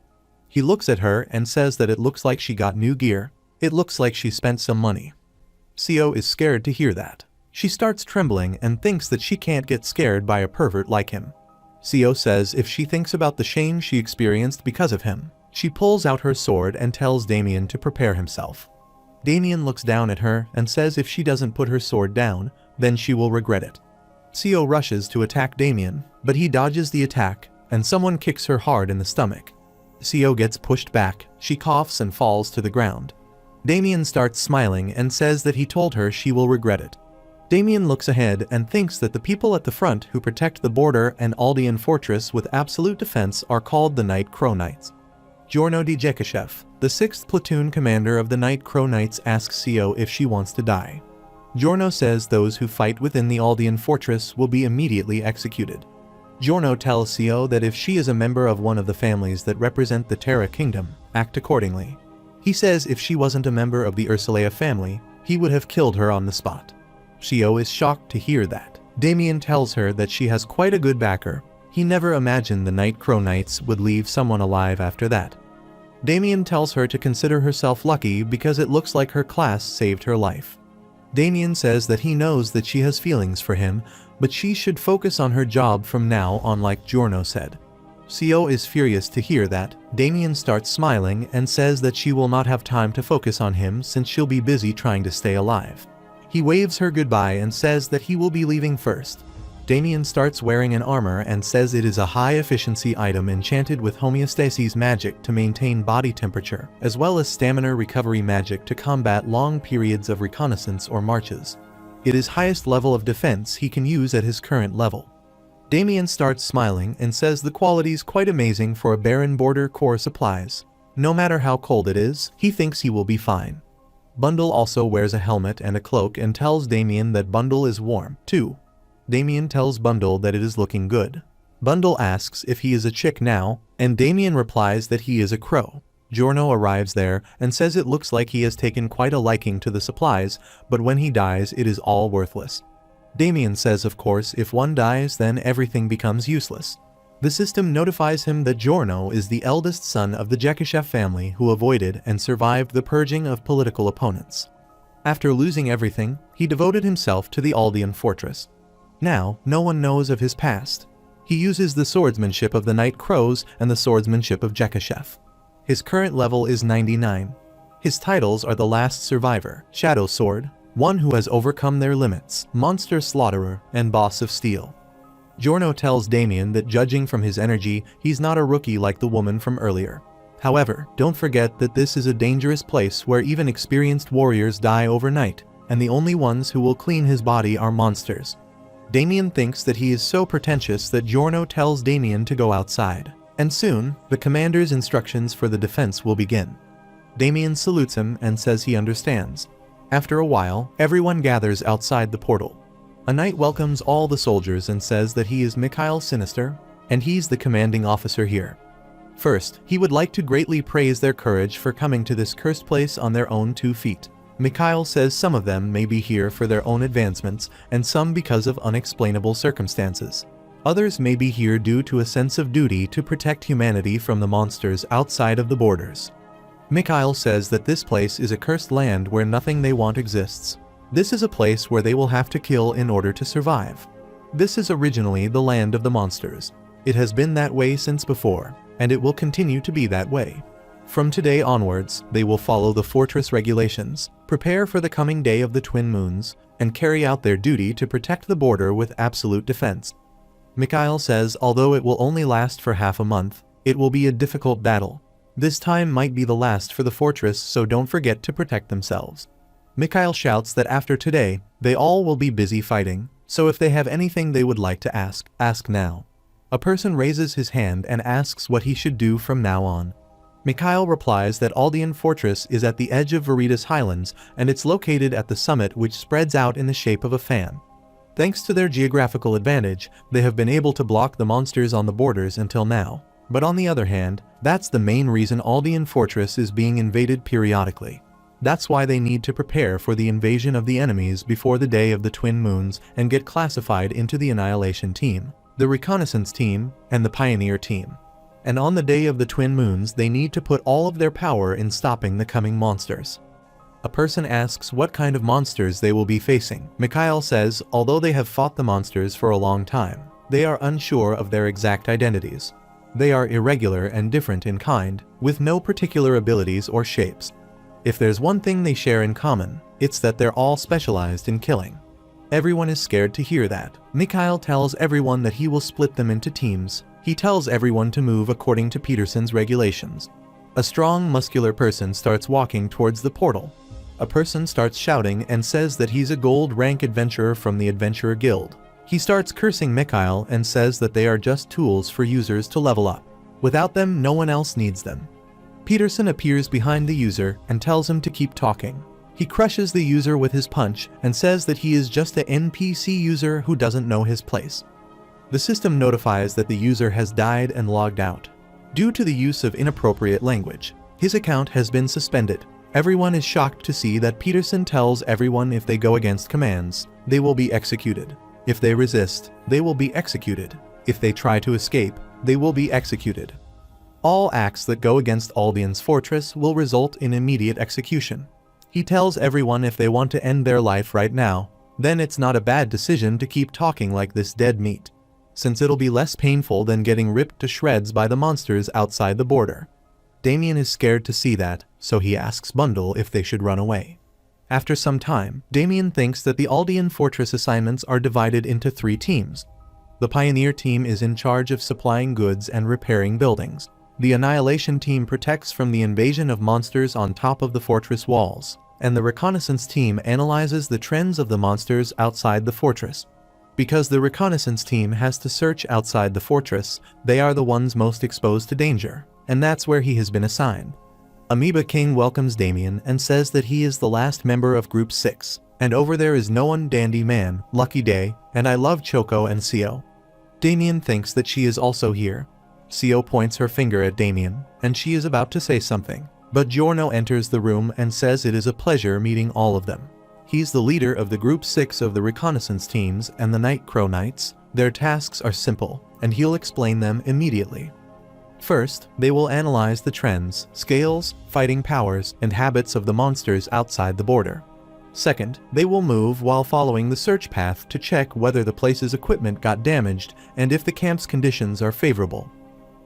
He looks at her and says that it looks like she got new gear. It looks like she spent some money. Seo is scared to hear that. She starts trembling and thinks that she can't get scared by a pervert like him. Seo says if she thinks about the shame she experienced because of him. She pulls out her sword and tells Damien to prepare himself. Damien looks down at her and says if she doesn't put her sword down, then she will regret it. Seo rushes to attack Damien, but he dodges the attack, and someone kicks her hard in the stomach. Seo gets pushed back, she coughs and falls to the ground. Damien starts smiling and says that he told her she will regret it. Damien looks ahead and thinks that the people at the front who protect the border and Aldean Fortress with absolute defense are called the Night Crow Knights. Giorno di Jekashev, the 6th platoon commander of the Night Crow Knights, asks Seo if she wants to die. Giorno says those who fight within the Aldean Fortress will be immediately executed. Giorno tells Seo that if she is a member of one of the families that represent the Terra Kingdom, act accordingly. He says if she wasn't a member of the Ursulea family, he would have killed her on the spot. Seo is shocked to hear that. Damien tells her that she has quite a good backer. He never imagined the Night Crow Knights would leave someone alive after that. Damien tells her to consider herself lucky because it looks like her class saved her life. Damien says that he knows that she has feelings for him, but she should focus on her job from now on like Giorno said. Seo is furious to hear that. Damien starts smiling and says that she will not have time to focus on him since she'll be busy trying to stay alive. He waves her goodbye and says that he will be leaving first. Damien starts wearing an armor and says it is a high-efficiency item enchanted with homeostasis magic to maintain body temperature, as well as stamina recovery magic to combat long periods of reconnaissance or marches. It is highest level of defense he can use at his current level. Damien starts smiling and says the quality's quite amazing for a barren border core supplies. No matter how cold it is, he thinks he will be fine. Bundle also wears a helmet and a cloak and tells Damien that Bundle is warm, too. Damien tells Bundle that it is looking good. Bundle asks if he is a chick now, and Damien replies that he is a crow. Giorno arrives there and says it looks like he has taken quite a liking to the supplies, but when he dies it is all worthless. Damien says of course if one dies then everything becomes useless. The system notifies him that Giorno is the eldest son of the Jekishev family who avoided and survived the purging of political opponents. After losing everything, he devoted himself to the Aldean fortress. Now, no one knows of his past. He uses the swordsmanship of the Night Crows and the swordsmanship of Jekishev. His current level is 99. His titles are the Last Survivor, Shadow Sword, One Who Has Overcome Their Limits, Monster Slaughterer, and Boss of Steel. Giorno tells Damien that judging from his energy, he's not a rookie like the woman from earlier. However, don't forget that this is a dangerous place where even experienced warriors die overnight, and the only ones who will clean his body are monsters. Damien thinks that he is so pretentious that Giorno tells Damien to go outside, and soon, the commander's instructions for the defense will begin. Damien salutes him and says he understands. After a while, everyone gathers outside the portal. A knight welcomes all the soldiers and says that he is Mikhail Sinister, and he's the commanding officer here. First, he would like to greatly praise their courage for coming to this cursed place on their own 2 feet. Mikhail says some of them may be here for their own advancements, and some because of unexplainable circumstances. Others may be here due to a sense of duty to protect humanity from the monsters outside of the borders. Mikhail says that this place is a cursed land where nothing they want exists. This is a place where they will have to kill in order to survive. This is originally the land of the monsters. It has been that way since before, and it will continue to be that way. From today onwards, they will follow the fortress regulations, prepare for the coming day of the twin moons, and carry out their duty to protect the border with absolute defense. Mikhail says although it will only last for half a month, it will be a difficult battle. This time might be the last for the fortress, so don't forget to protect themselves. Mikhail shouts that after today, they all will be busy fighting, so if they have anything they would like to ask now. A person raises his hand and asks what he should do from now on. Mikhail replies that Aldean Fortress is at the edge of Veritas Highlands and it's located at the summit which spreads out in the shape of a fan. Thanks to their geographical advantage, they have been able to block the monsters on the borders until now. But on the other hand, that's the main reason Aldean Fortress is being invaded periodically. That's why they need to prepare for the invasion of the enemies before the day of the twin moons and get classified into the Annihilation Team, the Reconnaissance Team, and the Pioneer Team. And on the day of the twin moons they need to put all of their power in stopping the coming monsters. A person asks what kind of monsters they will be facing. Mikhail says although they have fought the monsters for a long time, they are unsure of their exact identities. They are irregular and different in kind, with no particular abilities or shapes. If there's one thing they share in common, it's that they're all specialized in killing. Everyone is scared to hear that. Mikhail tells everyone that he will split them into teams. He tells everyone to move according to Peterson's regulations. A strong, muscular person starts walking towards the portal. A person starts shouting and says that he's a gold rank adventurer from the Adventurer Guild. He starts cursing Mikhail and says that they are just tools for users to level up. Without them, no one else needs them. Peterson appears behind the user and tells him to keep talking. He crushes the user with his punch and says that he is just an NPC user who doesn't know his place. The system notifies that the user has died and logged out. Due to the use of inappropriate language, his account has been suspended. Everyone is shocked to see that Peterson tells everyone if they go against commands, they will be executed. If they resist, they will be executed. If they try to escape, they will be executed. All acts that go against Aldean's fortress will result in immediate execution. He tells everyone if they want to end their life right now, then it's not a bad decision to keep talking like this dead meat, since it'll be less painful than getting ripped to shreds by the monsters outside the border. Damien is scared to see that, so he asks Bundle if they should run away. After some time, Damien thinks that the Aldean Fortress assignments are divided into 3 teams. The Pioneer Team is in charge of supplying goods and repairing buildings. The Annihilation Team protects from the invasion of monsters on top of the fortress walls, and the Reconnaissance Team analyzes the trends of the monsters outside the fortress. Because the Reconnaissance Team has to search outside the fortress, they are the ones most exposed to danger, and that's where he has been assigned. Amoeba King welcomes Damien and says that he is the last member of Group 6, and over there is no one Dandy Man, Lucky Day, and I love Choco and Sio. Damien thinks that she is also here. Seo points her finger at Damien, and she is about to say something. But Giorno enters the room and says it is a pleasure meeting all of them. He's the leader of the Group 6 of the reconnaissance teams and the Night Crow Knights. Their tasks are simple, and he'll explain them immediately. First, they will analyze the trends, scales, fighting powers, and habits of the monsters outside the border. Second, they will move while following the search path to check whether the place's equipment got damaged and if the camp's conditions are favorable.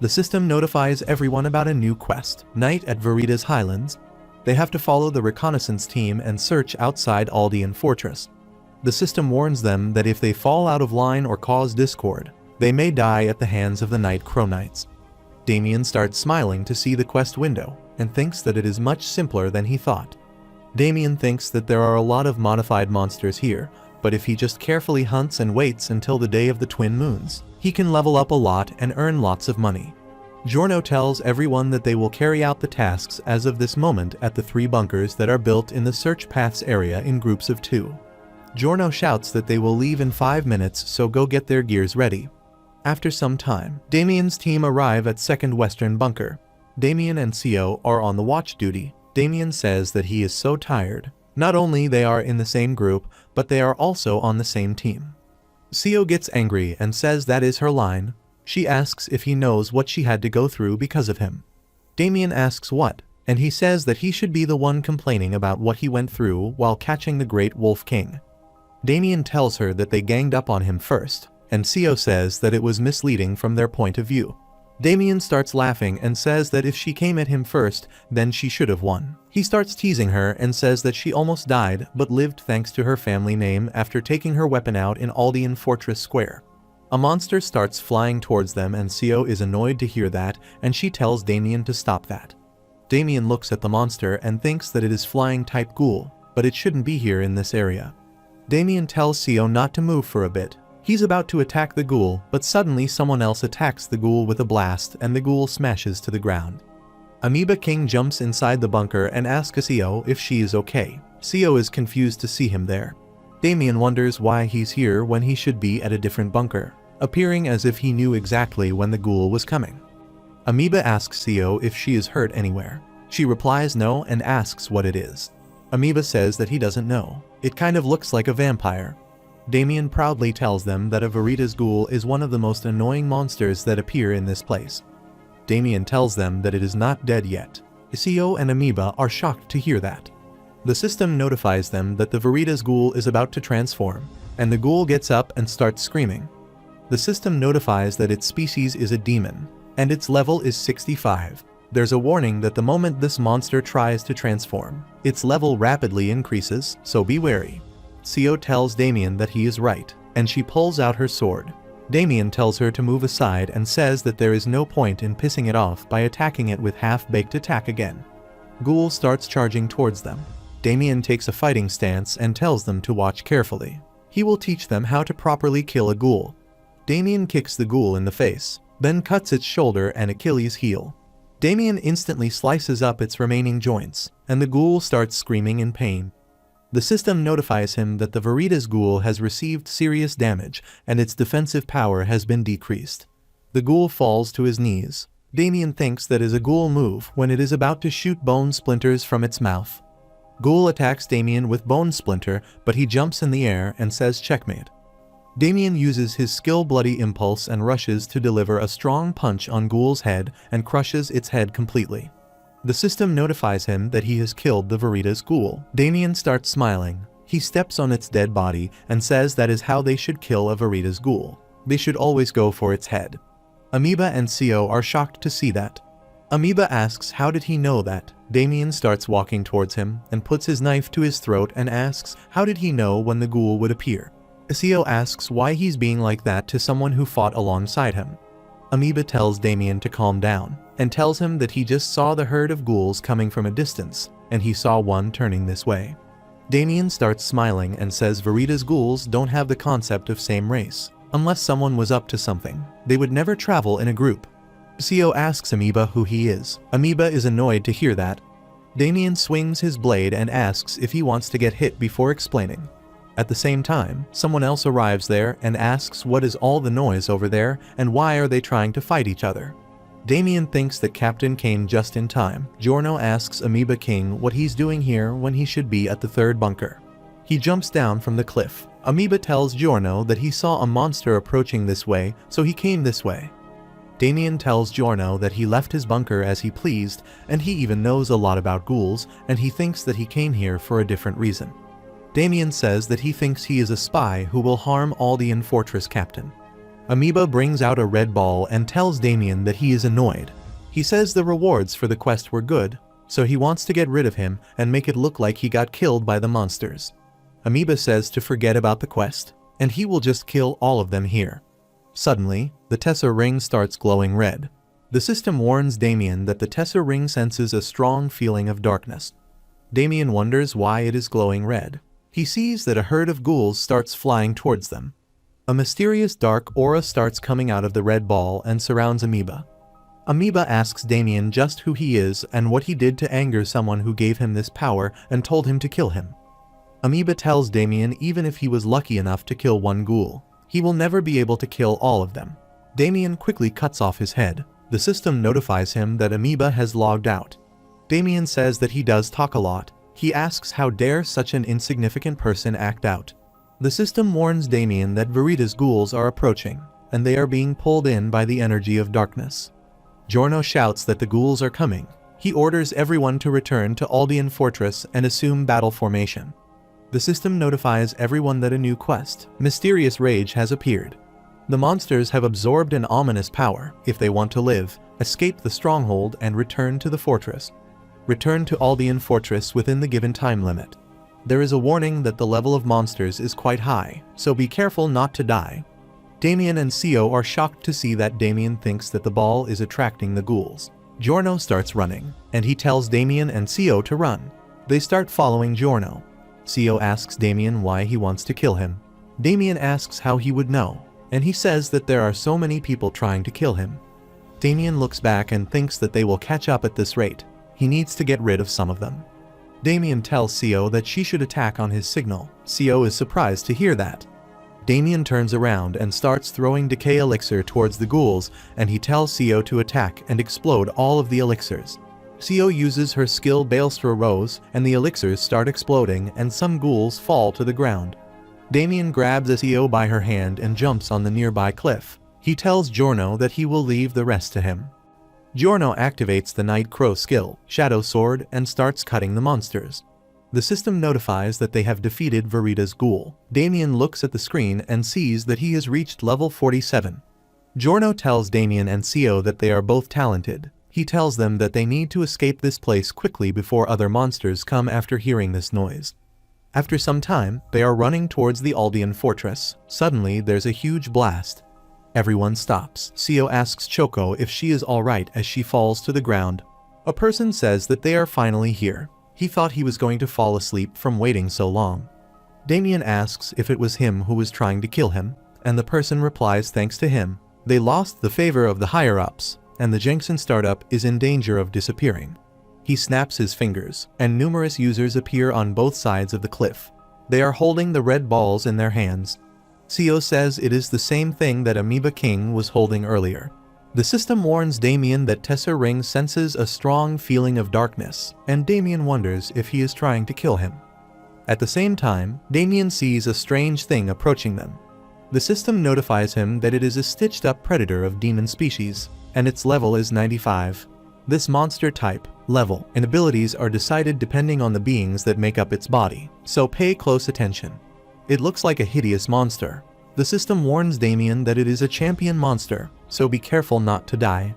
The system notifies everyone about a new quest, Night at Verita's Highlands. They have to follow the reconnaissance team and search outside Aldean Fortress. The system warns them that if they fall out of line or cause discord, they may die at the hands of the Night Crow Knights. Damien starts smiling to see the quest window, and thinks that it is much simpler than he thought. Damien thinks that there are a lot of modified monsters here, but if he just carefully hunts and waits until the day of the twin moons, he can level up a lot and earn lots of money. Giorno tells everyone that they will carry out the tasks as of this moment at the 3 bunkers that are built in the search paths area in groups of 2. Giorno shouts that they will leave in 5 minutes, so go get their gears ready. After some time, Damien's team arrive at 2nd Western Bunker. Damien and Seo are on the watch duty. Damien says that he is so tired. Not only they are in the same group, but they are also on the same team. Seo gets angry and says that is her line. She asks if he knows what she had to go through because of him. Damien asks what, and he says that he should be the one complaining about what he went through while catching the Great Wolf King. Damien tells her that they ganged up on him first, and Seo says that it was misleading from their point of view. Damien starts laughing and says that if she came at him first, then she should have won. He starts teasing her and says that she almost died but lived thanks to her family name after taking her weapon out in Aldean Fortress Square. A monster starts flying towards them and Seo is annoyed to hear that, and she tells Damien to stop that. Damien looks at the monster and thinks that it is flying type ghoul, but it shouldn't be here in this area. Damien tells Seo not to move for a bit. He's about to attack the ghoul, but suddenly someone else attacks the ghoul with a blast and the ghoul smashes to the ground. Amoeba King jumps inside the bunker and asks Seo if she is okay. Seo is confused to see him there. Damien wonders why he's here when he should be at a different bunker, appearing as if he knew exactly when the ghoul was coming. Amoeba asks Seo if she is hurt anywhere. She replies no and asks what it is. Amoeba says that he doesn't know. It kind of looks like a vampire. Damien proudly tells them that a Verita's ghoul is one of the most annoying monsters that appear in this place. Damien tells them that it is not dead yet. Seo and Amoeba are shocked to hear that. The system notifies them that the Verita's ghoul is about to transform, and the ghoul gets up and starts screaming. The system notifies that its species is a demon, and its level is 65. There's a warning that the moment this monster tries to transform, its level rapidly increases, so be wary. Seo tells Damien that he is right, and she pulls out her sword. Damien tells her to move aside and says that there is no point in pissing it off by attacking it with half-baked attack again. Ghoul starts charging towards them. Damien takes a fighting stance and tells them to watch carefully. He will teach them how to properly kill a ghoul. Damien kicks the ghoul in the face, then cuts its shoulder and Achilles' heel. Damien instantly slices up its remaining joints, and the ghoul starts screaming in pain. The system notifies him that the Verita's ghoul has received serious damage and its defensive power has been decreased. The ghoul falls to his knees. Damien thinks that is a ghoul move when it is about to shoot bone splinters from its mouth. Ghoul attacks Damien with bone splinter, but he jumps in the air and says checkmate. Damien uses his skill Bloody Impulse and rushes to deliver a strong punch on Ghoul's head and crushes its head completely. The system notifies him that he has killed the Verita's ghoul. Damien starts smiling. He steps on its dead body and says that is how they should kill a Verita's ghoul. They should always go for its head. Amoeba and Seo are shocked to see that. Amoeba asks how did he know that. Damien starts walking towards him and puts his knife to his throat and asks how did he know when the ghoul would appear. Seo asks why he's being like that to someone who fought alongside him. Amoeba tells Damien to calm down, and tells him that he just saw the herd of ghouls coming from a distance, and he saw one turning this way. Damien starts smiling and says Verita's ghouls don't have the concept of same race. Unless someone was up to something, they would never travel in a group. Seo asks Amoeba who he is. Amoeba is annoyed to hear that. Damien swings his blade and asks if he wants to get hit before explaining. At the same time, someone else arrives there and asks what is all the noise over there and why are they trying to fight each other. Damien thinks that Captain came just in time. Giorno asks Amoeba King what he's doing here when he should be at the third bunker. He jumps down from the cliff. Amoeba tells Giorno that he saw a monster approaching this way, so he came this way. Damien tells Giorno that he left his bunker as he pleased, and he even knows a lot about ghouls, and he thinks that he came here for a different reason. Damien says that he thinks he is a spy who will harm Aldean Fortress Captain. Amoeba brings out a red ball and tells Damien that he is annoyed. He says the rewards for the quest were good, so he wants to get rid of him and make it look like he got killed by the monsters. Amoeba says to forget about the quest, and he will just kill all of them here. Suddenly, the Tessa ring starts glowing red. The system warns Damien that the Tessa ring senses a strong feeling of darkness. Damien wonders why it is glowing red. He sees that a herd of ghouls starts flying towards them. A mysterious dark aura starts coming out of the red ball and surrounds Amoeba. Amoeba asks Damien just who he is and what he did to anger someone who gave him this power and told him to kill him. Amoeba tells Damien even if he was lucky enough to kill one ghoul, he will never be able to kill all of them. Damien quickly cuts off his head. The system notifies him that Amoeba has logged out. Damien says that he does talk a lot. He asks how dare such an insignificant person act out. The system warns Damien that Verita's ghouls are approaching, and they are being pulled in by the energy of darkness. Giorno shouts that the ghouls are coming. He orders everyone to return to Aldean Fortress and assume battle formation. The system notifies everyone that a new quest, Mysterious Rage, has appeared. The monsters have absorbed an ominous power. If they want to live, escape the stronghold and return to the fortress. Return to Aldean Fortress within the given time limit. There is a warning that the level of monsters is quite high, so be careful not to die. Damien and Sio are shocked to see that Damien thinks that the ball is attracting the ghouls. Giorno starts running, and he tells Damien and Sio to run. They start following Giorno. Sio asks Damien why he wants to kill him. Damien asks how he would know, and he says that there are so many people trying to kill him. Damien looks back and thinks that they will catch up at this rate. He needs to get rid of some of them. Damien tells Sio that she should attack on his signal. Sio is surprised to hear that. Damien turns around and starts throwing decay elixir towards the ghouls, and he tells Sio to attack and explode all of the elixirs. Sio uses her skill Balestra Rose, and the elixirs start exploding and some ghouls fall to the ground. Damien grabs Sio by her hand and jumps on the nearby cliff. He tells Giorno that he will leave the rest to him. Giorno activates the Night Crow skill, Shadow Sword, and starts cutting the monsters. The system notifies that they have defeated Verita's ghoul. Damien looks at the screen and sees that he has reached level 47. Giorno tells Damien and Sio that they are both talented. He tells them that they need to escape this place quickly before other monsters come after hearing this noise. After some time, they are running towards the Aldean Fortress. Suddenly, there's a huge blast. Everyone stops. Sio asks Choco if she is alright as she falls to the ground. A person says that they are finally here. He thought he was going to fall asleep from waiting so long. Damien asks if it was him who was trying to kill him, and the person replies thanks to him. They lost the favor of the higher-ups, and the Jensen startup is in danger of disappearing. He snaps his fingers, and numerous users appear on both sides of the cliff. They are holding the red balls in their hands. Sio says it is the same thing that Amoeba King was holding earlier. The system warns Damien that Tessa Ring senses a strong feeling of darkness, and Damien wonders if he is trying to kill him. At the same time, Damien sees a strange thing approaching them. The system notifies him that it is a stitched-up predator of demon species, and its level is 95. This monster type, level, and abilities are decided depending on the beings that make up its body, so pay close attention. It looks like a hideous monster. The system warns Damien that it is a champion monster, so be careful not to die.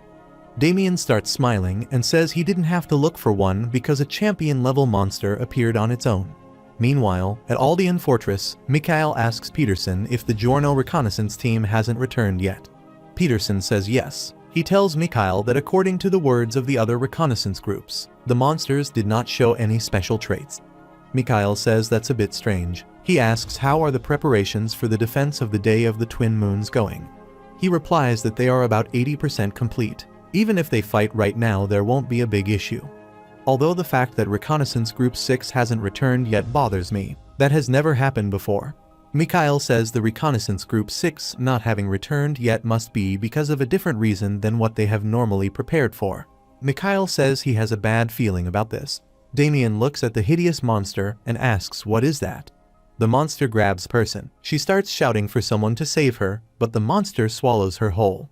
Damien starts smiling and says he didn't have to look for one because a champion-level monster appeared on its own. Meanwhile, at Aldean Fortress, Mikhail asks Peterson if the Giorno reconnaissance team hasn't returned yet. Peterson says yes. He tells Mikhail that according to the words of the other reconnaissance groups, the monsters did not show any special traits. Mikhail says that's a bit strange. He asks how are the preparations for the defense of the Day of the Twin Moons going. He replies that they are about 80% complete. Even if they fight right now, there won't be a big issue. Although the fact that Reconnaissance Group 6 hasn't returned yet bothers me. That has never happened before. Mikhail says the reconnaissance group 6 not having returned yet must be because of a different reason than what they have normally prepared for. Mikhail says he has a bad feeling about this. Damien looks at the hideous monster and asks what is that. The monster grabs person. She starts shouting for someone to save her, but the monster swallows her whole.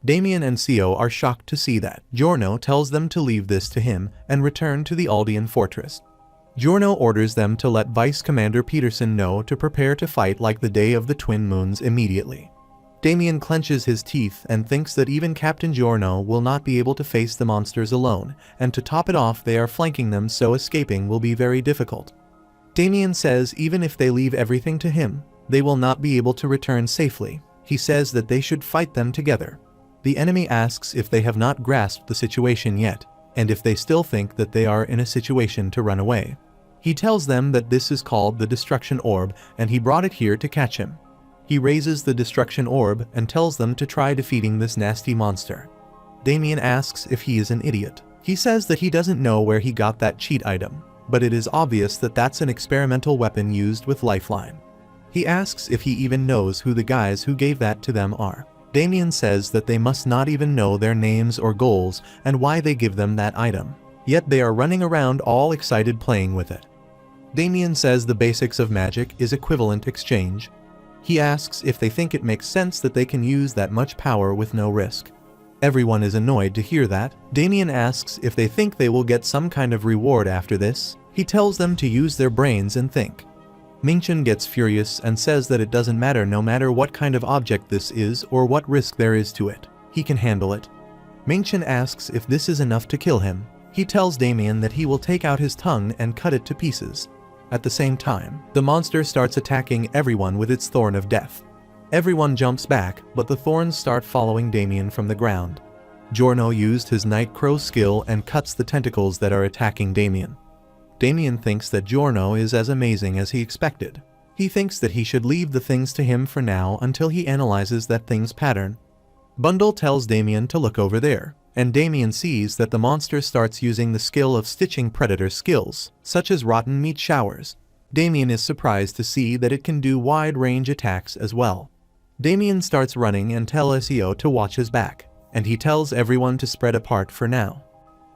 Damien and Seo are shocked to see that. Giorno tells them to leave this to him and return to the Aldean fortress. Giorno orders them to let Vice Commander Peterson know to prepare to fight like the day of the twin moons immediately. Damien clenches his teeth and thinks that even Captain Giorno will not be able to face the monsters alone, and to top it off they are flanking them, so escaping will be very difficult. Damien says even if they leave everything to him, they will not be able to return safely. He says that they should fight them together. The enemy asks if they have not grasped the situation yet, and if they still think that they are in a situation to run away. He tells them that this is called the Destruction Orb and he brought it here to catch him. He raises the Destruction Orb and tells them to try defeating this nasty monster. Damien asks if he is an idiot. He says that he doesn't know where he got that cheat item, but it is obvious that that's an experimental weapon used with Lifeline. He asks if he even knows who the guys who gave that to them are. Damien says that they must not even know their names or goals and why they give them that item. Yet they are running around all excited playing with it. Damien says the basics of magic is equivalent exchange. He asks if they think it makes sense that they can use that much power with no risk. Everyone is annoyed to hear that. Damien asks if they think they will get some kind of reward after this. He tells them to use their brains and think. Mingchen gets furious and says that it doesn't matter no matter what kind of object this is or what risk there is to it. He can handle it. Mingchen asks if this is enough to kill him. He tells Damien that he will take out his tongue and cut it to pieces. At the same time, the monster starts attacking everyone with its thorn of death. Everyone jumps back, but the thorns start following Damien from the ground. Giorno used his Night Crow skill and cuts the tentacles that are attacking Damien. Damien thinks that Giorno is as amazing as he expected. He thinks that he should leave the things to him for now until he analyzes that thing's pattern. Bundle tells Damien to look over there, and Damien sees that the monster starts using the skill of stitching predator skills, such as rotten meat showers. Damien is surprised to see that it can do wide-range attacks as well. Damien starts running and tells Seo to watch his back, and he tells everyone to spread apart for now.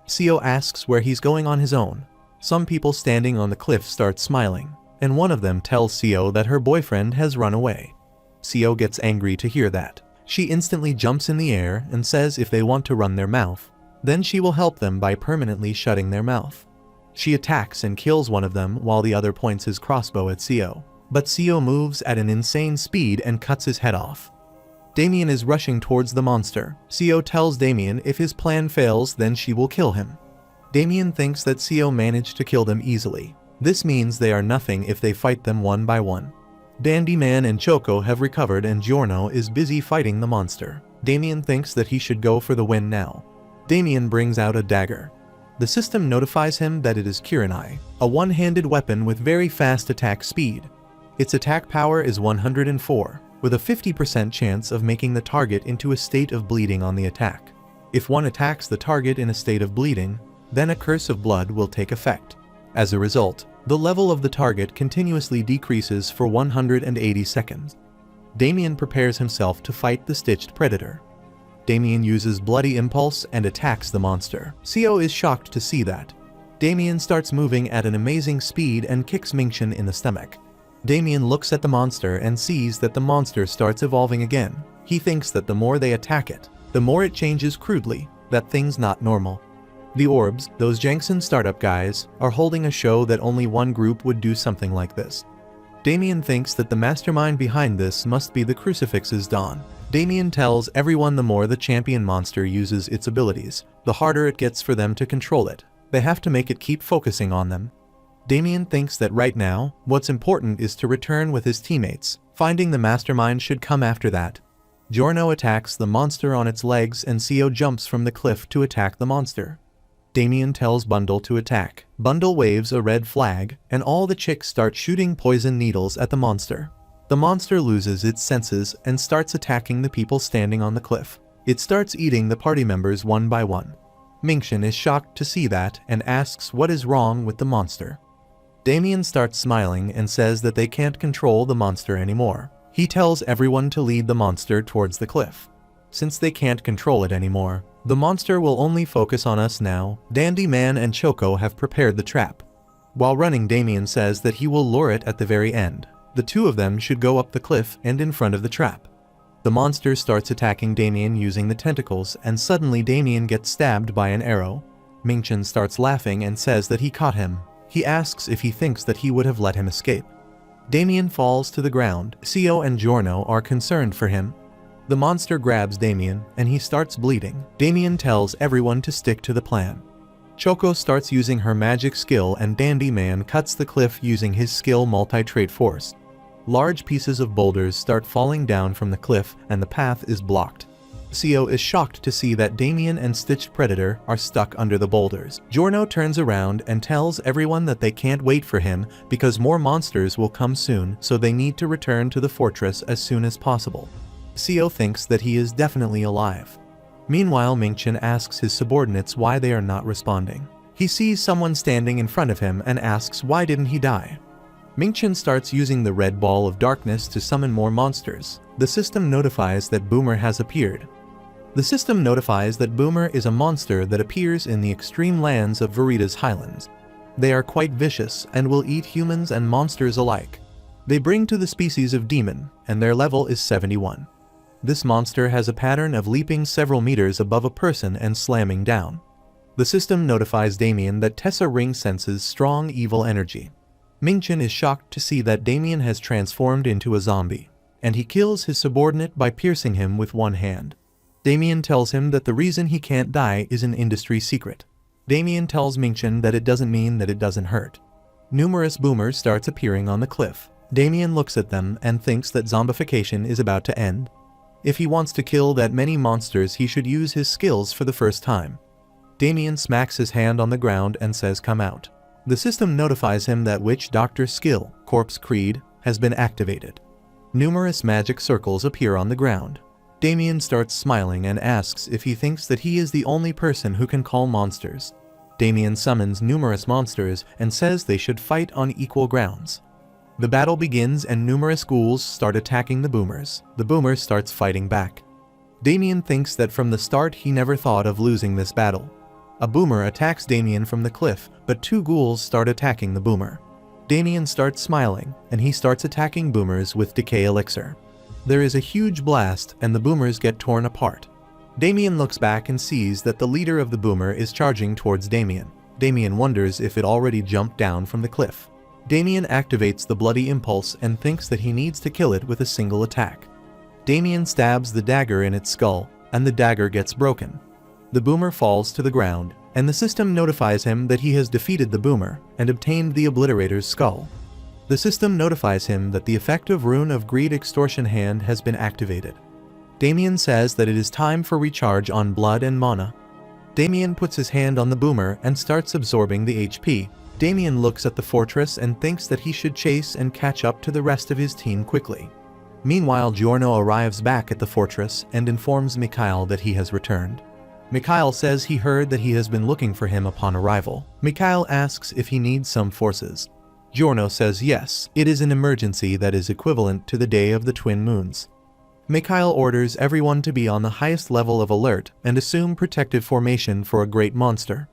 Seo asks where he's going on his own. Some people standing on the cliff start smiling, and one of them tells Seo that her boyfriend has run away. Seo gets angry to hear that. She instantly jumps in the air and says if they want to run their mouth, then she will help them by permanently shutting their mouth. She attacks and kills one of them while the other points his crossbow at Seo. But Seo moves at an insane speed and cuts his head off. Damien is rushing towards the monster. Seo tells Damien if his plan fails then she will kill him. Damien thinks that Seo managed to kill them easily. This means they are nothing if they fight them one by one. Dandy Man and Choco have recovered and Giorno is busy fighting the monster. Damien thinks that he should go for the win now. Damien brings out a dagger. The system notifies him that it is Kirinai, a one-handed weapon with very fast attack speed. Its attack power is 104, with a 50% chance of making the target into a state of bleeding on the attack. If one attacks the target in a state of bleeding, then a curse of blood will take effect. As a result, the level of the target continuously decreases for 180 seconds. Damien prepares himself to fight the stitched predator. Damien uses Bloody Impulse and attacks the monster. Seo is shocked to see that. Damien starts moving at an amazing speed and kicks Mingchen in the stomach. Damien looks at the monster and sees that the monster starts evolving again. He thinks that the more they attack it, the more it changes crudely, that thing's not normal. The Orbs, those Jansen startup guys, are holding a show that only one group would do something like this. Damien thinks that the mastermind behind this must be the Crucifix's Dawn. Damien tells everyone the more the champion monster uses its abilities, the harder it gets for them to control it. They have to make it keep focusing on them. Damien thinks that right now, what's important is to return with his teammates. Finding the mastermind should come after that. Giorno attacks the monster on its legs and Seo jumps from the cliff to attack the monster. Damien tells Bundle to attack. Bundle waves a red flag, and all the chicks start shooting poison needles at the monster. The monster loses its senses and starts attacking the people standing on the cliff. It starts eating the party members one by one. Mingchen is shocked to see that and asks what is wrong with the monster. Damien starts smiling and says that they can't control the monster anymore. He tells everyone to lead the monster towards the cliff. Since they can't control it anymore, the monster will only focus on us now. Dandy Man and Choco have prepared the trap. While running, Damien says that he will lure it at the very end. The two of them should go up the cliff and in front of the trap. The monster starts attacking Damien using the tentacles, and suddenly Damien gets stabbed by an arrow. Mingchen starts laughing and says that he caught him. He asks if he thinks that he would have let him escape. Damien falls to the ground. Seo and Giorno are concerned for him. The monster grabs Damien and he starts bleeding. Damien tells everyone to stick to the plan. Choco starts using her magic skill and Dandy Man cuts the cliff using his skill multi-trait force. Large pieces of boulders start falling down from the cliff and the path is blocked. Seo is shocked to see that Damien and Stitched Predator are stuck under the boulders. Giorno turns around and tells everyone that they can't wait for him because more monsters will come soon, so they need to return to the fortress as soon as possible. Seo thinks that he is definitely alive. Meanwhile, Mingchen asks his subordinates why they are not responding. He sees someone standing in front of him and asks why didn't he die. Mingchen starts using the red ball of darkness to summon more monsters. The system notifies that Boomer has appeared. The system notifies that Boomer is a monster that appears in the extreme lands of Verita's highlands. They are quite vicious and will eat humans and monsters alike. They bring to the species of demon, and their level is 71. This monster has a pattern of leaping several meters above a person and slamming down. The system notifies Damien that Tessa Ring senses strong evil energy. Mingchen is shocked to see that Damien has transformed into a zombie, and he kills his subordinate by piercing him with one hand. Damien tells him that the reason he can't die is an industry secret. Damien tells Mingchen that it doesn't mean that it doesn't hurt. Numerous boomers starts appearing on the cliff. Damien looks at them and thinks that zombification is about to end. If he wants to kill that many monsters, he should use his skills for the first time. Damien smacks his hand on the ground and says come out. The system notifies him that Witch Doctor's skill, Corpse Creed, has been activated. Numerous magic circles appear on the ground. Damien starts smiling and asks if he thinks that he is the only person who can call monsters. Damien summons numerous monsters and says they should fight on equal grounds. The battle begins and numerous ghouls start attacking the boomers. The boomers starts fighting back. Damien thinks that from the start he never thought of losing this battle. A boomer attacks Damien from the cliff, but two ghouls start attacking the boomer. Damien starts smiling, and he starts attacking boomers with Decay Elixir. There is a huge blast, and the boomers get torn apart. Damien looks back and sees that the leader of the boomer is charging towards Damien. Damien wonders if it already jumped down from the cliff. Damien activates the Bloody Impulse and thinks that he needs to kill it with a single attack. Damien stabs the dagger in its skull, and the dagger gets broken. The boomer falls to the ground, and the system notifies him that he has defeated the boomer and obtained the Obliterator's skull. The system notifies him that the effective Rune of Greed Extortion Hand has been activated. Damien says that it is time for recharge on blood and mana. Damien puts his hand on the boomer and starts absorbing the HP. Damien looks at the fortress and thinks that he should chase and catch up to the rest of his team quickly. Meanwhile, Giorno arrives back at the fortress and informs Mikhail that he has returned. Mikhail says he heard that he has been looking for him upon arrival. Mikhail asks if he needs some forces. Giorno says yes, it is an emergency that is equivalent to the day of the twin moons. Mikhail orders everyone to be on the highest level of alert and assume protective formation for a great monster.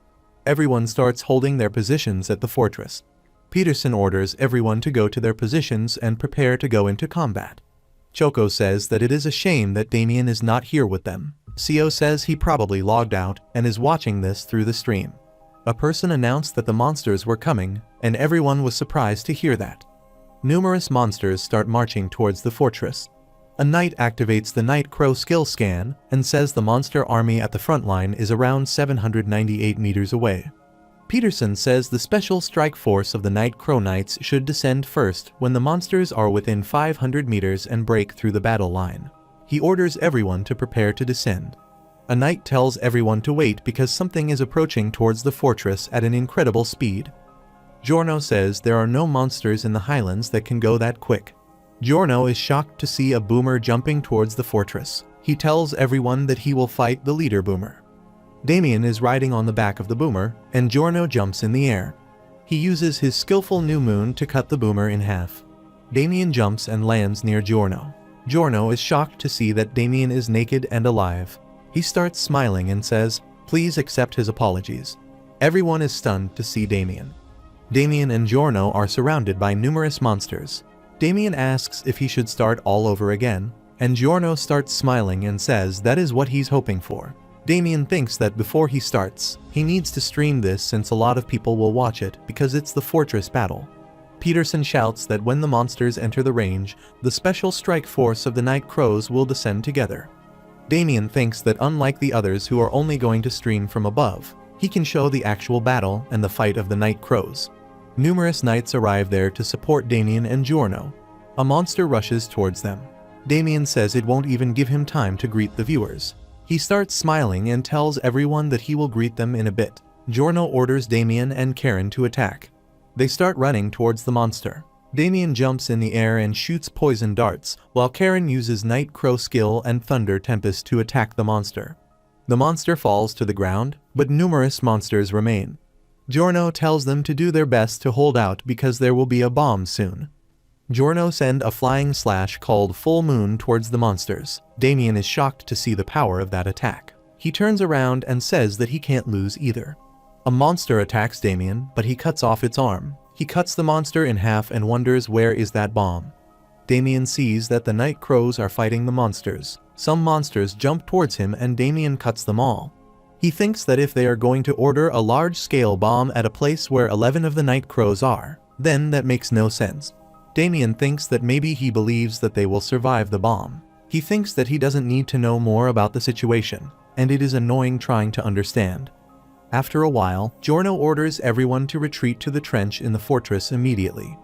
Everyone starts holding their positions at the fortress. Peterson orders everyone to go to their positions and prepare to go into combat. Choco says that it is a shame that Damien is not here with them. Seo says he probably logged out and is watching this through the stream. A person announced that the monsters were coming, and everyone was surprised to hear that. Numerous monsters start marching towards the fortress. A knight activates the Night Crow skill scan and says the monster army at the front line is around 798 meters away. Peterson says the special strike force of the Night Crow Knights should descend first when the monsters are within 500 meters and break through the battle line. He orders everyone to prepare to descend. A knight tells everyone to wait because something is approaching towards the fortress at an incredible speed. Giorno says there are no monsters in the highlands that can go that quick. Giorno is shocked to see a boomer jumping towards the fortress. He tells everyone that he will fight the leader boomer. Damien is riding on the back of the boomer, and Giorno jumps in the air. He uses his skillful new moon to cut the boomer in half. Damien jumps and lands near Giorno. Giorno is shocked to see that Damien is naked and alive. He starts smiling and says, "Please accept his apologies." Everyone is stunned to see Damien. Damien and Giorno are surrounded by numerous monsters. Damien asks if he should start all over again, and Giorno starts smiling and says that is what he's hoping for. Damien thinks that before he starts, he needs to stream this since a lot of people will watch it because it's the fortress battle. Peterson shouts that when the monsters enter the range, the special strike force of the Night Crows will descend together. Damien thinks that unlike the others who are only going to stream from above, he can show the actual battle and the fight of the Night Crows. Numerous knights arrive there to support Damien and Giorno. A monster rushes towards them. Damien says it won't even give him time to greet the viewers. He starts smiling and tells everyone that he will greet them in a bit. Giorno orders Damien and Karen to attack. They start running towards the monster. Damien jumps in the air and shoots poison darts, while Karen uses Night Crow skill and Thunder Tempest to attack the monster. The monster falls to the ground, but numerous monsters remain. Giorno tells them to do their best to hold out because there will be a bomb soon. Giorno sends a flying slash called Full Moon towards the monsters. Damien is shocked to see the power of that attack. He turns around and says that he can't lose either. A monster attacks Damien, but he cuts off its arm. He cuts the monster in half and wonders where is that bomb. Damien sees that the Night Crows are fighting the monsters. Some monsters jump towards him and Damien cuts them all. He thinks that if they are going to order a large-scale bomb at a place where 11 of the Night Crows are, then that makes no sense. Damien thinks that maybe he believes that they will survive the bomb. He thinks that he doesn't need to know more about the situation, and it is annoying trying to understand. After a while, Giorno orders everyone to retreat to the trench in the fortress immediately.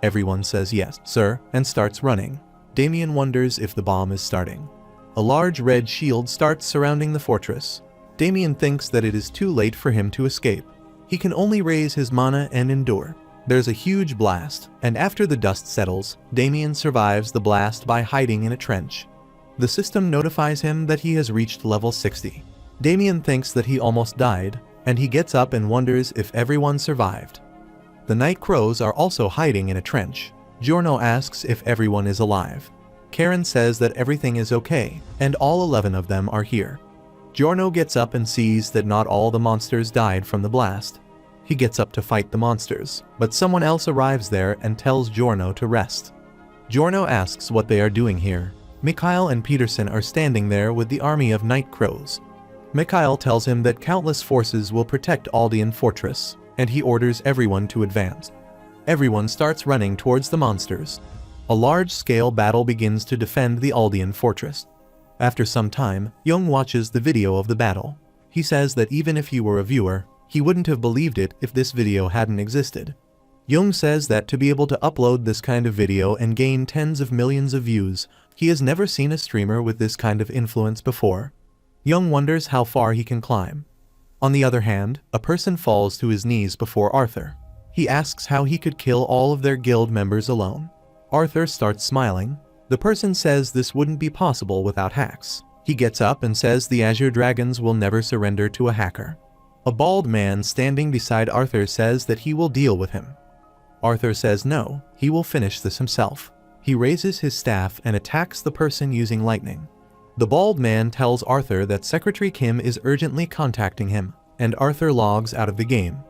Everyone says yes, sir, and starts running. Damien wonders if the bomb is starting. A large red shield starts surrounding the fortress. Damien thinks that it is too late for him to escape. He can only raise his mana and endure. There's a huge blast, and after the dust settles, Damien survives the blast by hiding in a trench. The system notifies him that he has reached level 60. Damien thinks that he almost died, and he gets up and wonders if everyone survived. The Night Crows are also hiding in a trench. Giorno asks if everyone is alive. Karen says that everything is okay, and all 11 of them are here. Giorno gets up and sees that not all the monsters died from the blast. He gets up to fight the monsters, but someone else arrives there and tells Giorno to rest. Giorno asks what they are doing here. Mikhail and Peterson are standing there with the army of Night Crows. Mikhail tells him that countless forces will protect Aldean Fortress, and he orders everyone to advance. Everyone starts running towards the monsters. A large-scale battle begins to defend the Aldean Fortress. After some time, Young watches the video of the battle. He says that even if he were a viewer, he wouldn't have believed it if this video hadn't existed. Young says that to be able to upload this kind of video and gain tens of millions of views, he has never seen a streamer with this kind of influence before. Young wonders how far he can climb. On the other hand, a person falls to his knees before Arthur. He asks how he could kill all of their guild members alone. Arthur starts smiling. The person says this wouldn't be possible without hacks. He gets up and says the Azure Dragons will never surrender to a hacker. A bald man standing beside Arthur says that he will deal with him. Arthur says no, he will finish this himself. He raises his staff and attacks the person using lightning. The bald man tells Arthur that Secretary Kim is urgently contacting him, and Arthur logs out of the game.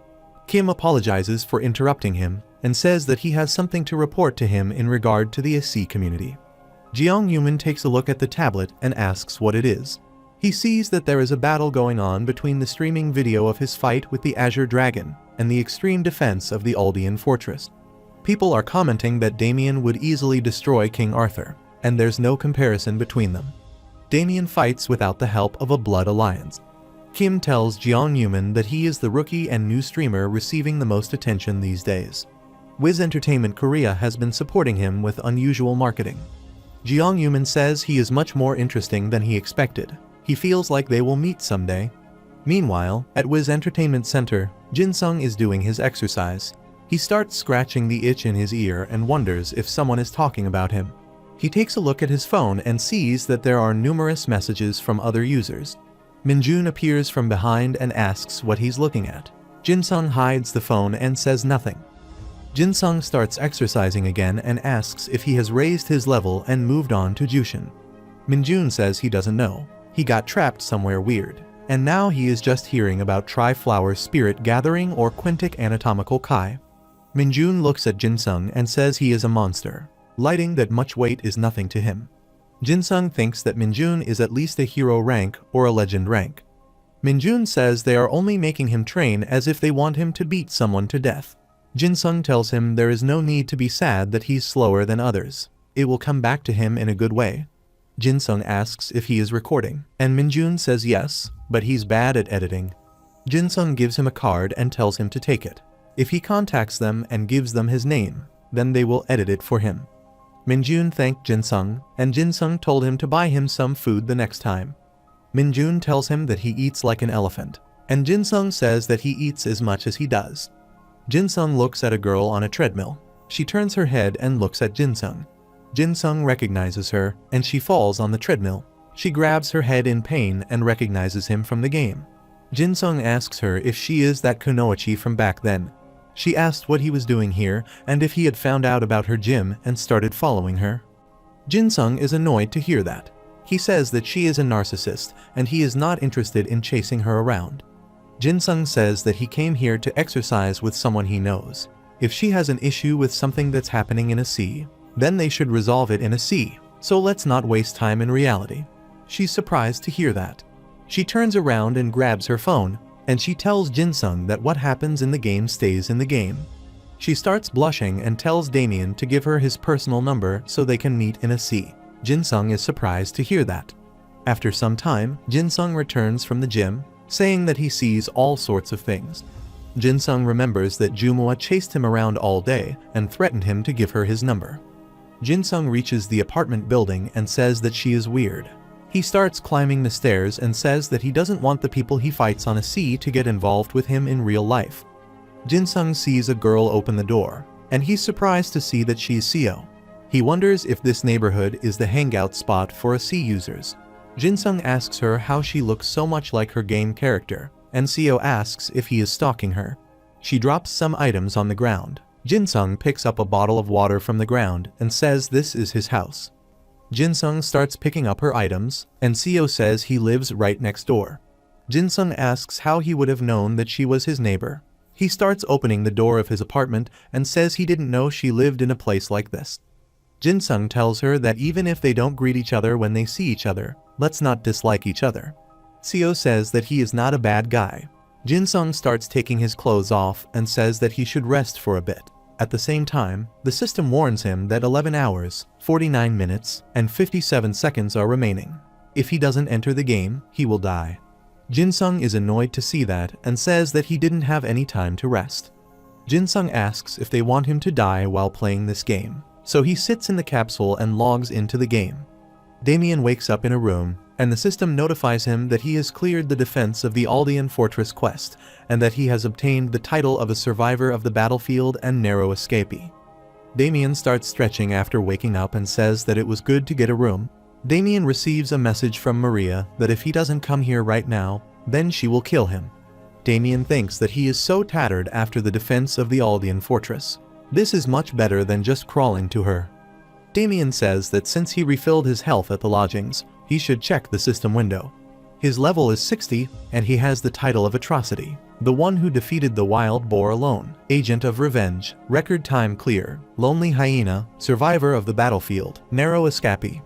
Kim apologizes for interrupting him and says that he has something to report to him in regard to the SC community. Jiang Yuman takes a look at the tablet and asks what it is. He sees that there is a battle going on between the streaming video of his fight with the Azure Dragon and the extreme defense of the Aldean Fortress. People are commenting that Damien would easily destroy King Arthur, and there's no comparison between them. Damien fights without the help of a blood alliance. Kim tells Jiang Yuman that he is the rookie and new streamer receiving the most attention these days. Wiz Entertainment Korea has been supporting him with unusual marketing. Jiang Yuman says he is much more interesting than he expected. He feels like they will meet someday. Meanwhile, at Wiz Entertainment Center, Jinsung is doing his exercise. He starts scratching the itch in his ear and wonders if someone is talking about him. He takes a look at his phone and sees that there are numerous messages from other users. Minjun appears from behind and asks what he's looking at. Jinsung hides the phone and says nothing. Jinsung starts exercising again and asks if he has raised his level and moved on to Jushin. Minjun says he doesn't know. He got trapped somewhere weird, and now he is just hearing about Tri-Flower Spirit Gathering or Quintic Anatomical Kai. Minjun looks at Jinsung and says he is a monster, lighting that much weight is nothing to him. Jinsung thinks that Minjun is at least a hero rank or a legend rank. Minjun says they are only making him train as if they want him to beat someone to death. Jinsung tells him there is no need to be sad that he's slower than others. It will come back to him in a good way. Jinsung asks if he is recording, and Minjun says yes, but he's bad at editing. Jinsung gives him a card and tells him to take it. If he contacts them and gives them his name, then they will edit it for him. Minjun thanked Jinsung, and Jinsung told him to buy him some food the next time. Minjun tells him that he eats like an elephant, and Jinsung says that he eats as much as he does. Jinsung looks at a girl on a treadmill. She turns her head and looks at Jinsung. Jinsung recognizes her, and she falls on the treadmill. She grabs her head in pain and recognizes him from the game. Jinsung asks her if she is that Kunoichi from back then. She asked what he was doing here and if he had found out about her gym and started following her. Jinsung is annoyed to hear that. He says that she is a narcissist and he is not interested in chasing her around. Jinsung says that he came here to exercise with someone he knows. If she has an issue with something that's happening in a sea, then they should resolve it in a sea, so let's not waste time in reality. She's surprised to hear that. She turns around and grabs her phone, and she tells Jinsung that what happens in the game stays in the game. She starts blushing and tells Damien to give her his personal number so they can meet in a sea. Jinsung is surprised to hear that. After some time, Jinsung returns from the gym, saying that he sees all sorts of things. Jinsung remembers that Jumua chased him around all day and threatened him to give her his number. Jinsung reaches the apartment building and says that she is weird. He starts climbing the stairs and says that he doesn't want the people he fights on a sea to get involved with him in real life. Jinsung sees a girl open the door, and he's surprised to see that she's Seo. He wonders if this neighborhood is the hangout spot for sea users. Jinsung asks her how she looks so much like her game character, and Seo asks if he is stalking her. She drops some items on the ground. Jinsung picks up a bottle of water from the ground and says this is his house. Jinsung starts picking up her items, and Seo says he lives right next door. Jinsung asks how he would have known that she was his neighbor. He starts opening the door of his apartment and says he didn't know she lived in a place like this. Jinsung tells her that even if they don't greet each other when they see each other, let's not dislike each other. Seo says that he is not a bad guy. Jinsung starts taking his clothes off and says that he should rest for a bit. At the same time, the system warns him that 11 hours, 49 minutes, and 57 seconds are remaining. If he doesn't enter the game, he will die. Jinsung is annoyed to see that and says that he didn't have any time to rest. Jinsung asks if they want him to die while playing this game, so he sits in the capsule and logs into the game. Damien wakes up in a room, and the system notifies him that he has cleared the defense of the Aldean Fortress quest, and that he has obtained the title of a survivor of the battlefield and narrow escapee. Damien starts stretching after waking up and says that it was good to get a room. Damien receives a message from Maria that if he doesn't come here right now, then she will kill him. Damien thinks that he is so tattered after the defense of the Aldean Fortress. This is much better than just crawling to her. Damien says that since he refilled his health at the lodgings, he should check the system window. His level is 60, and he has the title of Atrocity, the one who defeated the wild boar alone, Agent of Revenge, Record Time Clear, Lonely Hyena, Survivor of the Battlefield, Narrow Escapee.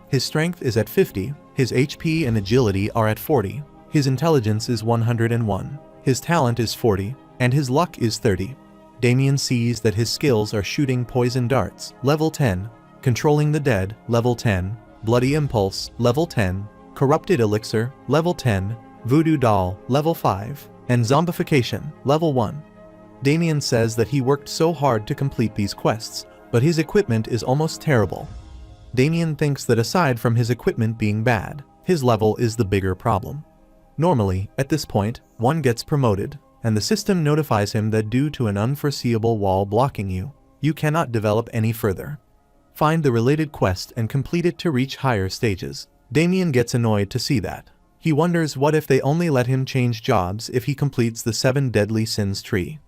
His strength is at 50, his HP and agility are at 40, his intelligence is 101, his talent is 40, and his luck is 30. Damien sees that his skills are shooting poison darts, level 10, controlling the dead, level 10, bloody impulse, level 10, corrupted elixir, level 10, voodoo doll, level 5, and zombification, level 1. Damien says that he worked so hard to complete these quests, but his equipment is almost terrible. Damien thinks that aside from his equipment being bad, his level is the bigger problem. Normally, at this point, one gets promoted, and the system notifies him that due to an unforeseeable wall blocking you, you cannot develop any further. Find the related quest and complete it to reach higher stages. Damien gets annoyed to see that. He wonders what if they only let him change jobs if he completes the 7 deadly sins tree.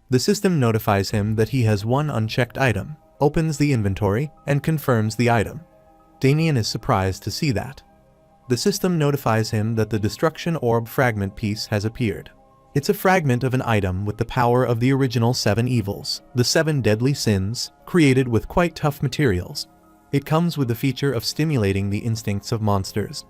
The system notifies him that he has one unchecked item, opens the inventory, and confirms the item. Damien is surprised to see that. The system notifies him that the destruction orb fragment piece has appeared. It's a fragment of an item with the power of the original 7 evils, the 7 deadly sins, created with quite tough materials. It comes with the feature of stimulating the instincts of monsters.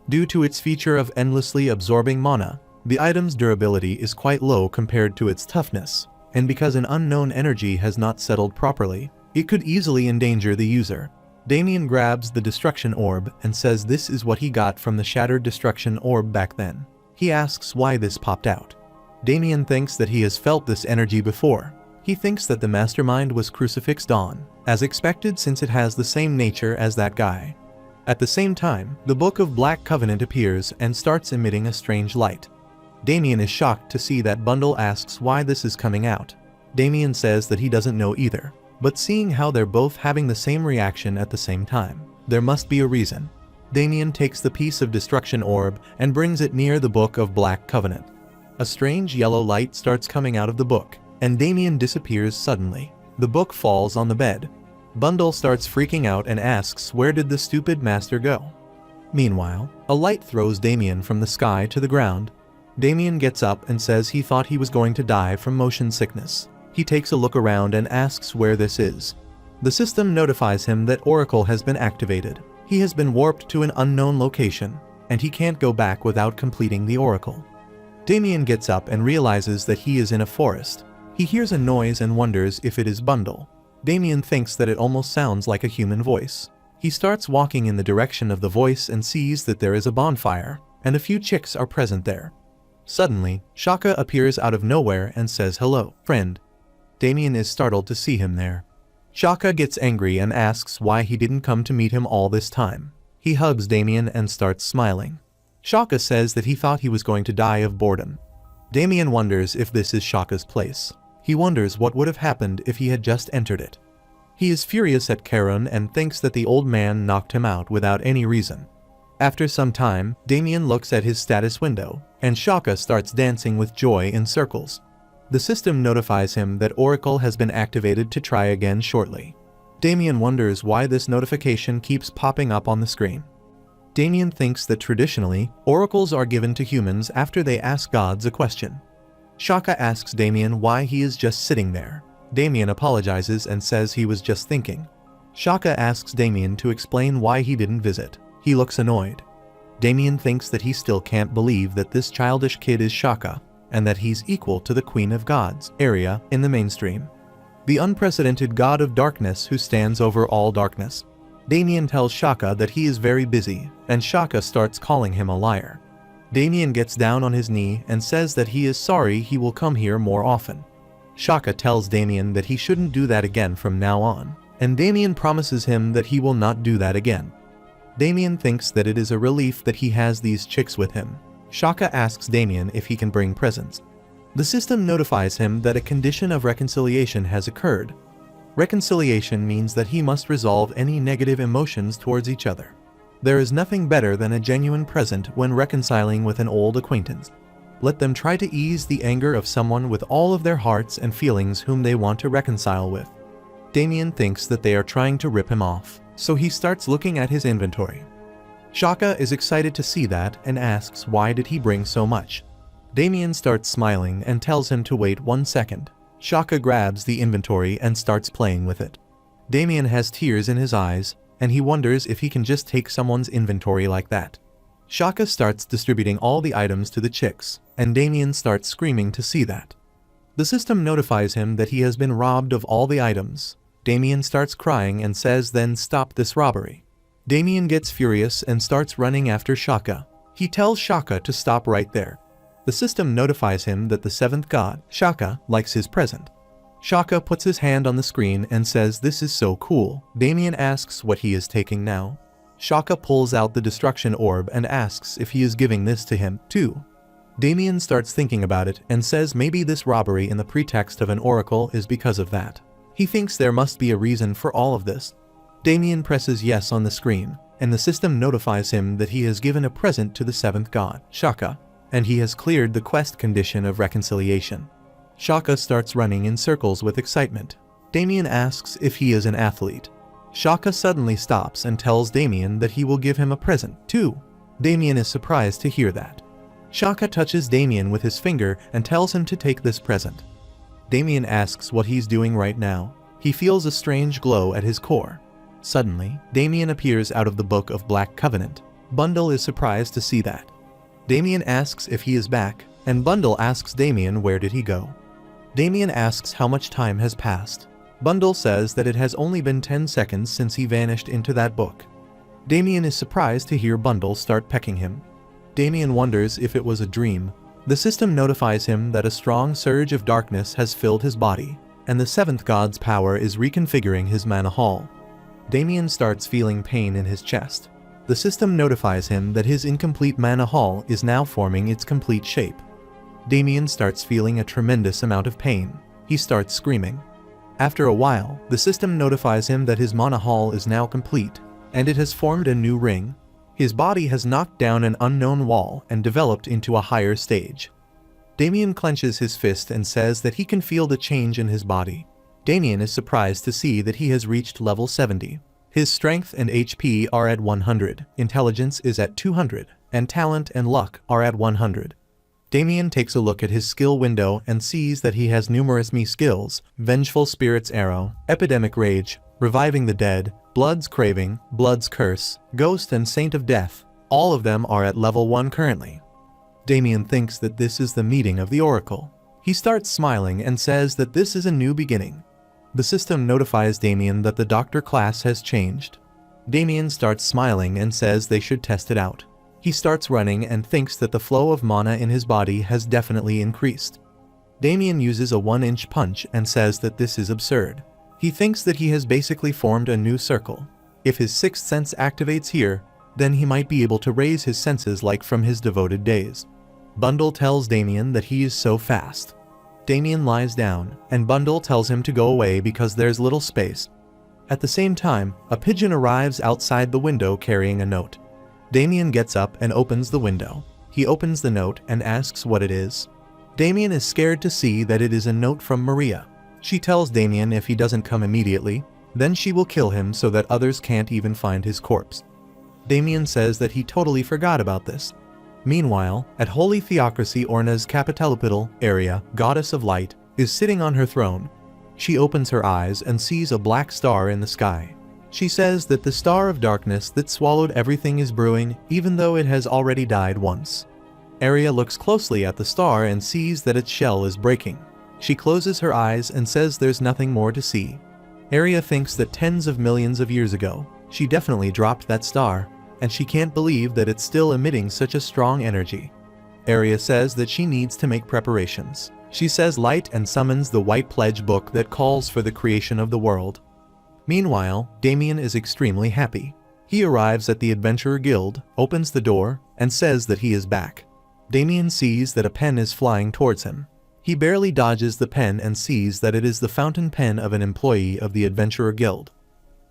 Due to its feature of endlessly absorbing mana, the item's durability is quite low compared to its toughness, and because an unknown energy has not settled properly, it could easily endanger the user. Damien grabs the destruction orb and says this is what he got from the shattered destruction orb back then. He asks why this popped out. Damien thinks that he has felt this energy before. He thinks that the mastermind was Crucifix Dawn, as expected since it has the same nature as that guy. At the same time, the Book of Black Covenant appears and starts emitting a strange light. Damien is shocked to see that Bundle asks why this is coming out. Damien says that he doesn't know either, but seeing how they're both having the same reaction at the same time, there must be a reason. Damien takes the piece of destruction orb and brings it near the Book of Black Covenant. A strange yellow light starts coming out of the book, and Damien disappears suddenly. The book falls on the bed. Bundle starts freaking out and asks where did the stupid master go? Meanwhile, a light throws Damien from the sky to the ground. Damien gets up and says he thought he was going to die from motion sickness. He takes a look around and asks where this is. The system notifies him that Oracle has been activated. He has been warped to an unknown location, and he can't go back without completing the Oracle. Damien gets up and realizes that he is in a forest. He hears a noise and wonders if it is Bundle. Damien thinks that it almost sounds like a human voice. He starts walking in the direction of the voice and sees that there is a bonfire, and a few chicks are present there. Suddenly, Shaka appears out of nowhere and says hello, friend. Damien is startled to see him there. Shaka gets angry and asks why he didn't come to meet him all this time. He hugs Damien and starts smiling. Shaka says that he thought he was going to die of boredom. Damien wonders if this is Shaka's place. He wonders what would have happened if he had just entered it. He is furious at Karun and thinks that the old man knocked him out without any reason. After some time, Damien looks at his status window, and Shaka starts dancing with joy in circles. The system notifies him that Oracle has been activated to try again shortly. Damien wonders why this notification keeps popping up on the screen. Damien thinks that traditionally, oracles are given to humans after they ask gods a question. Shaka asks Damien why he is just sitting there. Damien apologizes and says he was just thinking. Shaka asks Damien to explain why he didn't visit. He looks annoyed. Damien thinks that he still can't believe that this childish kid is Shaka, and that he's equal to the Queen of Gods, Arya, in the mainstream. The unprecedented god of darkness who stands over all darkness. Damien tells Shaka that he is very busy, and Shaka starts calling him a liar. Damien gets down on his knee and says that he is sorry he will come here more often. Shaka tells Damien that he shouldn't do that again from now on, and Damien promises him that he will not do that again. Damien thinks that it is a relief that he has these chicks with him. Shaka asks Damien if he can bring presents. The system notifies him that a condition of reconciliation has occurred. Reconciliation means that he must resolve any negative emotions towards each other. There is nothing better than a genuine present when reconciling with an old acquaintance. Let them try to ease the anger of someone with all of their hearts and feelings whom they want to reconcile with. Damien thinks that they are trying to rip him off, so he starts looking at his inventory. Shaka is excited to see that and asks why did he bring so much. Damien starts smiling and tells him to wait 1 second. Shaka grabs the inventory and starts playing with it. Damien has tears in his eyes, and he wonders if he can just take someone's inventory like that. Shaka starts distributing all the items to the chicks, and Damien starts screaming to see that. The system notifies him that he has been robbed of all the items. Damien starts crying and says then stop this robbery. Damien gets furious and starts running after Shaka. He tells Shaka to stop right there. The system notifies him that the 7th god, Shaka, likes his present. Shaka puts his hand on the screen and says this is so cool. Damien asks what he is taking now. Shaka pulls out the destruction orb and asks if he is giving this to him, too. Damien starts thinking about it and says maybe this robbery in the pretext of an oracle is because of that. He thinks there must be a reason for all of this. Damien presses yes on the screen, and the system notifies him that he has given a present to the seventh god, Shaka, and he has cleared the quest condition of reconciliation. Shaka starts running in circles with excitement. Damien asks if he is an athlete. Shaka suddenly stops and tells Damien that he will give him a present, too. Damien is surprised to hear that. Shaka touches Damien with his finger and tells him to take this present. Damien asks what he's doing right now. He feels a strange glow at his core. Suddenly, Damien appears out of the Book of Black Covenant. Bundle is surprised to see that. Damien asks if he is back, and Bundle asks Damien where did he go. Damien asks how much time has passed. Bundle says that it has only been 10 seconds since he vanished into that book. Damien is surprised to hear Bundle start pecking him. Damien wonders if it was a dream. The system notifies him that a strong surge of darkness has filled his body, and the seventh god's power is reconfiguring his mana hall. Damien starts feeling pain in his chest. The system notifies him that his incomplete mana hall is now forming its complete shape. Damien starts feeling a tremendous amount of pain. He starts screaming. After a while, the system notifies him that his mana hall is now complete, and it has formed a new ring. His body has knocked down an unknown wall and developed into a higher stage. Damien clenches his fist and says that he can feel the change in his body. Damien is surprised to see that he has reached level 70. His strength and HP are at 100, intelligence is at 200, and talent and luck are at 100. Damien takes a look at his skill window and sees that he has numerous me skills: Vengeful Spirit's Arrow, Epidemic Rage, Reviving the Dead, Blood's Craving, Blood's Curse, Ghost and Saint of Death. All of them are at level 1 currently. Damien thinks that this is the meeting of the Oracle. He starts smiling and says that this is a new beginning. The system notifies Damien that the doctor class has changed. Damien starts smiling and says they should test it out. He starts running and thinks that the flow of mana in his body has definitely increased. Damien uses a 1-inch punch and says that this is absurd. He thinks that he has basically formed a new circle. If his sixth sense activates here, then he might be able to raise his senses like from his devoted days. Bundle tells Damien that he is so fast. Damien lies down, and Bundle tells him to go away because there's little space. At the same time, a pigeon arrives outside the window carrying a note. Damien gets up and opens the window. He opens the note and asks what it is. Damien is scared to see that it is a note from Maria. She tells Damien if he doesn't come immediately, then she will kill him so that others can't even find his corpse. Damien says that he totally forgot about this. Meanwhile, at Holy Theocracy Orna's capital area, Goddess of Light, is sitting on her throne. She opens her eyes and sees a black star in the sky. She says that the star of darkness that swallowed everything is brewing, even though it has already died once. Arya looks closely at the star and sees that its shell is breaking. She closes her eyes and says there's nothing more to see. Arya thinks that tens of millions of years ago, she definitely dropped that star, and she can't believe that it's still emitting such a strong energy. Arya says that she needs to make preparations. She says light and summons the White Pledge book that calls for the creation of the world. Meanwhile, Damien is extremely happy. He arrives at the Adventurer Guild, opens the door, and says that he is back. Damien sees that a pen is flying towards him. He barely dodges the pen and sees that it is the fountain pen of an employee of the Adventurer Guild.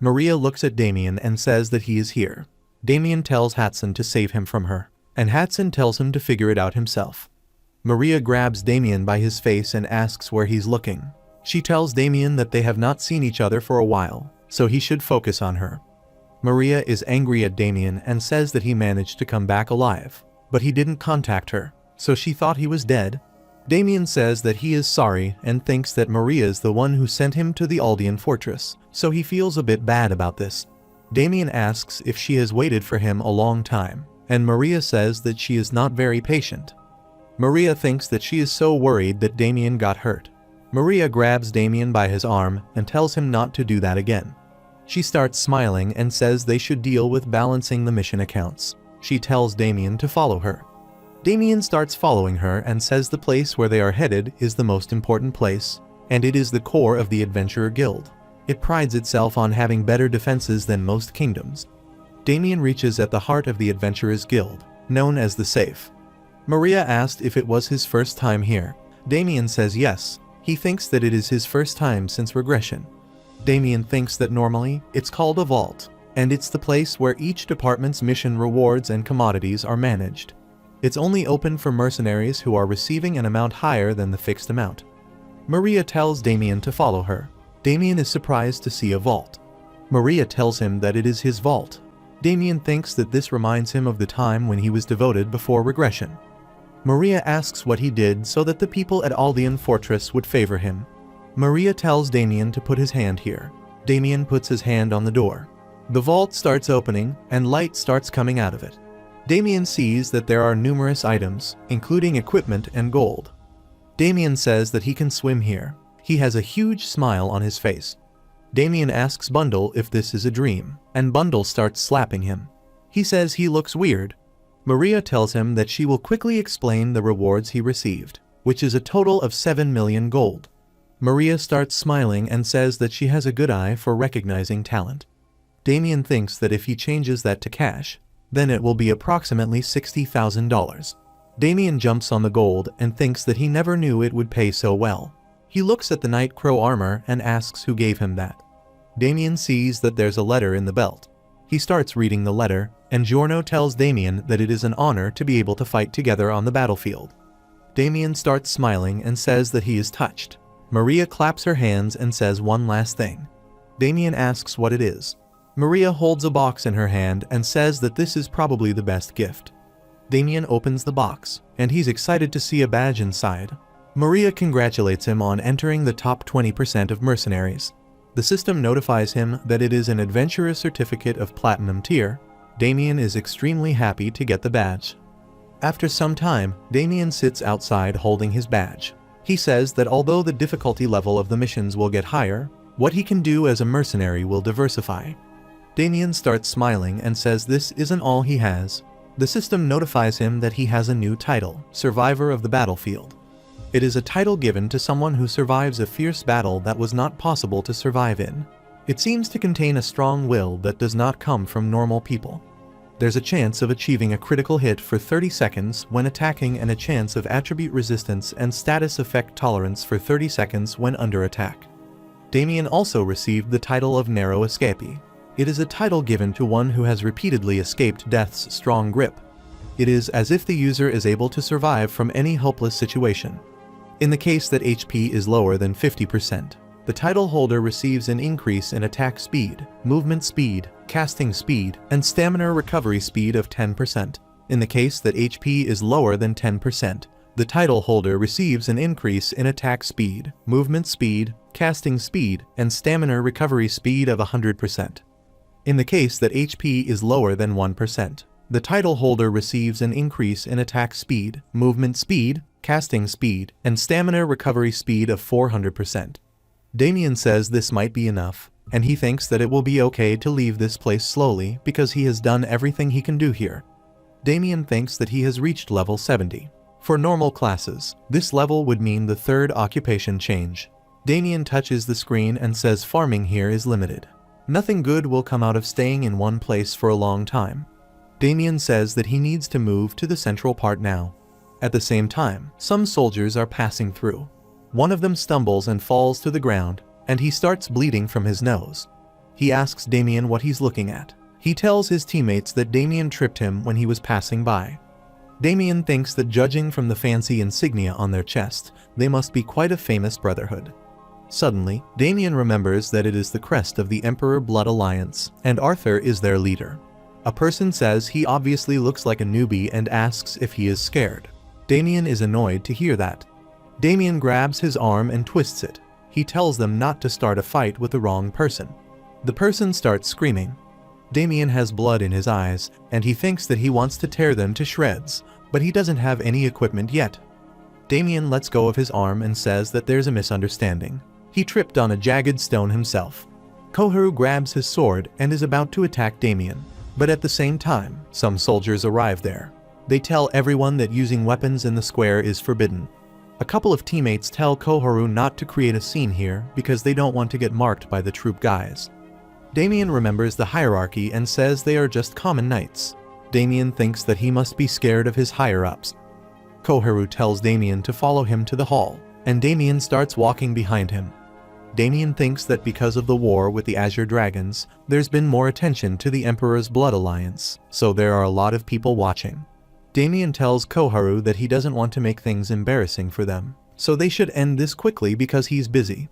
Maria looks at Damien and says that he is here. Damien tells Hatson to save him from her, and Hatson tells him to figure it out himself. Maria grabs Damien by his face and asks where he's looking. She tells Damien that they have not seen each other for a while, so he should focus on her. Maria is angry at Damien and says that he managed to come back alive, but he didn't contact her, so she thought he was dead. Damien says that he is sorry and thinks that Maria is the one who sent him to the Aldean fortress, so he feels a bit bad about this. Damien asks if she has waited for him a long time, and Maria says that she is not very patient. Maria thinks that she is so worried that Damien got hurt. Maria grabs Damien by his arm and tells him not to do that again. She starts smiling and says they should deal with balancing the mission accounts. She tells Damien to follow her. Damien starts following her and says the place where they are headed is the most important place, and it is the core of the Adventurer Guild. It prides itself on having better defenses than most kingdoms. Damien reaches at the heart of the Adventurers Guild, known as the Safe. Maria asked if it was his first time here. Damien says yes. He thinks that it is his first time since regression. Damien thinks that normally, it's called a vault. and it's the place where each department's mission rewards and commodities are managed. It's only open for mercenaries who are receiving an amount higher than the fixed amount. Maria tells Damien to follow her. Damien is surprised to see a vault. Maria tells him that it is his vault. Damien thinks that this reminds him of the time when he was devoted before regression. Maria asks what he did so that the people at Aldean Fortress would favor him. Maria tells Damien to put his hand here. Damien puts his hand on the door. The vault starts opening, and light starts coming out of it. Damien sees that there are numerous items, including equipment and gold. Damien says that he can swim here. He has a huge smile on his face. Damien asks Bundle if this is a dream, and Bundle starts slapping him. He says he looks weird. Maria tells him that she will quickly explain the rewards he received, which is a total of 7 million gold. Maria starts smiling and says that she has a good eye for recognizing talent. Damien thinks that if he changes that to cash, then it will be approximately $60,000. Damien jumps on the gold and thinks that he never knew it would pay so well. He looks at the Night Crow armor and asks who gave him that. Damien sees that there's a letter in the belt. He starts reading the letter, and Giorno tells Damien that it is an honor to be able to fight together on the battlefield. Damien starts smiling and says that he is touched. Maria claps her hands and says one last thing. Damien asks what it is. Maria holds a box in her hand and says that this is probably the best gift. Damien opens the box, and he's excited to see a badge inside. Maria congratulates him on entering the top 20% of mercenaries. The system notifies him that it is an adventurer certificate of platinum tier. Damien is extremely happy to get the badge. After some time, Damien sits outside holding his badge. He says that although the difficulty level of the missions will get higher, what he can do as a mercenary will diversify. Damien starts smiling and says this isn't all he has. The system notifies him that he has a new title, Survivor of the Battlefield. It is a title given to someone who survives a fierce battle that was not possible to survive in. It seems to contain a strong will that does not come from normal people. There's a chance of achieving a critical hit for 30 seconds when attacking and a chance of attribute resistance and status effect tolerance for 30 seconds when under attack. Damien also received the title of Narrow Escapee. It is a title given to one who has repeatedly escaped death's strong grip. It is as if the user is able to survive from any hopeless situation. In the case that HP is lower than 50%, the title holder receives an increase in attack speed, movement speed, casting speed, and stamina recovery speed of 10%. In the case that HP is lower than 10%, the title holder receives an increase in attack speed, movement speed, casting speed, and stamina recovery speed of 100%. In the case that HP is lower than 1%, the title holder receives an increase in attack speed, movement speed, casting speed, and stamina recovery speed of 400%. Damien says this might be enough, and he thinks that it will be okay to leave this place slowly because he has done everything he can do here. Damien thinks that he has reached level 70. For normal classes, this level would mean the third occupation change. Damien touches the screen and says farming here is limited. Nothing good will come out of staying in one place for a long time. Damien says that he needs to move to the central part now. At the same time, some soldiers are passing through. One of them stumbles and falls to the ground, and he starts bleeding from his nose. He asks Damien what he's looking at. He tells his teammates that Damien tripped him when he was passing by. Damien thinks that judging from the fancy insignia on their chest, they must be quite a famous brotherhood. Suddenly, Damien remembers that it is the crest of the Emperor Blood Alliance, and Arthur is their leader. A person says he obviously looks like a newbie and asks if he is scared. Damien is annoyed to hear that. Damien grabs his arm and twists it. He tells them not to start a fight with the wrong person. The person starts screaming. Damien has blood in his eyes, and he thinks that he wants to tear them to shreds, but he doesn't have any equipment yet. Damien lets go of his arm and says that there's a misunderstanding. He tripped on a jagged stone himself. Koharu grabs his sword and is about to attack Damien, but at the same time, some soldiers arrive there. They tell everyone that using weapons in the square is forbidden. A couple of teammates tell Koharu not to create a scene here because they don't want to get marked by the troop guys. Damien remembers the hierarchy and says they are just common knights. Damien thinks that he must be scared of his higher-ups. Koharu tells Damien to follow him to the hall, and Damien starts walking behind him. Damien thinks that because of the war with the Azure Dragons, there's been more attention to the Emperor's Blood Alliance, so there are a lot of people watching. Damien tells Koharu that he doesn't want to make things embarrassing for them, so they should end this quickly because he's busy.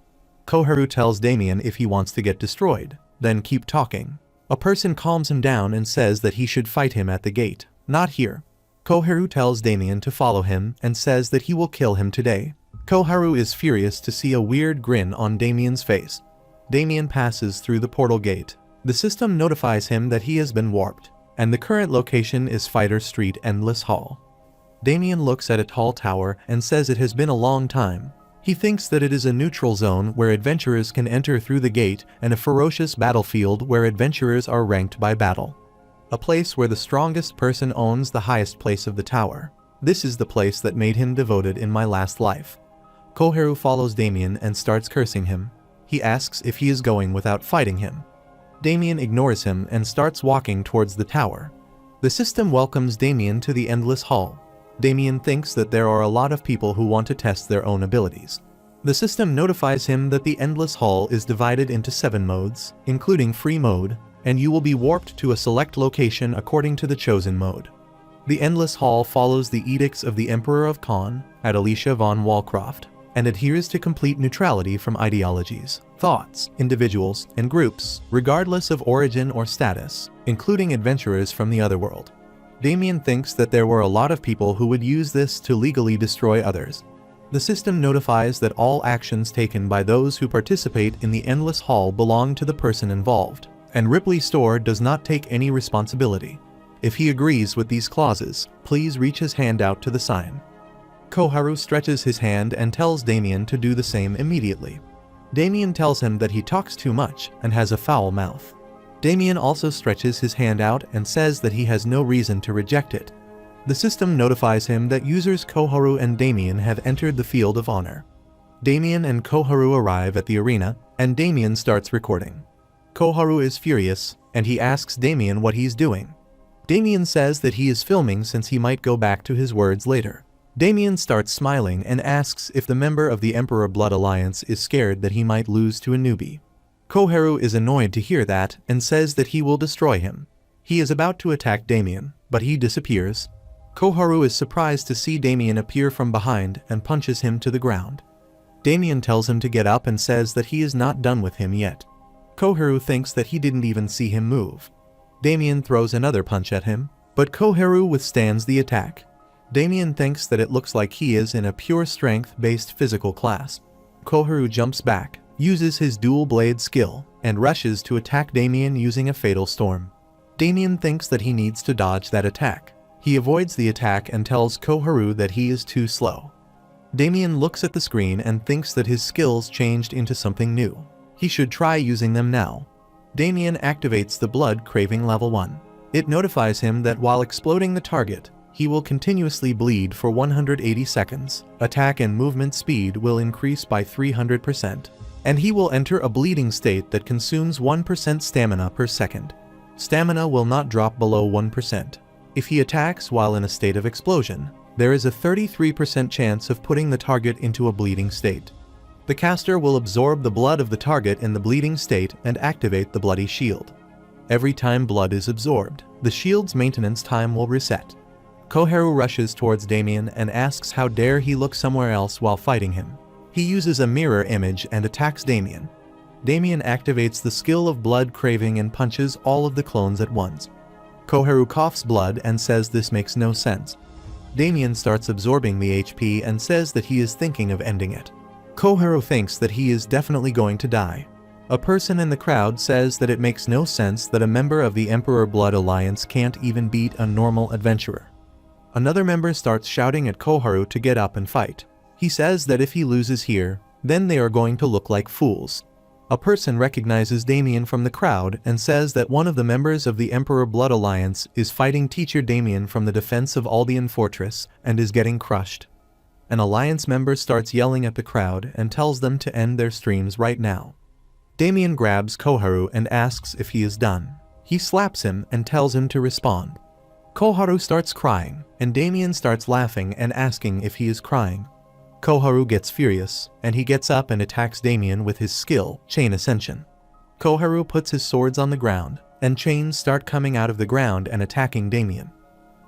Koharu tells Damien if he wants to get destroyed, then keep talking. A person calms him down and says that he should fight him at the gate, not here. Koharu tells Damien to follow him and says that he will kill him today. Koharu is furious to see a weird grin on Damien's face. Damien passes through the portal gate. The system notifies him that he has been warped, and the current location is Fighter Street Endless Hall. Damien looks at a tall tower and says it has been a long time. He thinks that it is a neutral zone where adventurers can enter through the gate and a ferocious battlefield where adventurers are ranked by battle. A place where the strongest person owns the highest place of the tower. This is the place that made him devoted in my last life. Koharu follows Damien and starts cursing him. He asks if he is going without fighting him. Damien ignores him and starts walking towards the tower. The system welcomes Damien to the Endless Hall. Damien thinks that there are a lot of people who want to test their own abilities. The system notifies him that the Endless Hall is divided into 7 modes, including free mode, and you will be warped to a select location according to the chosen mode. The Endless Hall follows the edicts of the Emperor of Khan, at Alicia von Walcroft, and adheres to complete neutrality from ideologies, thoughts, individuals, and groups, regardless of origin or status, including adventurers from the otherworld. Damien thinks that there were a lot of people who would use this to legally destroy others. The system notifies that all actions taken by those who participate in the Endless Hall belong to the person involved, and Ripley Store does not take any responsibility. If he agrees with these clauses, please reach his hand out to the sign. Koharu stretches his hand and tells Damien to do the same immediately. Damien tells him that he talks too much and has a foul mouth. Damien also stretches his hand out and says that he has no reason to reject it. The system notifies him that users Koharu and Damien have entered the field of honor. Damien and Koharu arrive at the arena, and Damien starts recording. Koharu is furious, and he asks Damien what he's doing. Damien says that he is filming since he might go back to his words later. Damien starts smiling and asks if the member of the Emperor Blood Alliance is scared that he might lose to a newbie. Koharu is annoyed to hear that and says that he will destroy him. He is about to attack Damien, but he disappears. Koharu is surprised to see Damien appear from behind and punches him to the ground. Damien tells him to get up and says that he is not done with him yet. Koharu thinks that he didn't even see him move. Damien throws another punch at him, but Koharu withstands the attack. Damien thinks that it looks like he is in a pure strength-based physical class. Koharu jumps back, uses his dual blade skill, and rushes to attack Damien using a fatal storm. Damien thinks that he needs to dodge that attack. He avoids the attack and tells Koharu that he is too slow. Damien looks at the screen and thinks that his skills changed into something new. He should try using them now. Damien activates the blood craving level 1. It notifies him that while exploding the target, he will continuously bleed for 180 seconds. Attack and movement speed will increase by 300%. And he will enter a bleeding state that consumes 1% stamina per second. Stamina will not drop below 1%. If he attacks while in a state of explosion, there is a 33% chance of putting the target into a bleeding state. The caster will absorb the blood of the target in the bleeding state and activate the bloody shield. Every time blood is absorbed, the shield's maintenance time will reset. Koharu rushes towards Damien and asks how dare he look somewhere else while fighting him. He uses a mirror image and attacks Damien. Damien activates the skill of blood craving and punches all of the clones at once. Koharu coughs blood and says this makes no sense. Damien starts absorbing the HP and says that he is thinking of ending it. Koharu thinks that he is definitely going to die. A person in the crowd says that it makes no sense that a member of the Emperor Blood Alliance can't even beat a normal adventurer. Another member starts shouting at Koharu to get up and fight. He says that if he loses here, then they are going to look like fools. A person recognizes Damien from the crowd and says that one of the members of the Emperor Blood Alliance is fighting Teacher Damien from the defense of Aldean Fortress and is getting crushed. An Alliance member starts yelling at the crowd and tells them to end their streams right now. Damien grabs Koharu and asks if he is done. He slaps him and tells him to respond. Koharu starts crying, and Damien starts laughing and asking if he is crying. Koharu gets furious, and he gets up and attacks Damien with his skill, Chain Ascension. Koharu puts his swords on the ground, and chains start coming out of the ground and attacking Damien.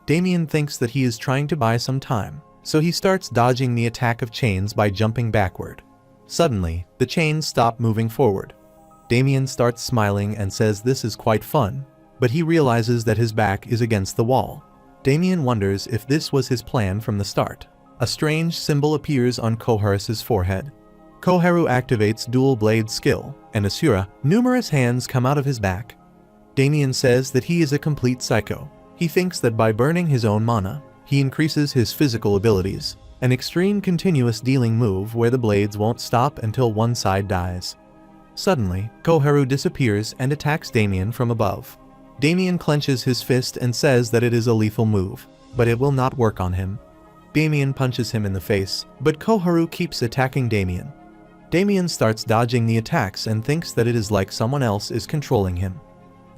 Damien thinks that he is trying to buy some time, so he starts dodging the attack of chains by jumping backward. Suddenly, the chains stop moving forward. Damien starts smiling and says this is quite fun, but he realizes that his back is against the wall. Damien wonders if this was his plan from the start. A strange symbol appears on Koharu's forehead. Koharu activates dual blade skill, and Asura, numerous hands come out of his back. Damien says that he is a complete psycho. He thinks that by burning his own mana, he increases his physical abilities, an extreme continuous dealing move where the blades won't stop until one side dies. Suddenly, Koharu disappears and attacks Damien from above. Damien clenches his fist and says that it is a lethal move, but it will not work on him. Damien punches him in the face, but Koharu keeps attacking Damien. Damien starts dodging the attacks and thinks that it is like someone else is controlling him.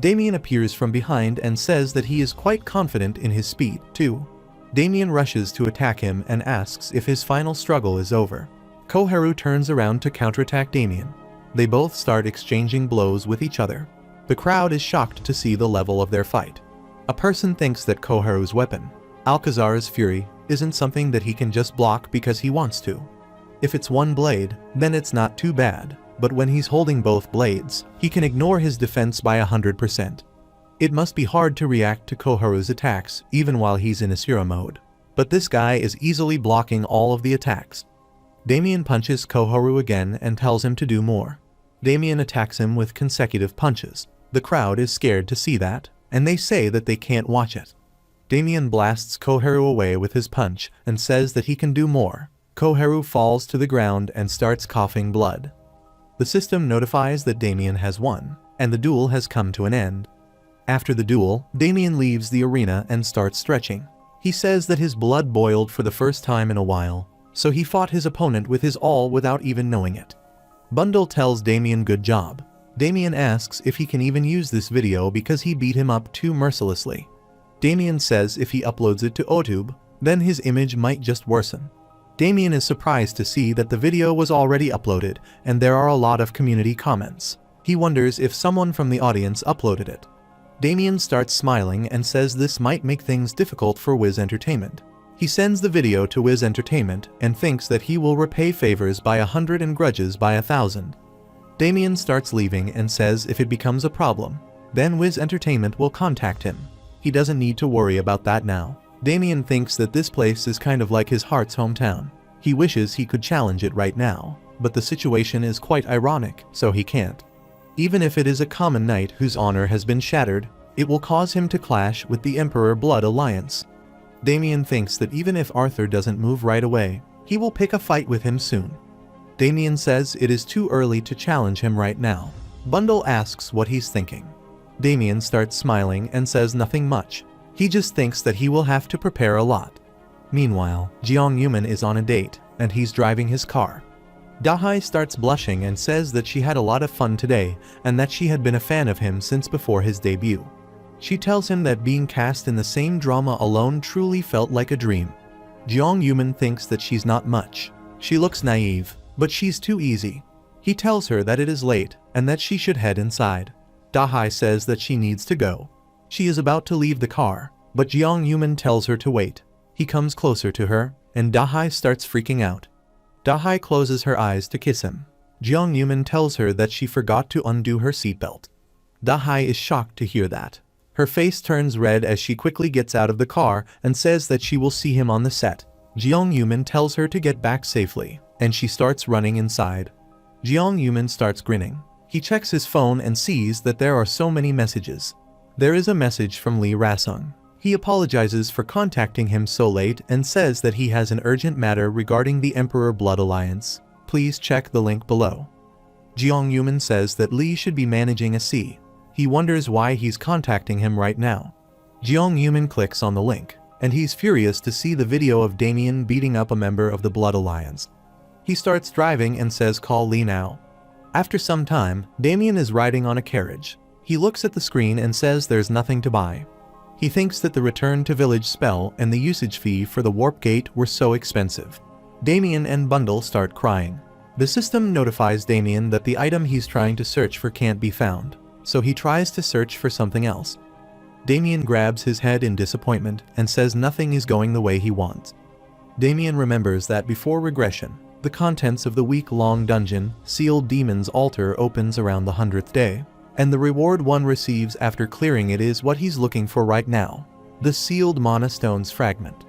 Damien appears from behind and says that he is quite confident in his speed, too. Damien rushes to attack him and asks if his final struggle is over. Koharu turns around to counterattack Damien. They both start exchanging blows with each other. The crowd is shocked to see the level of their fight. A person thinks that Koharu's weapon, Alcazar's Fury, isn't something that he can just block because he wants to. If it's one blade, then it's not too bad, but when he's holding both blades, he can ignore his defense by 100%. It must be hard to react to Koharu's attacks even while he's in Asura mode, but this guy is easily blocking all of the attacks. Damien punches Koharu again and tells him to do more. Damien attacks him with consecutive punches. The crowd is scared to see that, and they say that they can't watch it. Damien blasts Koharu away with his punch and says that he can do more. Koharu falls to the ground and starts coughing blood. The system notifies that Damien has won, and the duel has come to an end. After the duel, Damien leaves the arena and starts stretching. He says that his blood boiled for the first time in a while, so he fought his opponent with his all without even knowing it. Bundle tells Damien good job. Damien asks if he can even use this video because he beat him up too mercilessly. Damien says if he uploads it to YouTube, then his image might just worsen. Damien is surprised to see that the video was already uploaded and there are a lot of community comments. He wonders if someone from the audience uploaded it. Damien starts smiling and says this might make things difficult for Wiz Entertainment. He sends the video to Wiz Entertainment and thinks that he will repay favors by 100 and grudges by 1,000. Damien starts leaving and says if it becomes a problem, then Wiz Entertainment will contact him. He doesn't need to worry about that now. Damien thinks that this place is kind of like his heart's hometown. He wishes he could challenge it right now, but the situation is quite ironic, so he can't. Even if it is a common knight whose honor has been shattered, it will cause him to clash with the Emperor Blood Alliance. Damien thinks that even if Arthur doesn't move right away, he will pick a fight with him soon. Damien says it is too early to challenge him right now. Bundle asks what he's thinking. Damien starts smiling and says nothing much. He just thinks that he will have to prepare a lot. Meanwhile, Jeong Yuman is on a date, and he's driving his car. Dahai starts blushing and says that she had a lot of fun today, and that she had been a fan of him since before his debut. She tells him that being cast in the same drama alone truly felt like a dream. Jeong Yuman thinks that she's not much. She looks naive, but she's too easy. He tells her that it is late, and that she should head inside. Dahai says that she needs to go. She is about to leave the car, but Jeong Yuman tells her to wait. He comes closer to her, and Dahai starts freaking out. Dahai closes her eyes to kiss him. Jeong Yuman tells her that she forgot to undo her seatbelt. Dahai is shocked to hear that. Her face turns red as she quickly gets out of the car and says that she will see him on the set. Jeong Yuman tells her to get back safely, and she starts running inside. Jeong Yuman starts grinning. He checks his phone and sees that there are so many messages. There is a message from Lee Rasung. He apologizes for contacting him so late and says that he has an urgent matter regarding the Emperor Blood Alliance. Please check the link below. Jeong Yuman says that Lee should be managing a C. He wonders why he's contacting him right now. Jeong Yuman clicks on the link, and he's furious to see the video of Damien beating up a member of the Blood Alliance. He starts driving and says call Lee now. After some time, Damien is riding on a carriage. He looks at the screen and says there's nothing to buy. He thinks that the return to village spell and the usage fee for the warp gate were so expensive. Damien and Bundle start crying. The system notifies Damien that the item he's trying to search for can't be found, so he tries to search for something else. Damien grabs his head in disappointment and says nothing is going the way he wants. Damien remembers that before regression, the contents of the week-long dungeon, Sealed Demon's Altar, opens around the 100th day, and the reward one receives after clearing it is what he's looking for right now, the Sealed Mana Stone's fragment.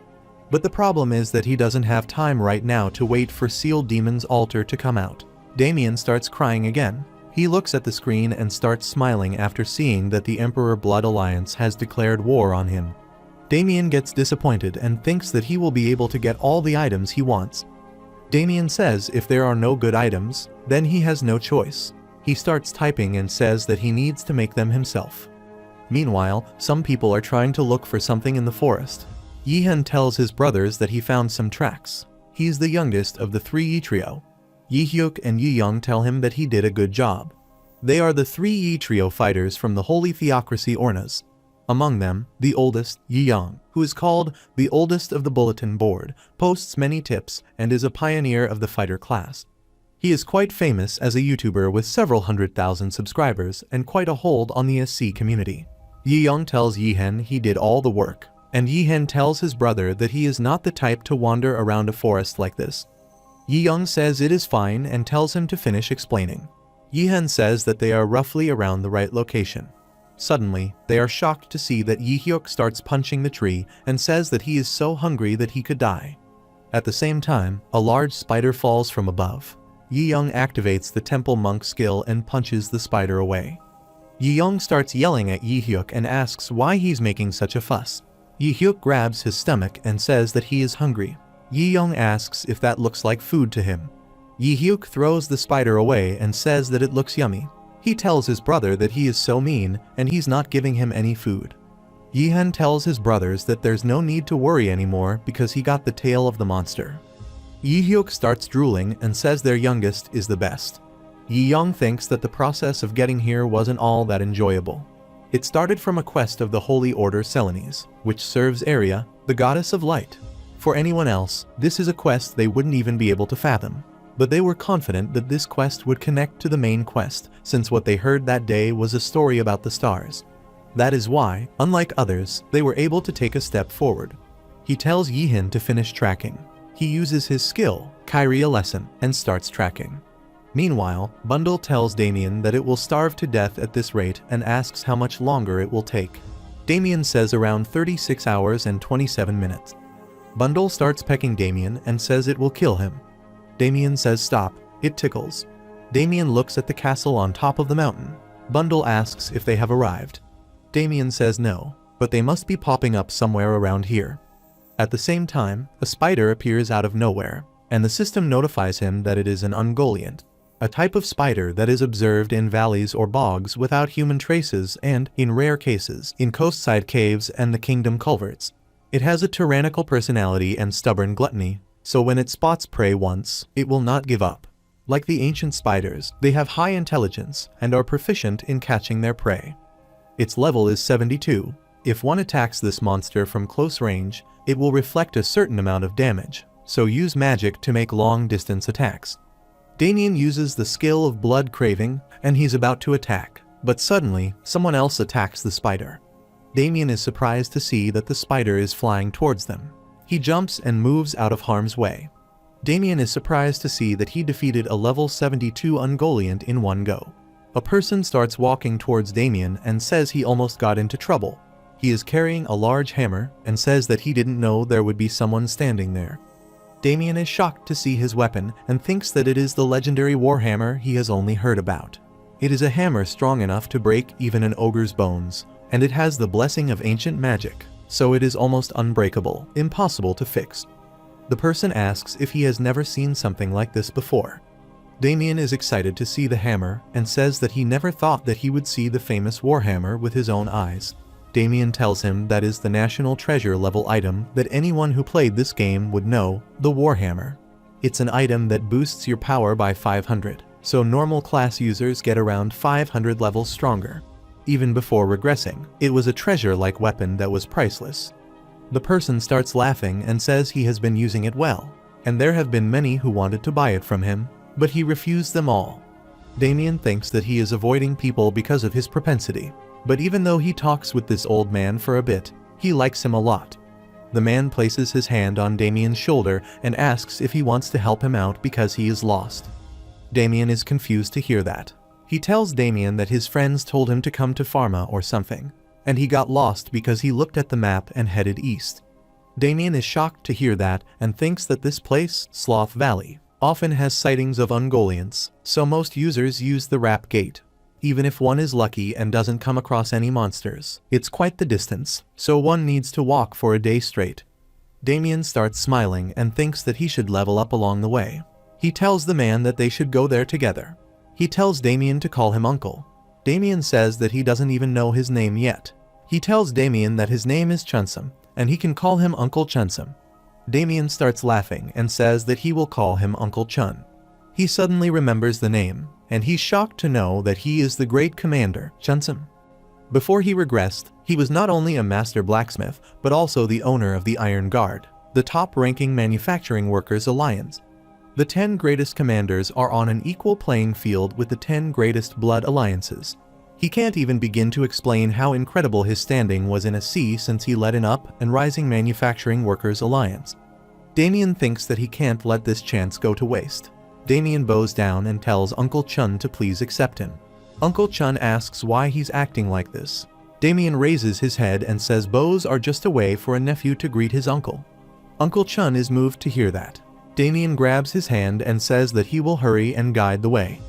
But the problem is that he doesn't have time right now to wait for Sealed Demon's Altar to come out. Damien starts crying again. He looks at the screen and starts smiling after seeing that the Emperor Blood Alliance has declared war on him. Damien gets disappointed and thinks that he will be able to get all the items he wants. Damien says if there are no good items, then he has no choice. He starts typing and says that he needs to make them himself. Meanwhile, some people are trying to look for something in the forest. Yihen tells his brothers that he found some tracks. He's the youngest of the 3 Yi trio. Yi-hyuk and Yi-young tell him that he did a good job. They are the 3 Yi trio fighters from the Holy Theocracy Ornas. Among them, the oldest, Yi-young, who is called the oldest of the bulletin board, posts many tips and is a pioneer of the fighter class. He is quite famous as a YouTuber with several 100,000 subscribers and quite a hold on the SC community. Yi-young tells Yihen he did all the work, and Yihen tells his brother that he is not the type to wander around a forest like this. Yi-young says it is fine and tells him to finish explaining. Yihen says that they are roughly around the right location. Suddenly, they are shocked to see that Yi-hyuk starts punching the tree and says that he is so hungry that he could die. At the same time, a large spider falls from above. Yi-young activates the temple monk skill and punches the spider away. Yi-young starts yelling at Yi-hyuk and asks why he's making such a fuss. Yi-hyuk grabs his stomach and says that he is hungry. Yi-young asks if that looks like food to him. Yi-hyuk throws the spider away and says that it looks yummy. He tells his brother that he is so mean and he's not giving him any food. Yihen tells his brothers that there's no need to worry anymore because he got the tail of the monster. Yi-hyuk starts drooling and says their youngest is the best. Yi-young thinks that the process of getting here wasn't all that enjoyable. It started from a quest of the Holy Order Selenes, which serves Aria, the goddess of light. For anyone else, this is a quest they wouldn't even be able to fathom. But they were confident that this quest would connect to the main quest, since what they heard that day was a story about the stars. That is why, unlike others, they were able to take a step forward. He tells Yihen to finish tracking. He uses his skill, Kyria Lesson, and starts tracking. Meanwhile, Bundle tells Damien that it will starve to death at this rate and asks how much longer it will take. Damien says around 36 hours and 27 minutes. Bundle starts pecking Damien and says it will kill him. Damien says stop, it tickles. Damien looks at the castle on top of the mountain. Bundle asks if they have arrived. Damien says no, but they must be popping up somewhere around here. At the same time, a spider appears out of nowhere, and the system notifies him that it is an ungoliant, a type of spider that is observed in valleys or bogs without human traces and, in rare cases, in coastside caves and the kingdom culverts. It has a tyrannical personality and stubborn gluttony, so when it spots prey once, it will not give up. Like the ancient spiders, they have high intelligence and are proficient in catching their prey. Its level is 72. If one attacks this monster from close range, it will reflect a certain amount of damage, so use magic to make long-distance attacks. Damien uses the skill of blood craving, and he's about to attack, but suddenly, someone else attacks the spider. Damien is surprised to see that the spider is flying towards them. He jumps and moves out of harm's way. Damien is surprised to see that he defeated a level 72 Ungoliant in one go. A person starts walking towards Damien and says he almost got into trouble. He is carrying a large hammer and says that he didn't know there would be someone standing there. Damien is shocked to see his weapon and thinks that it is the legendary warhammer he has only heard about. It is a hammer strong enough to break even an ogre's bones, and it has the blessing of ancient magic, so it is almost unbreakable, impossible to fix. The person asks if he has never seen something like this before. Damien is excited to see the hammer and says that he never thought that he would see the famous warhammer with his own eyes. Damien tells him that is the national treasure level item that anyone who played this game would know, the warhammer. It's an item that boosts your power by 500, so normal class users get around 500 levels stronger. Even before regressing, it was a treasure-like weapon that was priceless. The person starts laughing and says he has been using it well. and there have been many who wanted to buy it from him, but he refused them all. Damien thinks that he is avoiding people because of his propensity, but even though he talks with this old man for a bit, he likes him a lot. The man places his hand on Damien's shoulder and asks if he wants to help him out because he is lost. Damien is confused to hear that. He tells Damien that his friends told him to come to Pharma or something, and he got lost because he looked at the map and headed east. Damien is shocked to hear that and thinks that this place, Sloth Valley, often has sightings of Ungoliants, so most users use the Rap Gate. Even if one is lucky and doesn't come across any monsters, it's quite the distance, so one needs to walk for a day straight. Damien starts smiling and thinks that he should level up along the way. He tells the man that they should go there together. He tells Damien to call him Uncle. Damien says that he doesn't even know his name yet. He tells Damien that his name is Chunsum, and he can call him Uncle Chunsum. Damien starts laughing and says that he will call him Uncle Chun. He suddenly remembers the name, and he's shocked to know that he is the great commander, Chunsum. Before he regressed, he was not only a master blacksmith, but also the owner of the Iron Guard, the top-ranking manufacturing workers' alliance. The 10 greatest commanders are on an equal playing field with the 10 greatest blood alliances. He can't even begin to explain how incredible his standing was in a sea since he led an up and rising manufacturing workers' alliance. Damien thinks that he can't let this chance go to waste. Damien bows down and tells Uncle Chun to please accept him. Uncle Chun asks why he's acting like this. Damien raises his head and says bows are just a way for a nephew to greet his uncle. Uncle Chun is moved to hear that. Damien grabs his hand and says that he will hurry and guide the way.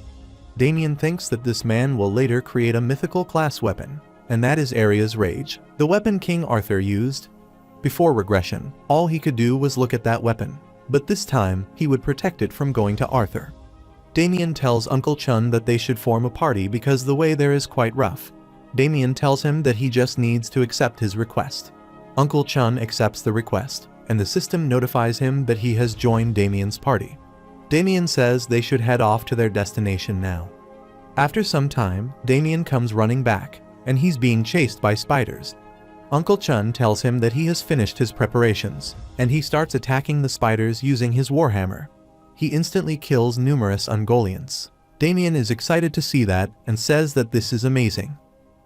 Damien thinks that this man will later create a mythical class weapon, and that is Arya's Rage, the weapon King Arthur used. Before regression, all he could do was look at that weapon, but this time he would protect it from going to Arthur. Damien tells Uncle Chun that they should form a party because the way there is quite rough. Damien tells him that he just needs to accept his request. Uncle Chun accepts the request, and the system notifies him that he has joined Damien's party. Damien says they should head off to their destination now. After some time, Damien comes running back, and he's being chased by spiders. Uncle Chun tells him that he has finished his preparations, and he starts attacking the spiders using his warhammer. He instantly kills numerous Ungoliants. Damien is excited to see that and says that this is amazing.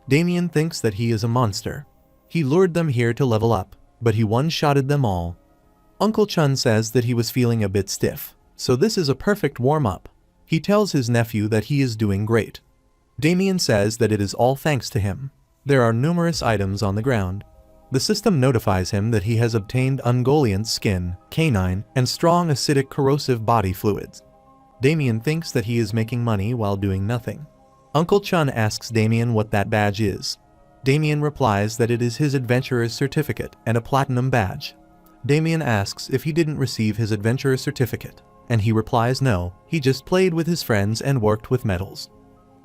Damien thinks that he is a monster. He lured them here to level up, but he one-shotted them all. Uncle Chun says that he was feeling a bit stiff, so this is a perfect warm-up. He tells his nephew that he is doing great. Damien says that it is all thanks to him. There are numerous items on the ground. The system notifies him that he has obtained Ungoliant skin, canine, and strong acidic corrosive body fluids. Damien thinks that he is making money while doing nothing. Uncle Chun asks Damien what that badge is. Damien replies that it is his adventurer's certificate and a platinum badge. Damien asks if he didn't receive his adventurer's certificate, and he replies no, he just played with his friends and worked with metals.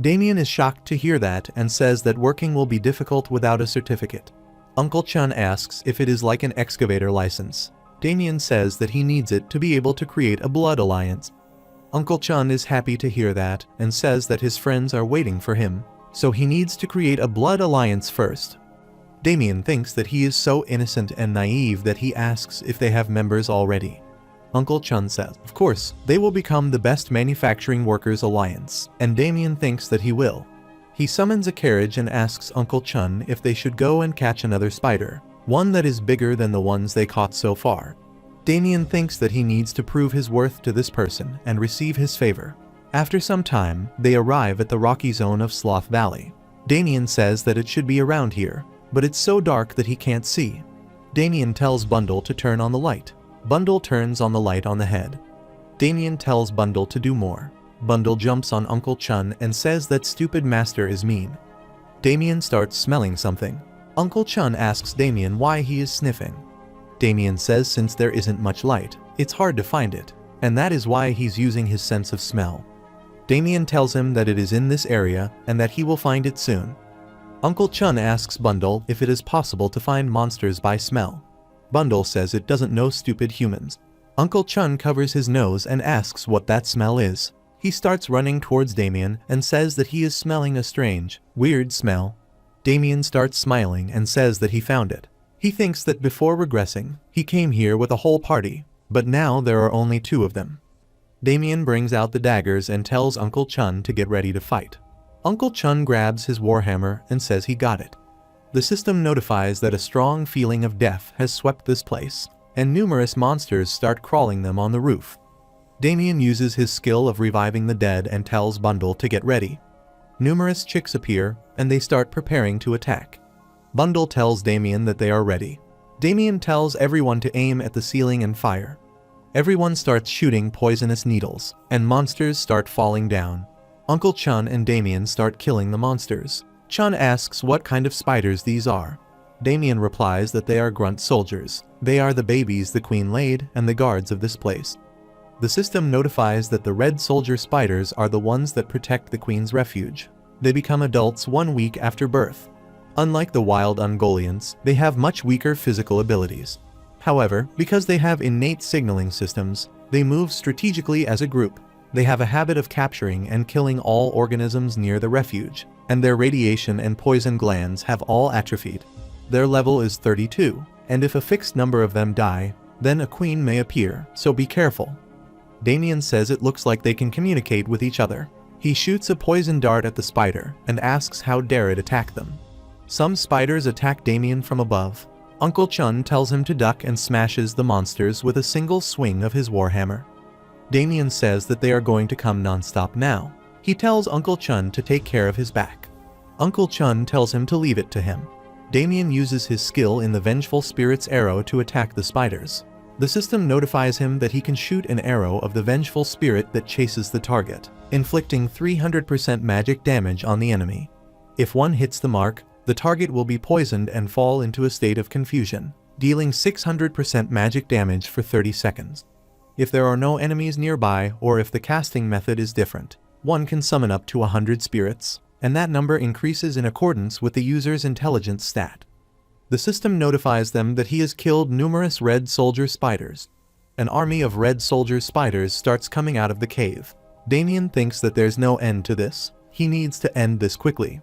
Damien is shocked to hear that and says that working will be difficult without a certificate. Uncle Chun asks if it is like an excavator license. Damien says that he needs it to be able to create a blood alliance. Uncle Chun is happy to hear that and says that his friends are waiting for him, so he needs to create a blood alliance first. Damien thinks that he is so innocent and naive that he asks if they have members already. Uncle Chun says, of course, they will become the best manufacturing workers alliance, and Damien thinks that he will. He summons a carriage and asks Uncle Chun if they should go and catch another spider, one that is bigger than the ones they caught so far. Damien thinks that he needs to prove his worth to this person and receive his favor. After some time, they arrive at the rocky zone of Sloth Valley. Damien says that it should be around here, but it's so dark that he can't see. Damien tells Bundle to turn on the light. Bundle turns on the light on the head. Damien tells Bundle to do more. Bundle jumps on Uncle Chun and says that stupid master is mean. Damien starts smelling something. Uncle Chun asks Damien why he is sniffing. Damien says since there isn't much light, it's hard to find it, and that is why he's using his sense of smell. Damien tells him that it is in this area and that he will find it soon. Uncle Chun asks Bundle if it is possible to find monsters by smell. Bundle says it doesn't know stupid humans. Uncle Chun covers his nose and asks what that smell is. He starts running towards Damien and says that he is smelling a strange, weird smell. Damien starts smiling and says that he found it. He thinks that before regressing, he came here with a whole party, but now there are only 2 of them. Damien brings out the daggers and tells Uncle Chun to get ready to fight. Uncle Chun grabs his warhammer and says he got it. The system notifies that a strong feeling of death has swept this place, and numerous monsters start crawling them on the roof. Damien uses his skill of reviving the dead and tells Bundle to get ready. Numerous chicks appear, and they start preparing to attack. Bundle tells Damien that they are ready. Damien tells everyone to aim at the ceiling and fire. Everyone starts shooting poisonous needles, and monsters start falling down. Uncle Chun and Damien start killing the monsters. Chun asks what kind of spiders these are. Damien replies that they are grunt soldiers. They are the babies the queen laid and the guards of this place. The system notifies that the red soldier spiders are the ones that protect the queen's refuge. They become adults 1 week after birth. Unlike the wild Ungoliants, they have much weaker physical abilities. However, because they have innate signaling systems, they move strategically as a group. They have a habit of capturing and killing all organisms near the refuge, and their radiation and poison glands have all atrophied. Their level is 32, and if a fixed number of them die, then a queen may appear, so be careful. Damien says it looks like they can communicate with each other. He shoots a poison dart at the spider and asks how dare it attack them. Some spiders attack Damien from above. Uncle Chun tells him to duck and smashes the monsters with a single swing of his warhammer. Damien says that they are going to come non-stop now. He tells Uncle Chun to take care of his back. Uncle Chun tells him to leave it to him. Damien uses his skill in the Vengeful Spirit's arrow to attack the spiders. The system notifies him that he can shoot an arrow of the Vengeful Spirit that chases the target, inflicting 300% magic damage on the enemy. If one hits the mark, the target will be poisoned and fall into a state of confusion, dealing 600% magic damage for 30 seconds. If there are no enemies nearby or if the casting method is different, one can summon up to 100 spirits, and that number increases in accordance with the user's intelligence stat. The system notifies them that he has killed numerous red soldier spiders. An army of red soldier spiders starts coming out of the cave. Damien thinks that there's no end to this. He needs to end this quickly.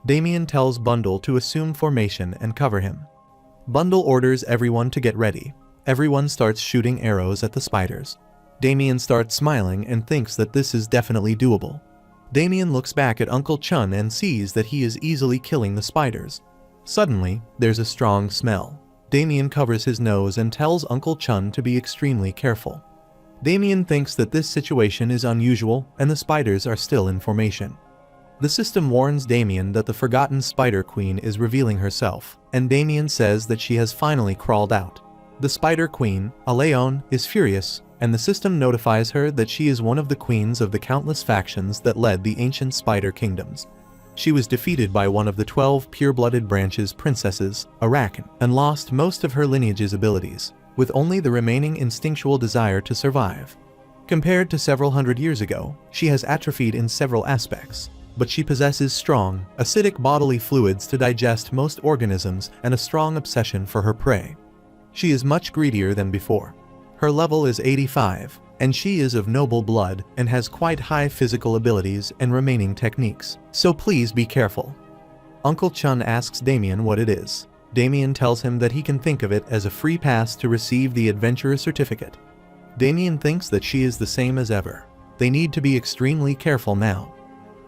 Damien tells Bundle to assume formation and cover him. Bundle orders everyone to get ready. Everyone starts shooting arrows at the spiders. Damien starts smiling and thinks that this is definitely doable. Damien looks back at Uncle Chun and sees that he is easily killing the spiders. Suddenly, there's a strong smell. Damien covers his nose and tells Uncle Chun to be extremely careful. Damien thinks that this situation is unusual and the spiders are still in formation. The system warns Damien that the Forgotten Spider Queen is revealing herself, and Damien says that she has finally crawled out. The Spider Queen, Aleon, is furious, and the system notifies her that she is one of the queens of the countless factions that led the ancient spider kingdoms. She was defeated by one of the 12 pure-blooded branches princesses, Arakan, and lost most of her lineage's abilities, with only the remaining instinctual desire to survive. Compared to several hundred years ago, she has atrophied in several aspects, but she possesses strong, acidic bodily fluids to digest most organisms and a strong obsession for her prey. She is much greedier than before. Her level is 85, and she is of noble blood and has quite high physical abilities and remaining techniques, so please be careful. Uncle Chun asks Damien what it is. Damien tells him that he can think of it as a free pass to receive the adventurer certificate. Damien thinks that she is the same as ever. They need to be extremely careful now.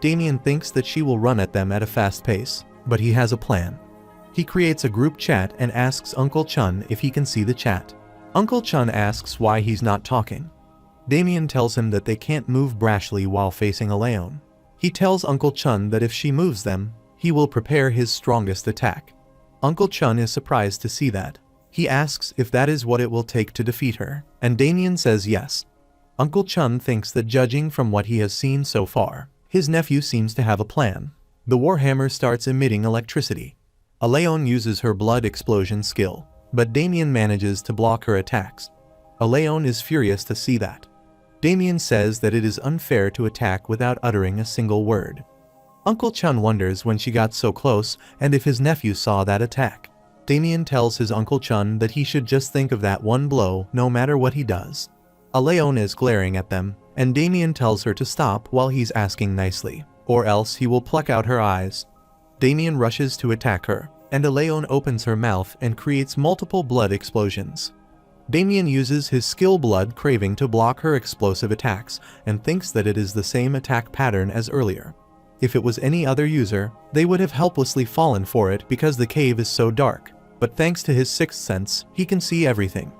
Damien thinks that she will run at them at a fast pace, but he has a plan. He creates a group chat and asks Uncle Chun if he can see the chat. Uncle Chun asks why he's not talking. Damien tells him that they can't move brashly while facing a Leon. He tells Uncle Chun that if she moves them, he will prepare his strongest attack. Uncle Chun is surprised to see that. He asks if that is what it will take to defeat her, and Damien says yes. Uncle Chun thinks that judging from what he has seen so far, his nephew seems to have a plan. The warhammer starts emitting electricity. Aleon uses her blood explosion skill, but Damien manages to block her attacks. Aleon is furious to see that. Damien says that it is unfair to attack without uttering a single word. Uncle Chun wonders when she got so close and if his nephew saw that attack. Damien tells his Uncle Chun that he should just think of that one blow no matter what he does. Aleon is glaring at them, and Damien tells her to stop while he's asking nicely, or else he will pluck out her eyes. Damien rushes to attack her, and Aleon opens her mouth and creates multiple blood explosions. Damien uses his skill Blood Craving to block her explosive attacks and thinks that it is the same attack pattern as earlier. If it was any other user, they would have helplessly fallen for it because the cave is so dark, but thanks to his sixth sense, he can see everything.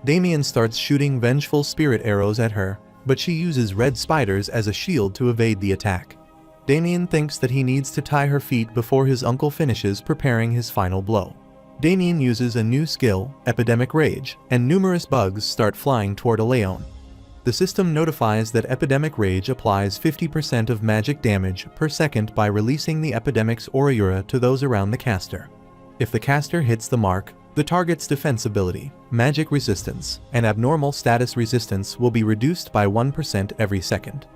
Damien starts shooting vengeful spirit arrows at her, but she uses red spiders as a shield to evade the attack. Damien thinks that he needs to tie her feet before his uncle finishes preparing his final blow. Damien uses a new skill, Epidemic Rage, and numerous bugs start flying toward Aleon. The system notifies that Epidemic Rage applies 50% of magic damage per second by releasing the Epidemic's Aura to those around the caster. If the caster hits the mark, the target's defense ability, magic resistance, and abnormal status resistance will be reduced by 1% every second.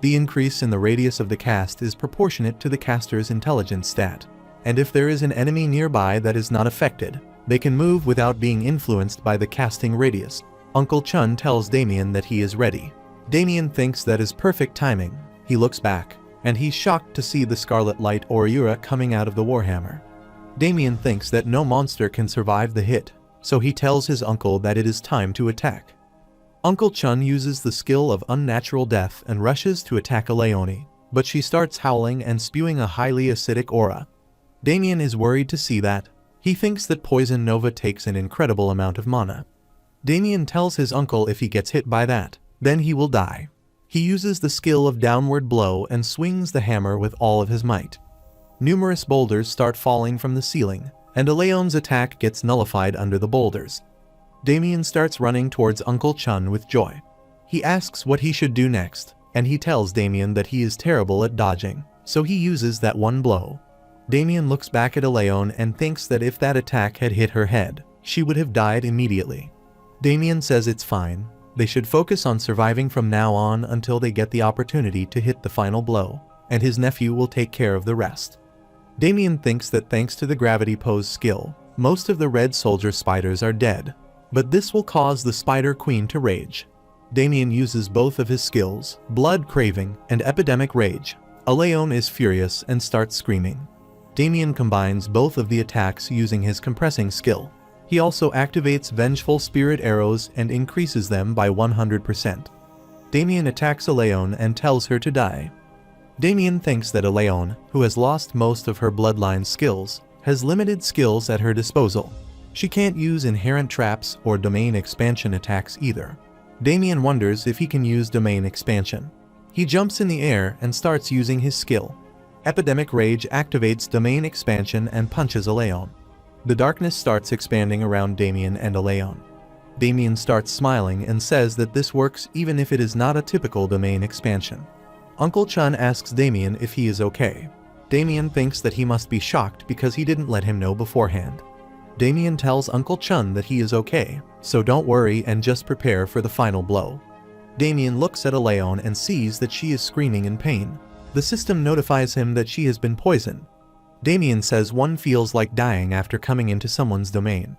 The increase in the radius of the cast is proportionate to the caster's intelligence stat, and if there is an enemy nearby that is not affected, they can move without being influenced by the casting radius. Uncle Chun tells Damien that he is ready. Damien thinks that is perfect timing. He looks back, and he's shocked to see the scarlet light Aura coming out of the Warhammer. Damien thinks that no monster can survive the hit, so he tells his uncle that it is time to attack. Uncle Chun uses the skill of Unnatural Death and rushes to attack Aleone, but she starts howling and spewing a highly acidic aura. Damien is worried to see that. He thinks that Poison Nova takes an incredible amount of mana. Damien tells his uncle if he gets hit by that, then he will die. He uses the skill of Downward Blow and swings the hammer with all of his might. Numerous boulders start falling from the ceiling, and Aleon's attack gets nullified under the boulders. Damien starts running towards Uncle Chun with joy. He asks what he should do next, and he tells Damien that he is terrible at dodging, so he uses that one blow. Damien looks back at Aleone and thinks that if that attack had hit her head, she would have died immediately. Damien says it's fine, they should focus on surviving from now on until they get the opportunity to hit the final blow, and his nephew will take care of the rest. Damien thinks that thanks to the gravity pose skill, most of the red soldier spiders are dead, but this will cause the Spider Queen to rage. Damien uses both of his skills, Blood Craving and Epidemic Rage. Aleone is furious and starts screaming. Damien combines both of the attacks using his compressing skill. He also activates Vengeful Spirit Arrows and increases them by 100%. Damien attacks Aleone and tells her to die. Damien thinks that Aleone, who has lost most of her bloodline skills, has limited skills at her disposal. She can't use inherent traps or domain expansion attacks either. Damien wonders if he can use domain expansion. He jumps in the air and starts using his skill. Epidemic Rage activates domain expansion and punches Aleone. The darkness starts expanding around Damien and Aleone. Damien starts smiling and says that this works even if it is not a typical domain expansion. Uncle Chun asks Damien if he is okay. Damien thinks that he must be shocked because he didn't let him know beforehand. Damien tells Uncle Chun that he is okay, so don't worry and just prepare for the final blow. Damien looks at Aleone and sees that she is screaming in pain. The system notifies him that she has been poisoned. Damien says one feels like dying after coming into someone's domain.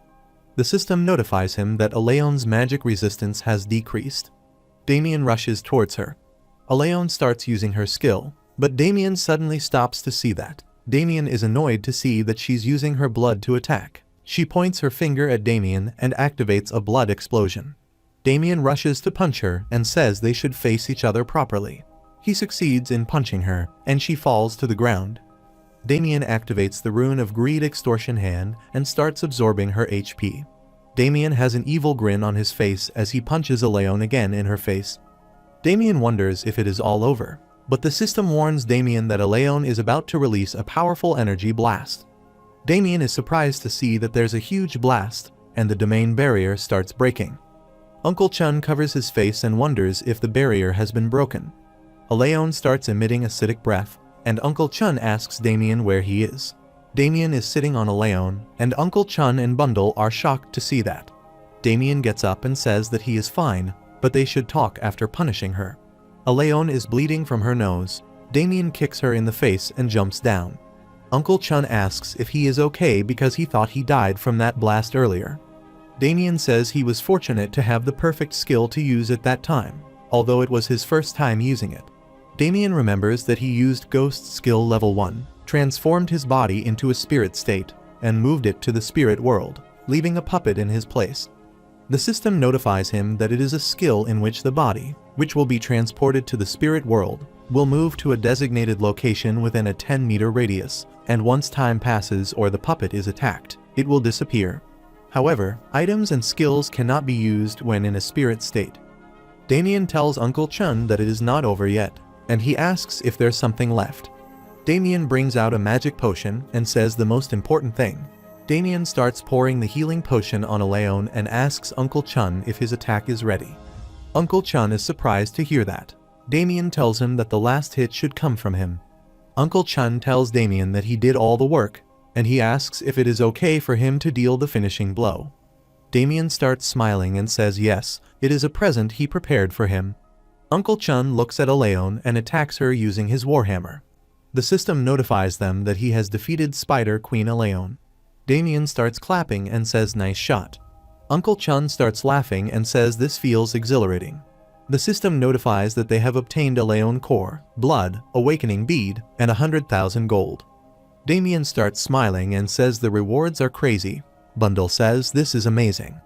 The system notifies him that Aleone's magic resistance has decreased. Damien rushes towards her. Aleone starts using her skill, but Damien suddenly stops to see that. Damien is annoyed to see that she's using her blood to attack. She points her finger at Damien and activates a blood explosion. Damien rushes to punch her and says they should face each other properly. He succeeds in punching her, and she falls to the ground. Damien activates the Rune of Greed Extortion Hand and starts absorbing her HP. Damien has an evil grin on his face as he punches Aleone again in her face. Damien wonders if it is all over, but the system warns Damien that Aleone is about to release a powerful energy blast. Damien is surprised to see that there's a huge blast, and the domain barrier starts breaking. Uncle Chun covers his face and wonders if the barrier has been broken. Aleone starts emitting acidic breath, and Uncle Chun asks Damien where he is. Damien is sitting on Aleone, and Uncle Chun and Bundle are shocked to see that. Damien gets up and says that he is fine, but they should talk after punishing her. Aleone is bleeding from her nose. Damien kicks her in the face and jumps down. Uncle Chun asks if he is okay because he thought he died from that blast earlier. Damien says he was fortunate to have the perfect skill to use at that time, although it was his first time using it. Damien remembers that he used Ghost Skill Level 1, transformed his body into a spirit state, and moved it to the spirit world, leaving a puppet in his place. The system notifies him that it is a skill in which the body, which will be transported to the spirit world, will move to a designated location within a 10-meter radius, and once time passes or the puppet is attacked, it will disappear. However, items and skills cannot be used when in a spirit state. Damien tells Uncle Chun that it is not over yet, and he asks if there's something left. Damien brings out a magic potion and says the most important thing. Damien starts pouring the healing potion on a Leon and asks Uncle Chun if his attack is ready. Uncle Chun is surprised to hear that. Damien tells him that the last hit should come from him. Uncle Chun tells Damien that he did all the work, and he asks if it is okay for him to deal the finishing blow. Damien starts smiling and says yes, it is a present he prepared for him. Uncle Chun looks at Leon and attacks her using his warhammer. The system notifies them that he has defeated Spider Queen Leon. Damien starts clapping and says nice shot. Uncle Chun starts laughing and says this feels exhilarating. The system notifies that they have obtained a Leon core, blood, awakening bead, and 100,000 gold. Damien starts smiling and says the rewards are crazy. Bundle says this is amazing.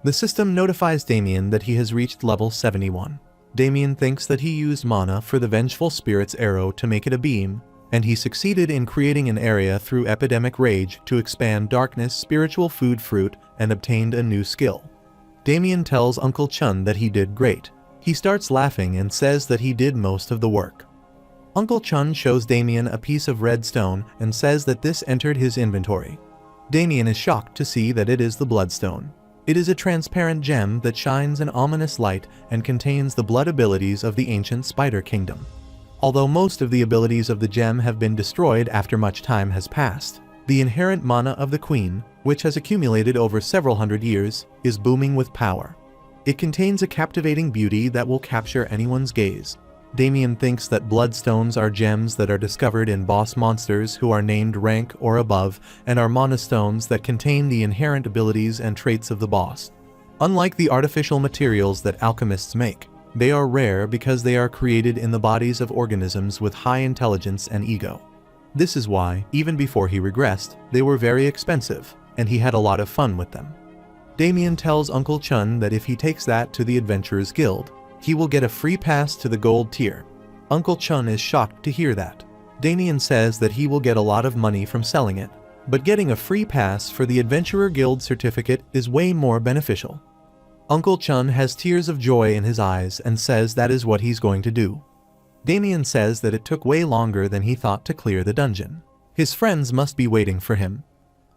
The system notifies Damien that he has reached level 71. Damien thinks that he used mana for the Vengeful Spirit's arrow to make it a beam, and he succeeded in creating an area through Epidemic Rage to expand Darkness Spiritual Food Fruit and obtained a new skill. Damien tells Uncle Chun that he did great. He starts laughing and says that he did most of the work. Uncle Chun shows Damien a piece of red stone and says that this entered his inventory. Damien is shocked to see that it is the Bloodstone. It is a transparent gem that shines an ominous light and contains the blood abilities of the ancient Spider Kingdom. Although most of the abilities of the gem have been destroyed after much time has passed, the inherent mana of the Queen, which has accumulated over several hundred years, is booming with power. It contains a captivating beauty that will capture anyone's gaze. Damien thinks that bloodstones are gems that are discovered in boss monsters who are named rank or above and are mana stones that contain the inherent abilities and traits of the boss. Unlike the artificial materials that alchemists make, they are rare because they are created in the bodies of organisms with high intelligence and ego. This is why, even before he regressed, they were very expensive, and he had a lot of fun with them. Damien tells Uncle Chun that if he takes that to the Adventurers Guild, he will get a free pass to the gold tier. Uncle Chun is shocked to hear that. Damien says that he will get a lot of money from selling it, but getting a free pass for the Adventurer Guild certificate is way more beneficial. Uncle Chun has tears of joy in his eyes and says that is what he's going to do. Damien says that it took way longer than he thought to clear the dungeon. His friends must be waiting for him.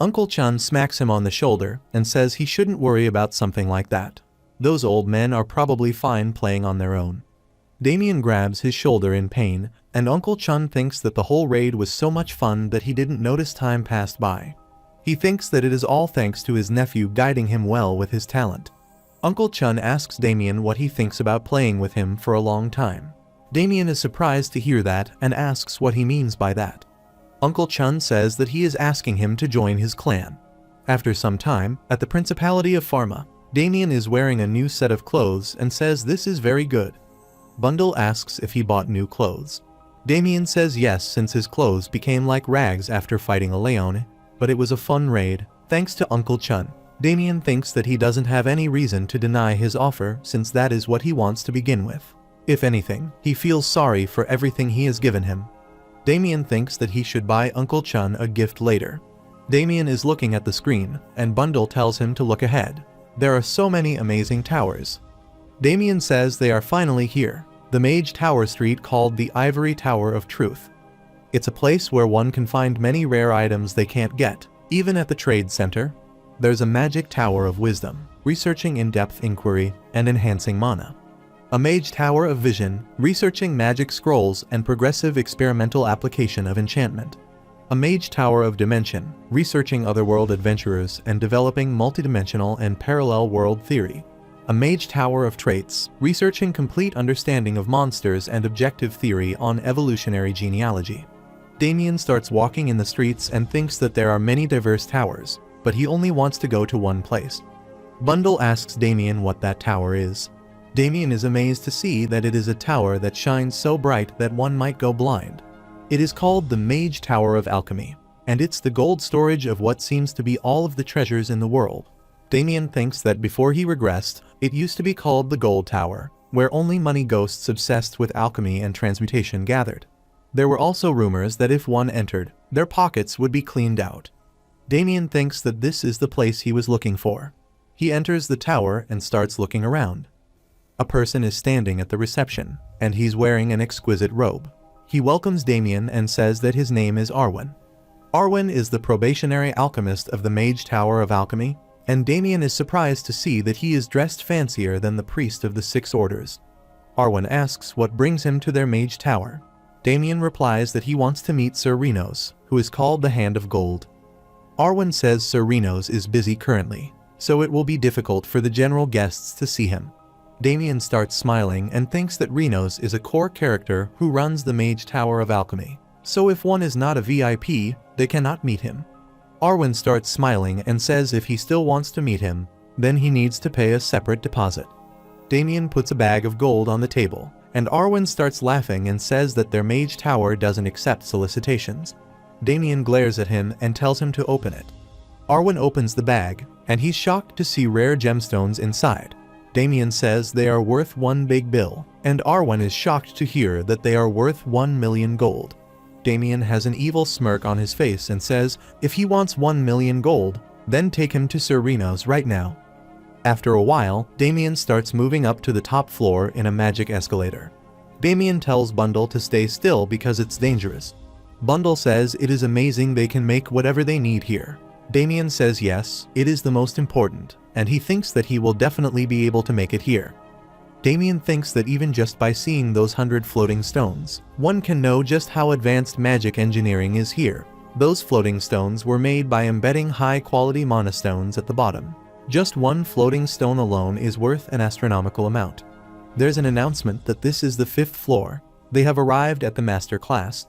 Uncle Chun smacks him on the shoulder and says he shouldn't worry about something like that. Those old men are probably fine playing on their own. Damien grabs his shoulder in pain, and Uncle Chun thinks that the whole raid was so much fun that he didn't notice time passed by. He thinks that it is all thanks to his nephew guiding him well with his talent. Uncle Chun asks Damien what he thinks about playing with him for a long time. Damien is surprised to hear that and asks what he means by that. Uncle Chun says that he is asking him to join his clan. After some time, at the Principality of Pharma, Damien is wearing a new set of clothes and says this is very good. Bundle asks if he bought new clothes. Damien says yes since his clothes became like rags after fighting a Leone, but it was a fun raid, thanks to Uncle Chun. Damien thinks that he doesn't have any reason to deny his offer since that is what he wants to begin with. If anything, he feels sorry for everything he has given him. Damien thinks that he should buy Uncle Chun a gift later. Damien is looking at the screen, and Bundle tells him to look ahead. There are so many amazing towers. Damien says they are finally here, the Mage Tower Street called the Ivory Tower of Truth. It's a place where one can find many rare items they can't get, even at the trade center. There's a Magic Tower of Wisdom, researching in-depth inquiry and enhancing mana. A Mage Tower of Vision, researching magic scrolls and progressive experimental application of enchantment. A Mage Tower of Dimension, researching otherworld adventurers and developing multidimensional and parallel world theory. A Mage Tower of Traits, researching complete understanding of monsters and objective theory on evolutionary genealogy. Damien starts walking in the streets and thinks that there are many diverse towers, but he only wants to go to one place. Bundle asks Damien what that tower is. Damien is amazed to see that it is a tower that shines so bright that one might go blind. It is called the Mage Tower of Alchemy, and it's the gold storage of what seems to be all of the treasures in the world. Damien thinks that before he regressed, it used to be called the Gold Tower, where only money ghosts obsessed with alchemy and transmutation gathered. There were also rumors that if one entered, their pockets would be cleaned out. Damien thinks that this is the place he was looking for. He enters the tower and starts looking around. A person is standing at the reception, and he's wearing an exquisite robe. He welcomes Damien and says that his name is Arwen. Arwen is the probationary alchemist of the Mage Tower of Alchemy, and Damien is surprised to see that he is dressed fancier than the priest of the 6 orders. Arwen asks what brings him to their Mage Tower. Damien replies that he wants to meet Sir Renos, who is called the Hand of Gold. Arwen says Sir Renos is busy currently, so it will be difficult for the general guests to see him. Damien starts smiling and thinks that Renos is a core character who runs the Mage Tower of Alchemy, so if one is not a VIP, they cannot meet him. Arwen starts smiling and says if he still wants to meet him, then he needs to pay a separate deposit. Damien puts a bag of gold on the table, and Arwen starts laughing and says that their Mage Tower doesn't accept solicitations. Damien glares at him and tells him to open it. Arwen opens the bag, and he's shocked to see rare gemstones inside. Damien says they are worth 1 big bill, and Arwen is shocked to hear that they are worth 1 million gold. Damien has an evil smirk on his face and says if he wants 1 million gold, then take him to Sir Renos right now. After a while, Damien starts moving up to the top floor in a magic escalator. Damien tells Bundle to stay still because it's dangerous. Bundle says it is amazing they can make whatever they need here. Damien says yes, it is the most important, and he thinks that he will definitely be able to make it here. Damien thinks that even just by seeing those 100 floating stones, one can know just how advanced magic engineering is here. Those floating stones were made by embedding high-quality monostones at the bottom. Just one floating stone alone is worth an astronomical amount. There's an announcement that this is the 5th floor. They have arrived at the master class.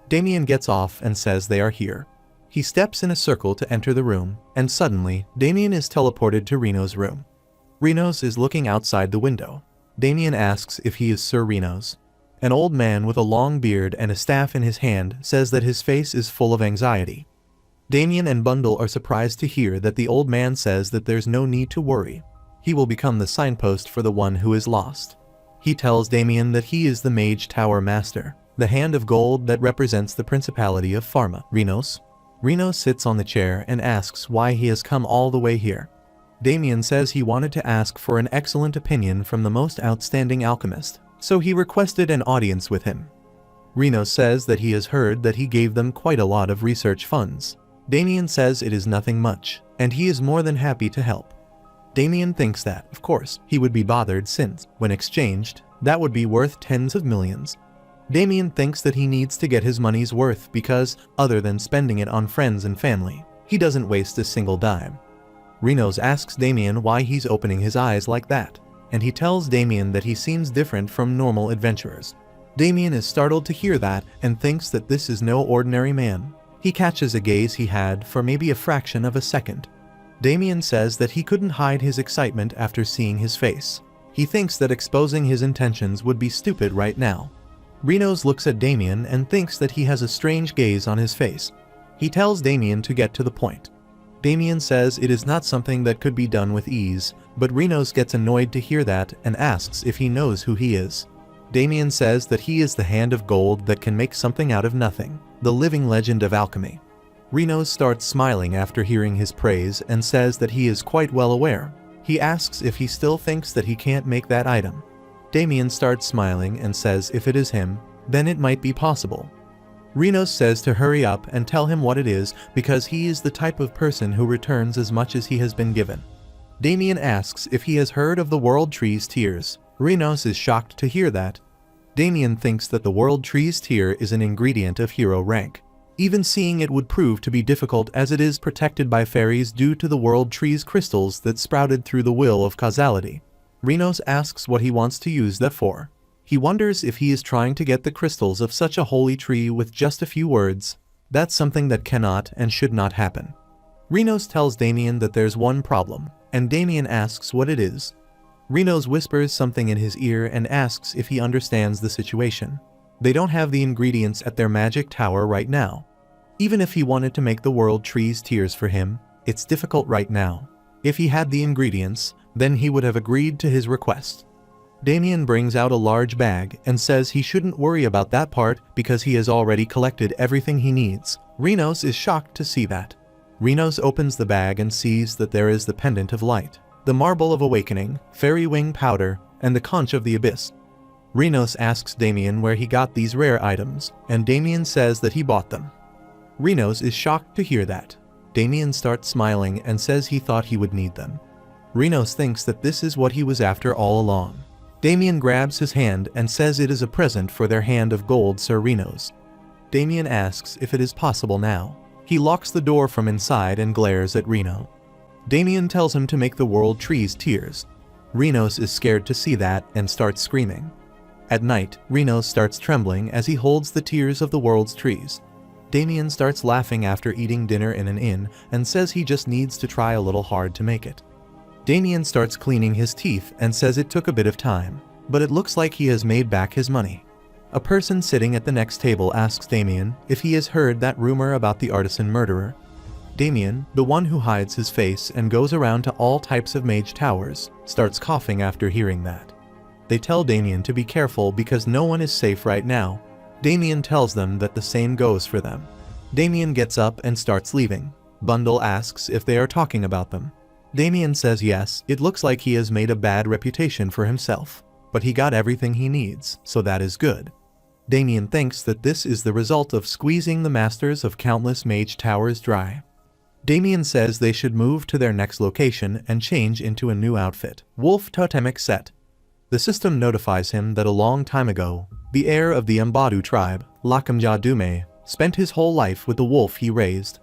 Damien gets off and says they are here. He steps in a circle to enter the room, and suddenly, Damien is teleported to Renos' room. Renos is looking outside the window. Damien asks if he is Sir Renos. An old man with a long beard and a staff in his hand says that his face is full of anxiety. Damien and Bundle are surprised to hear that the old man says that there's no need to worry. He will become the signpost for the one who is lost. He tells Damien that he is the Mage Tower Master, the Hand of Gold that represents the Principality of Pharma. Renos sits on the chair and asks why he has come all the way here. Damien says he wanted to ask for an excellent opinion from the most outstanding alchemist, so he requested an audience with him. Renos says that he has heard that he gave them quite a lot of research funds. Damien says it is nothing much, and he is more than happy to help. Damien thinks that, of course, he would be bothered since, when exchanged, that would be worth tens of millions. Damien thinks that he needs to get his money's worth because, other than spending it on friends and family, he doesn't waste a single dime. Renos asks Damien why he's opening his eyes like that, and he tells Damien that he seems different from normal adventurers. Damien is startled to hear that and thinks that this is no ordinary man. He catches a gaze he had for maybe a fraction of a second. Damien says that he couldn't hide his excitement after seeing his face. He thinks that exposing his intentions would be stupid right now. Renos looks at Damien and thinks that he has a strange gaze on his face. He tells Damien to get to the point. Damien says it is not something that could be done with ease, but Renos gets annoyed to hear that and asks if he knows who he is. Damien says that he is the Hand of Gold that can make something out of nothing, the living legend of alchemy. Renos starts smiling after hearing his praise and says that he is quite well aware. He asks if he still thinks that he can't make that item. Damien starts smiling and says if it is him, then it might be possible. Renos says to hurry up and tell him what it is because he is the type of person who returns as much as he has been given. Damien asks if he has heard of the World Tree's Tears. Renos is shocked to hear that. Damien thinks that the World Tree's Tear is an ingredient of hero rank. Even seeing it would prove to be difficult as it is protected by fairies due to the World Tree's crystals that sprouted through the will of causality. Renos asks what he wants to use that for. He wonders if he is trying to get the crystals of such a holy tree with just a few words. That's something that cannot and should not happen. Renos tells Damien that there's one problem, and Damien asks what it is. Renos whispers something in his ear and asks if he understands the situation. They don't have the ingredients at their magic tower right now. Even if he wanted to make the World Tree's Tears for him, it's difficult right now. If he had the ingredients, then he would have agreed to his request. Damien brings out a large bag and says he shouldn't worry about that part because he has already collected everything he needs. Renos is shocked to see that. Renos opens the bag and sees that there is the pendant of light, the marble of awakening, fairy wing powder, and the conch of the abyss. Renos asks Damien where he got these rare items, and Damien says that he bought them. Renos is shocked to hear that. Damien starts smiling and says he thought he would need them. Renos thinks that this is what he was after all along. Damien grabs his hand and says it is a present for their hand of gold, Sir Renos. Damien asks if it is possible now. He locks the door from inside and glares at Reno. Damien tells him to make the world trees tears. Renos is scared to see that and starts screaming. At night, Renos starts trembling as he holds the tears of the world's trees. Damien starts laughing after eating dinner in an inn and says he just needs to try a little hard to make it. Damien starts cleaning his teeth and says it took a bit of time, but it looks like he has made back his money. A person sitting at the next table asks Damien if he has heard that rumor about the artisan murderer. Damien, the one who hides his face and goes around to all types of mage towers, starts coughing after hearing that. They tell Damien to be careful because no one is safe right now. Damien tells them that the same goes for them. Damien gets up and starts leaving. Bundle asks if they are talking about them. Damien says yes, it looks like he has made a bad reputation for himself, but he got everything he needs, so that is good. Damien thinks that this is the result of squeezing the masters of countless mage towers dry. Damien says they should move to their next location and change into a new outfit, Wolf Totemic Set. The system notifies him that a long time ago, the heir of the Mbadu tribe, Lakamja Dume, spent his whole life with the wolf he raised.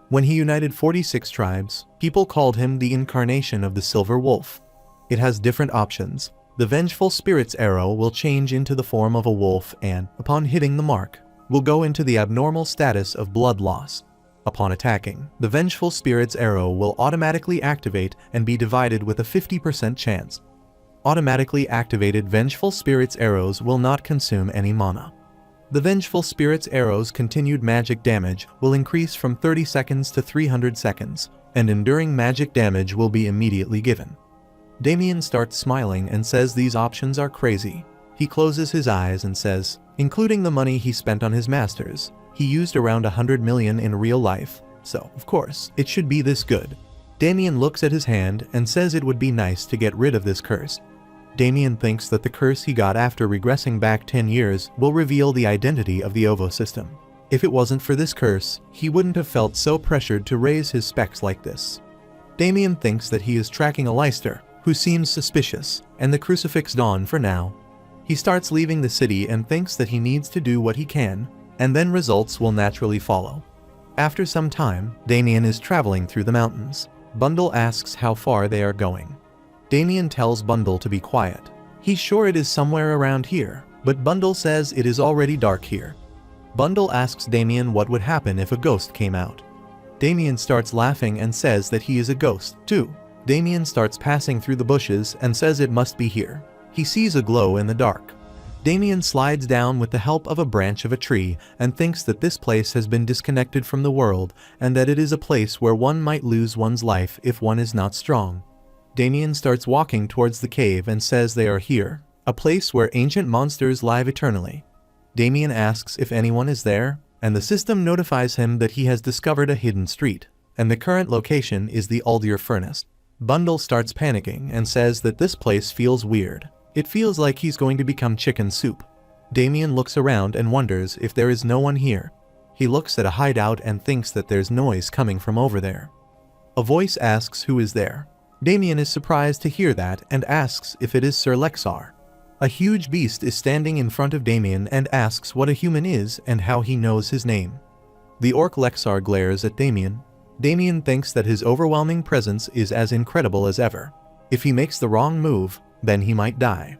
When he united 46 tribes, people called him the incarnation of the Silver Wolf. It has different options. The Vengeful Spirit's arrow will change into the form of a wolf and, upon hitting the mark, will go into the abnormal status of blood loss. Upon attacking, the Vengeful Spirit's arrow will automatically activate and be divided with a 50% chance. Automatically activated Vengeful Spirit's arrows will not consume any mana. The Vengeful Spirit's arrow's continued magic damage will increase from 30 seconds to 300 seconds, and enduring magic damage will be immediately given. Damien starts smiling and says these options are crazy. He closes his eyes and says, including the money he spent on his masters, he used around 100 million in real life, so, of course, it should be this good. Damien looks at his hand and says it would be nice to get rid of this curse. Damien thinks that the curse he got after regressing back 10 years will reveal the identity of the OVO system. If it wasn't for this curse, he wouldn't have felt so pressured to raise his specs like this. Damien thinks that he is tracking a Leicester, who seems suspicious, and the crucifix Dawn for now. He starts leaving the city and thinks that he needs to do what he can, and then results will naturally follow. After some time, Damien is traveling through the mountains. Bundle asks how far they are going. Damien tells Bundle to be quiet. He's sure it is somewhere around here, but Bundle says it is already dark here. Bundle asks Damien what would happen if a ghost came out. Damien starts laughing and says that he is a ghost, too. Damien starts passing through the bushes and says it must be here. He sees a glow in the dark. Damien slides down with the help of a branch of a tree and thinks that this place has been disconnected from the world and that it is a place where one might lose one's life if one is not strong. Damien starts walking towards the cave and says they are here, a place where ancient monsters live eternally. Damien asks if anyone is there, and the system notifies him that he has discovered a hidden street, and the current location is the Aldir Furnace. Bundle starts panicking and says that this place feels weird. It feels like he's going to become chicken soup. Damien looks around and wonders if there is no one here. He looks at a hideout and thinks that there's noise coming from over there. A voice asks who is there. Damien is surprised to hear that and asks if it is Sir Lexar. A huge beast is standing in front of Damien and asks what a human is and how he knows his name. The orc Lexar glares at Damien. Damien thinks that his overwhelming presence is as incredible as ever. If he makes the wrong move, then he might die.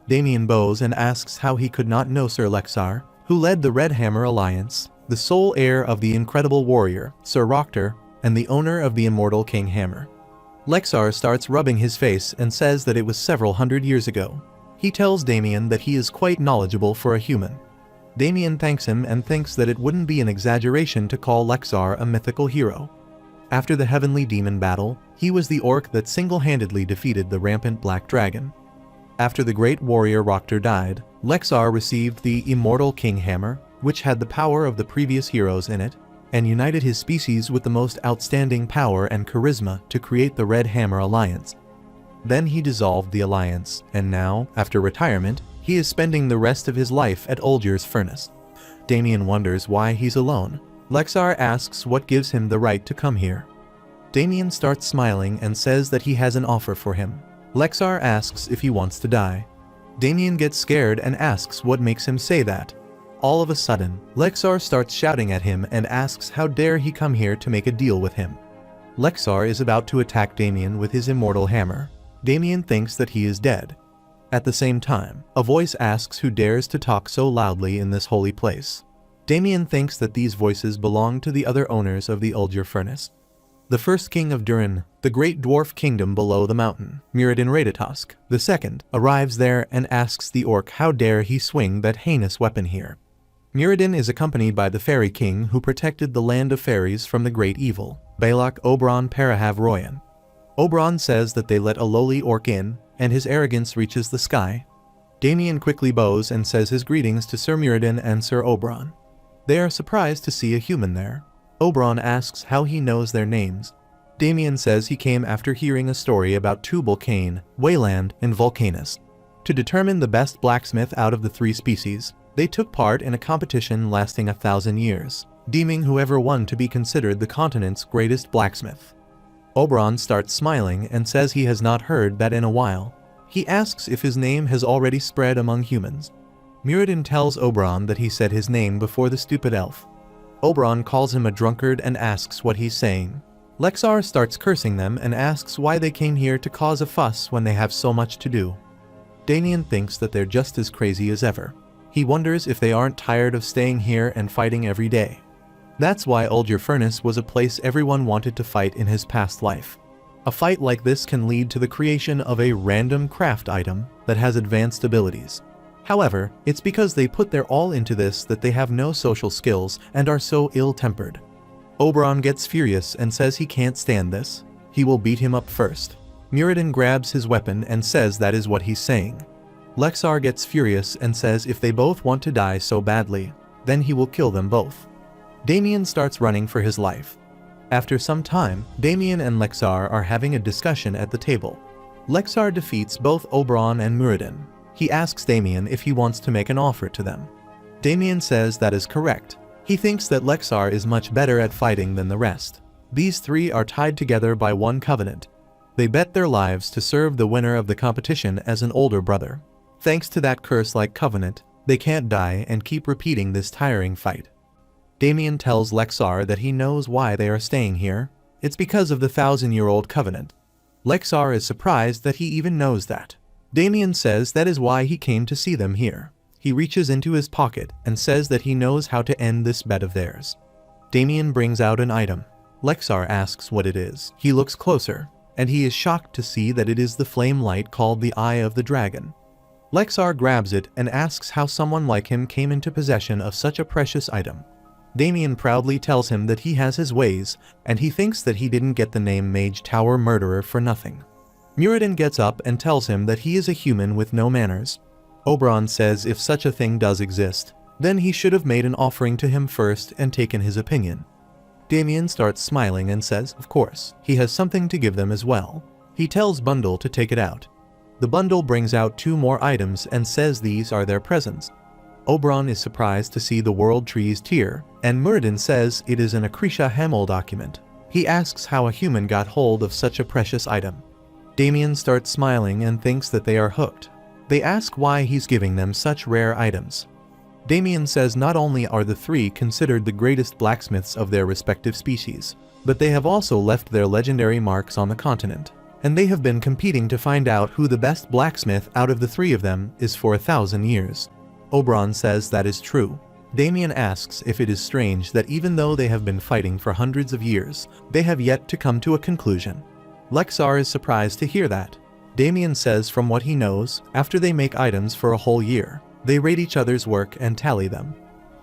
Damien bows and asks how he could not know Sir Lexar, who led the Red Hammer Alliance, the sole heir of the incredible warrior, Sir Roctor, and the owner of the immortal King Hammer. Lexar starts rubbing his face and says that it was several hundred years ago. He tells Damien that he is quite knowledgeable for a human. Damien thanks him and thinks that it wouldn't be an exaggeration to call Lexar a mythical hero. After the heavenly demon battle, he was the orc that single-handedly defeated the rampant black dragon. After the great warrior Rokter died, Lexar received the immortal King Hammer, which had the power of the previous heroes in it, and united his species with the most outstanding power and charisma to create the Red Hammer Alliance. Then he dissolved the alliance, and now, after retirement, he is spending the rest of his life at Ulger's furnace. Damien wonders why he's alone. Lexar asks what gives him the right to come here. Damien starts smiling and says that he has an offer for him. Lexar asks if he wants to die. Damien gets scared and asks what makes him say that. All of a sudden, Lexar starts shouting at him and asks how dare he come here to make a deal with him. Lexar is about to attack Damien with his immortal hammer. Damien thinks that he is dead. At the same time, a voice asks who dares to talk so loudly in this holy place. Damien thinks that these voices belong to the other owners of the Ulger furnace. The first king of Durin, the great dwarf kingdom below the mountain, Muradin Radatosk, the second, arrives there and asks the orc how dare he swing that heinous weapon here. Muradin is accompanied by the fairy king who protected the land of fairies from the great evil, Balak Oberon Parahav Royan. Oberon says that they let a lowly orc in, and his arrogance reaches the sky. Damien quickly bows and says his greetings to Sir Muradin and Sir Oberon. They are surprised to see a human there. Oberon asks how he knows their names. Damien says he came after hearing a story about Tubal Cain, Wayland, and Vulcanus. To determine the best blacksmith out of the three species, they took part in a competition lasting 1,000 years, deeming whoever won to be considered the continent's greatest blacksmith. Oberon starts smiling and says he has not heard that in a while. He asks if his name has already spread among humans. Muradin tells Oberon that he said his name before the stupid elf. Oberon calls him a drunkard and asks what he's saying. Lexar starts cursing them and asks why they came here to cause a fuss when they have so much to do. Damien thinks that they're just as crazy as ever. He wonders if they aren't tired of staying here and fighting every day. That's why Ulger Furnace was a place everyone wanted to fight in his past life. A fight like this can lead to the creation of a random craft item that has advanced abilities. However, it's because they put their all into this that they have no social skills and are so ill-tempered. Oberon gets furious and says he can't stand this. He will beat him up first. Muradin grabs his weapon and says that is what he's saying. Lexar gets furious and says if they both want to die so badly, then he will kill them both. Damien starts running for his life. After some time, Damien and Lexar are having a discussion at the table. Lexar defeats both Oberon and Muradin. He asks Damien if he wants to make an offer to them. Damien says that is correct. He thinks that Lexar is much better at fighting than the rest. These three are tied together by one covenant. They bet their lives to serve the winner of the competition as an older brother. Thanks to that curse-like covenant, they can't die and keep repeating this tiring fight. Damien tells Lexar that he knows why they are staying here. It's because of the 1,000-year-old covenant. Lexar is surprised that he even knows that. Damien says that is why he came to see them here. He reaches into his pocket and says that he knows how to end this bet of theirs. Damien brings out an item. Lexar asks what it is. He looks closer, and he is shocked to see that it is the flame light called the Eye of the Dragon. Lexar grabs it and asks how someone like him came into possession of such a precious item. Damien proudly tells him that he has his ways, and he thinks that he didn't get the name Mage Tower Murderer for nothing. Muradin gets up and tells him that he is a human with no manners. Oberon says if such a thing does exist, then he should have made an offering to him first and taken his opinion. Damien starts smiling and says, of course, he has something to give them as well. He tells Bundle to take it out. The bundle brings out 2 more items and says these are their presents. Oberon is surprised to see the World Tree's tear, and Muradin says it is an Akrisha Hamel document. He asks how a human got hold of such a precious item. Damien starts smiling and thinks that they are hooked. They ask why he's giving them such rare items. Damien says not only are the 3 considered the greatest blacksmiths of their respective species, but they have also left their legendary marks on the continent, and they have been competing to find out who the best blacksmith out of the 3 of them is for 1,000 years. Oberon says that is true. Damien asks if it is strange that even though they have been fighting for hundreds of years, they have yet to come to a conclusion. Lexar is surprised to hear that. Damien says from what he knows, after they make items for a whole year, they rate each other's work and tally them.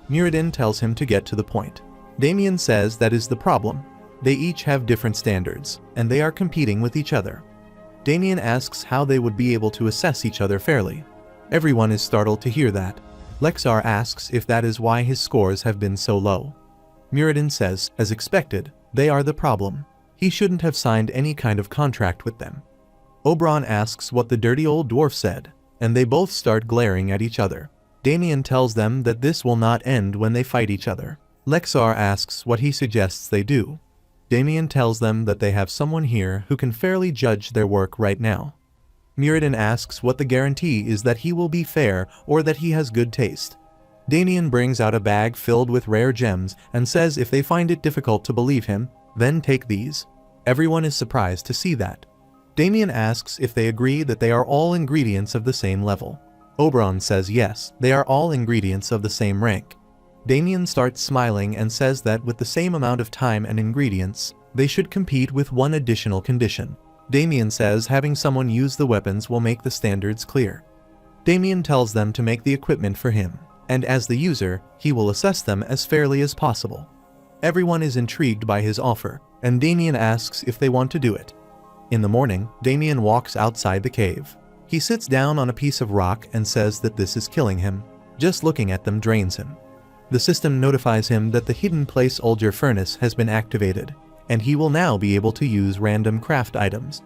Muradin tells him to get to the point. Damien says that is the problem. They each have different standards, and they are competing with each other. Damien asks how they would be able to assess each other fairly. Everyone is startled to hear that. Lexar asks if that is why his scores have been so low. Muradin says, as expected, they are the problem. He shouldn't have signed any kind of contract with them. Oberon asks what the dirty old dwarf said, and they both start glaring at each other. Damien tells them that this will not end when they fight each other. Lexar asks what he suggests they do. Damien tells them that they have someone here who can fairly judge their work right now. Muradin asks what the guarantee is that he will be fair or that he has good taste. Damien brings out a bag filled with rare gems and says if they find it difficult to believe him, then take these. Everyone is surprised to see that. Damien asks if they agree that they are all ingredients of the same level. Oberon says yes, they are all ingredients of the same rank. Damien starts smiling and says that with the same amount of time and ingredients, they should compete with one additional condition. Damien says having someone use the weapons will make the standards clear. Damien tells them to make the equipment for him, and as the user, he will assess them as fairly as possible. Everyone is intrigued by his offer, and Damien asks if they want to do it. In the morning, Damien walks outside the cave. He sits down on a piece of rock and says that this is killing him. Just looking at them drains him. The system notifies him that the hidden place Olger furnace has been activated, and he will now be able to use random craft items.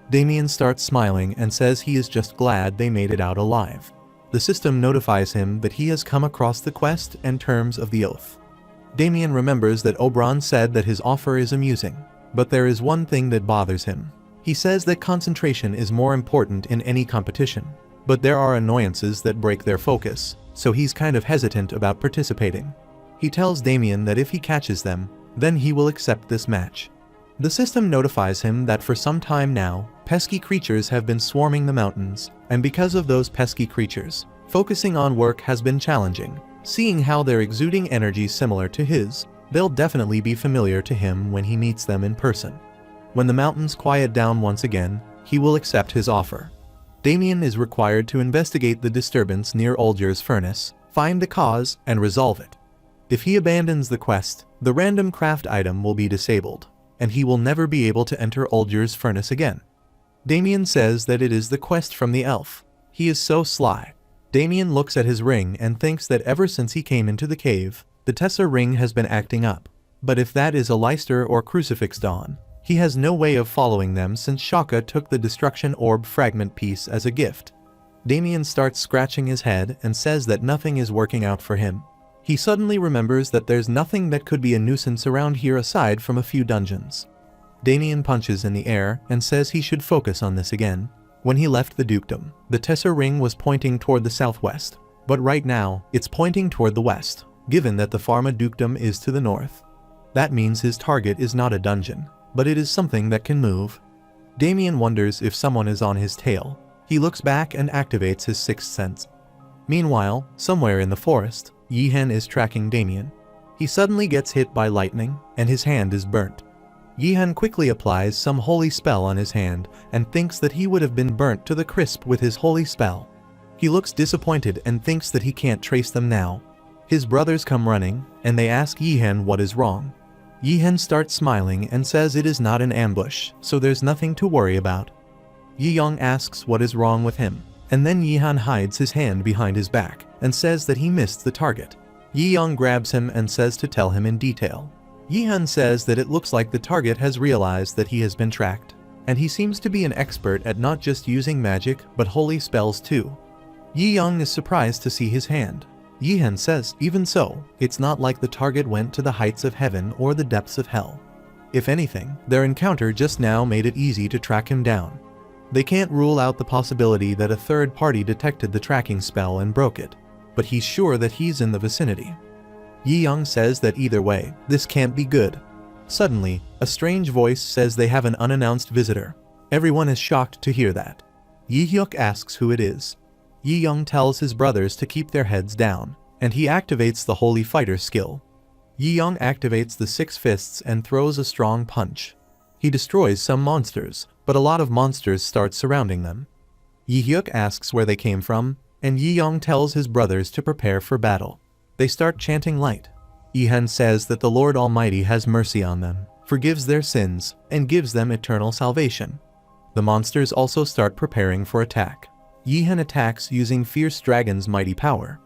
Damien starts smiling and says he is just glad they made it out alive. The system notifies him that he has come across the quest and terms of the oath. Damien remembers that Oberon said that his offer is amusing, but there is one thing that bothers him. He says that concentration is more important in any competition, but there are annoyances that break their focus, so he's kind of hesitant about participating. He tells Damien that if he catches them, then he will accept this match. The system notifies him that for some time now, pesky creatures have been swarming the mountains, and because of those pesky creatures, focusing on work has been challenging. Seeing how they're exuding energy similar to his, they'll definitely be familiar to him when he meets them in person. When the mountains quiet down once again, he will accept his offer. Damien is required to investigate the disturbance near Olger's furnace, find the cause, and resolve it. If he abandons the quest, the random craft item will be disabled, and he will never be able to enter Olger's furnace again. Damien says that it is the quest from the elf. He is so sly. Damien looks at his ring and thinks that ever since he came into the cave, the Tessa ring has been acting up. But if that is a Leister or Crucifix Dawn, he has no way of following them since Shaka took the Destruction Orb fragment piece as a gift. Damien starts scratching his head and says that nothing is working out for him. He suddenly remembers that there's nothing that could be a nuisance around here aside from a few dungeons. Damien punches in the air and says he should focus on this again. When he left the dukedom, the Tessa ring was pointing toward the southwest, but right now, it's pointing toward the west, given that the Pharma dukedom is to the north. That means his target is not a dungeon, but it is something that can move. Damien wonders if someone is on his tail. He looks back and activates his sixth sense. Meanwhile, somewhere in the forest, Yihen is tracking Damien. He suddenly gets hit by lightning, and his hand is burnt. Yihen quickly applies some holy spell on his hand and thinks that he would have been burnt to the crisp with his holy spell. He looks disappointed and thinks that he can't trace them now. His brothers come running, and they ask Yihen what is wrong. Yihen starts smiling and says it is not an ambush, so there's nothing to worry about. Yiyong asks what is wrong with him, and then Yihen hides his hand behind his back and says that he missed the target. Yiyong grabs him and says to tell him in detail. Yihen says that it looks like the target has realized that he has been tracked, and he seems to be an expert at not just using magic but holy spells too. Yiyong is surprised to see his hand. Yihen says, even so, it's not like the target went to the heights of heaven or the depths of hell. If anything, their encounter just now made it easy to track him down. They can't rule out the possibility that a third party detected the tracking spell and broke it, but he's sure that he's in the vicinity. Yiyong says that either way, this can't be good. Suddenly, a strange voice says they have an unannounced visitor. Everyone is shocked to hear that. Yihyuk asks who it is. Yiyong tells his brothers to keep their heads down, and he activates the Holy Fighter skill. Yiyong activates the Six Fists and throws a strong punch. He destroys some monsters, but a lot of monsters start surrounding them. Yihyuk asks where they came from, and Yiyong tells his brothers to prepare for battle. They start chanting light. Yihen says that the Lord Almighty has mercy on them, forgives their sins, and gives them eternal salvation. The monsters also start preparing for attack. Yihan attacks using Fierce Dragon's mighty power.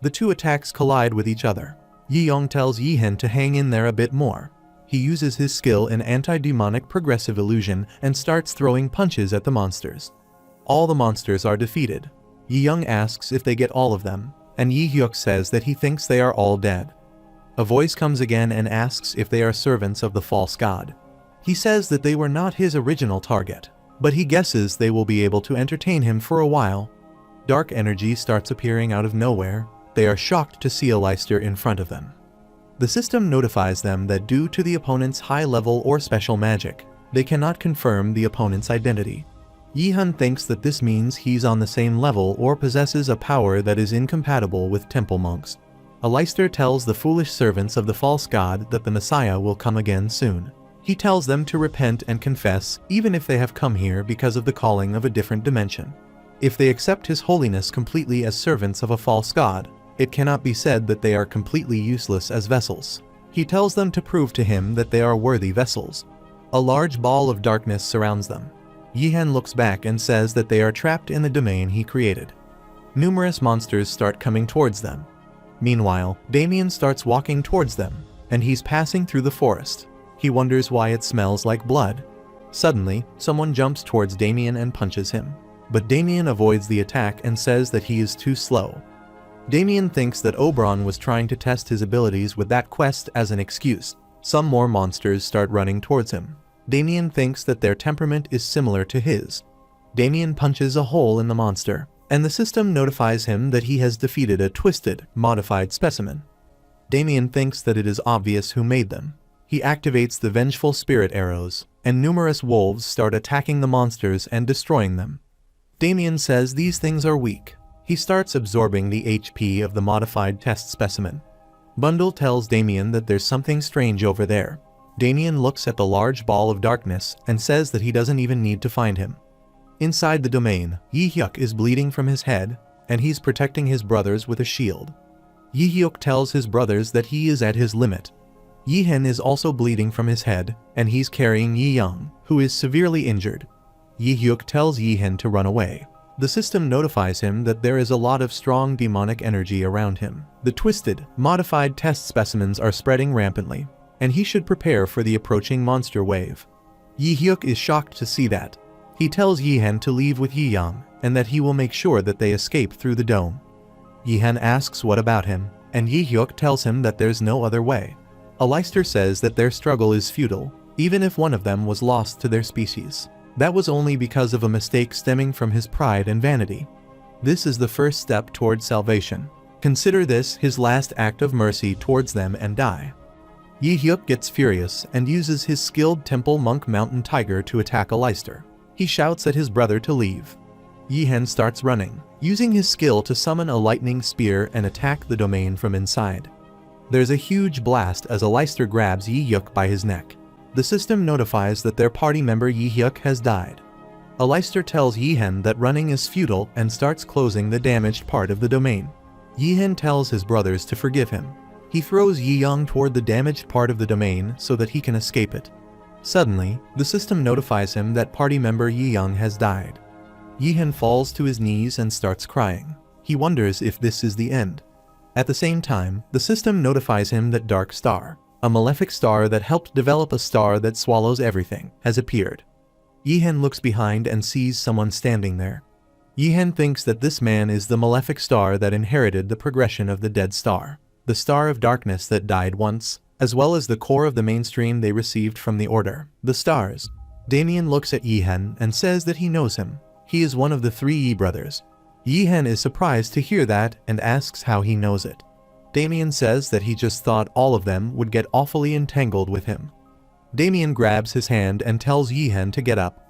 The two attacks collide with each other. Yiyong tells Yihan to hang in there a bit more. He uses his skill in anti-demonic progressive illusion and starts throwing punches at the monsters. All the monsters are defeated. Yiyong asks if they get all of them, and Yihyuk says that he thinks they are all dead. A voice comes again and asks if they are servants of the false god. He says that they were not his original target, but he guesses they will be able to entertain him for a while. Dark energy starts appearing out of nowhere. They are shocked to see a Leicester in front of them. The system notifies them that due to the opponent's high level or special magic, they cannot confirm the opponent's identity. Yihan thinks that this means he's on the same level or possesses a power that is incompatible with temple monks. A Leicester tells the foolish servants of the false god that the Messiah will come again soon. He tells them to repent and confess even if they have come here because of the calling of a different dimension. If they accept his holiness completely as servants of a false god, it cannot be said that they are completely useless as vessels. He tells them to prove to him that they are worthy vessels. A large ball of darkness surrounds them. Yihan looks back and says that they are trapped in the domain he created. Numerous monsters start coming towards them. Meanwhile, Damien starts walking towards them, and he's passing through the forest. He wonders why it smells like blood. Suddenly, someone jumps towards Damien and punches him. But Damien avoids the attack and says that he is too slow. Damien thinks that Oberon was trying to test his abilities with that quest as an excuse. Some more monsters start running towards him. Damien thinks that their temperament is similar to his. Damien punches a hole in the monster, and the system notifies him that he has defeated a twisted, modified specimen. Damien thinks that it is obvious who made them. He activates the vengeful spirit arrows, and numerous wolves start attacking the monsters and destroying them. Damien says these things are weak. He starts absorbing the HP of the modified test specimen. Bundle tells Damien that there's something strange over there. Damien looks at the large ball of darkness and says that he doesn't even need to find him. Inside the domain, Yihyuk is bleeding from his head, and he's protecting his brothers with a shield. Yihyuk tells his brothers that he is at his limit. Yihen is also bleeding from his head, and he's carrying Yiyang, who is severely injured. Yihyuk tells Yihen to run away. The system notifies him that there is a lot of strong demonic energy around him. The twisted, modified test specimens are spreading rampantly, and he should prepare for the approaching monster wave. Yihyuk is shocked to see that. He tells Yihen to leave with Yiyang, and that he will make sure that they escape through the dome. Yihen asks what about him, and Yihyuk tells him that there's no other way. A Leicester says that their struggle is futile, even if one of them was lost to their species. That was only because of a mistake stemming from his pride and vanity. This is the first step towards salvation. Consider this his last act of mercy towards them and die. Yihyuk gets furious and uses his skilled temple monk mountain tiger to attack a Leicester. He shouts at his brother to leave. Yihen starts running, using his skill to summon a lightning spear and attack the domain from inside. There's a huge blast as a Leicester grabs Yihyuk by his neck. The system notifies that their party member Yihyuk has died. A Leicester tells Yihen that running is futile and starts closing the damaged part of the domain. Yihen tells his brothers to forgive him. He throws Yiyang toward the damaged part of the domain so that he can escape it. Suddenly, the system notifies him that party member Yiyang has died. Yihen falls to his knees and starts crying. He wonders if this is the end. At the same time, the system notifies him that Dark Star, a malefic star that helped develop a star that swallows everything, has appeared. Yihen looks behind and sees someone standing there. Yihen thinks that this man is the malefic star that inherited the progression of the dead star, the star of darkness that died once, as well as the core of the mainstream they received from the Order, the stars. Damien looks at Yihen and says that he knows him. He is one of the 3 Yi brothers. Yihen is surprised to hear that and asks how he knows it. Damien says that he just thought all of them would get awfully entangled with him. Damien grabs his hand and tells Yihen to get up.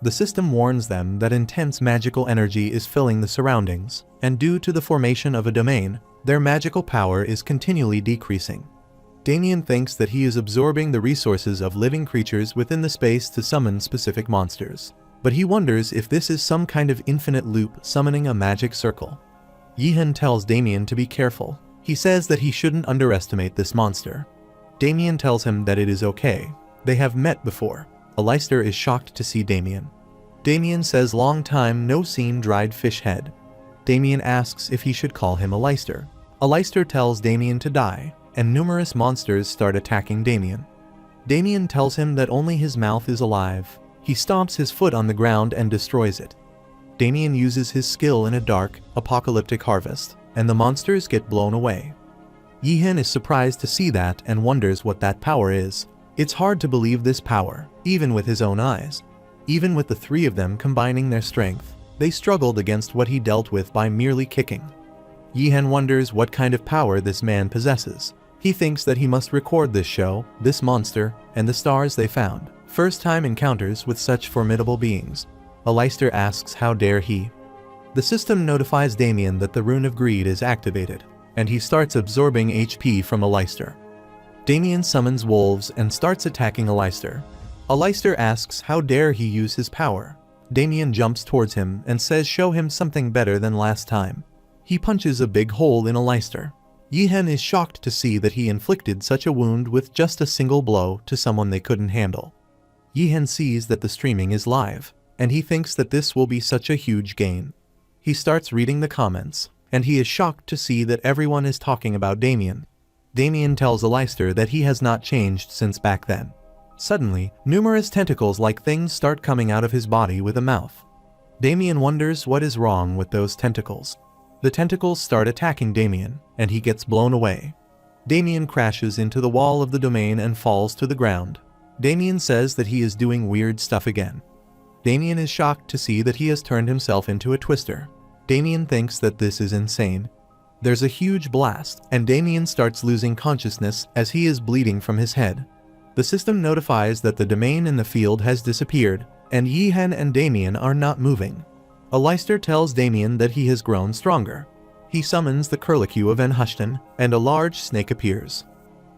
The system warns them that intense magical energy is filling the surroundings, and due to the formation of a domain, their magical power is continually decreasing. Damien thinks that he is absorbing the resources of living creatures within the space to summon specific monsters, but he wonders if this is some kind of infinite loop summoning a magic circle. Yihen tells Damien to be careful. He says that he shouldn't underestimate this monster. Damien tells him that it is okay. They have met before. Aleister is shocked to see Damien. Damien says long time no seen dried fish head. Damien asks if he should call him Aleister. Aleister tells Damien to die, and numerous monsters start attacking Damien. Damien tells him that only his mouth is alive. He stomps his foot on the ground and destroys it. Damien uses his skill in a dark, apocalyptic harvest, and the monsters get blown away. Yihen is surprised to see that and wonders what that power is. It's hard to believe this power, even with his own eyes. Even with the three of them combining their strength, they struggled against what he dealt with by merely kicking. Yihen wonders what kind of power this man possesses. He thinks that he must record this show, this monster, and the stars they found. First-time encounters with such formidable beings. Aleister asks how dare he. The system notifies Damien that the Rune of Greed is activated, and he starts absorbing HP from Aleister. Damien summons wolves and starts attacking Aleister. Aleister asks how dare he use his power. Damien jumps towards him and says show him something better than last time. He punches a big hole in Aleister. Yihen is shocked to see that he inflicted such a wound with just a single blow to someone they couldn't handle. Yihen sees that the streaming is live, and he thinks that this will be such a huge gain. He starts reading the comments, and he is shocked to see that everyone is talking about Damien. Damien tells Aleister that he has not changed since back then. Suddenly, numerous tentacles-like things start coming out of his body with a mouth. Damien wonders what is wrong with those tentacles. The tentacles start attacking Damien, and he gets blown away. Damien crashes into the wall of the domain and falls to the ground. Damien says that he is doing weird stuff again. Damien is shocked to see that he has turned himself into a twister. Damien thinks that this is insane. There's a huge blast, and Damien starts losing consciousness as he is bleeding from his head. The system notifies that the domain in the field has disappeared, and Yihen and Damien are not moving. Aleister tells Damien that he has grown stronger. He summons the curlicue of Enhushtan, and a large snake appears.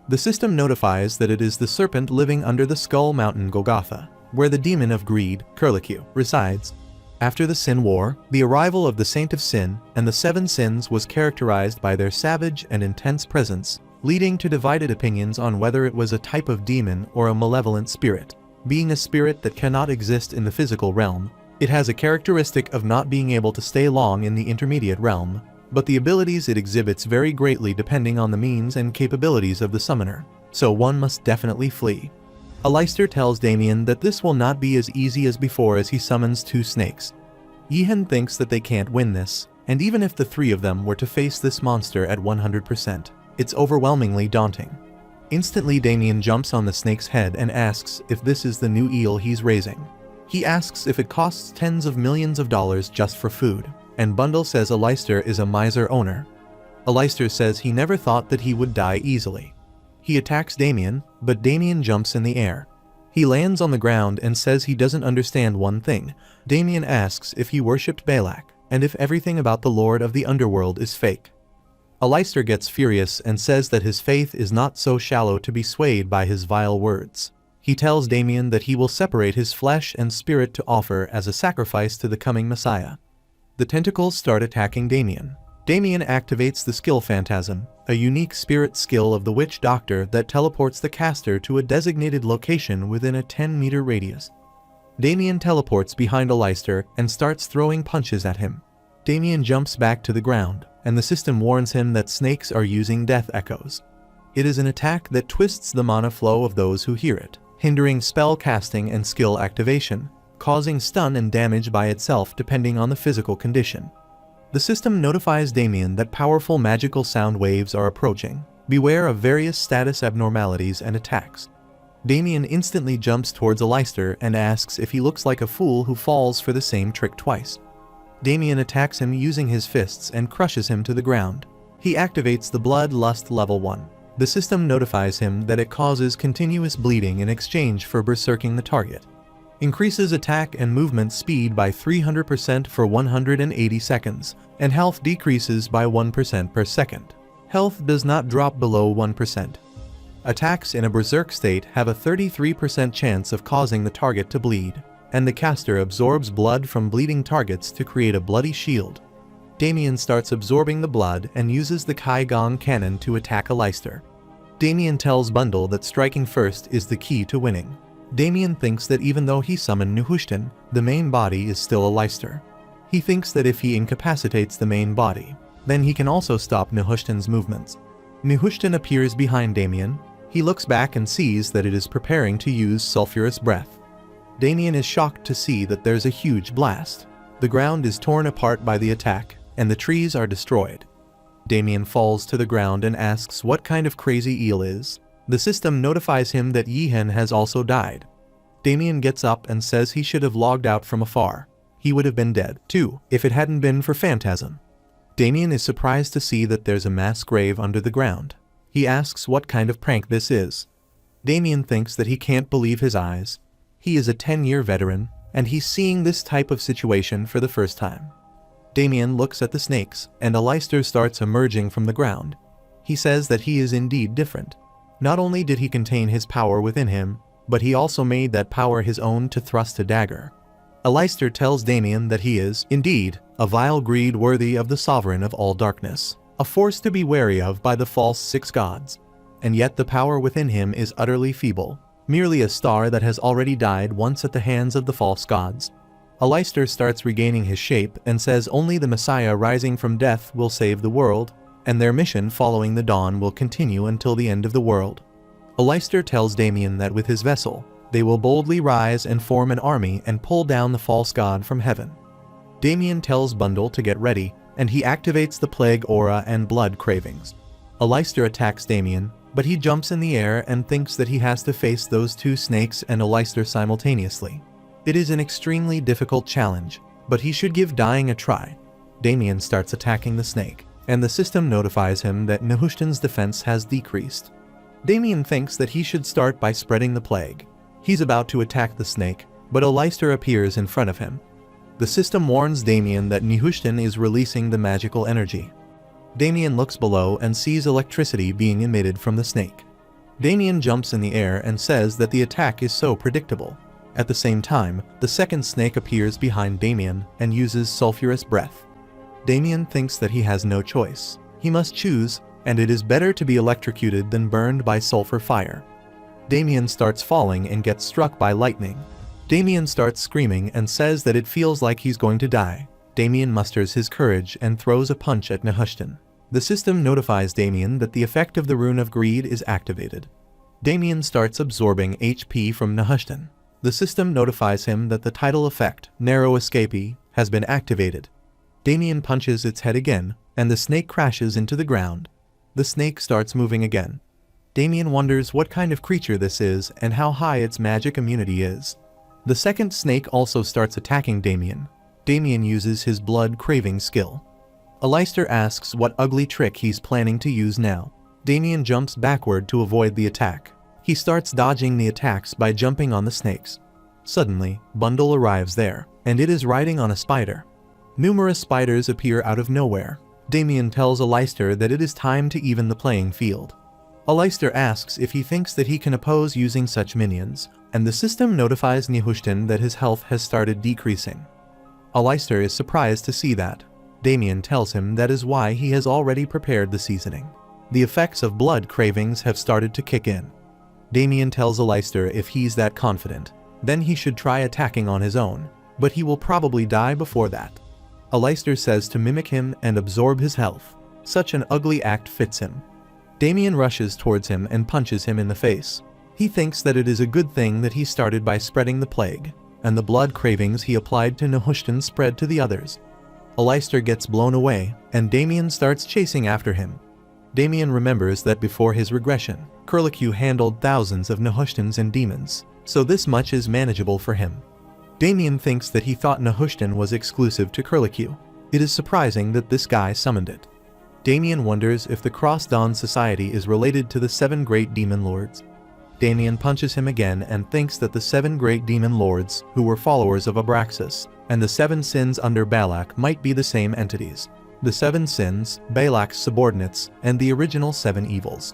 The system notifies that it is the serpent living under the Skull Mountain Golgotha, where the demon of greed, Curlicue, resides. After the Sin War, the arrival of the Saint of Sin and the Seven Sins was characterized by their savage and intense presence, leading to divided opinions on whether it was a type of demon or a malevolent spirit. Being a spirit that cannot exist in the physical realm, it has a characteristic of not being able to stay long in the intermediate realm, but the abilities it exhibits vary greatly depending on the means and capabilities of the summoner, so one must definitely flee. Aleister tells Damien that this will not be as easy as before as he summons two snakes. Yihen thinks that they can't win this, and even if the three of them were to face this monster at 100%, it's overwhelmingly daunting. Instantly Damien jumps on the snake's head and asks if this is the new eel he's raising. He asks if it costs tens of millions of dollars just for food, and Bundle says Aleister is a miser owner. Aleister says he never thought that he would die easily. He attacks Damien, but Damien jumps in the air. He lands on the ground and says he doesn't understand one thing. Damien asks if he worshipped Balak, and if everything about the Lord of the Underworld is fake. Aleister gets furious and says that his faith is not so shallow to be swayed by his vile words. He tells Damien that he will separate his flesh and spirit to offer as a sacrifice to the coming Messiah. The tentacles start attacking Damien. Damien activates the skill Phantasm, a unique spirit skill of the Witch Doctor that teleports the caster to a designated location within a 10-meter radius. Damien teleports behind Aleister and starts throwing punches at him. Damien jumps back to the ground, and the system warns him that snakes are using death echoes. It is an attack that twists the mana flow of those who hear it, hindering spell casting and skill activation, causing stun and damage by itself depending on the physical condition. The system notifies Damien that powerful magical sound waves are approaching. Beware of various status abnormalities and attacks. Damien instantly jumps towards Aleister and asks if he looks like a fool who falls for the same trick twice. Damien attacks him using his fists and crushes him to the ground. He activates the Blood Lust level 1. The system notifies him that it causes continuous bleeding in exchange for berserking the target. Increases attack and movement speed by 300% for 180 seconds, and health decreases by 1% per second. Health does not drop below 1%. Attacks in a berserk state have a 33% chance of causing the target to bleed, and the caster absorbs blood from bleeding targets to create a bloody shield. Damien starts absorbing the blood and uses the Kai Gong cannon to attack Aleister. Damien tells Bundle that striking first is the key to winning. Damien thinks that even though he summoned Nehushtan, the main body is still a Leicester. He thinks that if he incapacitates the main body, then he can also stop Nehushtan's movements. Nehushtan appears behind Damien. He looks back and sees that it is preparing to use sulfurous breath. Damien is shocked to see that there's a huge blast. The ground is torn apart by the attack, and the trees are destroyed. Damien falls to the ground and asks what kind of crazy eel is. The system notifies him that Yihen has also died. Damien gets up and says he should have logged out from afar. He would have been dead, too, if it hadn't been for Phantasm. Damien is surprised to see that there's a mass grave under the ground. He asks what kind of prank this is. Damien thinks that he can't believe his eyes. He is a 10-year veteran, and he's seeing this type of situation for the first time. Damien looks at the snakes, and a Leicester starts emerging from the ground. He says that he is indeed different. Not only did he contain his power within him, but he also made that power his own to thrust a dagger. A Leicester tells Damien that he is, indeed, a vile greed worthy of the sovereign of all darkness, a force to be wary of by the false six gods. And yet the power within him is utterly feeble, merely a star that has already died once at the hands of the false gods. A Leicester starts regaining his shape and says only the Messiah rising from death will save the world, and their mission following the dawn will continue until the end of the world. A Leicester tells Damien that with his vessel, they will boldly rise and form an army and pull down the false god from heaven. Damien tells Bundle to get ready, and he activates the plague aura and blood cravings. A Leicester attacks Damien, but he jumps in the air and thinks that he has to face those two snakes and a Leicester simultaneously. It is an extremely difficult challenge, but he should give dying a try. Damien starts attacking the snake, and the system notifies him that Nehushtan's defense has decreased. Damien thinks that he should start by spreading the plague. He's about to attack the snake, but a Leicester appears in front of him. The system warns Damien that Nehushtan is releasing the magical energy. Damien looks below and sees electricity being emitted from the snake. Damien jumps in the air and says that the attack is so predictable. At the same time, the second snake appears behind Damien and uses sulfurous breath. Damien thinks that he has no choice. He must choose, and it is better to be electrocuted than burned by sulfur fire. Damien starts falling and gets struck by lightning. Damien starts screaming and says that it feels like he's going to die. Damien musters his courage and throws a punch at Nehushtan. The system notifies Damien that the effect of the Rune of Greed is activated. Damien starts absorbing HP from Nehushtan. The system notifies him that the tidal effect, Narrow Escapee, has been activated. Damien punches its head again, and the snake crashes into the ground. The snake starts moving again. Damien wonders what kind of creature this is and how high its magic immunity is. The second snake also starts attacking Damien. Damien uses his blood-craving skill. A Leicester asks what ugly trick he's planning to use now. Damien jumps backward to avoid the attack. He starts dodging the attacks by jumping on the snakes. Suddenly, Bundle arrives there, and it is riding on a spider. Numerous spiders appear out of nowhere. Damien tells a Leicester that it is time to even the playing field. A Leicester asks if he thinks that he can oppose using such minions, and the system notifies Nehushtan that his health has started decreasing. A Leicester is surprised to see that. Damien tells him that is why he has already prepared the seasoning. The effects of blood cravings have started to kick in. Damien tells a Leicester if he's that confident, then he should try attacking on his own, but he will probably die before that. A Leicester says to mimic him and absorb his health. Such an ugly act fits him. Damien rushes towards him and punches him in the face. He thinks that it is a good thing that he started by spreading the plague, and the blood cravings he applied to Nehushtan spread to the others. A Leicester gets blown away, and Damien starts chasing after him. Damien remembers that before his regression, Curlicue handled thousands of Nehushtan's and demons, so this much is manageable for him. Damien thinks that he thought Nehushtan was exclusive to Curlicue. It is surprising that this guy summoned it. Damien wonders if the Cross Dawn Society is related to the 7 great demon lords. Damien punches him again and thinks that the 7 great demon lords, who were followers of Abraxas, and the 7 sins under Balak might be the same entities. The 7 sins, Balak's subordinates, and the original 7 evils.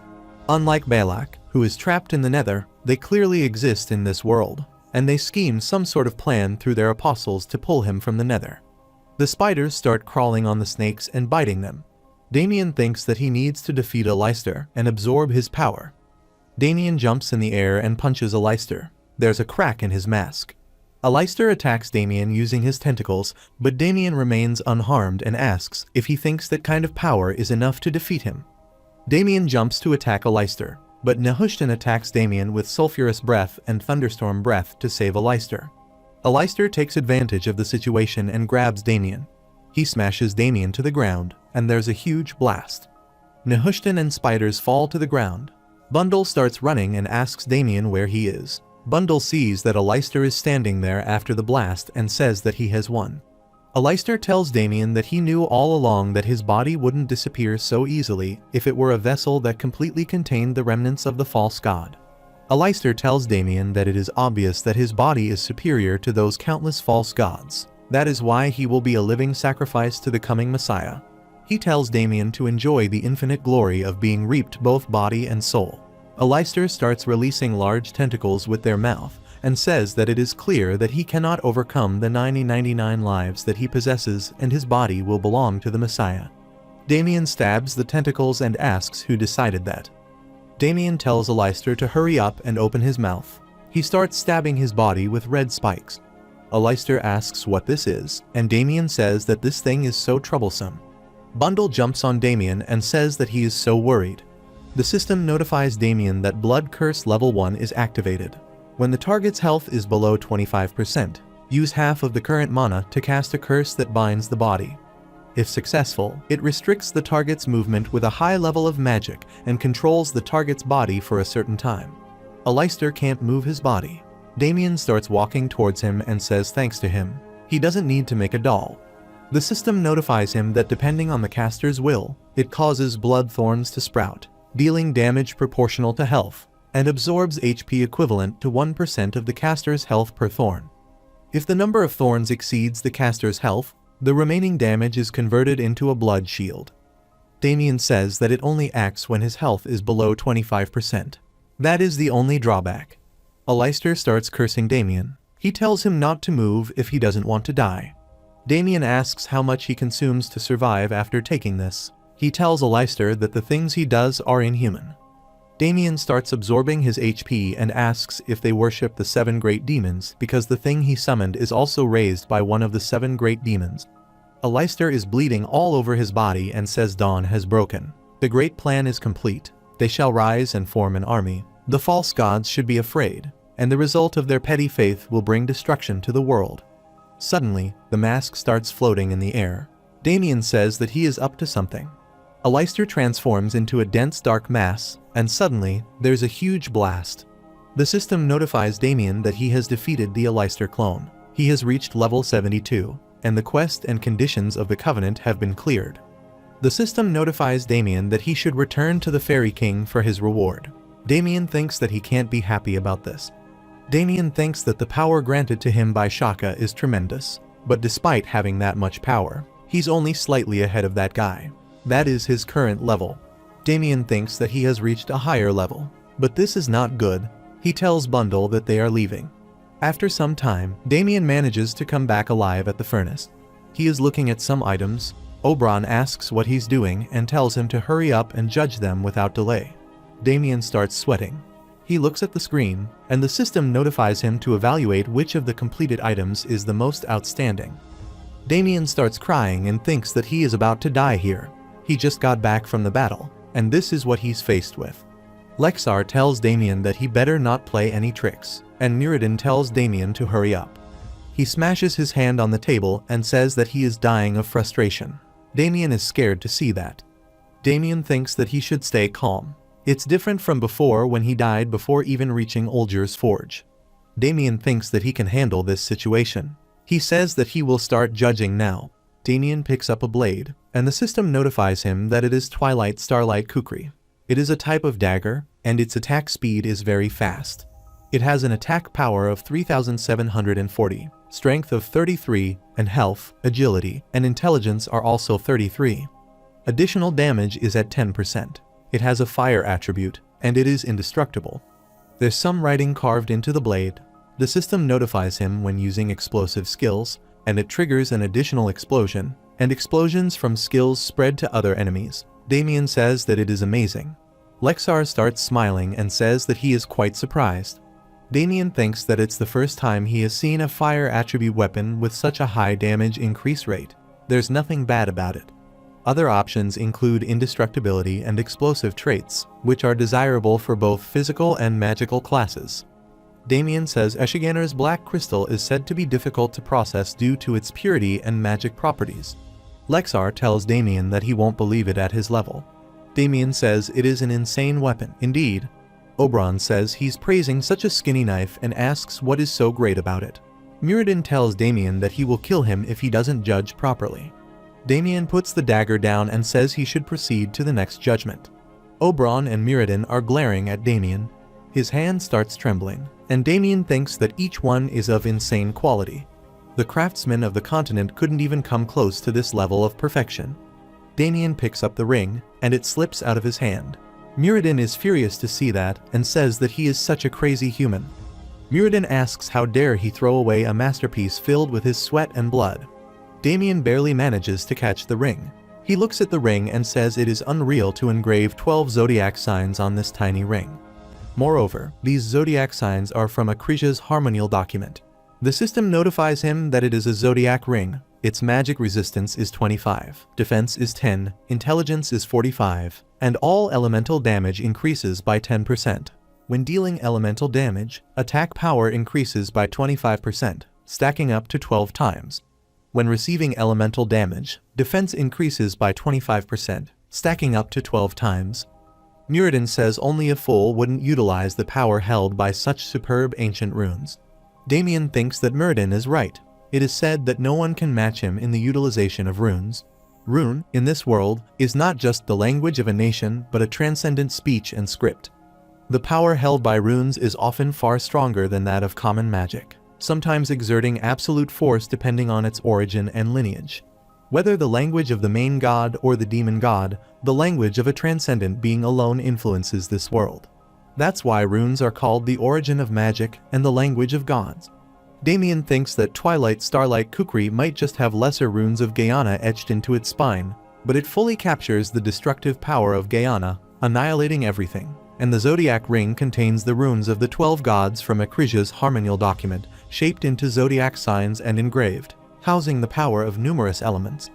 Unlike Balak, who is trapped in the Nether, they clearly exist in this world, and they scheme some sort of plan through their apostles to pull him from the Nether. The spiders start crawling on the snakes and biting them. Damien thinks that he needs to defeat a Leicester and absorb his power. Damien jumps in the air and punches Aleister. There's a crack in his mask. Aleister attacks Damien using his tentacles, but Damien remains unharmed and asks if he thinks that kind of power is enough to defeat him. Damien jumps to attack Aleister, but Nehushtan attacks Damien with Sulphurous Breath and Thunderstorm Breath to save Aleister. Aleister takes advantage of the situation and grabs Damien. He smashes Damien to the ground, and there's a huge blast. Nehushtan and spiders fall to the ground. Bundle starts running and asks Damien where he is. Bundle sees that Aleister is standing there after the blast and says that he has won. Aleister tells Damien that he knew all along that his body wouldn't disappear so easily if it were a vessel that completely contained the remnants of the false god. Aleister tells Damien that it is obvious that his body is superior to those countless false gods. That is why he will be a living sacrifice to the coming Messiah. He tells Damien to enjoy the infinite glory of being reaped both body and soul. Aleister starts releasing large tentacles with their mouth and says that it is clear that he cannot overcome the 99 lives that he possesses and his body will belong to the Messiah. Damien stabs the tentacles and asks who decided that. Damien tells Aleister to hurry up and open his mouth. He starts stabbing his body with red spikes. Aleister asks what this is, and Damien says that this thing is so troublesome. Bundle jumps on Damien and says that he is so worried. The system notifies Damien that Blood Curse Level 1 is activated. When the target's health is below 25%, use half of the current mana to cast a curse that binds the body. If successful, it restricts the target's movement with a high level of magic and controls the target's body for a certain time. Aleister can't move his body. Damien starts walking towards him and says thanks to him. He doesn't need to make a doll. The system notifies him that depending on the caster's will, it causes blood thorns to sprout, dealing damage proportional to health, and absorbs HP equivalent to 1% of the caster's health per thorn. If the number of thorns exceeds the caster's health, the remaining damage is converted into a blood shield. Damien says that it only acts when his health is below 25%. That is the only drawback. Aleister starts cursing Damien. He tells him not to move if he doesn't want to die. Damien asks how much he consumes to survive after taking this. He tells Aleister that the things he does are inhuman. Damien starts absorbing his HP and asks if they worship the 7 great demons because the thing he summoned is also raised by one of the 7 great demons. Aleister is bleeding all over his body and says dawn has broken. The great plan is complete. They shall rise and form an army. The false gods should be afraid, and the result of their petty faith will bring destruction to the world. Suddenly, the mask starts floating in the air. Damien says that he is up to something. Aleister transforms into a dense dark mass, and suddenly, there's a huge blast. The system notifies Damien that he has defeated the Aleister clone. He has reached level 72, and the quest and conditions of the Covenant have been cleared. The system notifies Damien that he should return to the Fairy King for his reward. Damien thinks that he can't be happy about this. Damien thinks that the power granted to him by Shaka is tremendous, but despite having that much power, he's only slightly ahead of that guy. That is his current level. Damien thinks that he has reached a higher level, but this is not good. He tells Bundle that they are leaving. After some time, Damien manages to come back alive at the furnace. He is looking at some items. Oberon asks what he's doing and tells him to hurry up and judge them without delay. Damien starts sweating. He looks at the screen, and the system notifies him to evaluate which of the completed items is the most outstanding. Damien starts crying and thinks that he is about to die here. He just got back from the battle, and this is what he's faced with. Lexar tells Damien that he better not play any tricks, and Muradin tells Damien to hurry up. He smashes his hand on the table and says that he is dying of frustration. Damien is scared to see that. Damien thinks that he should stay calm. It's different from before when he died before even reaching Olger's forge. Damien thinks that he can handle this situation. He says that he will start judging now. Damien picks up a blade, and the system notifies him that it is Twilight Starlight Kukri. It is a type of dagger, and its attack speed is very fast. It has an attack power of 3,740, strength of 33, and health, agility, and intelligence are also 33. Additional damage is at 10%. It has a fire attribute, and it is indestructible. There's some writing carved into the blade. The system notifies him when using explosive skills, and it triggers an additional explosion, and explosions from skills spread to other enemies. Damien says that it is amazing. Lexar starts smiling and says that he is quite surprised. Damien thinks that it's the first time he has seen a fire attribute weapon with such a high damage increase rate. There's nothing bad about it. Other options include indestructibility and explosive traits, which are desirable for both physical and magical classes. Damien says Eshiganer's black crystal is said to be difficult to process due to its purity and magic properties. Lexar tells Damien that he won't believe it at his level. Damien says it is an insane weapon. Indeed. Oberon says he's praising such a skinny knife and asks what is so great about it. Muradin tells Damien that he will kill him if he doesn't judge properly. Damien puts the dagger down and says he should proceed to the next judgment. Oberon and Muradin are glaring at Damien. His hand starts trembling, and Damien thinks that each one is of insane quality. The craftsmen of the continent couldn't even come close to this level of perfection. Damien picks up the ring, and it slips out of his hand. Muradin is furious to see that and says that he is such a crazy human. Muradin asks how dare he throw away a masterpiece filled with his sweat and blood. Damien barely manages to catch the ring. He looks at the ring and says it is unreal to engrave 12 zodiac signs on this tiny ring. Moreover, these zodiac signs are from Akrisha's harmonial document. The system notifies him that it is a zodiac ring. Its magic resistance is 25, defense is 10, intelligence is 45, and all elemental damage increases by 10%. When dealing elemental damage, attack power increases by 25%, stacking up to 12 times. When receiving elemental damage, defense increases by 25%, stacking up to 12 times. Muradin says only a fool wouldn't utilize the power held by such superb ancient runes. Damien thinks that Muradin is right. It is said that no one can match him in the utilization of runes. Rune, in this world, is not just the language of a nation but a transcendent speech and script. The power held by runes is often far stronger than that of common magic, sometimes exerting absolute force depending on its origin and lineage. Whether the language of the main god or the demon god, the language of a transcendent being alone influences this world. That's why runes are called the origin of magic and the language of gods. Damien thinks that Twilight Starlight Kukri might just have lesser runes of Guyana etched into its spine, but it fully captures the destructive power of Guyana, annihilating everything, and the zodiac ring contains the runes of the 12 gods from Akrisha's harmonial document, shaped into zodiac signs and engraved, housing the power of numerous elements.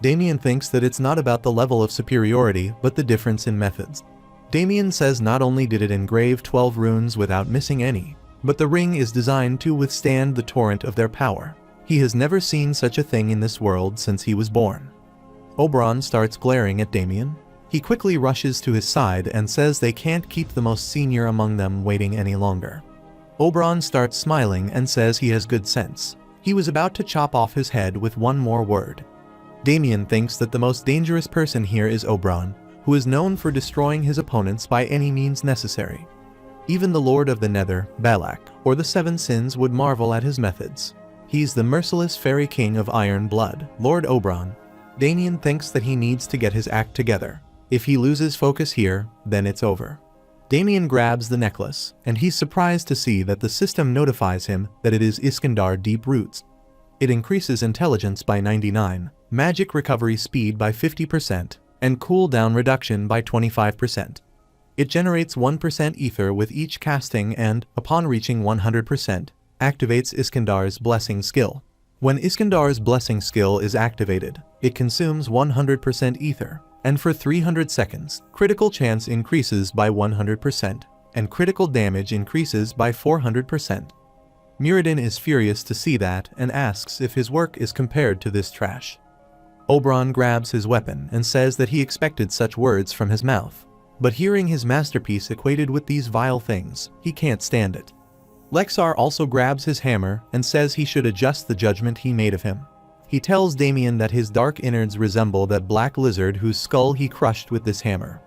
Damien thinks that it's not about the level of superiority but the difference in methods. Damien says not only did it engrave 12 runes without missing any, but the ring is designed to withstand the torrent of their power. He has never seen such a thing in this world since he was born. Oberon starts glaring at Damien. He quickly rushes to his side and says they can't keep the most senior among them waiting any longer. Oberon starts smiling and says he has good sense. He was about to chop off his head with one more word. Damien thinks that the most dangerous person here is Oberon, who is known for destroying his opponents by any means necessary. Even the Lord of the Nether, Balak, or the Seven Sins would marvel at his methods. He's the merciless fairy king of iron blood, Lord Oberon. Damien thinks that he needs to get his act together. If he loses focus here, then it's over. Damien grabs the necklace, and he's surprised to see that the system notifies him that it is Iskandar Deep Roots. It increases intelligence by 99, magic recovery speed by 50%, and cooldown reduction by 25%. It generates 1% ether with each casting and, upon reaching 100%, activates Iskandar's blessing skill. When Iskandar's blessing skill is activated, it consumes 100% ether, and for 300 seconds, critical chance increases by 100%, and critical damage increases by 400%. Muradin is furious to see that and asks if his work is compared to this trash. Oberon grabs his weapon and says that he expected such words from his mouth. But hearing his masterpiece equated with these vile things, he can't stand it. Lexar also grabs his hammer and says he should adjust the judgment he made of him. He tells Damien that his dark innards resemble that black lizard whose skull he crushed with this hammer.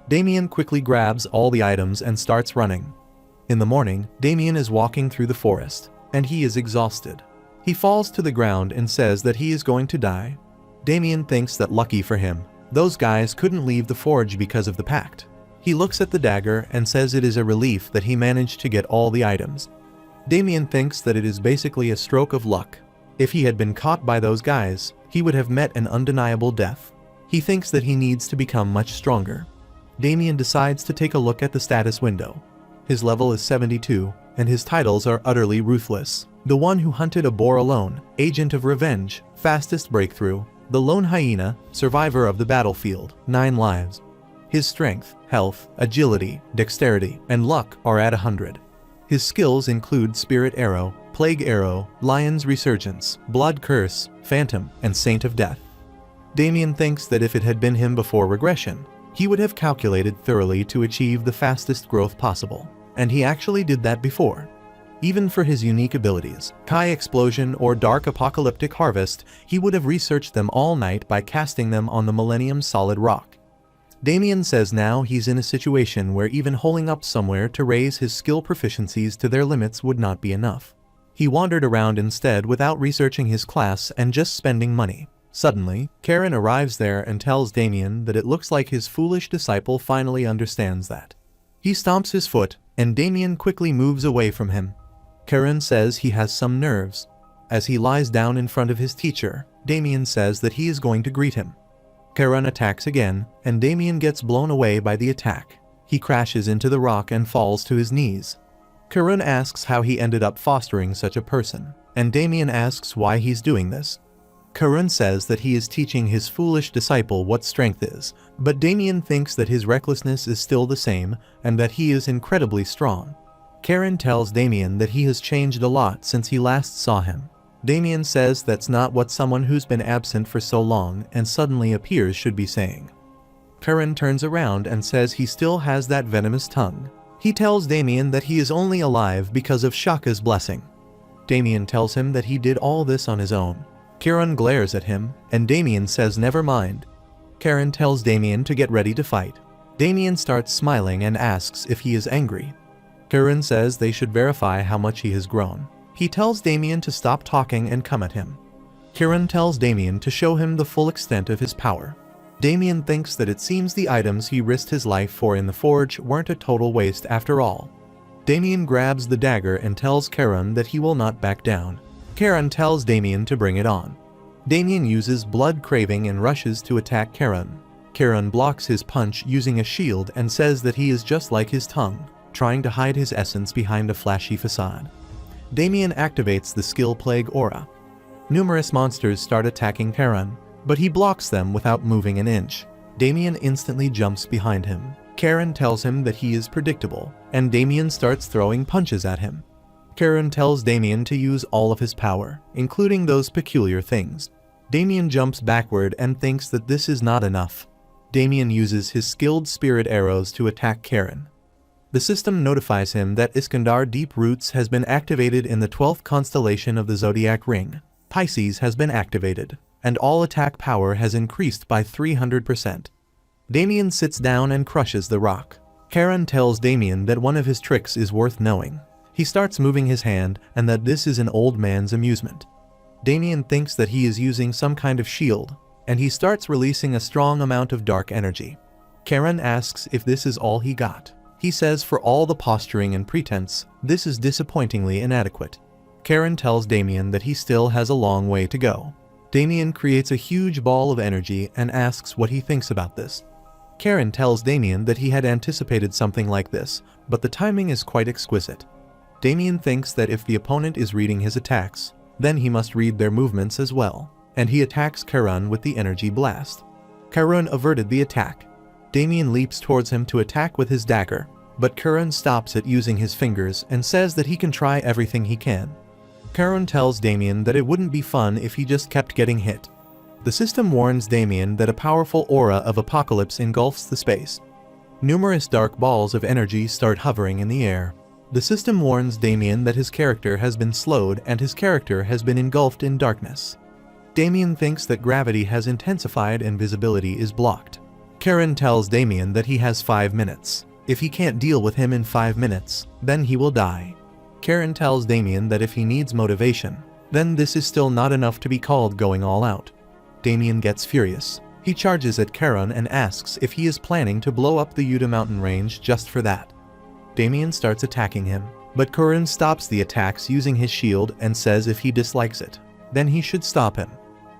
Damien quickly grabs all the items and starts running. In the morning, Damien is walking through the forest, and he is exhausted. He falls to the ground and says that he is going to die. Damien thinks that lucky for him, those guys couldn't leave the forge because of the pact. He looks at the dagger and says it is a relief that he managed to get all the items. Damien thinks that it is basically a stroke of luck. If he had been caught by those guys, he would have met an undeniable death. He thinks that he needs to become much stronger. Damien decides to take a look at the status window. His level is 72, and his titles are utterly ruthless. The one who hunted a boar alone, Agent of Revenge, Fastest Breakthrough, the Lone Hyena, Survivor of the Battlefield, 9 lives. His strength, health, agility, dexterity, and luck are at 100. His skills include Spirit Arrow, Plague Arrow, Lion's Resurgence, Blood Curse, Phantom, and Saint of Death. Damien thinks that if it had been him before regression, he would have calculated thoroughly to achieve the fastest growth possible, and he actually did that before. Even for his unique abilities, Kai Explosion or Dark Apocalyptic Harvest, he would have researched them all night by casting them on the Millennium Solid Rock. Damien says now he's in a situation where even holing up somewhere to raise his skill proficiencies to their limits would not be enough. He wandered around instead without researching his class and just spending money. Suddenly, Karen arrives there and tells Damien that it looks like his foolish disciple finally understands that. He stomps his foot, and Damien quickly moves away from him. Karen says he has some nerves. As he lies down in front of his teacher, Damien says that he is going to greet him. Karen attacks again, and Damien gets blown away by the attack. He crashes into the rock and falls to his knees. Karen asks how he ended up fostering such a person, and Damien asks why he's doing this. Karen says that he is teaching his foolish disciple what strength is, but Damien thinks that his recklessness is still the same and that he is incredibly strong. Karen tells Damien that he has changed a lot since he last saw him. Damien says that's not what someone who's been absent for so long and suddenly appears should be saying. Karen turns around and says he still has that venomous tongue. He tells Damien that he is only alive because of Shaka's blessing. Damien tells him that he did all this on his own. Karen glares at him, and Damien says never mind. Karen tells Damien to get ready to fight. Damien starts smiling and asks if he is angry. Karen says they should verify how much he has grown. He tells Damien to stop talking and come at him. Karen tells Damien to show him the full extent of his power. Damien thinks that it seems the items he risked his life for in the forge weren't a total waste after all. Damien grabs the dagger and tells Karen that he will not back down. Karen tells Damien to bring it on. Damien uses blood craving and rushes to attack Karen. Karen blocks his punch using a shield and says that he is just like his tongue, trying to hide his essence behind a flashy facade. Damien activates the skill Plague Aura. Numerous monsters start attacking Karen, but he blocks them without moving an inch. Damien instantly jumps behind him. Karen tells him that he is predictable, and Damien starts throwing punches at him. Karen tells Damien to use all of his power, including those peculiar things. Damien jumps backward and thinks that this is not enough. Damien uses his skilled spirit arrows to attack Karen. The system notifies him that Iskandar Deep Roots has been activated in the 12th constellation of the Zodiac Ring. Pisces has been activated, and all attack power has increased by 300%. Damien sits down and crushes the rock. Karen tells Damien that one of his tricks is worth knowing. He starts moving his hand and that this is an old man's amusement. Damien thinks that he is using some kind of shield, and he starts releasing a strong amount of dark energy. Karen asks if this is all he got. He says for all the posturing and pretense, this is disappointingly inadequate. Karen tells Damien that he still has a long way to go. Damien creates a huge ball of energy and asks what he thinks about this. Karen tells Damien that he had anticipated something like this, but the timing is quite exquisite. Damien thinks that if the opponent is reading his attacks, then he must read their movements as well, and he attacks Karen with the energy blast. Karen averted the attack. Damien leaps towards him to attack with his dagger, but Karen stops it using his fingers and says that he can try everything he can. Karen tells Damien that it wouldn't be fun if he just kept getting hit. The system warns Damien that a powerful aura of apocalypse engulfs the space. Numerous dark balls of energy start hovering in the air. The system warns Damien that his character has been slowed and his character has been engulfed in darkness. Damien thinks that gravity has intensified and visibility is blocked. Karen tells Damien that he has 5 minutes. If he can't deal with him in 5 minutes, then he will die. Karen tells Damien that if he needs motivation, then this is still not enough to be called going all out. Damien gets furious. He charges at Karen and asks if he is planning to blow up the Yuta mountain range just for that. Damien starts attacking him, but Karen stops the attacks using his shield and says if he dislikes it, then he should stop him.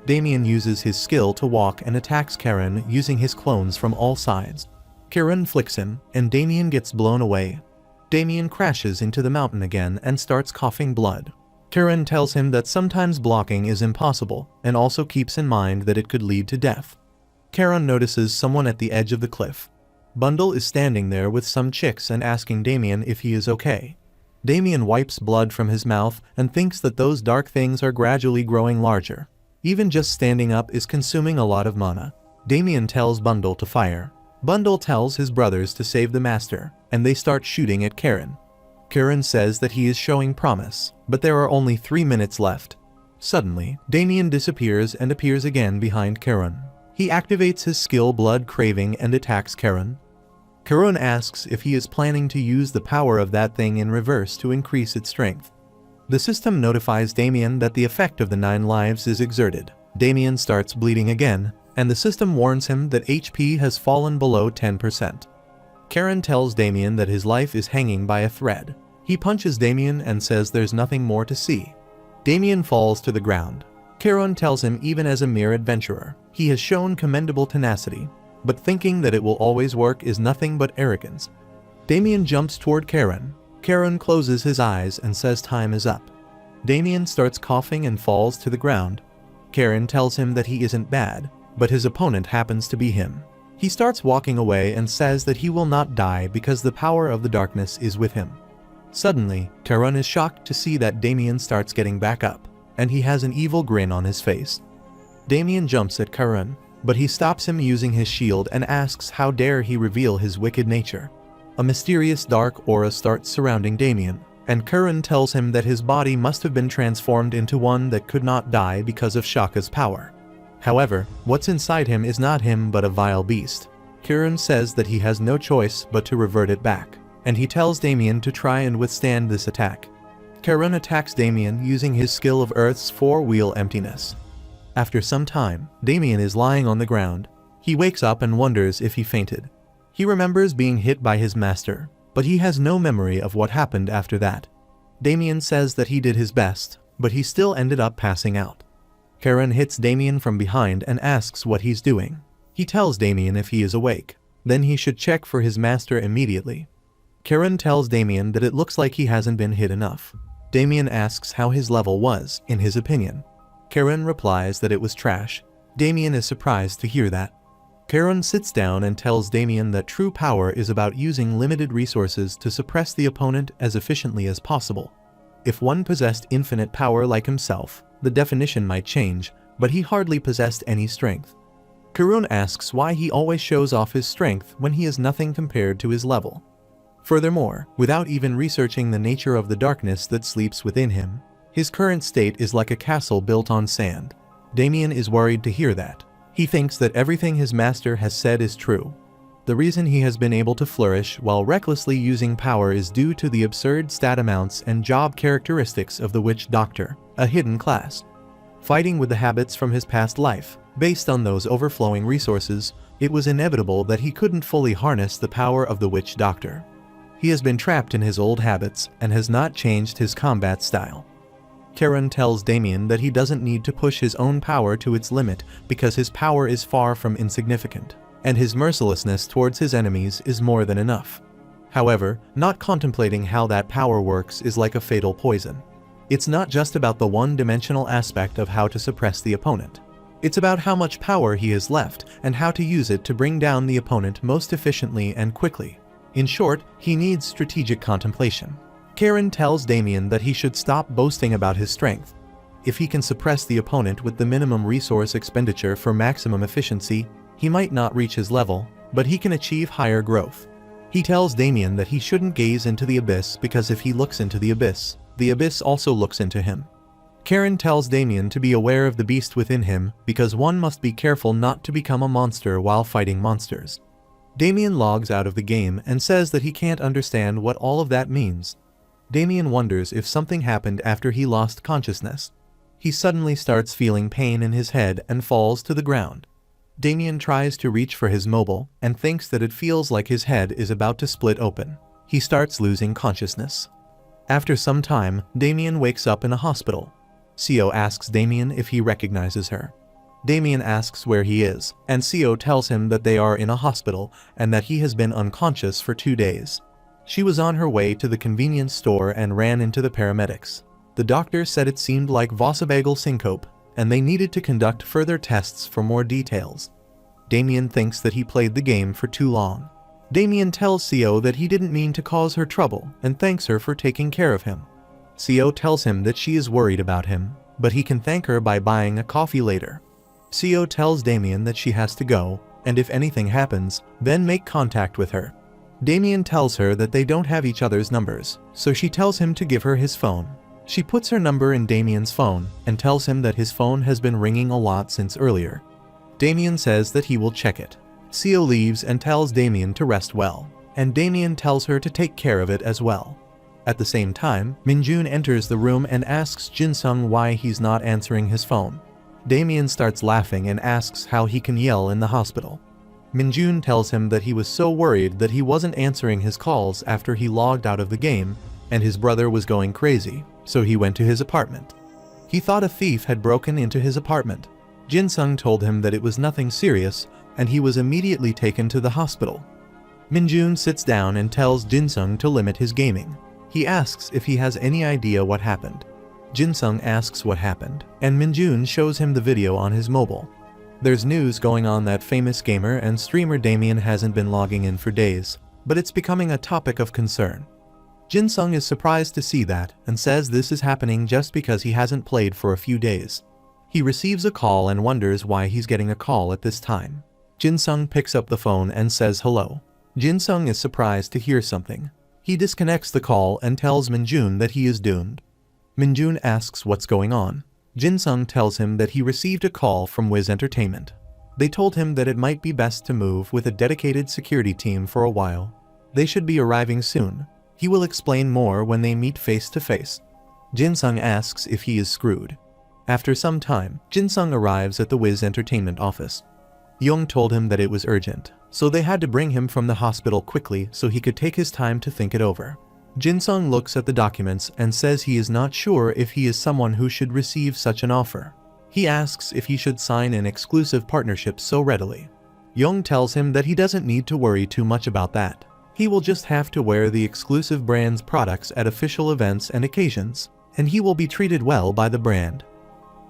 Damien uses his skill to walk and attacks Karen using his clones from all sides. Karen flicks him, and Damien gets blown away. Damien crashes into the mountain again and starts coughing blood. Karen tells him that sometimes blocking is impossible, and also keeps in mind that it could lead to death. Karen notices someone at the edge of the cliff. Bundle is standing there with some chicks and asking Damien if he is okay. Damien wipes blood from his mouth and thinks that those dark things are gradually growing larger. Even just standing up is consuming a lot of mana. Damien tells Bundle to fire. Bundle tells his brothers to save the master, and they start shooting at Karen. Karen says that he is showing promise, but there are only 3 minutes left. Suddenly, Damien disappears and appears again behind Karen. He activates his skill Blood Craving and attacks Karen. Karen asks if he is planning to use the power of that thing in reverse to increase its strength. The system notifies Damien that the effect of the 9 lives is exerted. Damien starts bleeding again, and the system warns him that HP has fallen below 10%. Karen tells Damien that his life is hanging by a thread. He punches Damien and says there's nothing more to see. Damien falls to the ground. Karen tells him even as a mere adventurer, he has shown commendable tenacity, but thinking that it will always work is nothing but arrogance. Damien jumps toward Karen. Karen closes his eyes and says time is up. Damien starts coughing and falls to the ground. Karen tells him that he isn't bad, but his opponent happens to be him. He starts walking away and says that he will not die because the power of the darkness is with him. Suddenly, Karen is shocked to see that Damien starts getting back up, and he has an evil grin on his face. Damien jumps at Karen, but he stops him using his shield and asks how dare he reveal his wicked nature. A mysterious dark aura starts surrounding Damien, and Karen tells him that his body must have been transformed into one that could not die because of Shaka's power. However, what's inside him is not him but a vile beast. Karen says that he has no choice but to revert it back, and he tells Damien to try and withstand this attack. Karen attacks Damien using his skill of Earth's 4-wheel emptiness. After some time, Damien is lying on the ground. He wakes up and wonders if he fainted. He remembers being hit by his master, but he has no memory of what happened after that. Damien says that he did his best, but he still ended up passing out. Karen hits Damien from behind and asks what he's doing. He tells Damien if he is awake, then he should check for his master immediately. Karen tells Damien that it looks like he hasn't been hit enough. Damien asks how his level was, in his opinion. Karen replies that it was trash. Damien is surprised to hear that. Karen sits down and tells Damien that true power is about using limited resources to suppress the opponent as efficiently as possible. If one possessed infinite power like himself, the definition might change, but he hardly possessed any strength. Karen asks why he always shows off his strength when he is nothing compared to his level. Furthermore, without even researching the nature of the darkness that sleeps within him, his current state is like a castle built on sand. Damien is worried to hear that. He thinks that everything his master has said is true. The reason he has been able to flourish while recklessly using power is due to the absurd stat amounts and job characteristics of the witch doctor, a hidden class. Fighting with the habits from his past life, based on those overflowing resources, it was inevitable that he couldn't fully harness the power of the witch doctor. He has been trapped in his old habits and has not changed his combat style. Karen tells Damien that he doesn't need to push his own power to its limit because his power is far from insignificant, and his mercilessness towards his enemies is more than enough. However, not contemplating how that power works is like a fatal poison. It's not just about the one-dimensional aspect of how to suppress the opponent. It's about how much power he has left and how to use it to bring down the opponent most efficiently and quickly. In short, he needs strategic contemplation. Karen tells Damien that he should stop boasting about his strength. If he can suppress the opponent with the minimum resource expenditure for maximum efficiency, he might not reach his level, but he can achieve higher growth. He tells Damien that he shouldn't gaze into the abyss because if he looks into the abyss also looks into him. Karen tells Damien to be aware of the beast within him because one must be careful not to become a monster while fighting monsters. Damien logs out of the game and says that he can't understand what all of that means. Damien wonders if something happened after he lost consciousness. He suddenly starts feeling pain in his head and falls to the ground. Damien tries to reach for his mobile and thinks that it feels like his head is about to split open. He starts losing consciousness. After some time, Damien wakes up in a hospital. Seo asks Damien if he recognizes her. Damien asks where he is, and Seo tells him that they are in a hospital and that he has been unconscious for 2 days. She was on her way to the convenience store and ran into the paramedics. The doctor said it seemed like vasovagal syncope, and they needed to conduct further tests for more details. Damien thinks that he played the game for too long. Damien tells Seo that he didn't mean to cause her trouble and thanks her for taking care of him. Seo tells him that she is worried about him, but he can thank her by buying a coffee later. Seo tells Damien that she has to go, and if anything happens, then make contact with her. Damien tells her that they don't have each other's numbers, so she tells him to give her his phone. She puts her number in Damien's phone and tells him that his phone has been ringing a lot since earlier. Damien says that he will check it. Seo leaves and tells Damien to rest well, and Damien tells her to take care of it as well. At the same time, Minjun enters the room and asks Jinsung why he's not answering his phone. Damien starts laughing and asks how he can yell in the hospital. Minjun tells him that he was so worried that he wasn't answering his calls after he logged out of the game, and his brother was going crazy, so he went to his apartment. He thought a thief had broken into his apartment. Jinsung told him that it was nothing serious, and he was immediately taken to the hospital. Minjun sits down and tells Jinsung to limit his gaming. He asks if he has any idea what happened. Jinsung asks what happened, and Minjun shows him the video on his mobile. There's news going on that famous gamer and streamer Damien hasn't been logging in for days, but it's becoming a topic of concern. Jinsung is surprised to see that and says this is happening just because he hasn't played for a few days. He receives a call and wonders why he's getting a call at this time. Jinsung picks up the phone and says hello. Jinsung is surprised to hear something. He disconnects the call and tells Minjun that he is doomed. Minjun asks what's going on. Jinsung tells him that he received a call from Wiz Entertainment. They told him that it might be best to move with a dedicated security team for a while. They should be arriving soon. He will explain more when they meet face to face. Jinsung asks if he is screwed. After some time, Jinsung arrives at the Wiz Entertainment office. Young told him that it was urgent, so they had to bring him from the hospital quickly so he could take his time to think it over. Jinsung looks at the documents and says he is not sure if he is someone who should receive such an offer. He asks if he should sign an exclusive partnership so readily. Young tells him that he doesn't need to worry too much about that. He will just have to wear the exclusive brand's products at official events and occasions, and he will be treated well by the brand.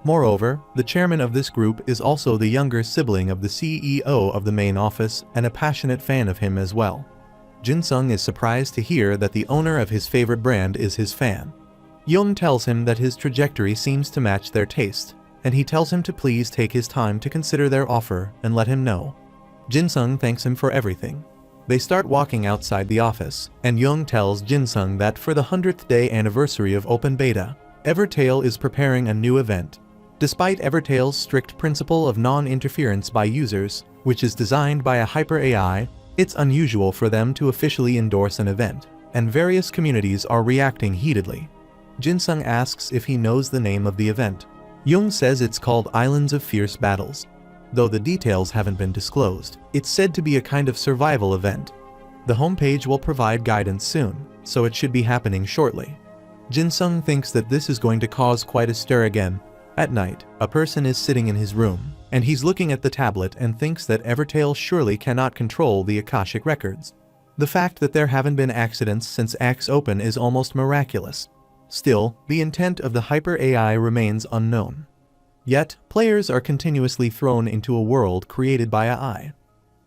Moreover, the chairman of this group is also the younger sibling of the CEO of the main office and a passionate fan of him as well. Jinsung is surprised to hear that the owner of his favorite brand is his fan. Young tells him that his trajectory seems to match their taste, and he tells him to please take his time to consider their offer and let him know. Jinsung thanks him for everything. They start walking outside the office, and Young tells Jinsung that for the 100th day anniversary of Open Beta, Evertale is preparing a new event. Despite Evertale's strict principle of non-interference by users, which is designed by a hyper AI, it's unusual for them to officially endorse an event, and various communities are reacting heatedly. Jinsung asks if he knows the name of the event. Young says it's called Islands of Fierce Battles. Though the details haven't been disclosed, it's said to be a kind of survival event. The homepage will provide guidance soon, so it should be happening shortly. Jinsung thinks that this is going to cause quite a stir again. At night, a person is sitting in his room, and he's looking at the tablet and thinks that Evertale surely cannot control the Akashic records. The fact that there haven't been accidents since Axe Open is almost miraculous. Still, the intent of the Hyper AI remains unknown. Yet, players are continuously thrown into a world created by AI.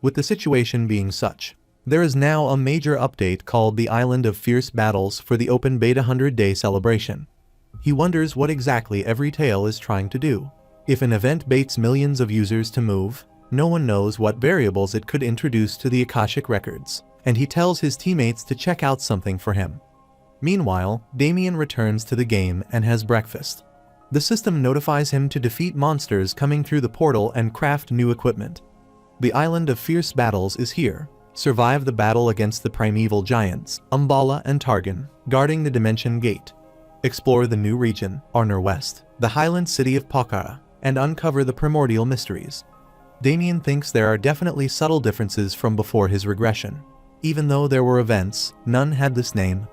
With the situation being such, there is now a major update called the Island of Fierce Battles for the Open Beta 100-day celebration. He wonders what exactly Evertale is trying to do. If an event baits millions of users to move, no one knows what variables it could introduce to the Akashic records, and he tells his teammates to check out something for him. Meanwhile, Damien returns to the game and has breakfast. The system notifies him to defeat monsters coming through the portal and craft new equipment. The Island of Fierce Battles is here. Survive the battle against the primeval giants, Umbala and Targan, guarding the Dimension Gate. Explore the new region, Arnor West, the highland city of Pokhara, and uncover the primordial mysteries. Damien thinks there are definitely subtle differences from before his regression. Even though there were events, none had this name.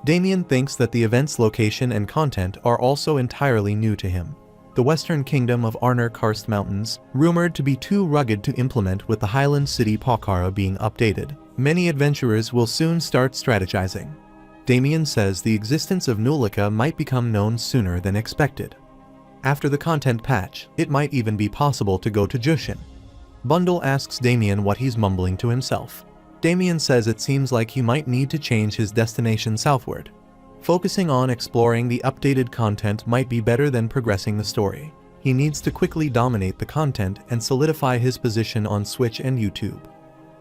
Damien thinks that the event's location and content are also entirely new to him. The western kingdom of Arnor Karst Mountains, rumored to be too rugged to implement with the Highland city Pokhara being updated. Many adventurers will soon start strategizing. Damien says the existence of Nulika might become known sooner than expected. After the content patch, it might even be possible to go to Jushin. Bundle asks Damien what he's mumbling to himself. Damien says it seems like he might need to change his destination southward. Focusing on exploring the updated content might be better than progressing the story. He needs to quickly dominate the content and solidify his position on Switch and YouTube.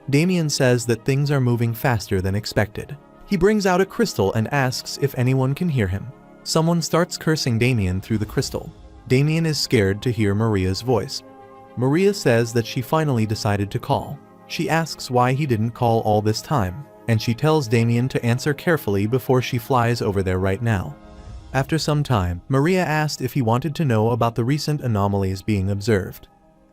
Damien says that things are moving faster than expected. He brings out a crystal and asks if anyone can hear him. Someone starts cursing Damien through the crystal. Damien is scared to hear Maria's voice. Maria says that she finally decided to call. She asks why he didn't call all this time, and she tells Damien to answer carefully before she flies over there right now. After some time, Maria asked if he wanted to know about the recent anomalies being observed.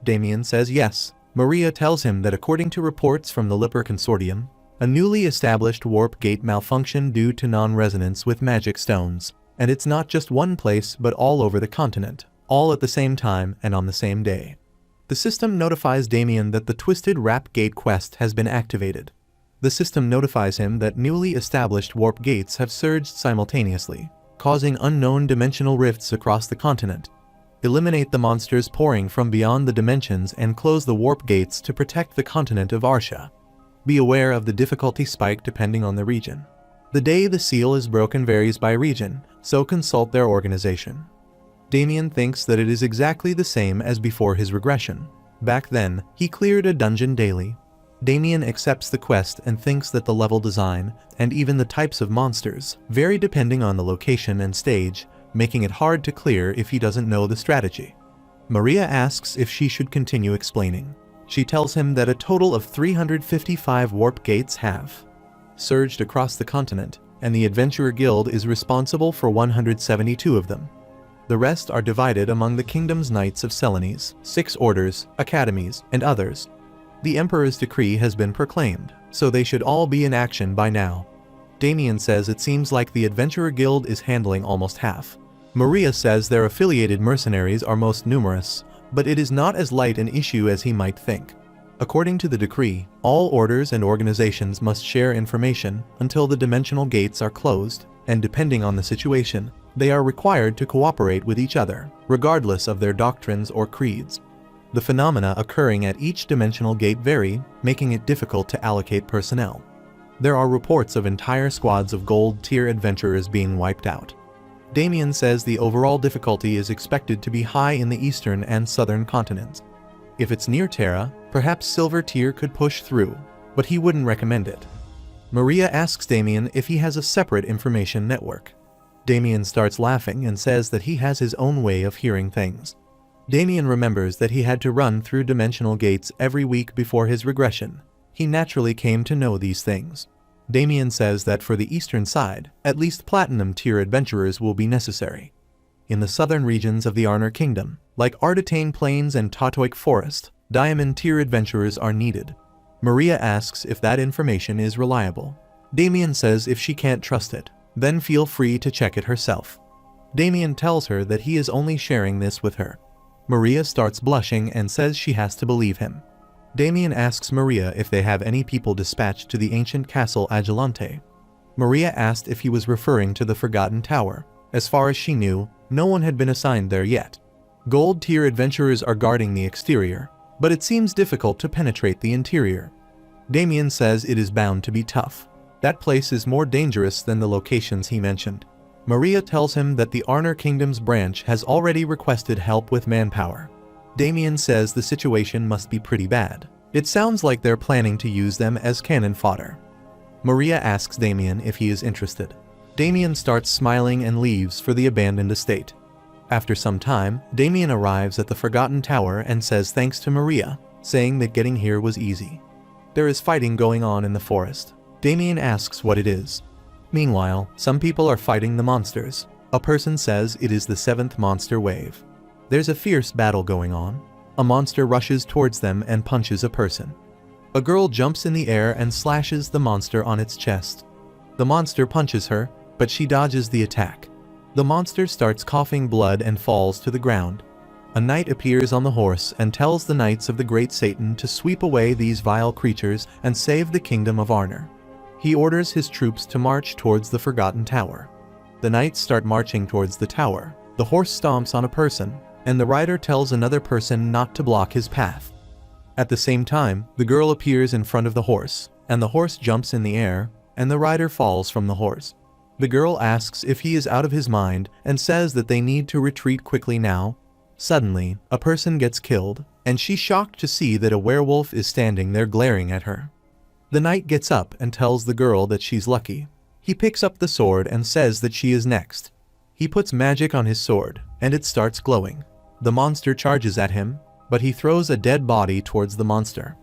Damien says yes. Maria tells him that according to reports from the Lipper Consortium, a newly established warp gate malfunctioned due to non-resonance with magic stones, and it's not just one place but all over the continent, all at the same time and on the same day. The system notifies Damien that the Twisted Wrap Gate quest has been activated. The system notifies him that newly established warp gates have surged simultaneously, causing unknown dimensional rifts across the continent. Eliminate the monsters pouring from beyond the dimensions and close the warp gates to protect the continent of Arsha. Be aware of the difficulty spike depending on the region. The day the seal is broken varies by region, so consult their organization. Damien thinks that it is exactly the same as before his regression. Back then, he cleared a dungeon daily. Damien accepts the quest and thinks that the level design, and even the types of monsters, vary depending on the location and stage, making it hard to clear if he doesn't know the strategy. Maria asks if she should continue explaining. She tells him that a total of 355 warp gates have surged across the continent, and the Adventurer Guild is responsible for 172 of them. The rest are divided among the kingdom's Knights of Selenes, 6 orders, academies, and others. The Emperor's decree has been proclaimed, so they should all be in action by now. Damien says it seems like the Adventurer Guild is handling almost half. Maria says their affiliated mercenaries are most numerous, but it is not as light an issue as he might think. According to the decree, all orders and organizations must share information until the dimensional gates are closed, and depending on the situation, they are required to cooperate with each other, regardless of their doctrines or creeds. The phenomena occurring at each dimensional gate vary, making it difficult to allocate personnel. There are reports of entire squads of gold-tier adventurers being wiped out. Damien says the overall difficulty is expected to be high in the eastern and southern continents. If it's near Terra, perhaps silver tier could push through, but he wouldn't recommend it. Maria asks Damien if he has a separate information network. Damien starts laughing and says that he has his own way of hearing things. Damien remembers that he had to run through dimensional gates every week before his regression. He naturally came to know these things. Damien says that for the eastern side, at least platinum tier adventurers will be necessary. In the southern regions of the Arnor Kingdom, like Ardatane Plains and Tatoik Forest, diamond tier adventurers are needed. Maria asks if that information is reliable. Damien says if she can't trust it, then feel free to check it herself. Damien tells her that he is only sharing this with her. Maria starts blushing and says she has to believe him. Damien asks Maria if they have any people dispatched to the ancient castle Agilante. Maria asked if he was referring to the Forgotten Tower. As far as she knew, no one had been assigned there yet. Gold-tier adventurers are guarding the exterior, but it seems difficult to penetrate the interior. Damien says it is bound to be tough. That place is more dangerous than the locations he mentioned. Maria tells him that the Arnor Kingdom's branch has already requested help with manpower. Damien says the situation must be pretty bad. It sounds like they're planning to use them as cannon fodder. Maria asks Damien if he is interested. Damien starts smiling and leaves for the abandoned estate. After some time, Damien arrives at the Forgotten Tower and says thanks to Maria, saying that getting here was easy. There is fighting going on in the forest. Damien asks what it is. Meanwhile, some people are fighting the monsters. A person says it is the 7th monster wave. There's a fierce battle going on. A monster rushes towards them and punches a person. A girl jumps in the air and slashes the monster on its chest. The monster punches her, but she dodges the attack. The monster starts coughing blood and falls to the ground. A knight appears on the horse and tells the knights of the great Satan to sweep away these vile creatures and save the kingdom of Arnor. He orders his troops to march towards the Forgotten Tower. The knights start marching towards the tower. The horse stomps on a person, and the rider tells another person not to block his path. At the same time, the girl appears in front of the horse, and the horse jumps in the air, and the rider falls from the horse. The girl asks if he is out of his mind and says that they need to retreat quickly now. Suddenly, a person gets killed, and she's shocked to see that a werewolf is standing there glaring at her. The knight gets up and tells the girl that she's lucky. He picks up the sword and says that she is next. He puts magic on his sword, and it starts glowing. The monster charges at him, but he throws a dead body towards the monster.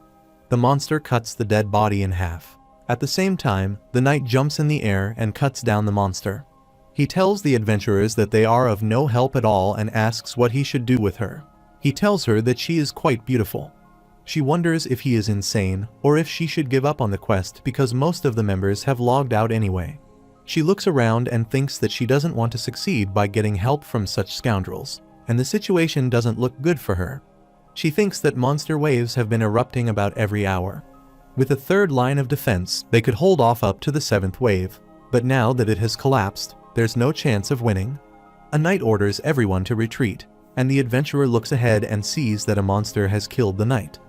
The monster cuts the dead body in half. At the same time, the knight jumps in the air and cuts down the monster. He tells the adventurers that they are of no help at all and asks what he should do with her. He tells her that she is quite beautiful. She wonders if he is insane or if she should give up on the quest because most of the members have logged out anyway. She looks around and thinks that she doesn't want to succeed by getting help from such scoundrels, and the situation doesn't look good for her. She thinks that monster waves have been erupting about every hour. With a third line of defense, they could hold off up to the 7th wave, but now that it has collapsed, there's no chance of winning. A knight orders everyone to retreat, and the adventurer looks ahead and sees that a monster has killed the knight.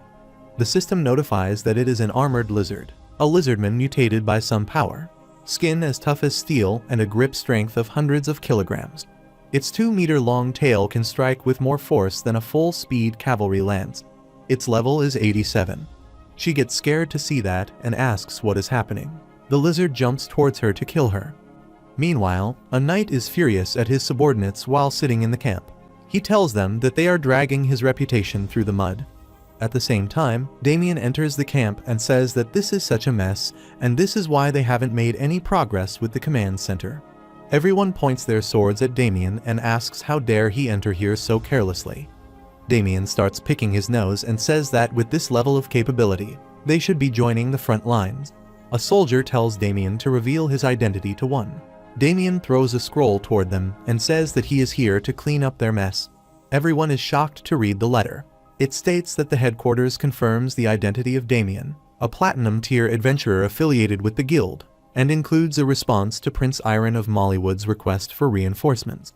The system notifies that it is an armored lizard, a lizardman mutated by some power, skin as tough as steel and a grip strength of hundreds of kilograms. Its 2-meter-long tail can strike with more force than a full-speed cavalry lance. Its level is 87. She gets scared to see that and asks what is happening. The lizard jumps towards her to kill her. Meanwhile, a knight is furious at his subordinates while sitting in the camp. He tells them that they are dragging his reputation through the mud. At the same time, Damien enters the camp and says that this is such a mess, and this is why they haven't made any progress with the command center. Everyone points their swords at Damien and asks how dare he enter here so carelessly. Damien starts picking his nose and says that with this level of capability, they should be joining the front lines. A soldier tells Damien to reveal his identity to one. Damien throws a scroll toward them and says that he is here to clean up their mess. Everyone is shocked to read the letter. It states that the headquarters confirms the identity of Damien, a platinum-tier adventurer affiliated with the guild, and includes a response to Prince Iron of Mollywood's request for reinforcements.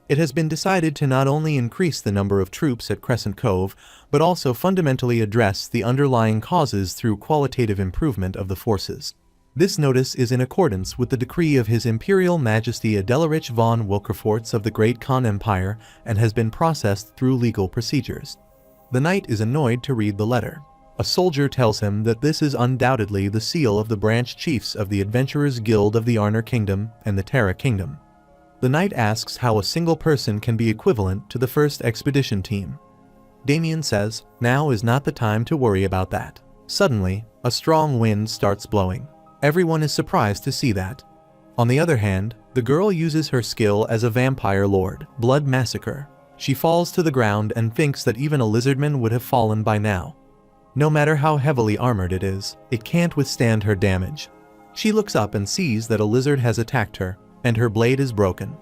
It has been decided to not only increase the number of troops at Crescent Cove, but also fundamentally address the underlying causes through qualitative improvement of the forces. This notice is in accordance with the decree of His Imperial Majesty Adelarich von Wilkerfortz of the Great Khan Empire and has been processed through legal procedures. The knight is annoyed to read the letter. A soldier tells him that this is undoubtedly the seal of the branch chiefs of the Adventurers Guild of the Arnor Kingdom and the Terra Kingdom. The knight asks how a single person can be equivalent to the first expedition team. Damien says, now is not the time to worry about that. Suddenly, a strong wind starts blowing. Everyone is surprised to see that. On the other hand, the girl uses her skill as a vampire lord, Blood Massacre. She falls to the ground and thinks that even a lizardman would have fallen by now. No matter how heavily armored it is, it can't withstand her damage. She looks up and sees that a lizard has attacked her, and her blade is broken.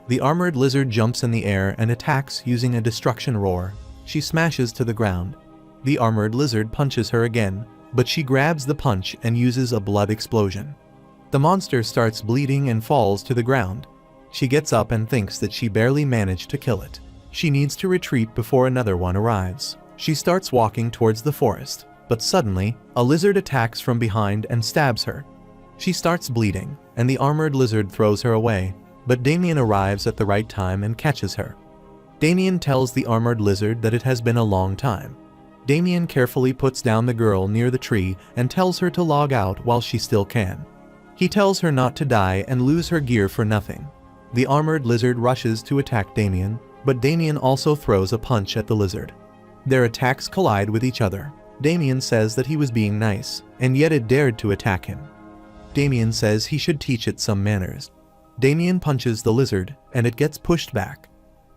The armored lizard jumps in the air and attacks using a destruction roar. She smashes to the ground. The armored lizard punches her again, but she grabs the punch and uses a blood explosion. The monster starts bleeding and falls to the ground. She gets up and thinks that she barely managed to kill it. She needs to retreat before another one arrives. She starts walking towards the forest, but suddenly, a lizard attacks from behind and stabs her. She starts bleeding, and the armored lizard throws her away, but Damien arrives at the right time and catches her. Damien tells the armored lizard that it has been a long time. Damien carefully puts down the girl near the tree and tells her to log out while she still can. He tells her not to die and lose her gear for nothing. The armored lizard rushes to attack Damien, but Damien also throws a punch at the lizard. Their attacks collide with each other. Damien says that he was being nice, and yet it dared to attack him. Damien says he should teach it some manners. Damien punches the lizard, and it gets pushed back.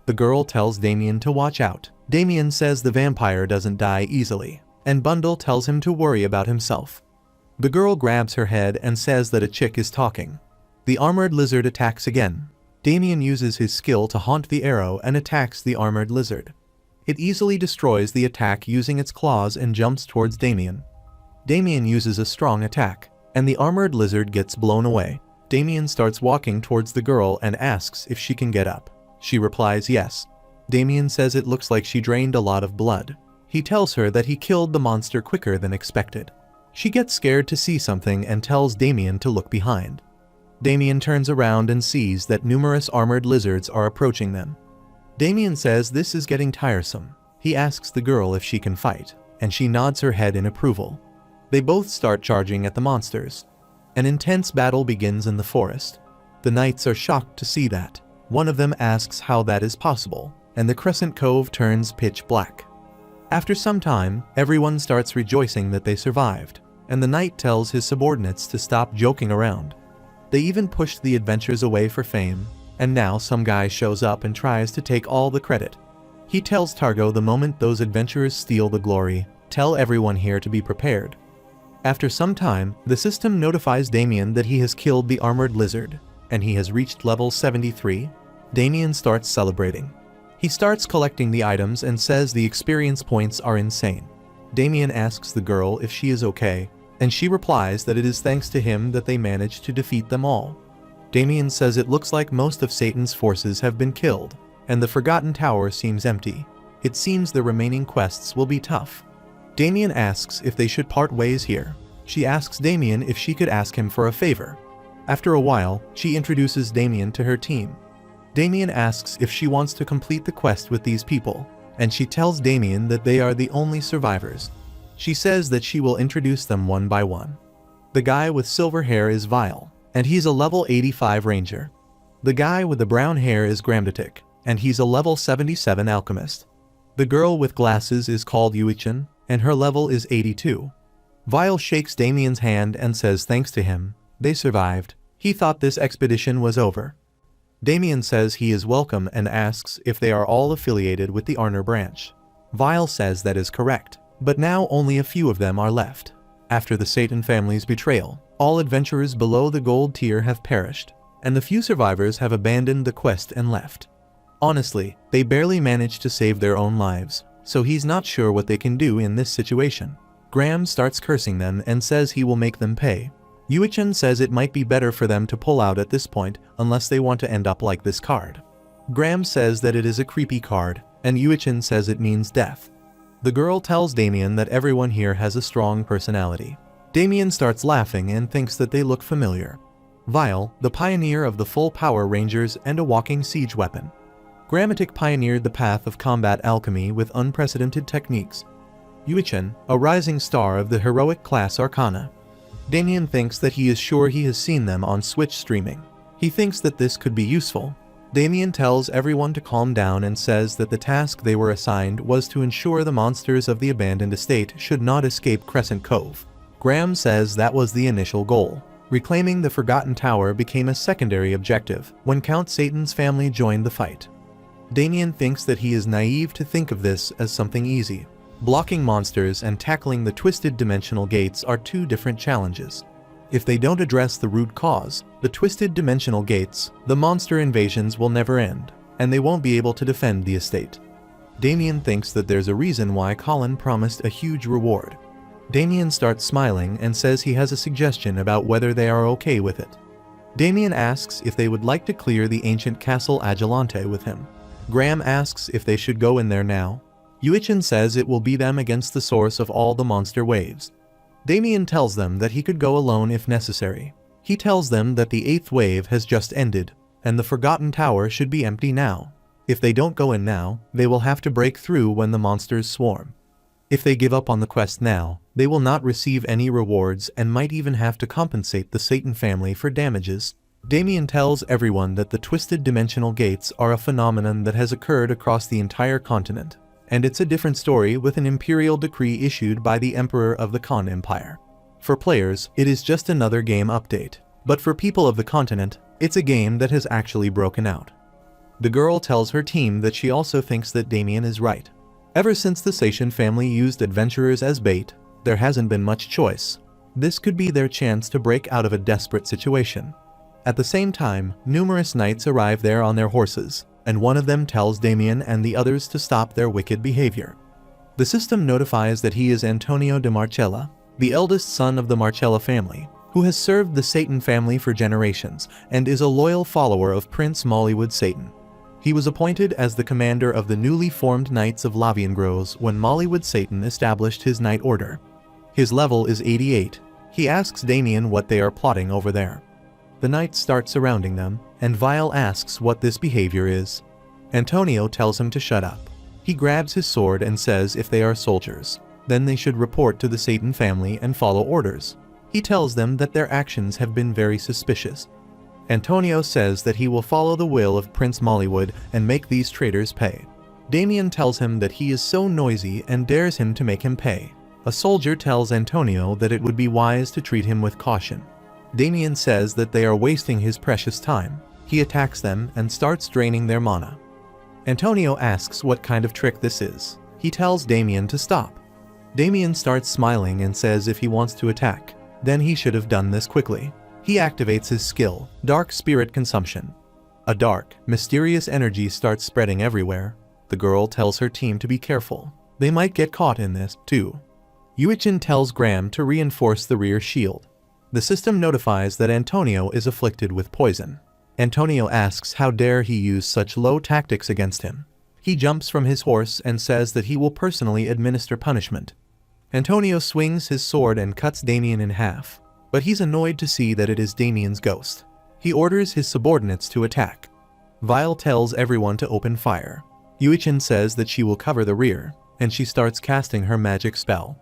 The girl tells Damien to watch out. Damien says the vampire doesn't die easily, and Bundle tells him to worry about himself. The girl grabs her head and says that a chick is talking. The armored lizard attacks again. Damien uses his skill to haunt the arrow and attacks the armored lizard. It easily destroys the attack using its claws and jumps towards Damien. Damien uses a strong attack, and the armored lizard gets blown away. Damien starts walking towards the girl and asks if she can get up. She replies yes. Damien says it looks like she drained a lot of blood. He tells her that he killed the monster quicker than expected. She gets scared to see something and tells Damien to look behind. Damien turns around and sees that numerous armored lizards are approaching them. Damien says this is getting tiresome. He asks the girl if she can fight, and she nods her head in approval. They both start charging at the monsters. An intense battle begins in the forest. The knights are shocked to see that. One of them asks how that is possible, and the Crescent Cove turns pitch black. After some time, everyone starts rejoicing that they survived, and the knight tells his subordinates to stop joking around. They even pushed the adventurers away for fame, and now some guy shows up and tries to take all the credit. He tells Targo the moment those adventurers steal the glory, tell everyone here to be prepared. After some time, the system notifies Damien that he has killed the armored lizard, and he has reached level 73. Damien starts celebrating. He starts collecting the items and says the experience points are insane. Damien asks the girl if she is okay, and she replies that it is thanks to him that they managed to defeat them all. Damien says it looks like most of Satan's forces have been killed, and the Forgotten Tower seems empty. It seems the remaining quests will be tough. Damien asks if they should part ways here. She asks Damien if she could ask him for a favor. After a while, she introduces Damien to her team. Damien asks if she wants to complete the quest with these people, and she tells Damien that they are the only survivors. She says that she will introduce them one by one. The guy with silver hair is Vile, and he's a level 85 ranger. The guy with the brown hair is Gramdatic, and he's a level 77 alchemist. The girl with glasses is called Yuichin, and her level is 82. Vile shakes Damien's hand and says thanks to him, they survived. He thought this expedition was over. Damien says he is welcome and asks if they are all affiliated with the Arner branch. Vile says that is correct, but now only a few of them are left. After the Satan family's betrayal, all adventurers below the gold tier have perished, and the few survivors have abandoned the quest and left. Honestly, they barely managed to save their own lives, so he's not sure what they can do in this situation. Graham starts cursing them and says he will make them pay. Yuichin says it might be better for them to pull out at this point unless they want to end up like this card. Graham says that it is a creepy card, and Yuichin says it means death. The girl tells Damien that everyone here has a strong personality. Damien starts laughing and thinks that they look familiar. Vile, the pioneer of the full power rangers and a walking siege weapon. Grammatic pioneered the path of combat alchemy with unprecedented techniques. Yuichin, a rising star of the heroic class Arcana. Damien thinks that he is sure he has seen them on Switch streaming. He thinks that this could be useful. Damien tells everyone to calm down and says that the task they were assigned was to ensure the monsters of the abandoned estate should not escape Crescent Cove. Graham says that was the initial goal. Reclaiming the Forgotten Tower became a secondary objective when Count Satan's family joined the fight. Damien thinks that he is naive to think of this as something easy. Blocking monsters and tackling the twisted dimensional gates are two different challenges. If they don't address the root cause, the twisted dimensional gates, the monster invasions will never end, and they won't be able to defend the estate. Damien thinks that there's a reason why Colin promised a huge reward. Damien starts smiling and says he has a suggestion about whether they are okay with it. Damien asks if they would like to clear the ancient Castle Agilante with him. Graham asks if they should go in there now. Yuichin says it will be them against the source of all the monster waves. Damien tells them that he could go alone if necessary. He tells them that the 8th wave has just ended, and the Forgotten Tower should be empty now. If they don't go in now, they will have to break through when the monsters swarm. If they give up on the quest now, they will not receive any rewards and might even have to compensate the Satan family for damages. Damien tells everyone that the twisted dimensional gates are a phenomenon that has occurred across the entire continent, and it's a different story with an imperial decree issued by the Emperor of the Khan Empire. For players, it is just another game update, but for people of the continent, it's a game that has actually broken out. The girl tells her team that she also thinks that Damien is right. Ever since the Satan family used adventurers as bait, there hasn't been much choice. This could be their chance to break out of a desperate situation. At the same time, numerous knights arrive there on their horses. and one of them tells Damien and the others to stop their wicked behavior. The system notifies that he is Antonio de Marcella, the eldest son of the Marcella family, who has served the Satan family for generations and is a loyal follower of Prince Mollywood Satan. He was appointed as the commander of the newly formed Knights of Laviengros when Mollywood Satan established his Knight Order. His level is 88. He asks Damien what they are plotting over there. The knights start surrounding them, and Vile asks what this behavior is. Antonio tells him to shut up. He grabs his sword and says if they are soldiers, then they should report to the Satan family and follow orders. He tells them that their actions have been very suspicious. Antonio says that he will follow the will of Prince Mollywood and make these traitors pay. Damien tells him that he is so noisy and dares him to make him pay. A soldier tells Antonio that it would be wise to treat him with caution. Damien says that they are wasting his precious time. He attacks them and starts draining their mana. Antonio asks what kind of trick this is. He tells Damien to stop. Damien starts smiling and says if he wants to attack, then he should have done this quickly. He activates his skill, Dark Spirit Consumption. A dark, mysterious energy starts spreading everywhere. The girl tells her team to be careful. They might get caught in this, too. Yuichin tells Graham to reinforce the rear shield. The system notifies that Antonio is afflicted with poison. Antonio asks how dare he use such low tactics against him. He jumps from his horse and says that he will personally administer punishment. Antonio swings his sword and cuts Damien in half, but he's annoyed to see that it is Damien's ghost. He orders his subordinates to attack. Vile tells everyone to open fire. Yuichin says that she will cover the rear, and she starts casting her magic spell.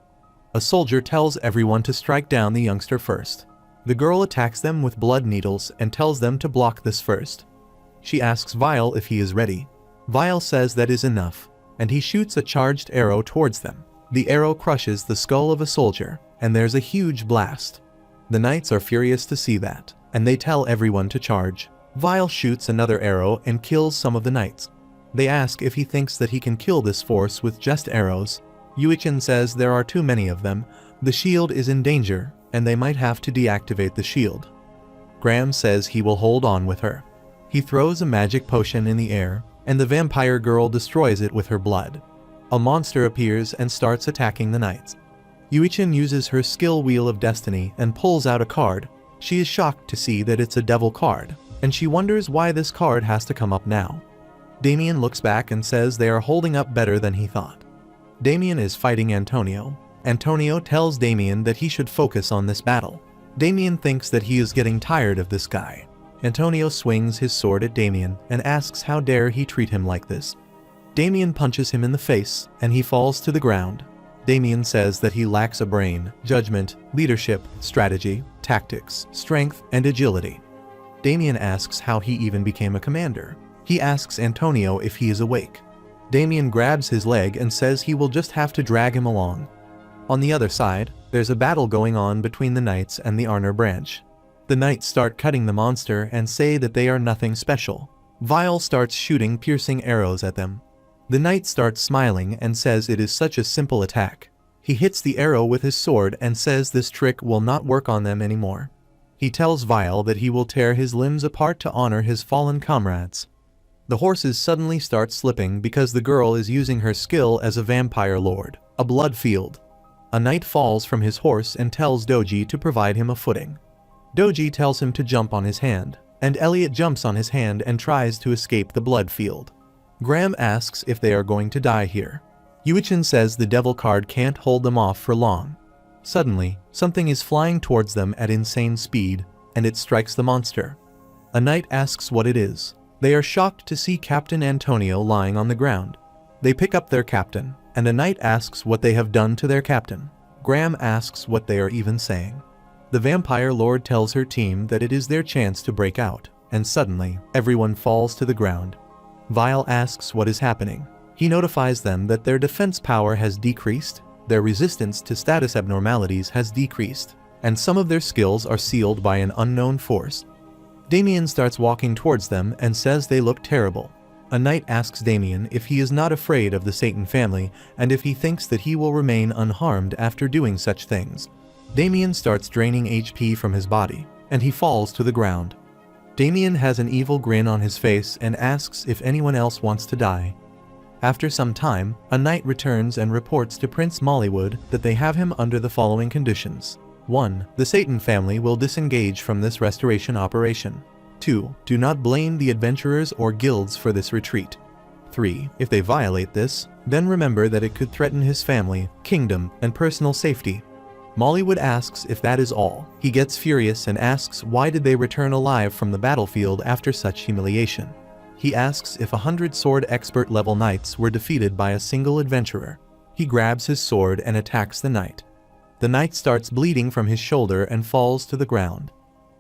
A soldier tells everyone to strike down the youngster first. The girl attacks them with blood needles and tells them to block this first. She asks Vile if he is ready. Vile says that is enough, and he shoots a charged arrow towards them. The arrow crushes the skull of a soldier, and there's a huge blast. The knights are furious to see that, and they tell everyone to charge. Vile shoots another arrow and kills some of the knights. They ask if he thinks that he can kill this force with just arrows. Yuichin says there are too many of them, the shield is in danger, and they might have to deactivate the shield. Graham says he will hold on with her. He throws a magic potion in the air, and the vampire girl destroys it with her blood. A monster appears and starts attacking the knights. Yuichin uses her skill Wheel of Destiny and pulls out a card. She is shocked to see that it's a devil card, and she wonders why this card has to come up now. Damien looks back and says they are holding up better than he thought. Damien is fighting Antonio. Antonio tells Damien that he should focus on this battle. Damien thinks that he is getting tired of this guy. Antonio swings his sword at Damien and asks how dare he treat him like this. Damien punches him in the face and he falls to the ground. Damien says that he lacks a brain, judgment, leadership, strategy, tactics, strength, and agility. Damien asks how he even became a commander. He asks Antonio if he is awake. Damien grabs his leg and says he will just have to drag him along. On the other side, there's a battle going on between the knights and the Arnor branch. The knights start cutting the monster and say that they are nothing special. Vile starts shooting piercing arrows at them. The knight starts smiling and says it is such a simple attack. He hits the arrow with his sword and says this trick will not work on them anymore. He tells Vile that he will tear his limbs apart to honor his fallen comrades. The horses suddenly start slipping because the girl is using her skill as a vampire lord, a blood field. A knight falls from his horse and tells Doji to provide him a footing. Doji tells him to jump on his hand, and Elliot jumps on his hand and tries to escape the blood field. Graham asks if they are going to die here. Yuichin says the devil card can't hold them off for long. Suddenly, something is flying towards them at insane speed, and it strikes the monster. A knight asks what it is. They are shocked to see Captain Antonio lying on the ground. They pick up their captain, and a knight asks what they have done to their captain. Graham asks what they are even saying. The vampire lord tells her team that it is their chance to break out, and suddenly, everyone falls to the ground. Vile asks what is happening. He notifies them that their defense power has decreased, their resistance to status abnormalities has decreased, and some of their skills are sealed by an unknown force. Damien starts walking towards them and says they look terrible. A knight asks Damien if he is not afraid of the Satan family and if he thinks that he will remain unharmed after doing such things. Damien starts draining HP from his body, and he falls to the ground. Damien has an evil grin on his face and asks if anyone else wants to die. After some time, a knight returns and reports to Prince Mollywood that they have him under the following conditions. 1. The Satan family will disengage from this restoration operation. 2. Do not blame the adventurers or guilds for this retreat. 3. If they violate this, then remember that it could threaten his family, kingdom, and personal safety. Mollywood asks if that is all. He gets furious and asks why did they return alive from the battlefield after such humiliation. He asks if 100 sword expert level knights were defeated by a single adventurer. He grabs his sword and attacks the knight. The knight starts bleeding from his shoulder and falls to the ground.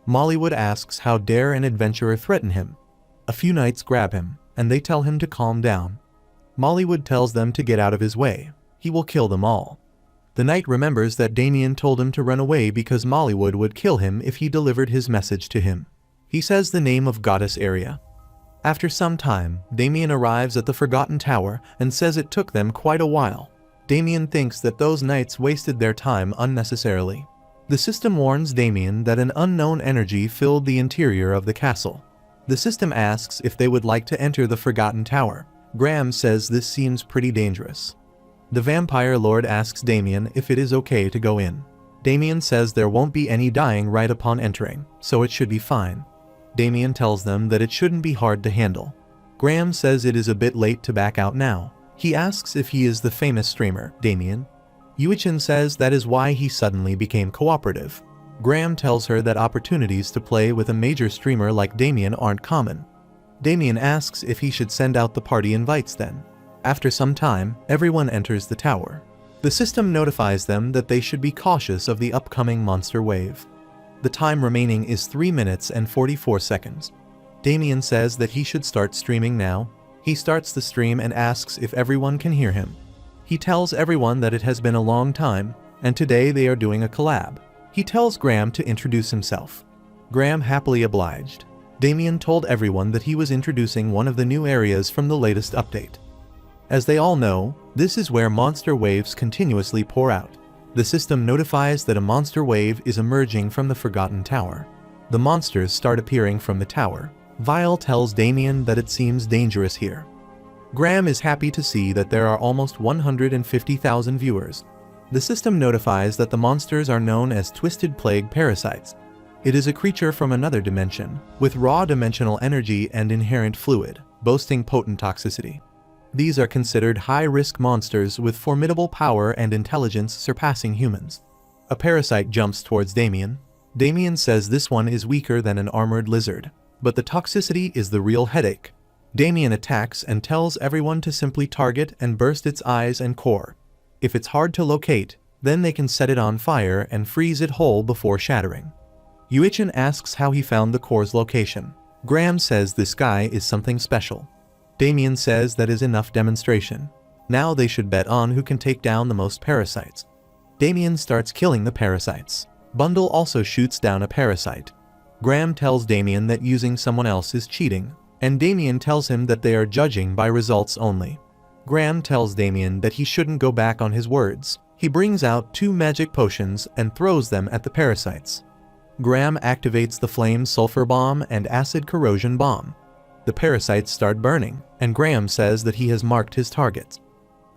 Mollywood asks how dare an adventurer threaten him. A few knights grab him, and they tell him to calm down. Mollywood tells them to get out of his way. He will kill them all. The knight remembers that Damien told him to run away because Mollywood would kill him if he delivered his message to him. He says the name of Goddess Area. After some time, Damien arrives at the Forgotten Tower and says it took them quite a while. Damien thinks that those knights wasted their time unnecessarily. The system warns Damien that an unknown energy filled the interior of the castle. The system asks if they would like to enter the Forgotten Tower. Graham says this seems pretty dangerous. The Vampire Lord asks Damien if it is okay to go in. Damien says there won't be any dying right upon entering, so it should be fine. Damien tells them that it shouldn't be hard to handle. Graham says it is a bit late to back out now. He asks if he is the famous streamer, Damien. Yuichin says that is why he suddenly became cooperative. Graham tells her that opportunities to play with a major streamer like Damien aren't common. Damien asks if he should send out the party invites then. After some time, everyone enters the tower. The system notifies them that they should be cautious of the upcoming monster wave. The time remaining is 3 minutes and 44 seconds. Damien says that he should start streaming now. He starts the stream and asks if everyone can hear him. He tells everyone that it has been a long time, and today they are doing a collab. He tells Graham to introduce himself. Graham happily obliged. Damien told everyone that he was introducing one of the new areas from the latest update. As they all know, this is where monster waves continuously pour out. The system notifies that a monster wave is emerging from the Forgotten Tower. The monsters start appearing from the tower. Vile tells Damien that it seems dangerous here. Graham is happy to see that there are almost 150,000 viewers. The system notifies that the monsters are known as Twisted Plague Parasites. It is a creature from another dimension, with raw dimensional energy and inherent fluid, boasting potent toxicity. These are considered high-risk monsters with formidable power and intelligence surpassing humans. A parasite jumps towards Damien. Damien says this one is weaker than an armored lizard, but the toxicity is the real headache. Damien attacks and tells everyone to simply target and burst its eyes and core. If it's hard to locate, then they can set it on fire and freeze it whole before shattering. Yuichin asks how he found the core's location. Graham says this guy is something special. Damien says that is enough demonstration. Now they should bet on who can take down the most parasites. Damien starts killing the parasites. Bundle also shoots down a parasite. Graham tells Damien that using someone else is cheating, and Damien tells him that they are judging by results only. Graham tells Damien that he shouldn't go back on his words. He brings out 2 magic potions and throws them at the parasites. Graham activates the flame sulfur bomb and acid corrosion bomb. The parasites start burning, and Graham says that he has marked his targets.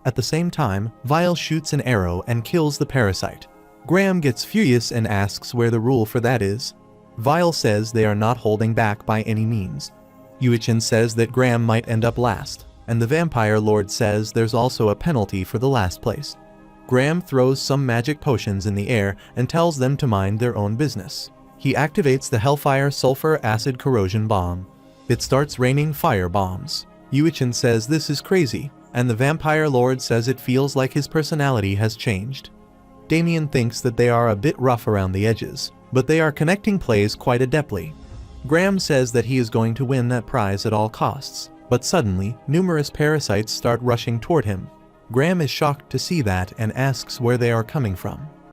At the same time, Vile shoots an arrow and kills the parasite. Graham gets furious and asks where the rule for that is. Vile says they are not holding back by any means. Yuichin says that Graham might end up last, and the Vampire Lord says there's also a penalty for the last place. Graham throws some magic potions in the air and tells them to mind their own business. He activates the Hellfire Sulfur Acid Corrosion Bomb. It starts raining fire bombs. Yuichin says this is crazy, and the Vampire Lord says it feels like his personality has changed. Damien thinks that they are a bit rough around the edges, but they are connecting plays quite adeptly. Graham says that he is going to win that prize at all costs, but suddenly, numerous parasites start rushing toward him. Graham is shocked to see that and asks where they are coming from.